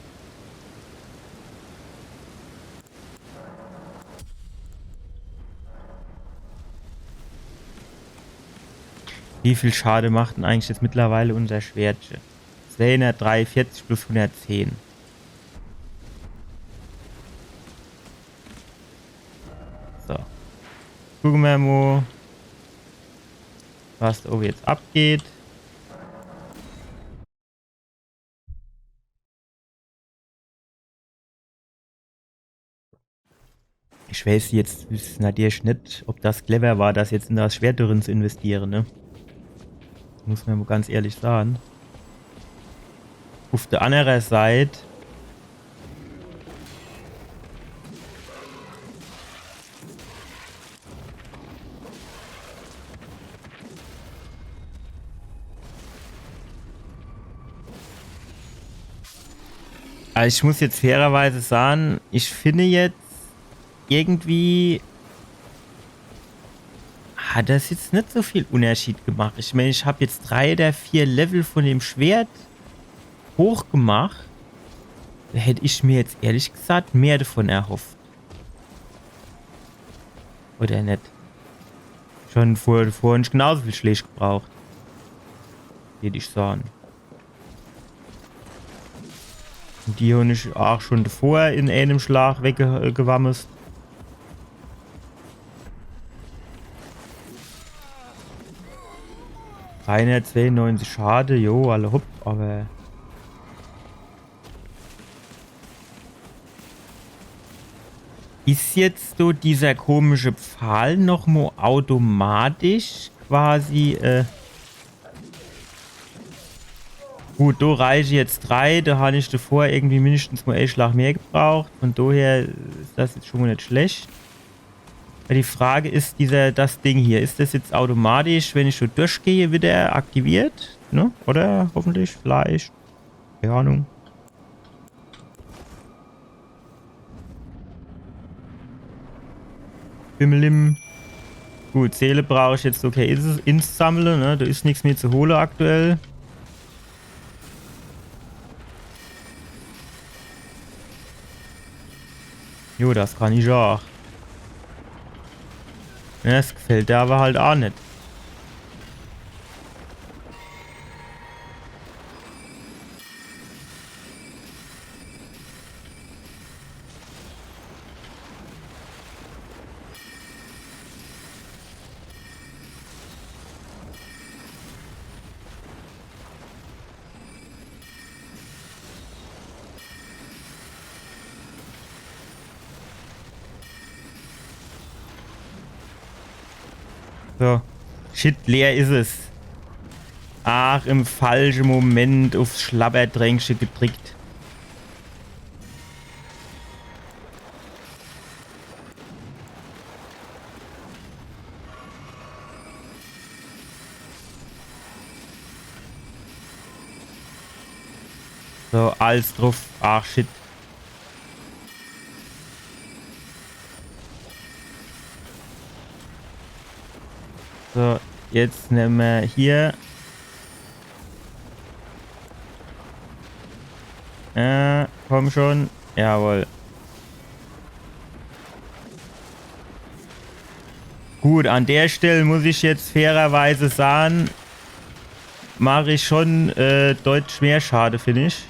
Wie viel Schade macht denn eigentlich jetzt mittlerweile unser Schwertchen? 243 plus 110. So. Gucken wir mal, was da oben jetzt abgeht. Ich weiß jetzt natürlich nicht, ob das clever war, das jetzt in das Schwert drin zu investieren, ne? Muss man mal ganz ehrlich sagen. Auf der anderen Seite also ich muss jetzt fairerweise sagen, ich finde jetzt irgendwie hat das jetzt nicht so viel Unterschied gemacht. Ich meine, ich habe jetzt 3 der 4 Level von dem Schwert hochgemacht. Da hätte ich mir jetzt ehrlich gesagt mehr davon erhofft. Oder nicht? Schon vorhin genauso viel Schläge gebraucht. Würde ich sagen. Und die habe ich auch schon davor in einem Schlag weggewammt. Reiner 92 Schade, jo, alle hopp, aber... Ist jetzt so dieser komische Pfahl noch mal automatisch quasi, Gut, da reiche jetzt 3, da habe ich davor irgendwie mindestens mal 1 Schlag mehr gebraucht. Von daher ist das jetzt schon mal nicht schlecht. Aber die Frage ist, das Ding hier, ist das jetzt automatisch, wenn ich so durchgehe, wieder aktiviert? Ne? Oder hoffentlich, vielleicht. Keine Ahnung. Bimmelim. Gut, Seele brauche ich jetzt okay ins Sammeln, ne? Da ist nichts mehr zu holen aktuell. Jo, das kann ich auch. Ja, das gefällt der aber halt auch nicht. So. Shit, leer ist es. Ach, im falschen Moment aufs Schlabberdrängsche gedrückt. So, alles drauf. Ach, shit. So, jetzt nehmen wir hier Komm schon. Jawohl. Gut, an der Stelle muss ich jetzt fairerweise sagen, mache ich schon deutlich mehr Schade, finde ich.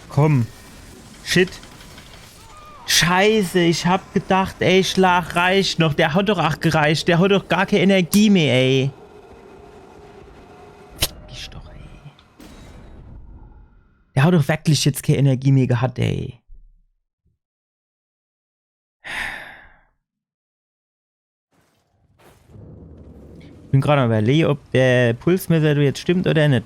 Komm. Shit. Scheiße, ich hab gedacht, ey, Schlag reicht noch. Der hat doch auch gereicht. Der hat doch gar keine Energie mehr, ey. Fick dich doch, ey. Der hat doch wirklich jetzt keine Energie mehr gehabt, ey. Ich bin gerade am überlegen, ob der Pulsmesser jetzt stimmt oder nicht.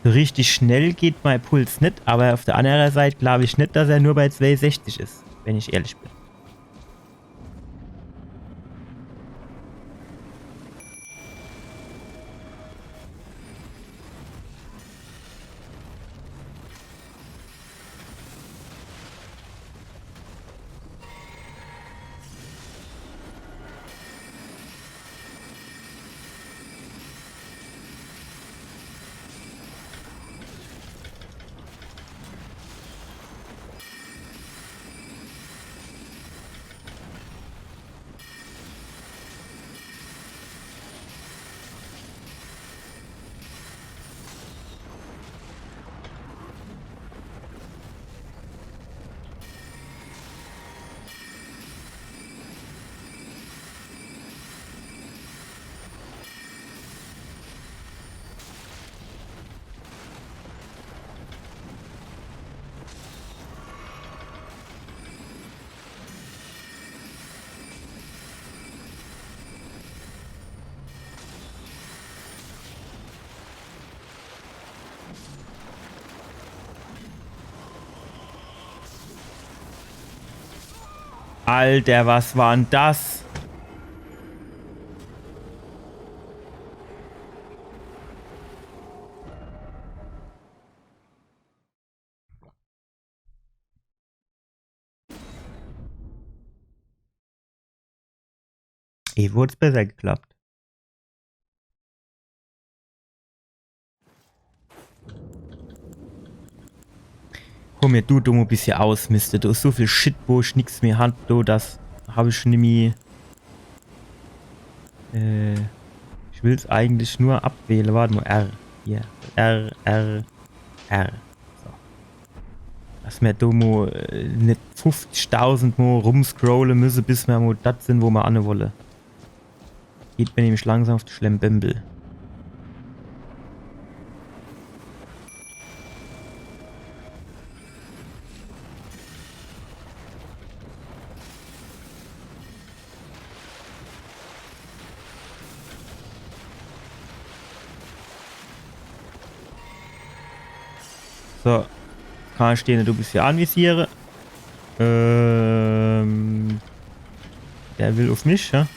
So richtig schnell geht mein Puls nicht, aber auf der anderen Seite glaube ich nicht, dass er nur bei 260 ist, wenn ich ehrlich bin. Alter, was war denn das? Wurde es besser geklappt. Komm mir, du dummer bisschen ausmistet. Du hast so viel Shit, wo ich nichts mehr hat. Du, das habe ich nämlich. Ich will es eigentlich nur abwählen. Warte mal, R. Hier. R, R, R. So. Dass wir da mal nicht 50.000 Mal rumscrollen müssen, bis wir mal das sind, wo wir an wollen. Geht mir nämlich langsam auf die Schlembembel. So. Kann ich den du bist hier anvisieren. Der will auf mich, ja?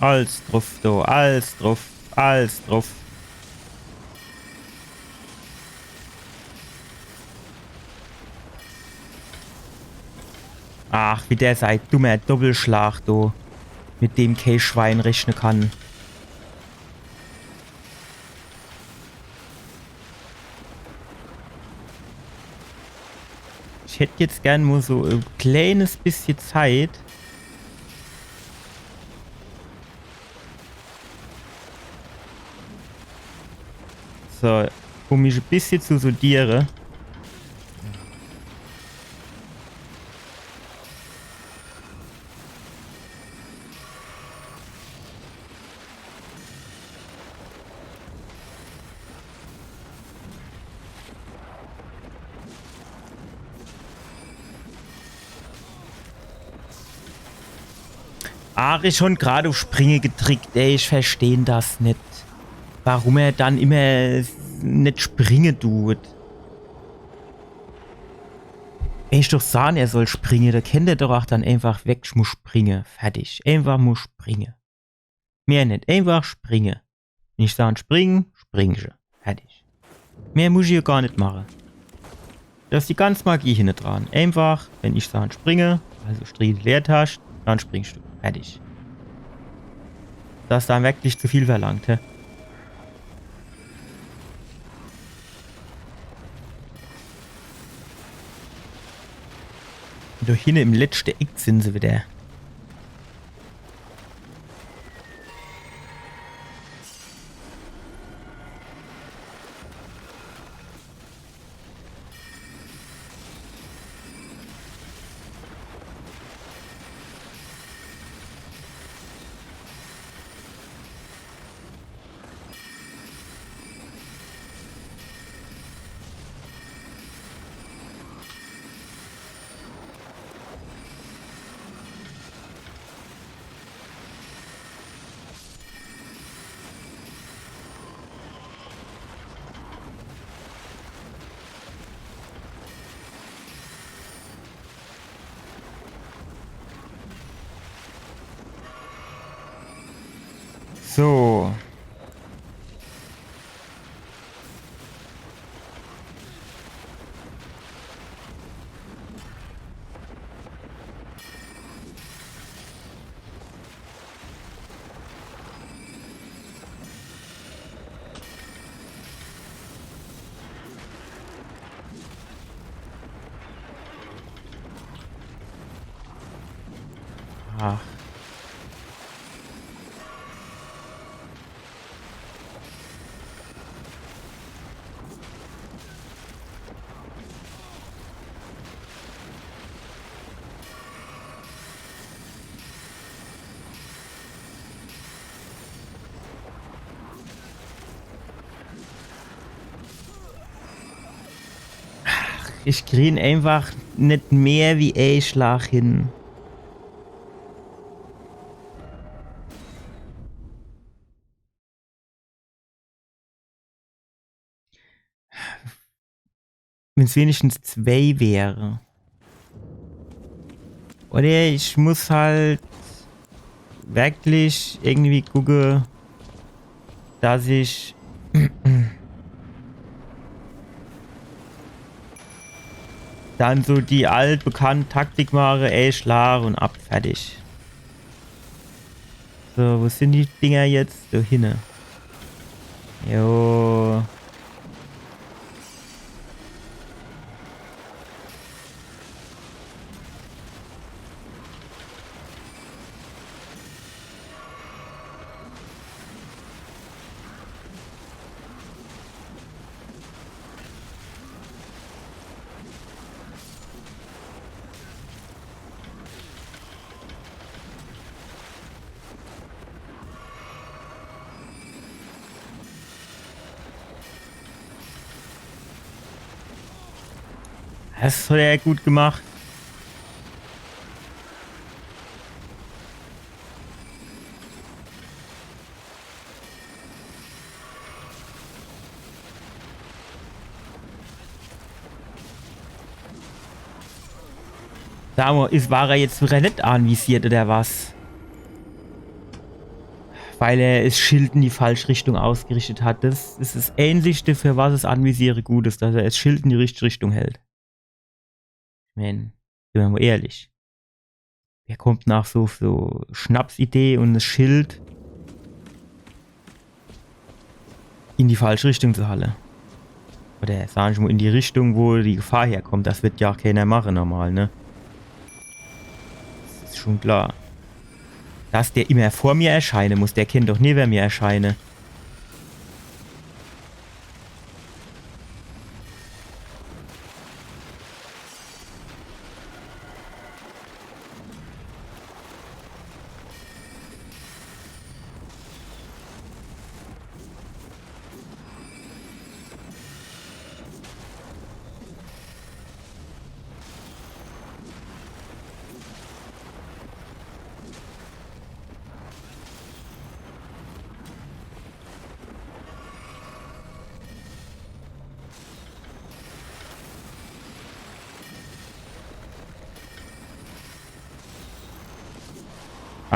Alles drauf, du, alles drauf, alles drauf. Ach, wie der sei dummer Doppelschlag, du. Mit dem kein Schwein rechnen kann. Ich hätte jetzt gern mal so ein kleines bisschen Zeit. So, um mich ein bisschen zu sortieren. Ari schon gerade auf Springe getrickt, ey, ich verstehe das nicht. Warum er dann immer nicht springen tut. Wenn ich doch sagen, er soll springen, da kennt er doch auch dann einfach weg, ich muss springen. Fertig. Einfach muss springen. Mehr nicht, einfach springen. Wenn ich sage springen, springe ich. Fertig. Mehr muss ich hier gar nicht machen. Das ist die ganze Magie hinten dran. Einfach, wenn ich sage springe, also Strich Leertaste, dann springst du. Fertig. Das ist dann wirklich zu viel verlangt, hä? Da hinten im letzten Eck sind sie wieder. So. Ach. Ich krieg einfach nicht mehr wie ein Schlag hin. Wenn es wenigstens 2 wäre. Oder ich muss halt wirklich irgendwie gucken, dass ich dann so die altbekannte Taktik mache, ey, Schlag und ab, fertig. So, wo sind die Dinger jetzt? So, hinne. Jo. Das hat er gut gemacht. Sag mal, war er jetzt nicht anvisiert oder was? Weil er das Schild in die falsche Richtung ausgerichtet hat. Das ist das Ähnlichste, für was es anvisiere gut ist, dass er das Schild in die richtige Richtung hält. Ich mein, sind wir mal ehrlich. Wer kommt nach so Schnapsidee und das Schild in die falsche Richtung zu halten? Oder sagen wir mal in die Richtung, wo die Gefahr herkommt. Das wird ja auch keiner machen normal, ne? Das ist schon klar. Dass der immer vor mir erscheinen muss, der kennt doch neben mir erscheinen.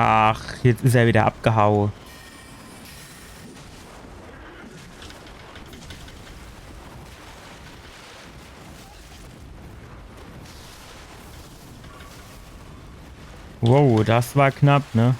Ach, jetzt ist er wieder abgehauen. Wow, das war knapp, ne?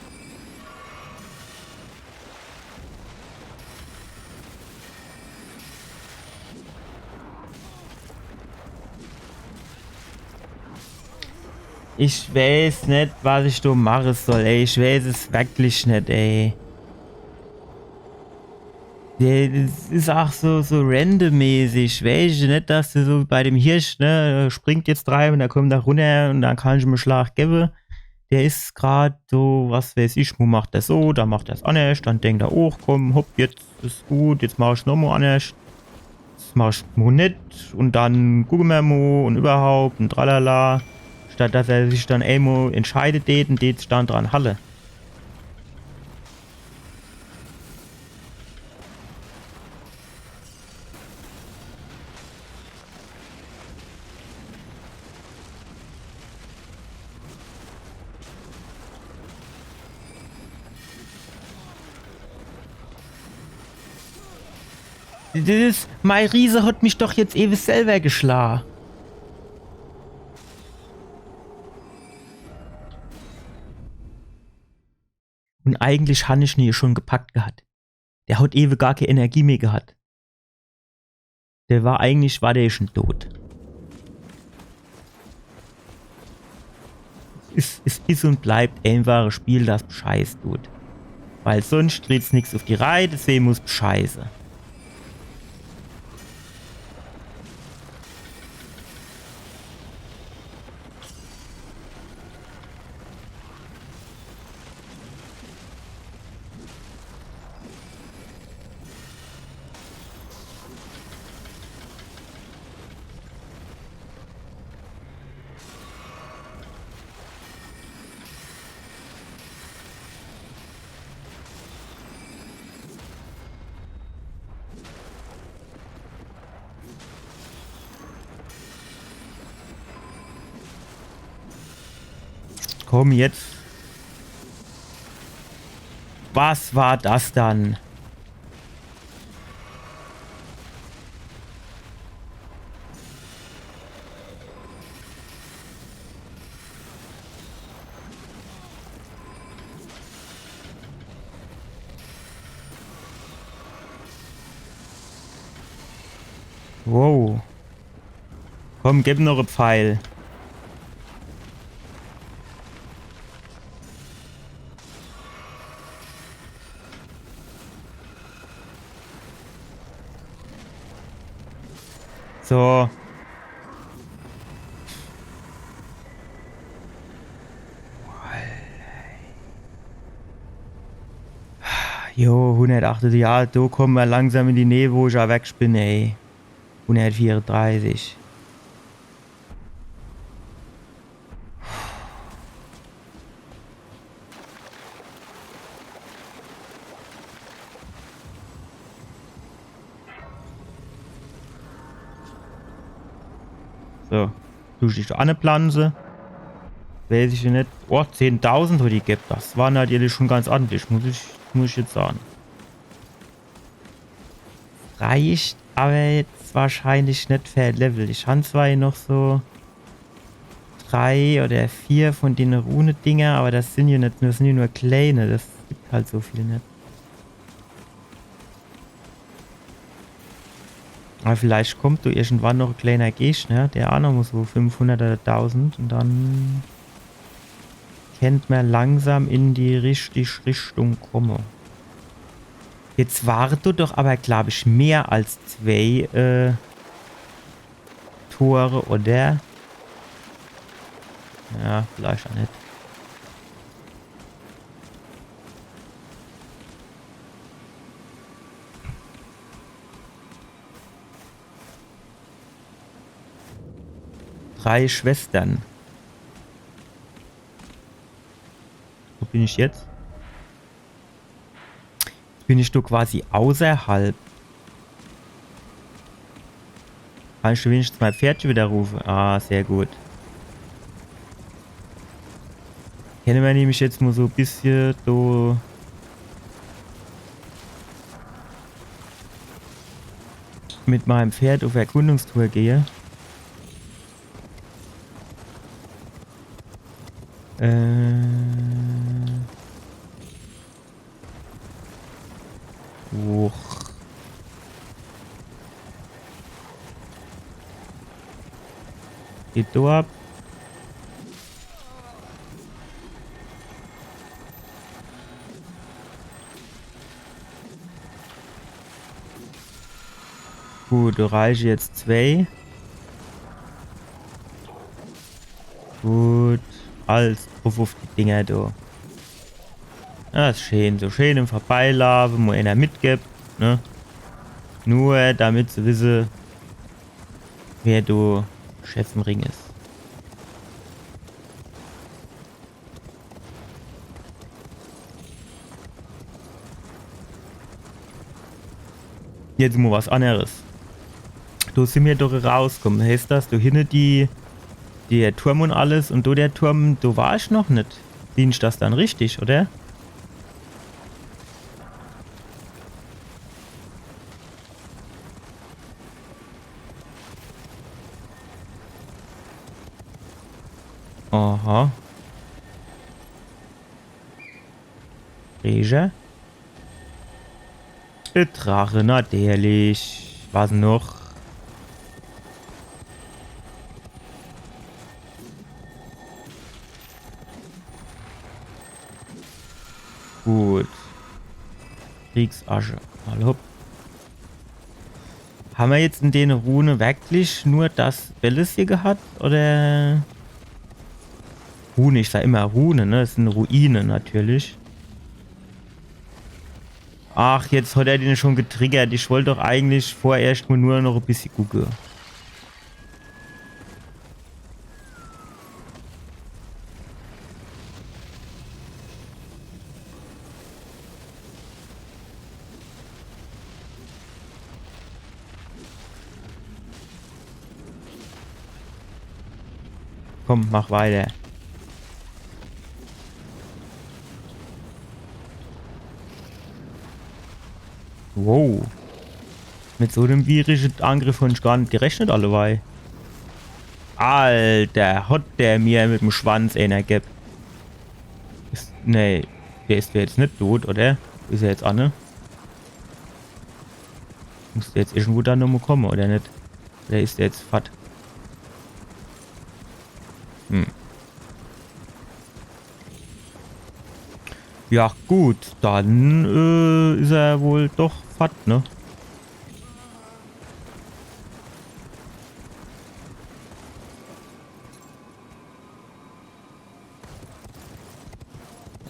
Ich weiß nicht, was ich da machen soll, ey. Ich weiß es wirklich nicht, ey. Das ist auch so randommäßig. Weiß ich nicht, dass du so bei dem Hirsch, ne, springt jetzt rein und der kommt da runter und dann kann ich ihm einen Schlag geben. Der ist gerade so, was weiß ich, wo macht der so, dann macht er es anders, dann denkt er, oh komm, hopp, jetzt ist gut, jetzt mach ich nochmal anders. Das mach ich mal nicht und dann gucken wir mal und überhaupt und tralala. Statt dass er sich dann einmal entscheidet, und sich dann dran halle. Mein Riese hat mich doch jetzt ewig selber geschlagen. Und eigentlich habe ich ihn schon gepackt gehabt. Der hat ewig gar keine Energie mehr gehabt. War der schon tot. Es ist und bleibt einfach ein Spiel, das Bescheiß tut. Weil sonst dreht's nichts auf die Reihe, deswegen muss Bescheiße. Komm jetzt. Was war das dann? Wow. Komm, gib noch ein Pfeil. So. Jo, 108. Ja, da kommen wir langsam in die Nähe, wo ich ja wegspinne, ey. 134. So. Du dich an eine Pflanze. Weiß ich nicht. Oh, 10.000 hat die gibt. Das war natürlich schon ganz ordentlich, muss ich jetzt sagen. Reicht aber jetzt wahrscheinlich nicht für ein Level. Ich habe zwar noch so 3 oder 4 von den Rune-Dinger, aber das sind ja nicht, das sind ja nur kleine. Das gibt halt so viel nicht. Aber vielleicht kommt du irgendwann noch ein kleiner Gegner, der auch noch so 500 oder 1000 und dann kennt man langsam in die richtige Richtung kommen. Jetzt wartet du doch aber, glaube ich, mehr als 2 Tore, oder? Ja, vielleicht auch nicht. Drei Schwestern. Wo bin ich jetzt? Bin ich doch quasi außerhalb. Kann ich wenigstens mein Pferdchen wieder rufen? Ah, sehr gut. Kennen wir nämlich jetzt mal so ein bisschen so mit meinem Pferd auf Erkundungstour gehe. Hoch. Geht da ab. Gut, da reiche jetzt 2. Gut. Alles auf die Dinger da. Das ist schön. So schön im Vorbeilaufen, wo einer mitgibt. Ne? Nur damit sie wissen, wer du Chef im Ring ist. Jetzt mal was anderes. Du sind wir doch rausgekommen. Heißt das, du hinten der Turm und alles und du der Turm, du warst noch nicht. Siehst das dann richtig, oder? Aha. Reger. Der Drache, natürlich. Was noch? Gut. Kriegsasche. Hallo. Haben wir jetzt in den Rune wirklich nur das Belles hier gehabt? Oder? Rune, ich sag immer Rune, ne? Das sind Ruine natürlich. Ach, jetzt hat er den schon getriggert. Ich wollte doch eigentlich vorerst mal nur noch ein bisschen gucken. Komm, mach weiter. Wow. Mit so einem virischen Angriff habe ich gar nicht gerechnet, allebei. Alter, hat der mir mit dem Schwanz einer gibt. Nee, der ist jetzt nicht tot, oder? Ist er jetzt an? Muss der jetzt irgendwo da nochmal kommen, oder nicht? Oder ist der jetzt fett? Ja, gut, dann ist er wohl doch fett, ne?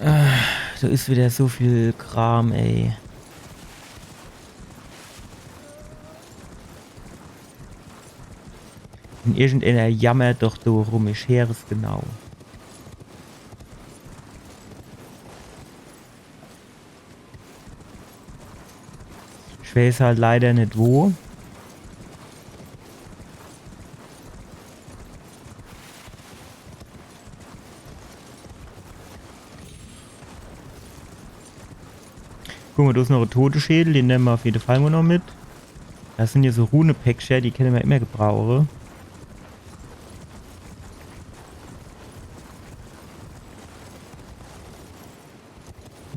Da ist wieder so viel Kram, ey. Und irgendeiner jammert doch so rum, ich höre es genau. Ich weiß halt leider nicht wo. Guck mal, da ist noch ein Toteschädel, den nehmen wir auf jeden Fall mal noch mit. Das sind hier so Rune-Päckchen, die können wir immer gebrauchen.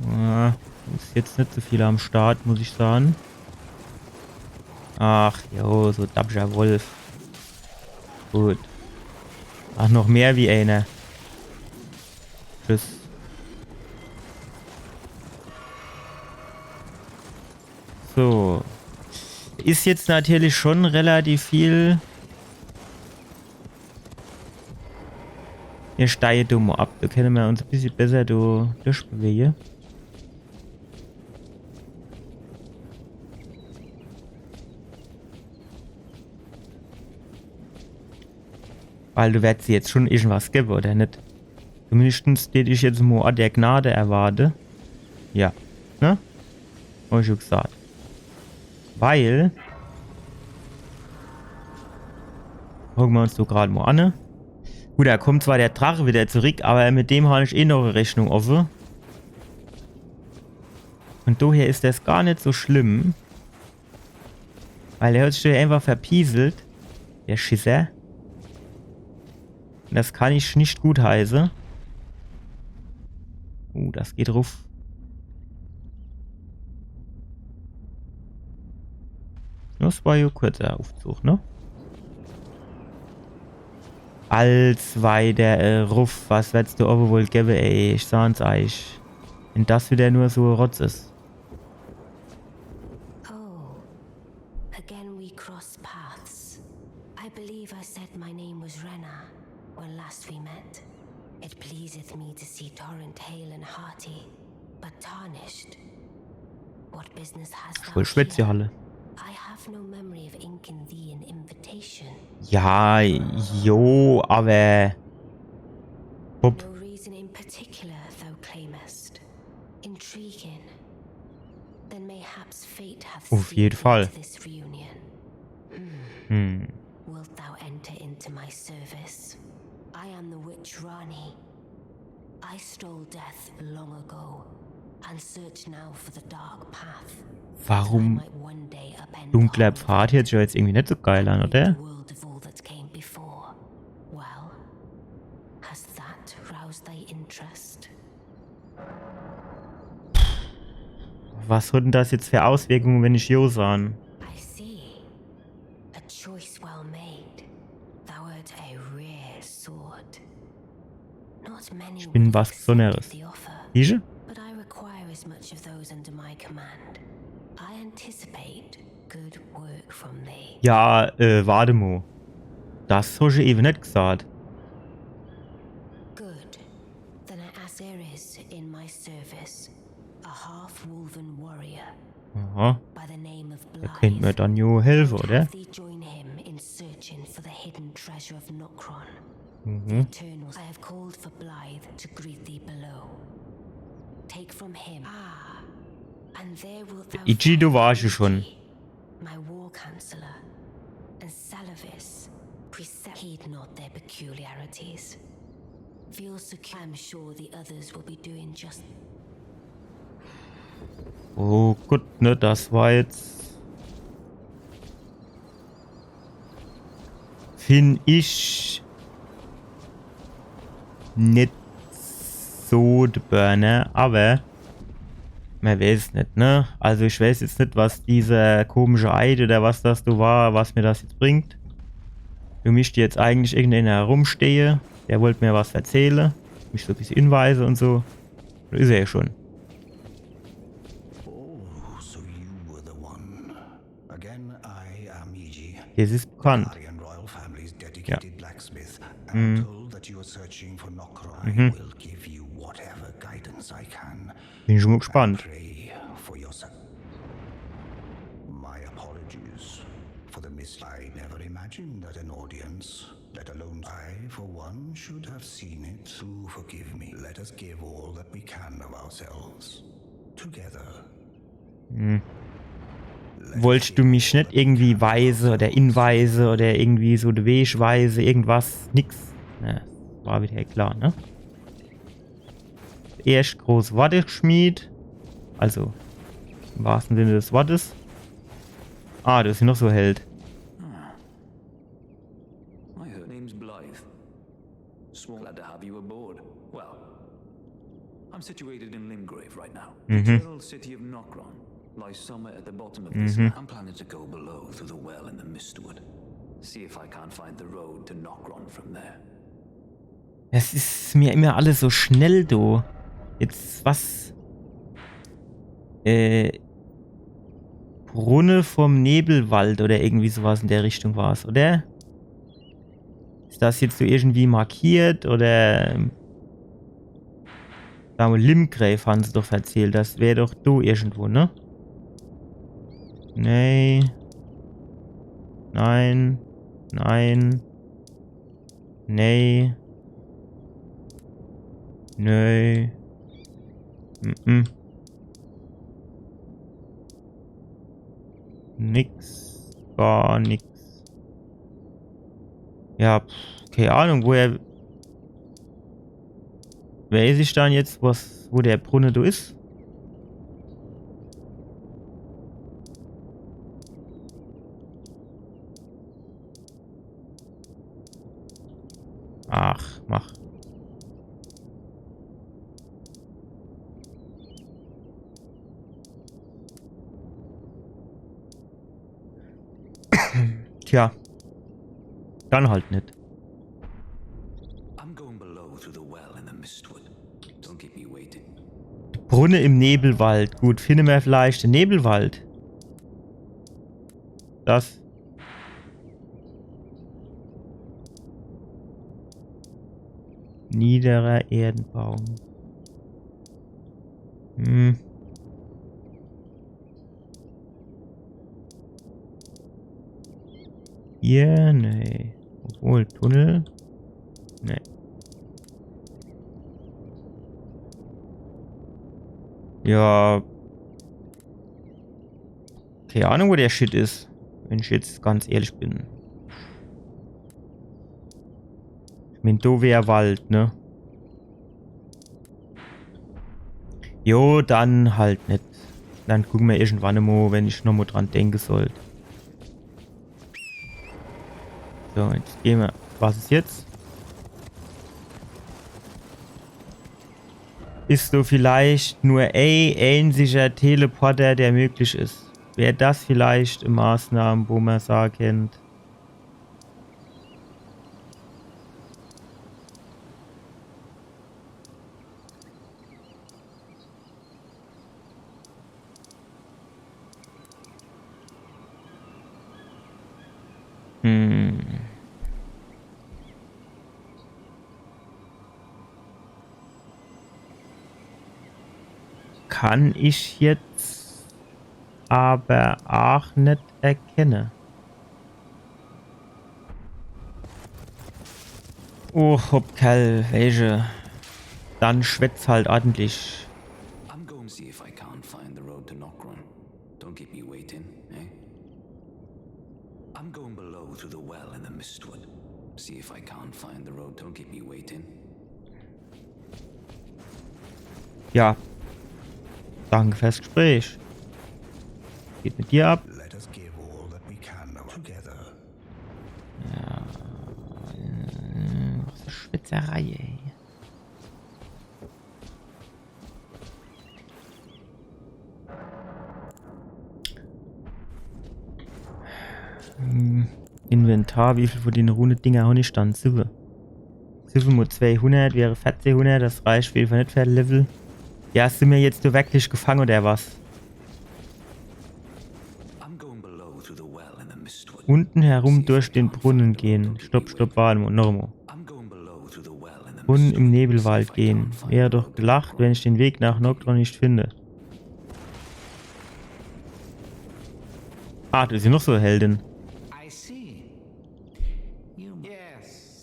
Ja, ist jetzt nicht so viel am Start, muss ich sagen. Ach, jo, so Dabscher Wolf. Gut. Ach, noch mehr wie einer. Tschüss. So. Ist jetzt natürlich schon relativ viel. Ihr steigt dumm ab. Da können wir uns ein bisschen besser durchbewegen. Weil du wirst jetzt schon irgendwas geben, oder nicht? Zumindest den ich jetzt mal der Gnade erwarte. Ja. Ne? Hab ich schon gesagt. Weil. Gucken wir uns so gerade mal an. Gut, da kommt zwar der Drache wieder zurück, aber mit dem habe ich eh noch eine Rechnung offen. Und daher ist das gar nicht so schlimm. Weil er hat sich einfach verpieselt. Der Schisser. Und das kann ich nicht gut heißen. Das geht ruf. Das war ja kurzer Aufzug, ne? Als weiter Ruff, was willst du aber wohl geben, ey? Ich sag's euch. Wenn das wieder nur so Rotz ist.
Oh, again we cross paths. I believe I said my name was Rena when last we met. It pleaseth me to see Torrent hale and hearty, but tarnished. What business hast thou
Voll Schwätzehalle.
I have no memory of inking thee an invitation.
Ja, jo, aber... Hopp.
No reason in particular thou claimest. Intriguing. Then mayhaps fate hath
Auf jeden Fall.
this reunion. Wilt thou enter into my service? I am the witch Rani. I stole death long ago and search now for the dark path.
Warum dunkler Pfad hört sich jetzt irgendwie nicht so geil an, oder? Was hat denn das jetzt für Auswirkungen, wenn ich Jo sage? Ich bin was Besonderes. Siehst du? Ja, warte mal. Das hast du eben nicht gesagt.
Good. Then Azeris in my service, a half-wolven warrior.
Aha.
By the name of
Da könnte mir dann jo helfen, oder?
Join him in searching for the hidden treasure of Nokron.
Mhm.
Eternals, I have called for Blythe to greet thee below. Take from him. And there wilt thou
Ichi, du warst ja schon.
my war counselor, and Salavis. Heed not their peculiarities. Feel secure. I'm sure the others will be doing just.
Oh gut, ne, das war jetzt... Finde ich... nicht so der Burner, aber... Man weiß nicht, ne? Also ich weiß jetzt nicht, was dieser komische Eid oder was das du war, was mir das jetzt bringt. Du mischt jetzt eigentlich irgendeiner herumstehe, der wollte mir was erzählen, mich so ein bisschen hinweisen und so. Da ist er ja schon. Das ist bekannt. Ja. Bin schon mal gespannt.
I never imagined that an audience, let alone I, for one, should have seen it. Do forgive me. Let us give all that we can of ourselves. Together.
Wolltest du mich nicht irgendwie weise oder inweise oder irgendwie so de Wegweise, irgendwas? Nix. Ne, war wieder klar, ne? Erst groß Worte geschmied. Also, im wahrsten Sinne des Wortes. Ah, du bist noch so Held.
Glad to have you aboard. Well, I'm situated in Limgrave right now. The eternal city of Nokron lies somewhere at the bottom of this. I'm planning to go below through the well in the Mistwood. See if I can't find the road to Nokron from there.
Es ist mir immer alles so schnell, du. Jetzt was? Brunne vom Nebelwald oder irgendwie sowas in der Richtung war es, oder? Ist das jetzt so irgendwie markiert oder... Sagen wir, Limgrave haben sie doch erzählt. Das wäre doch du irgendwo, ne? Nee. Nein. Nein. Nee. Nö. Nix. Gar nix. Ja, keine Ahnung, woher weiß ich dann jetzt, wo der Brunnen da ist? Ach, mach. Tja. Dann halt nicht.
I'm going below through the well in the mistwood. Don't keep me waiting.
Brunne im Nebelwald. Gut, finden wir vielleicht den Nebelwald. Das. Niederer Erdenbaum. Hm. Hier, nee. Obwohl, Tunnel. Nee. Ja. Keine Ahnung, wo der Shit ist. Wenn ich jetzt ganz ehrlich bin. Ich mein, da wär Wald, ne? Jo, dann halt nicht. Dann gucken wir irgendwann mal, wenn ich noch mal dran denken sollte. So, jetzt gehen wir. Was ist jetzt? Ist so vielleicht nur ein einziger Teleporter, der möglich ist? Wäre das vielleicht eine Maßnahme, wo man sagen könnte? Kann ich jetzt aber auch nicht erkennen. Oh, hopp, Kerl, welche? Dann schwätz halt ordentlich.
I'm going to see if I can't find the road to Nokron. Don't keep me waiting, eh? I'm going below through the well in the mistwood. See if I can't find the road. Don't keep me waiting.
Ja. Danke fürs Gespräch. Geht mit dir ab.
Let us give all that we can together.
Ja. Was für Schwitzerei, ey. Inventar, wie viel von den Rune-Dinger auch nicht stand? 7. 7 mal 200 wäre 1400, das reicht auf jeden Fall nicht für ein Level. Ja, sind wir jetzt nur wirklich gefangen oder was?
I'm going below through the well in the mistwood.
Unten herum durch den Brunnen gehen. Stopp, stopp, warte mal, nochmal.
I'm going below through the well in the
Brunnen im
mistwood.
Nebelwald gehen. Wäre doch gelacht, wenn ich den Weg nach Nokron nicht finde. Ah, du bist ja noch so eine Heldin.
I see.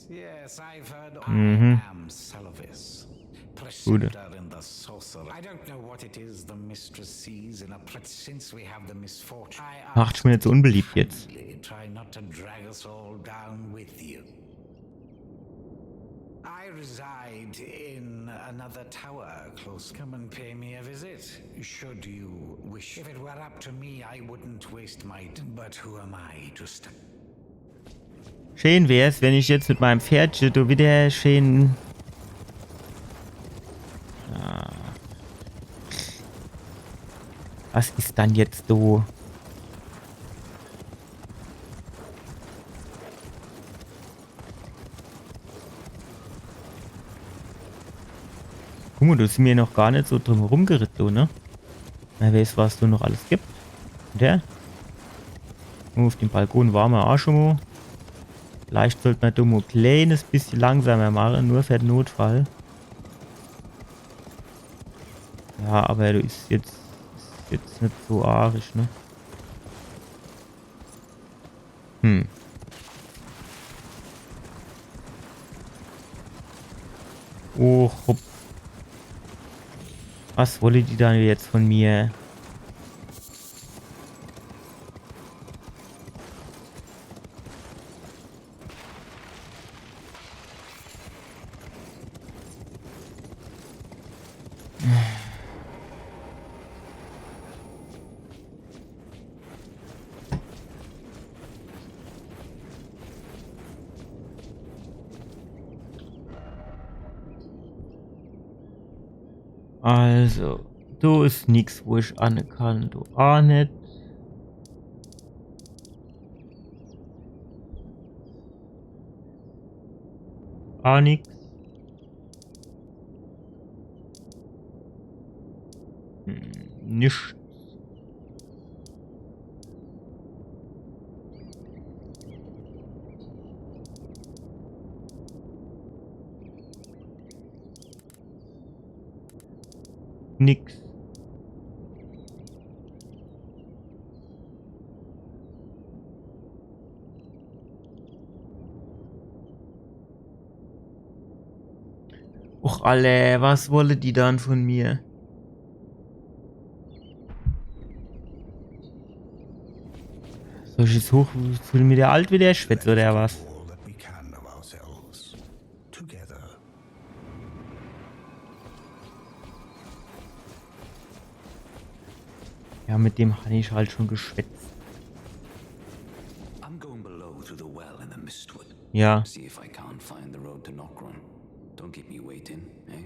Yes, I've heard.
Mhm.
I am Selvis, preceptor in the sorcerer. I don't know what it is the mistress sees in a since we have the misfortune.
Macht mir jetzt so unbeliebt jetzt.
Try not to drag us all down with you. I reside in another tower close. Come and pay me a visit, should you wish. If it were up to me, I wouldn't waste my time. But who am I to stop?
Schön wär's, wenn ich jetzt mit meinem Pferdchen du wieder schön... Ah. Was ist dann jetzt so? Guck mal, du bist mir noch gar nicht so drum rumgeritten, du, ne? Wer weiß, was du noch alles gibt. Der? Auf dem Balkon waren wir auch schon mal. Vielleicht sollte man da mal ein kleines bisschen langsamer machen, nur für den Notfall. Ja, aber du ist jetzt nicht so arisch, ne? Oh, hopp. Was wolle die dann jetzt von mir? Also, da ist nichts, wo ich an kann. Du auch nicht. Auch nix. Nichts. Nix. Och alle, was wolle die dann von mir? Soll ich jetzt hoch zu mir der alt wie der Schwätz oder was?
All that we can of ourselves. Together.
Ja, mit dem habe ich halt schon geschwätzt.
I'm going below through the well in the Mistwood.
Ja.
See if I can't find the road to Nokron. Don't keep me waiting, eh?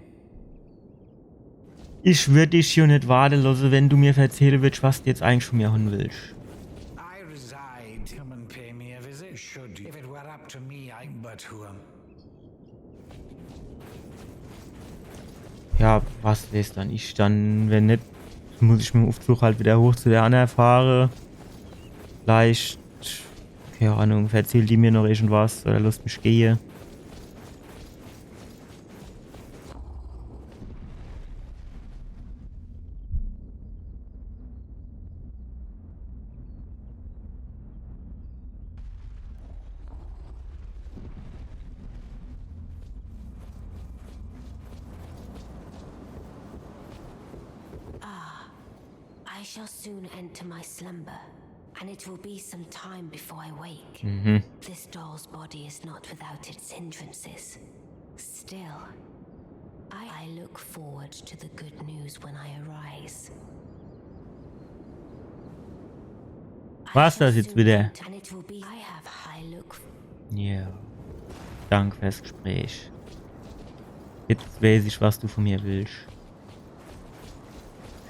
Ich würde dich hier nicht warten lassen, wenn du mir erzählen willst, was du jetzt eigentlich von mir haben willst.
I reside. Come and pay me a visit. Should you? If it were up to me, but who am...
Ja, was lässt dann ich dann, wenn nicht, muss ich mit dem Aufzug halt wieder hoch zu der anderen fahren. Vielleicht, keine Ahnung, erzählt die mir noch irgendwas oder lässt mich gehen.
I shall soon enter my slumber, and it will be some time before I wake. This doll's body is not without its hindrances. Still, I look forward to the good news when I arise.
Was das jetzt wieder?
And it will be I have high look.
Ja. Danke fürs Gespräch. Jetzt weiß ich, was du von mir willst.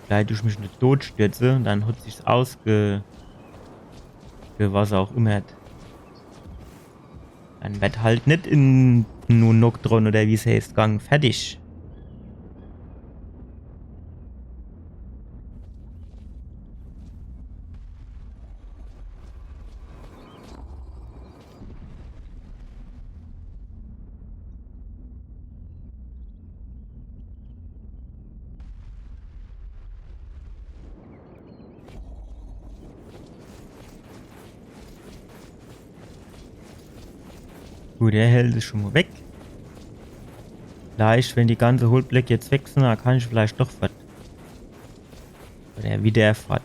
Gleich durch mich nicht totstürze, dann hat sich's ausge... für was auch immer. Dann wird halt nicht in nur Noctron oder wie es heißt, Gang fertig. Gut, der Held ist schon mal weg. Vielleicht, wenn die ganze Hohlbleck jetzt weg sind, dann kann ich vielleicht doch was. Oder wieder fort.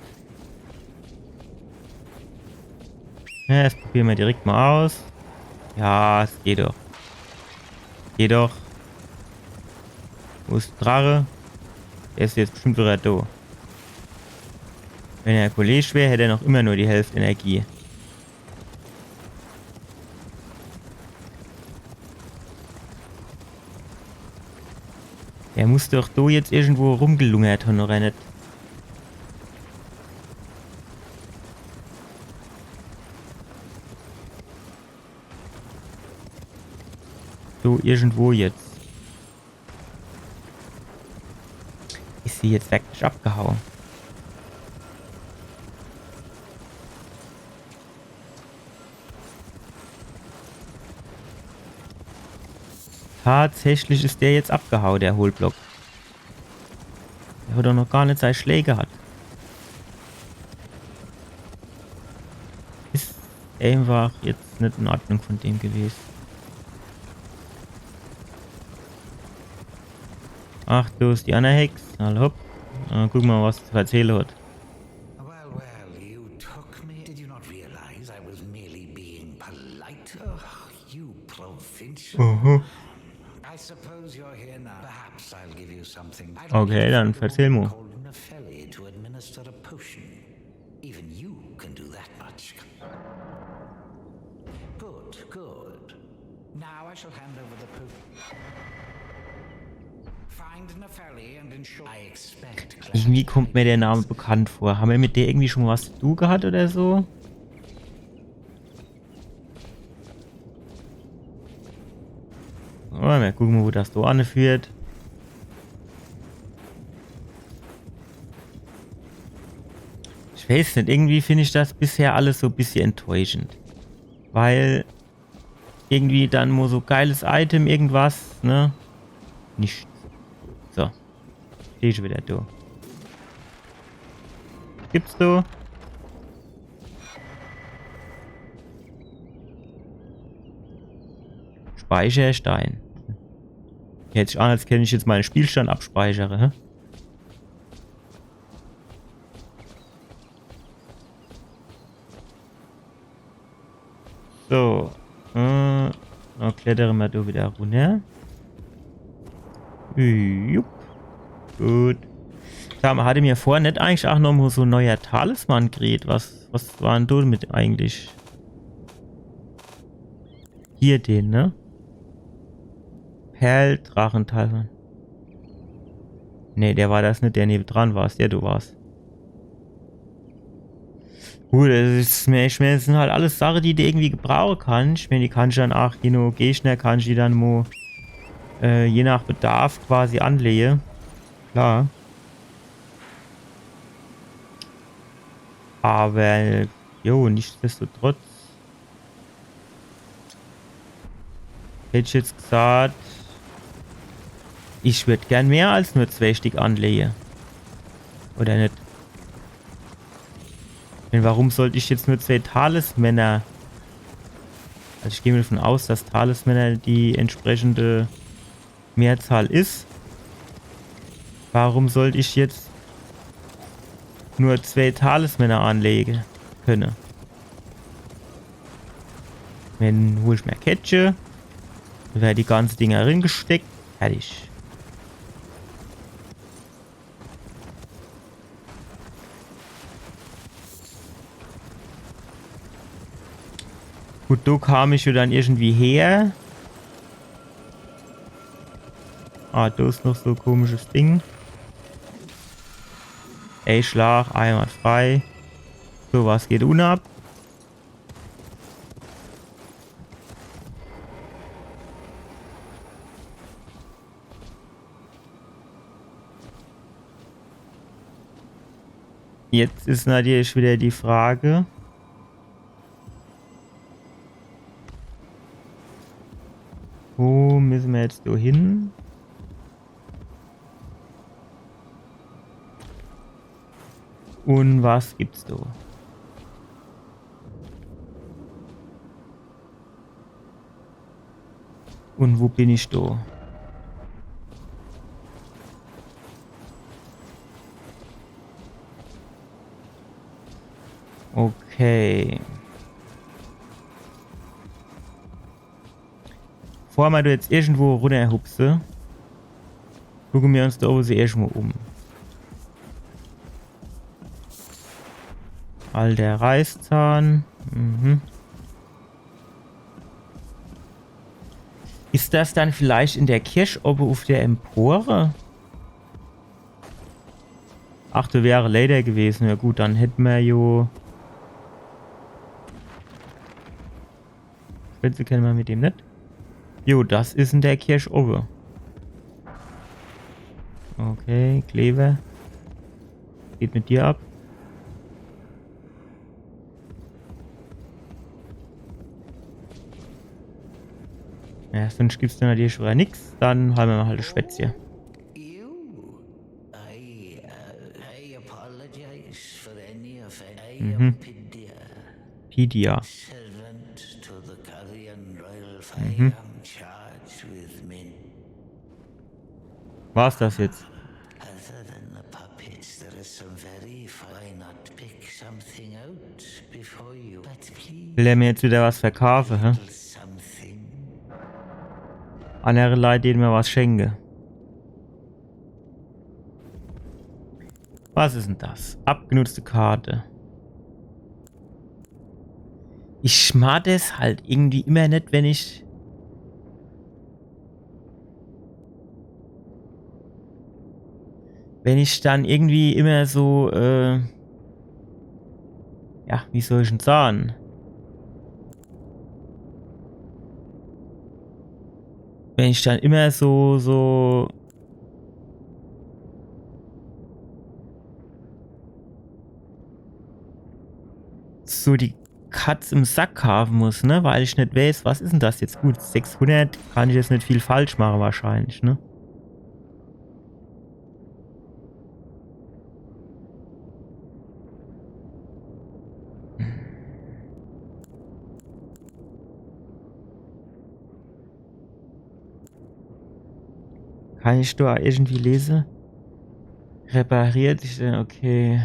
Ja, das probieren wir direkt mal aus. Ja, es geht doch. Geht doch. Wo ist der Drache? Der ist jetzt bestimmt wieder da. Wenn er Kollege wäre, hätte er noch immer nur die Hälfte Energie. Er muss doch da jetzt irgendwo rumgelungert haben, oder nicht? So, irgendwo jetzt. Ist sie jetzt wirklich abgehauen? Tatsächlich ist der jetzt abgehauen, der Hohlblock. Der hat doch noch gar nicht seine Schläge gehabt. Ist einfach jetzt nicht in Ordnung von dem gewesen. Ach, du ist die andere Hex. Na hopp. Guck mal, was zu erzählen hat.
Well, you took me. Did you not realize I was merely being polite? Oh, you provincial. I suppose you're here now. Perhaps I'll give you something.
Okay, dann erzähl mal.
Called Nepheli to administer a potion. Even you can do that much. Good. Now I shall hand over the potion. Find Nepheli and ensure I expect
Irgendwie kommt mir der Name bekannt vor. Haben wir mit der irgendwie schon was zu tun gehabt oder so? Oh, mal gucken, wo das so anführt. Ich weiß nicht, irgendwie finde ich das bisher alles so ein bisschen enttäuschend. Weil irgendwie dann nur so geiles Item, irgendwas, ne? Nichts. So. Stehe ich wieder da. Gibt's da? Speicherstein. Hätte ich an, als wenn ich jetzt meinen Spielstand abspeichere, hä? So. Dann klettern wir da wieder runter. Jupp. Gut. Sag mal, hatte mir vorher nicht eigentlich auch noch mal so ein neuer Talisman geredet? Was war denn da mit eigentlich? Hier den, ne? Perl-Drachentalisman. Ne, der war das nicht, der neben dran war, der du warst. Gut, das sind halt alles Sachen, die du irgendwie gebrauchen kannst. Ich meine, die kannst du dann auch, Gegner kannst du die dann mal, je nach Bedarf quasi anlegen. Klar. Aber, jo, nichtsdestotrotz. Hätte ich jetzt gesagt, ich würde gern mehr als nur 2 Stück anlegen. Oder nicht? Denn warum sollte ich jetzt nur 2 Talismänner? Also ich gehe mir davon aus, dass Talismänner die entsprechende Mehrzahl ist. Warum sollte ich jetzt nur 2 Talismänner anlegen können? Wenn hole ich mir Kette, dann wäre die ganze Dinger reingesteckt. Fertig. Gut, da kam ich ja dann irgendwie her. Ah, da ist noch so ein komisches Ding. Ey, Schlag, einmal frei. So, was geht unab? Jetzt ist natürlich wieder die Frage. Wo müssen wir jetzt so hin? Und was gibt's da? Und wo bin ich da? Okay. Bevor wir da jetzt irgendwo runterhupse, gucken wir uns da oben erstmal um. Alter Reißzahn. Mhm. Ist das dann vielleicht in der Kirche oben auf der Empore? Ach, das wäre leider gewesen. Ja gut, dann hätten wir jo... Spitze kennen wir mit dem nicht. Jo, das ist in der Kirche oben. Okay, Kleber. Geht mit dir ab. Ja, sonst gibt's dann natürlich schon nichts. Dann haben wir mal halt das Schwätzchen.
You? I apologize for any offense. I
Mhm.
am Pidia,
Pidia.
servant to the Carrion Royal Fire, charged with men.
War's das jetzt?
Other than the puppets, there is some very why not pick something out before you. But please,
Will er mir jetzt wieder was verkaufen, hä?
little something.
Andere Leute, denen mir was schenke. Was ist denn das? Abgenutzte Karte. Ich mag es halt irgendwie immer nicht, wenn ich... wenn ich dann irgendwie immer so, ja, wie soll ich denn sagen? Wenn ich dann immer so die Katz im Sack haben muss, ne? Weil ich nicht weiß, was ist denn das jetzt? Gut, 600 kann ich jetzt nicht viel falsch machen wahrscheinlich, ne? Kann ich da irgendwie lesen? Repariert sich denn? Okay.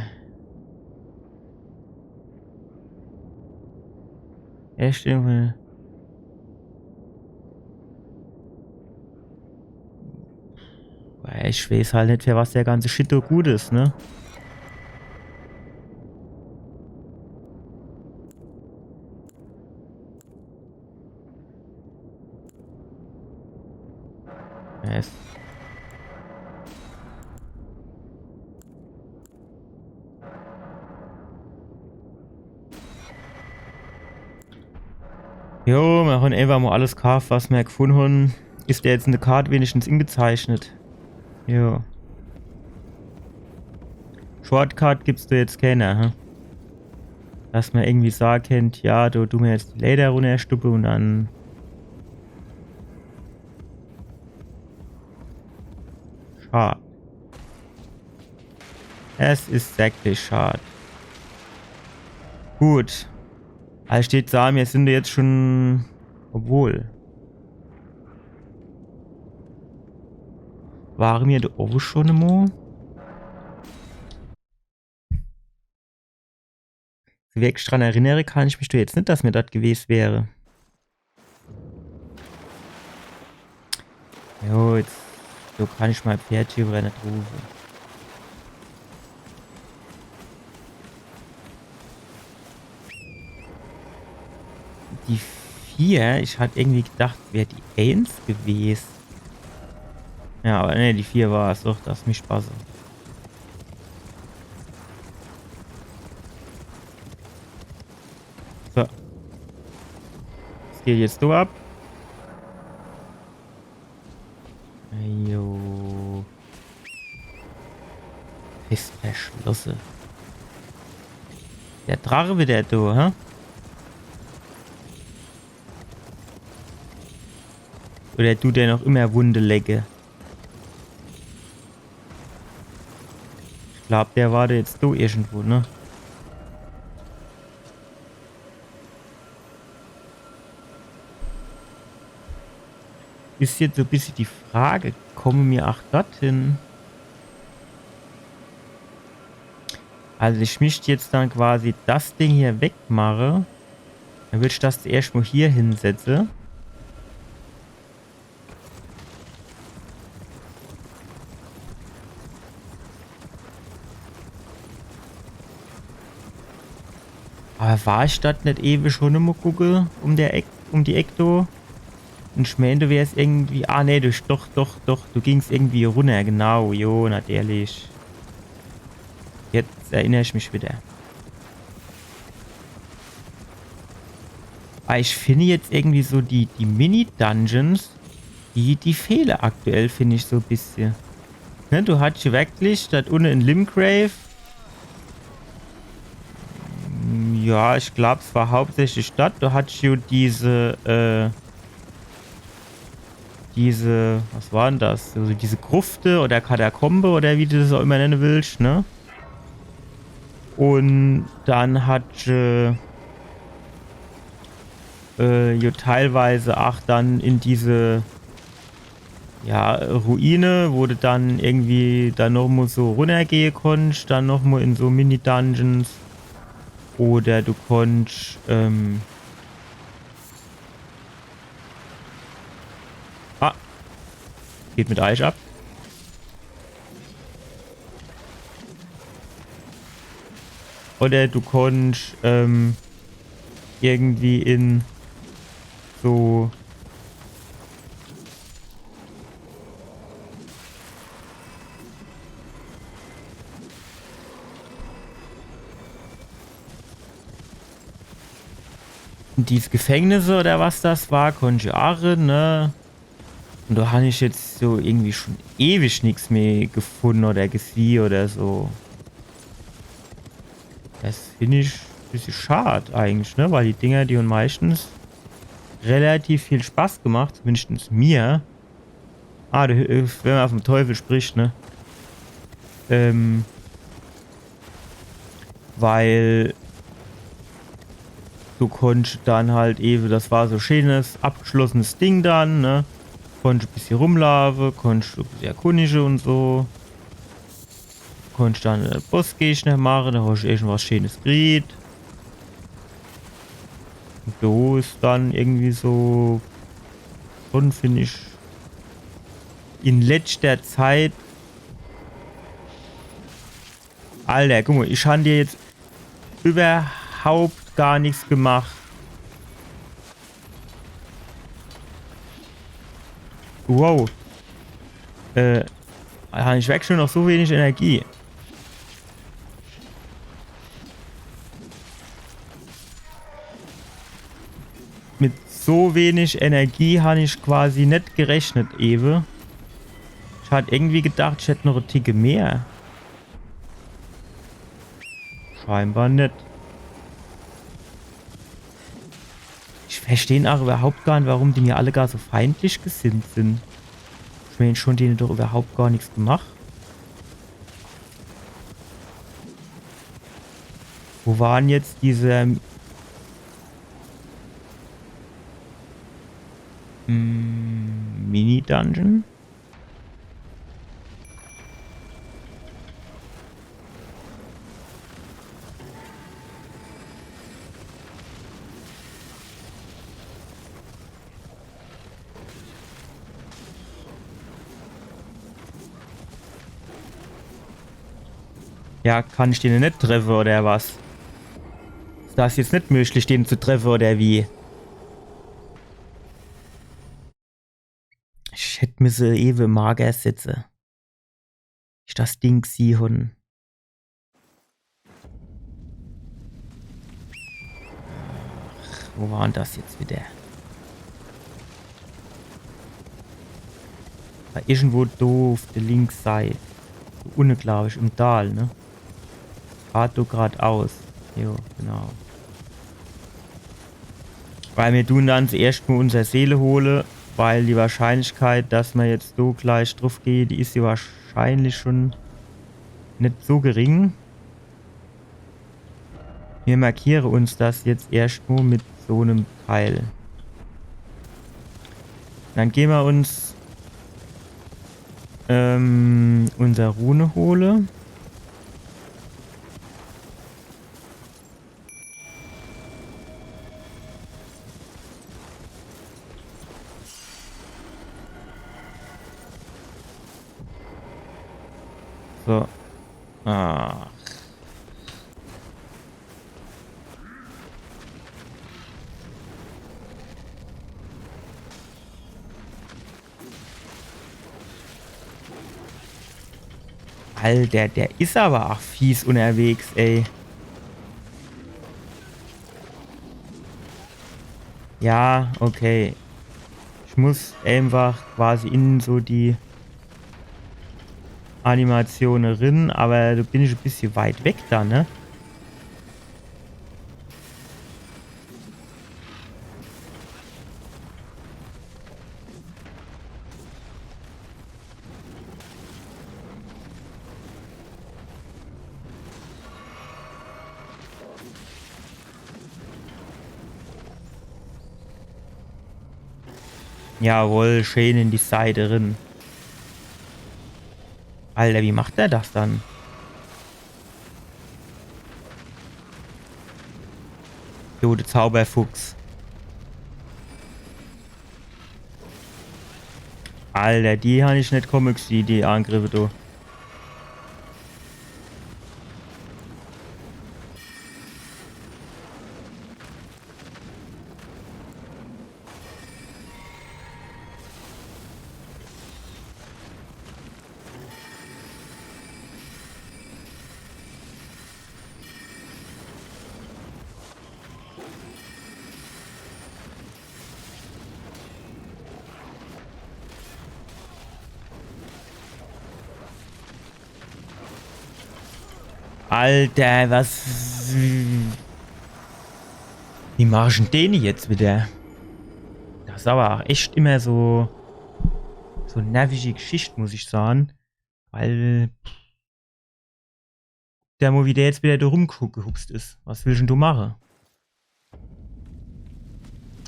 Echt irgendwie. Ich weiß halt nicht, für was der ganze Shit so gut ist, ne? Yes. Jo, wir haben einfach mal alles gekauft, was wir gefunden haben. Ist der jetzt in der Karte wenigstens ingezeichnet? Jo. Shortcut gibt's da jetzt keine, hm? Dass man irgendwie sagen könnt, ja, du mir jetzt die Leder runterstuppe und dann... Schade. Es ist wirklich schade. Gut. Also steht da, wir sind jetzt schon... Obwohl. Waren wir da auch schon einmal? Wirklich dran erinnere, kann ich mich doch jetzt nicht, dass mir das gewesen wäre. Jo, jetzt so kann ich mal Pferdchen nicht rufen. Die 4, ich hatte irgendwie gedacht, wäre die 1 gewesen. Ja, aber ne, die 4 war es doch, das mich Spaß. So. Was geht jetzt so ab? Jo. Ist verschlossen. Der Drache wieder da, hä? Oder tut der noch immer Wunde lecke? Ich glaube, der war da jetzt da irgendwo, ne? Ist jetzt so ein bisschen die Frage, kommen wir auch dorthin? Also ich möchte jetzt dann quasi das Ding hier wegmachen. Dann würde ich das zuerst mal hier hinsetzen. Aber war ich das nicht ewig schon immer gucke um die Ecke da? Und ich meine, du wärst irgendwie... Ah, ne, doch. Du gingst irgendwie runter, genau. Jo, natürlich. Jetzt erinnere ich mich wieder. Aber ich finde jetzt irgendwie so die Mini-Dungeons, die fehlen aktuell, finde ich so ein bisschen. Ne, du hattest wirklich das unten in Limgrave. Ja, ich glaube, es war hauptsächlich Stadt. Du hattest ja diese, was war denn das? Also diese Grufte oder Katakombe oder wie du das auch immer nennen willst, ne? Und dann hat teilweise auch dann in diese Ruine, wo du dann irgendwie dann noch mal so runtergehen konntest, dann noch mal in so Mini-Dungeons. Oder du konntest geht mit Eich ab. Oder du konntest irgendwie in so in diese Gefängnisse oder was das war, konnte ich auch rein, ne? Und da habe ich jetzt so irgendwie schon ewig nichts mehr gefunden oder gesehen oder so. Das finde ich ein bisschen schade eigentlich, ne? Weil die Dinger, die haben meistens relativ viel Spaß gemacht, zumindest mir. Wenn man vom Teufel spricht, ne? Weil du konntest dann halt eben, das war so schönes, abgeschlossenes Ding dann, ne? Konntest ein bisschen rumlaufen, konntest ein bisschen erkundigen und so. Konntest dann einen Bossgegner machen, da hast du irgendwas Schönes gekriegt. Und so ist dann irgendwie so, schon finde ich, in letzter Zeit. Alter, guck mal, ich habe dir jetzt überhaupt gar nichts gemacht. Wow. Ich weg schon noch so wenig Energie. Mit so wenig Energie habe ich quasi nicht gerechnet, Ewe. Ich hatte irgendwie gedacht, ich hätte noch eine Ticke mehr. Scheinbar nicht. Ich verstehe auch überhaupt gar nicht, warum die mir alle gar so feindlich gesinnt sind. Ich meine schon, denen doch überhaupt gar nichts gemacht. Wo waren jetzt diese Mini-Dungeon? Ja, kann ich den nicht treffen oder was? Ist das jetzt nicht möglich, den zu treffen oder wie? Ich hätte mir so eben mager sitzen. Ich das Ding sehen. Wo war denn das jetzt wieder? War irgendwo doof, der Linksseite. So unten, glaube ich, im Tal, ne? Fahrt du geradeaus. Jo, genau. Weil wir tun dann zuerst mal unsere Seele holen, weil die Wahrscheinlichkeit, dass man jetzt so gleich drauf geht, die ist ja wahrscheinlich schon nicht so gering. Wir markieren uns das jetzt erstmal mit so einem Teil. Dann gehen wir uns unsere Rune holen. So. Ah. Alter, der ist aber auch fies unterwegs, ey. Ja, okay. Ich muss einfach quasi in so die Animationen rein, aber da bin ich ein bisschen weit weg da, ne? Jawohl, schön in die Seite drin. Alter, wie macht er das dann? Jo, der Zauberfuchs. Alter, die habe ich nicht kommen gesehen, die Angriffe, du. Alter, was... Wie mach ich denn den jetzt wieder? Das ist aber auch echt immer so nervige Geschichte, muss ich sagen. Weil... Der Mo, wie der jetzt wieder da rumgehupst ist. Was willst denn du machen?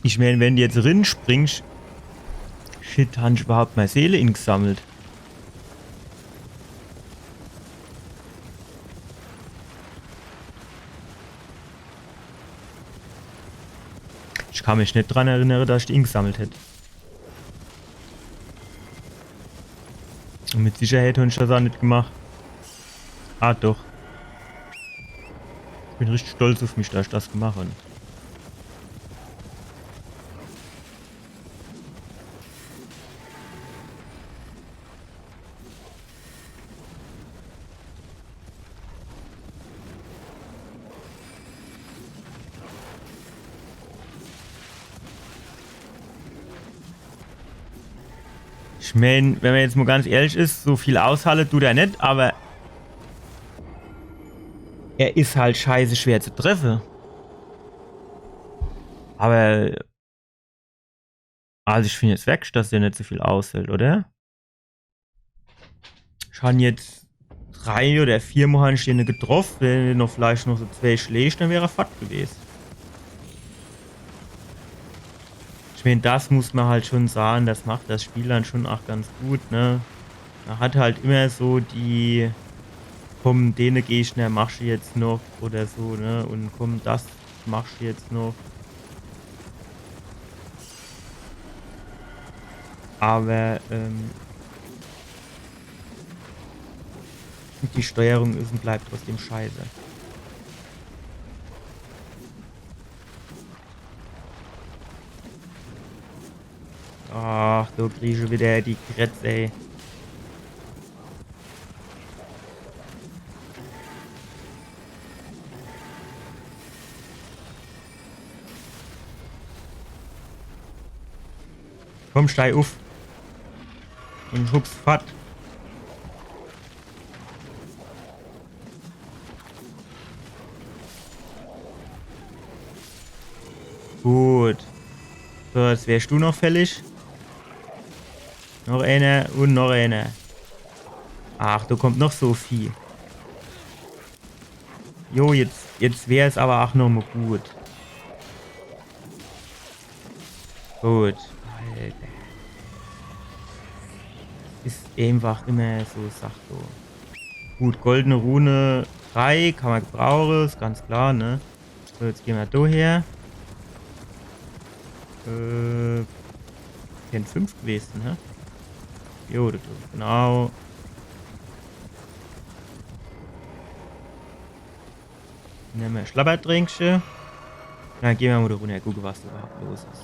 Ich meine, wenn du jetzt rin springst... Shit, habe ich überhaupt meine Seele ingesammelt? Ich kann mich nicht dran erinnern, dass ich die ingesammelt hätte. Und mit Sicherheit habe ich das auch nicht gemacht. Ah, doch. Ich bin richtig stolz auf mich, dass ich das gemacht habe. Ich meine, wenn man jetzt mal ganz ehrlich ist, so viel aushalten tut er nicht, aber er ist halt scheiße schwer zu treffen. Aber also ich finde jetzt weg, dass der nicht so viel aushält, oder? Ich habe jetzt 3 oder 4 Mal getroffen, wenn er noch vielleicht noch so 2 schlägt, dann wäre er fett gewesen. Ich meine, das muss man halt schon sagen, das macht das Spiel dann schon auch ganz gut, ne? Man hat halt immer so die, komm, den Gegner machst du jetzt noch oder so, ne? Und komm, das machst du jetzt noch. Aber, die Steuerung ist und bleibt trotzdem scheiße. Ach, du kriegst schon wieder die Kretze, ey. Komm, steig auf. Und hups, fat. Gut. So, jetzt wärst du noch fällig. Noch einer und noch einer. Ach, da kommt noch so viel. Jo, jetzt wäre es aber auch noch mal gut. Gut. Alter. Ist einfach immer so Sache. Gut, goldene Rune 3 kann man gebrauchen, ist ganz klar, ne? So, jetzt gehen wir da her. 5 gewesen, ne? Jo, das ist genau. Nehmen wir ein Schlabbertrinkchen. Dann gehen wir mal da runter, gucken, was da überhaupt los ist.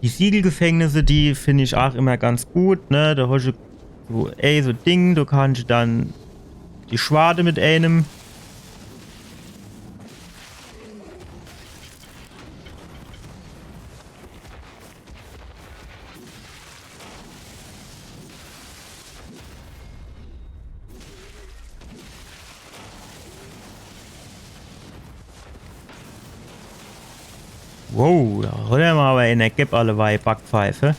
Die Siegelgefängnisse, die finde ich auch immer ganz gut, ne? Da hast du so, so Ding, da kannst du dann die Schwade mit einem. Wow, da holen wir aber in der Gap alle bei Backpfeife.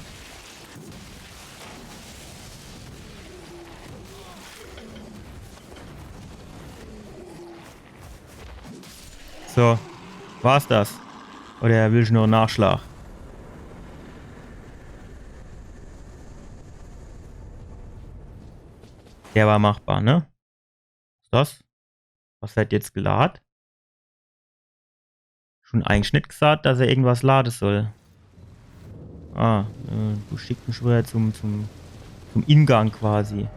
So, war's das? Oder will ich noch einen Nachschlag? Der war machbar, ne? Was ist das? Was wird jetzt geladen? Schon eigentlich nicht gesagt, dass er irgendwas laden soll. Ah, du schickst mich wieder zum Ingang quasi.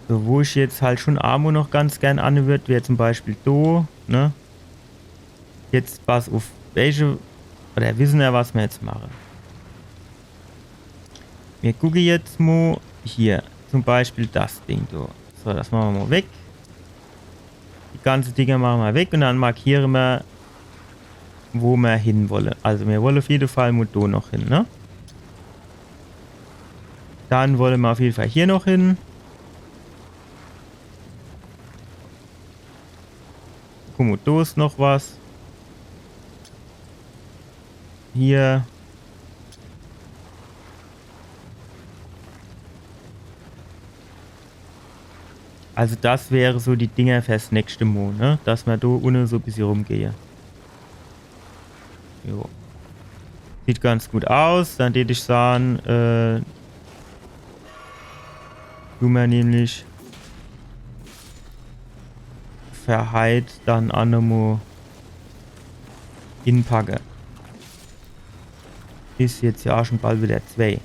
So, wo ich jetzt halt schon Amo noch ganz gern an würde, wäre zum Beispiel Do, ne? Jetzt pass auf, welche, oder wissen ja, was wir jetzt machen. Wir gucken jetzt mal hier, zum Beispiel das Ding da. So, das machen wir mal weg. Die ganzen Dinger machen wir weg und dann markieren wir, wo wir hin wollen. Also wir wollen auf jeden Fall mit do noch hin, ne? Dann wollen wir auf jeden Fall hier noch hin. Guck mal, da ist noch was. Hier. Also das wäre so die Dinger fürs nächste Mal, ne? Dass man da ohne so ein bisschen rumgehe. Jo. Sieht ganz gut aus. Dann würde ich sagen, tun wir nämlich verheit dann Anemo inpacke. Ist jetzt ja schon bald wieder 2.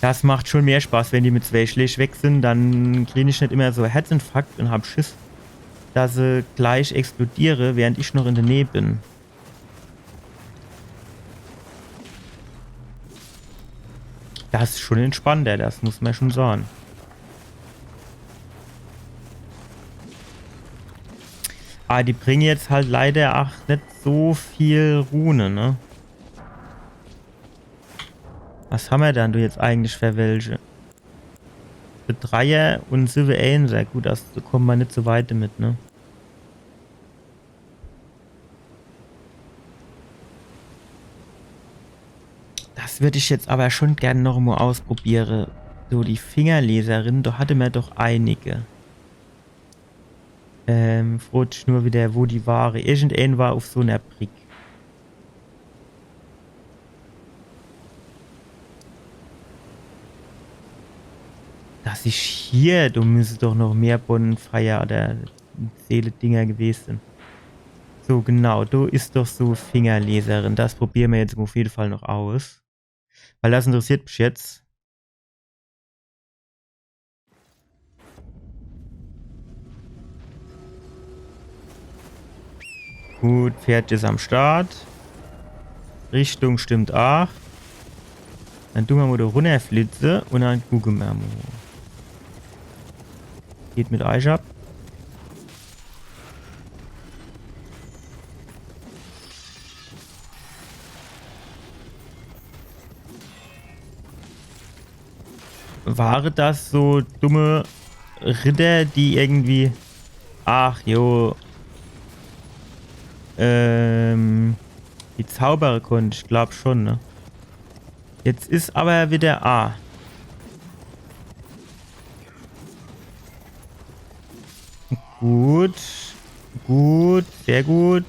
Das macht schon mehr Spaß, wenn die mit 2 Schlägen weg sind. Dann kriege ich nicht immer so Herzinfarkt und hab Schiss, dass sie gleich explodiere, während ich noch in der Nähe bin. Das ist schon entspannter, das muss man schon sagen. Aber die bringen jetzt halt leider auch nicht so viel Rune, ne? Was haben wir dann du jetzt eigentlich für welche? Für Dreier und 7 sehr gut, da kommen wir nicht so weit damit, ne? Das würde ich jetzt aber schon gerne noch mal ausprobieren. So, die Fingerleserin, da hatte man doch einige. Fragt ich nur wieder, wo die Ware. Irgendein war auf so einer Brick. Dass ich hier, du müsstest doch noch mehr Bonfire oder Seele-Dinger gewesen sein. So, genau, du ist doch so Fingerleserin. Das probieren wir jetzt auf jeden Fall noch aus. Weil das interessiert mich jetzt. Gut, Pferd ist am Start. Richtung stimmt auch. Dann tun wir mal da runterflitze und dann gucken wir mal. Geht mit Eich ab. Waren das so dumme Ritter, die irgendwie... Ach, jo. Die Zauberer konnte, ich glaube schon, ne? Jetzt ist aber wieder A. Gut. Gut, sehr gut.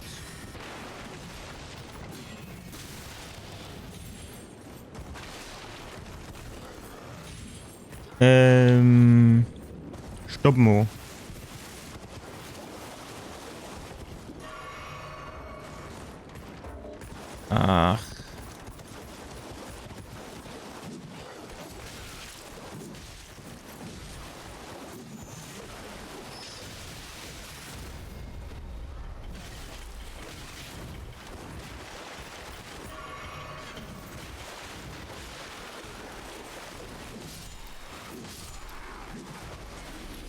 Stopp mo. Ach.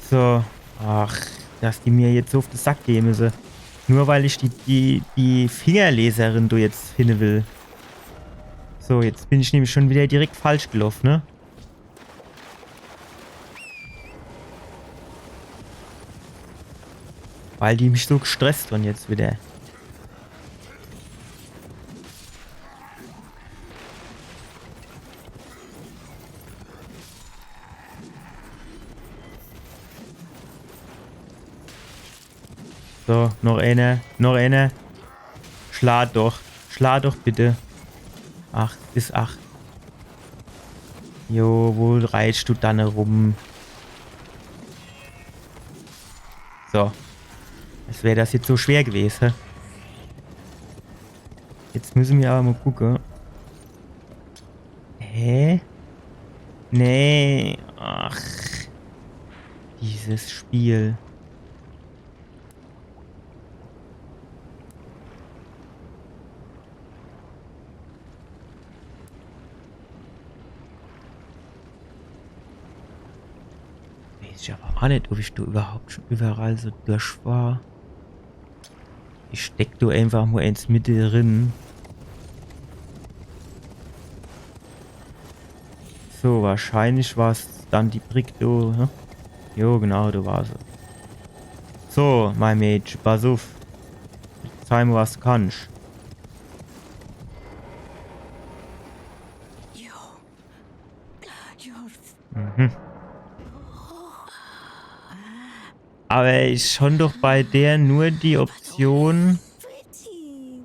So. Ach, dass die mir jetzt so auf den Sack gehen müssen. Nur weil ich die Fingerleserin du jetzt finden will. So, jetzt bin ich nämlich schon wieder direkt falsch gelaufen, ne? Weil die mich so gestresst und jetzt wieder. So, noch eine, noch eine. Schlag doch bitte. 8 bis 8. Jo, wo reichst du dann rum? So. Als wäre das jetzt so schwer gewesen. Jetzt müssen wir aber mal gucken. Hä? Nee. Ach. Dieses Spiel. Ich aber auch nicht, ob ich da überhaupt schon überall so durch war. Ich steck du einfach mal ins Mitte drin. So, wahrscheinlich war es dann die Brick, du, ne? Jo, genau, du warst es. So, mein Mädchen, pass auf. Zeig mir, was du kannst. Mhm. Aber ist schon doch bei der nur die Option...
Pretty.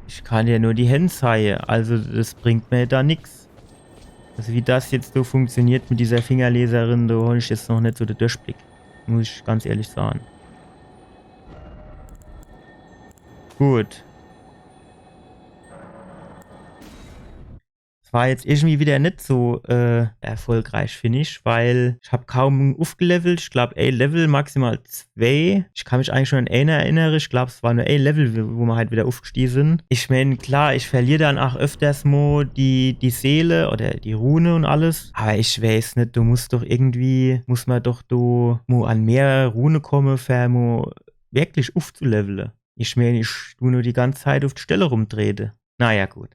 Ich kann ja nur die Hände zeigen, also das bringt mir da nichts. Also wie das jetzt so funktioniert mit dieser Fingerleserin, da habe ich jetzt noch nicht so den Durchblick. Muss ich ganz ehrlich sagen. Gut. War jetzt irgendwie wieder nicht so erfolgreich, finde ich, weil ich habe kaum aufgelevelt. Ich glaube, A-Level maximal 2. Ich kann mich eigentlich schon an eine erinnern. Ich glaube, es war nur A-Level, wo wir halt wieder aufgestiegen sind. Ich meine, klar, ich verliere dann auch öfters mal die Seele oder die Rune und alles. Aber ich weiß nicht, du musst doch irgendwie, muss man doch du an mehr Rune kommen, für wirklich aufzuleveln. Ich meine, ich tu nur die ganze Zeit auf die Stelle rumdrehen. Naja, gut.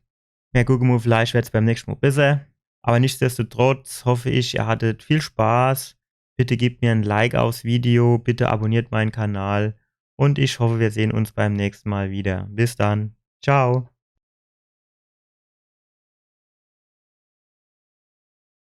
Ja, gucken wir, vielleicht wird es beim nächsten Mal besser. Aber nichtsdestotrotz hoffe ich, ihr hattet viel Spaß. Bitte gebt mir ein Like aufs Video, bitte abonniert meinen Kanal und ich hoffe, wir sehen uns beim nächsten Mal wieder. Bis dann. Ciao.